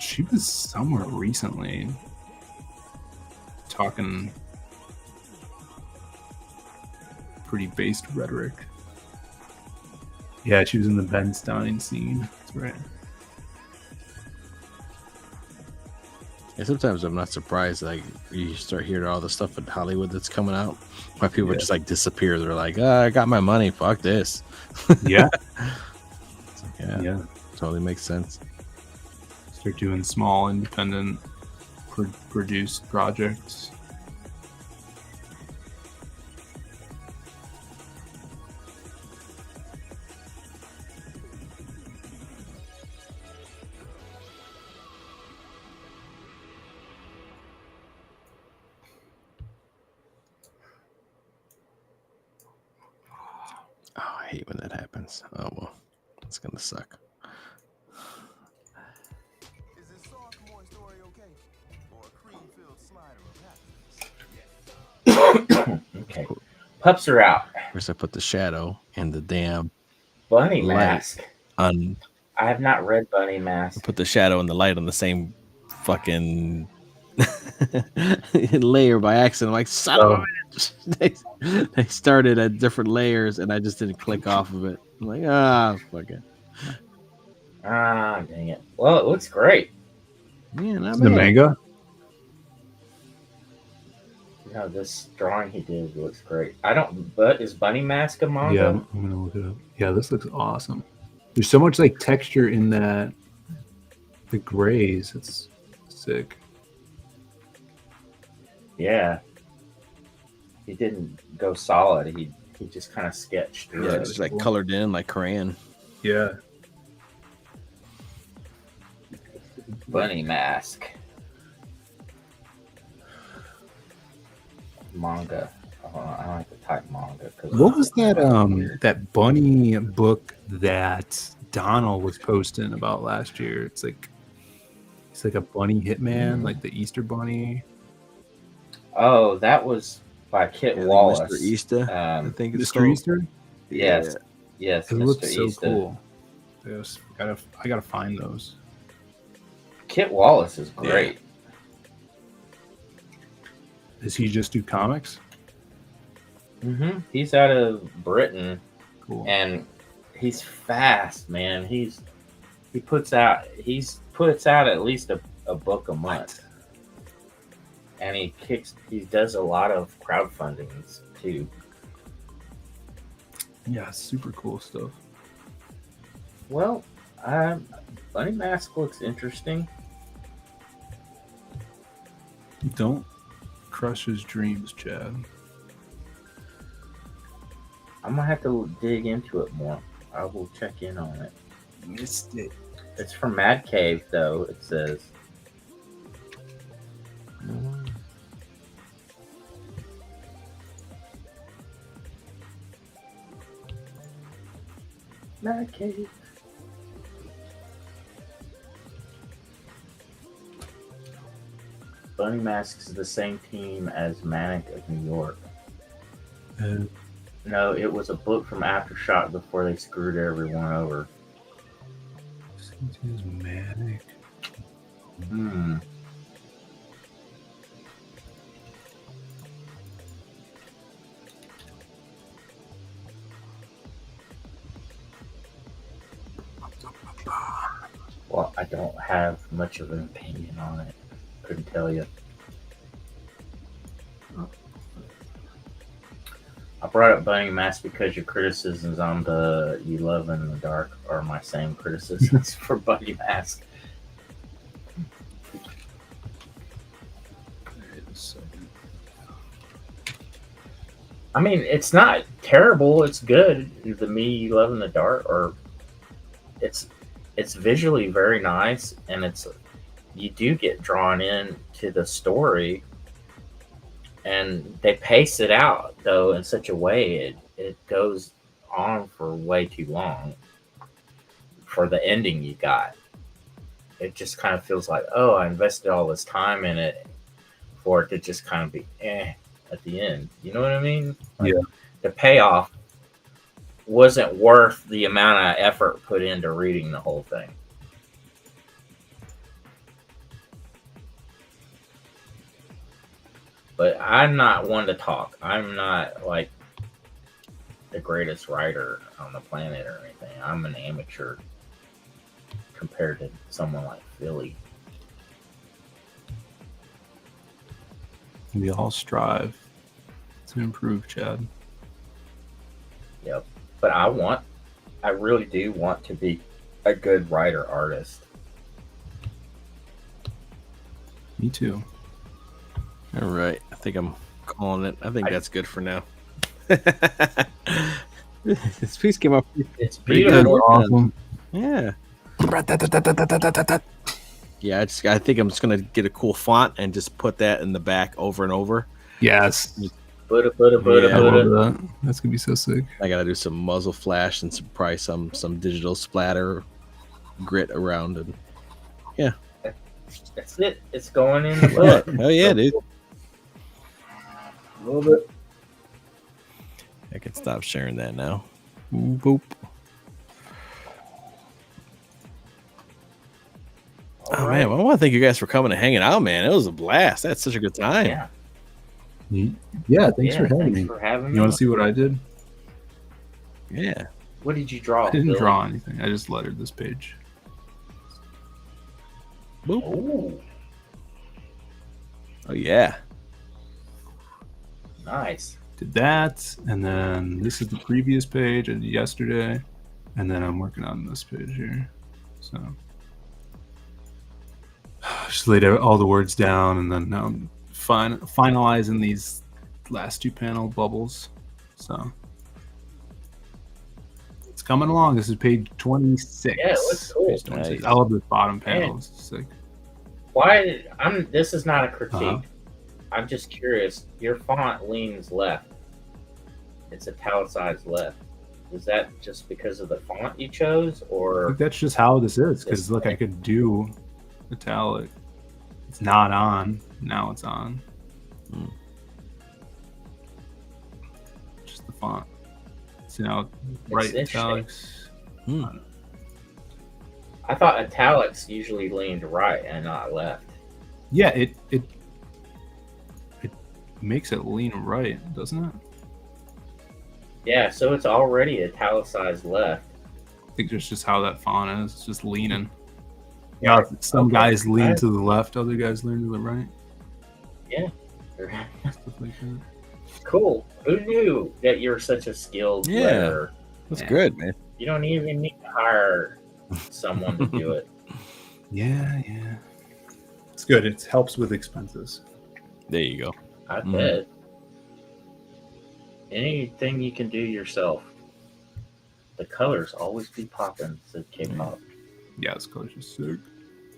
she was somewhere recently talking pretty based rhetoric. Yeah, she was in the Ben Stein scene. That's right. Yeah, sometimes I'm not surprised. Like you start hearing all the stuff in Hollywood that's coming out, why people Yeah. just like disappear. They're like, I got my money. Fuck this. Yeah. Yeah, Yeah. totally makes sense. Start doing small independent produced projects. hate when that happens. Oh well, it's gonna suck. Is this soft, moist Oreo cake? Or a cream-filled slider of happiness? Okay. Pups are out. First, I put the shadow and the damn Bunny light Mask. on. I have not read Bunny Mask. Put the shadow and the light on the same fucking. layer by accident. I'm like, son of a bitch. They started at different layers, and I just didn't click off of it. I'm like, fuck it. Ah, dang it. Well, it looks great. Yeah, not The bad. manga? No, this drawing he did looks great. But is Bunny Mask a manga? Yeah, I'm gonna look it up. Yeah, this looks awesome. There's so much like texture in the grays. It's sick. Yeah. He didn't go solid. He just kind of sketched through Yeah, it. it's like colored in like crayon. Yeah. Bunny Mask. Manga. Oh, I don't have to type manga. What was that bunny book that Donald was posting about last year? It's like a bunny hitman, like the Easter bunny. Oh, that was by Kit Yeah, Wallace. Mr. Easter, I think it's Mr. called. Easter? Yes. Yes, It Mr. looks so Easter. cool. Yes, I gotta find those. Kit Wallace is great. Does he just do comics? Mm-hmm. He's out of Britain, Cool. and he's fast, man. He puts out at least a book a month, and he does a lot of crowdfundings too. Yeah, super cool stuff. Well, Bunny Mask looks interesting. Don't crush his dreams, Chad. I'm gonna have to dig into it more. I will check in on it. Missed it. It's from Mad Cave, though. It says. Mad Cave. Bunny Mask is the same team as Manic of New York. No, it was a book from Aftershock before they screwed everyone over. Seems manic. Hmm. Well, I don't have much of an opinion on it. Couldn't tell you. I brought up Bunny Mask because your criticisms on the You Love in the Dark are my same criticisms for Bunny Mask. I mean, it's not terrible. It's good. The Me You Love in the Dark, or it's visually very nice, and you do get drawn in to the story, and they pace it out though in such a way it goes on for way too long for the ending you got. It just kind of feels like, oh, I invested all this time in it for it to just kind of be at the end. You know what I mean? Like, yeah. The payoff wasn't worth the amount of effort put into reading the whole thing. But I'm not one to talk. I'm not like the greatest writer on the planet or anything. I'm an amateur compared to someone like Philly. We all strive to improve, Chad. Yep. But I really do want to be a good writer artist. Me too. All right. I think I'm calling it. I think that's good for now. This piece came up. It's Pretty beautiful. awesome. Yeah. Yeah, I think I'm just gonna get a cool font and just put that in the back over and over. Yes. But Buddha. I love that. That's gonna be so sick. I gotta do some muzzle flash and probably some digital splatter grit around it. That's it. It's going in the book. Oh yeah, dude. A little bit. I can stop sharing that now. Boop. Oh man, well, I want to thank you guys for coming and hanging out, man. It was a blast. That's such a good time. Yeah. Yeah, thanks for having Thanks me. for having me. You want to see what I did? Yeah. What did you draw? I didn't Billy? draw anything. I just lettered this page. Boop. Ooh, Oh yeah. nice. Did that, and then this is the previous page I did yesterday, and then I'm working on this page here. So just laid out all the words down, and then now I'm finalizing these last two panel bubbles. So it's coming along. This is page 26. Yeah, it looks cool. Page 26. Nice. I love this bottom panel. It's sick. Why? This is not a critique. Uh-huh. I'm just curious. Your font leans left. It's italicized left. Is that just because of the font you chose, I or think that's just how this is. Because This look, I could do italic. It's not on. Now it's on. Hmm. Just the font. So now right interesting. italics. Hmm. I thought italics usually leaned right and not left. Yeah, it makes it lean right, doesn't it? Yeah, so it's already italicized left. I think that's just how that font is. It's just leaning. Yeah, Yeah, some okay. guys lean I- to the left, other guys lean to the right. Stuff like that. Cool. Who knew that you're such a skilled Yeah. letterer? That's Yeah. good, man. You don't even need to hire someone to do it. Yeah. It's good. It helps with expenses. There you go. I Mhm. bet. Anything you can do yourself. The colors always be popping, said K-pop. Yeah, this color's just sick.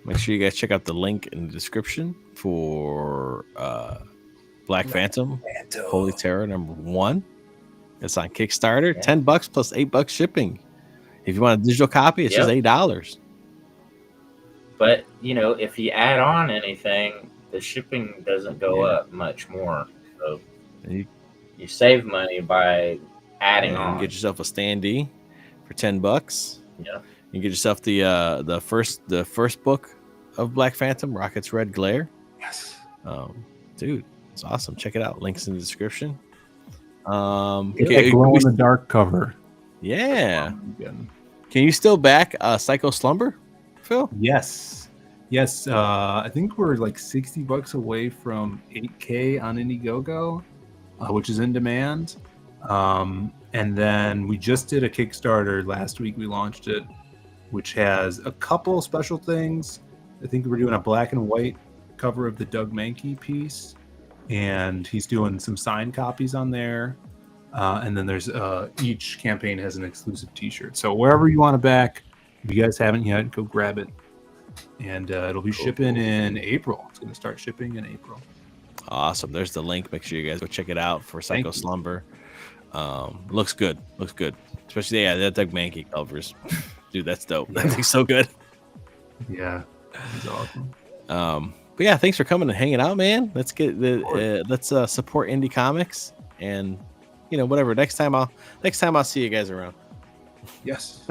Make sure you guys check out the link in the description for Black Phantom Holy Terror #1. It's on Kickstarter. Yeah. $10 plus $8 shipping. If you want a digital copy, it's just Yep. $8. But, if you add on anything, the shipping doesn't go Yeah. up much more. So And you save money by adding you can on. get yourself a standee for $10. Yeah. You can get yourself the first book of Black Phantom, Rocket's Red Glare. Yes. Dude, it's awesome. Check it out. Links in the description. Get Okay, that glow in the dark cover. yeah. Again. Can you still back Psycho Slumber, Phil? Yes. I think we're like $60 away from 8K on Indiegogo, which is in demand. And then we just did a Kickstarter last week. We launched it, which has a couple special things. I think we're doing a black and white cover of the Doug Mankey piece, and he's doing some signed copies on there. And then there's each campaign has an exclusive T-shirt. So wherever you want to back, if you guys haven't yet, go grab it. And it'll be shipping in April. It's going to start shipping in April. Awesome. There's the link. Make sure you guys go check it out for Psycho Thank you. Slumber. Looks good. Especially that Doug Mankey covers. Dude, that's dope. That thing's so good. Yeah, it's awesome. But yeah, thanks for coming and hanging out, man. Let's get let's support indie comics, and whatever. Next time I'll see you guys around. Yes.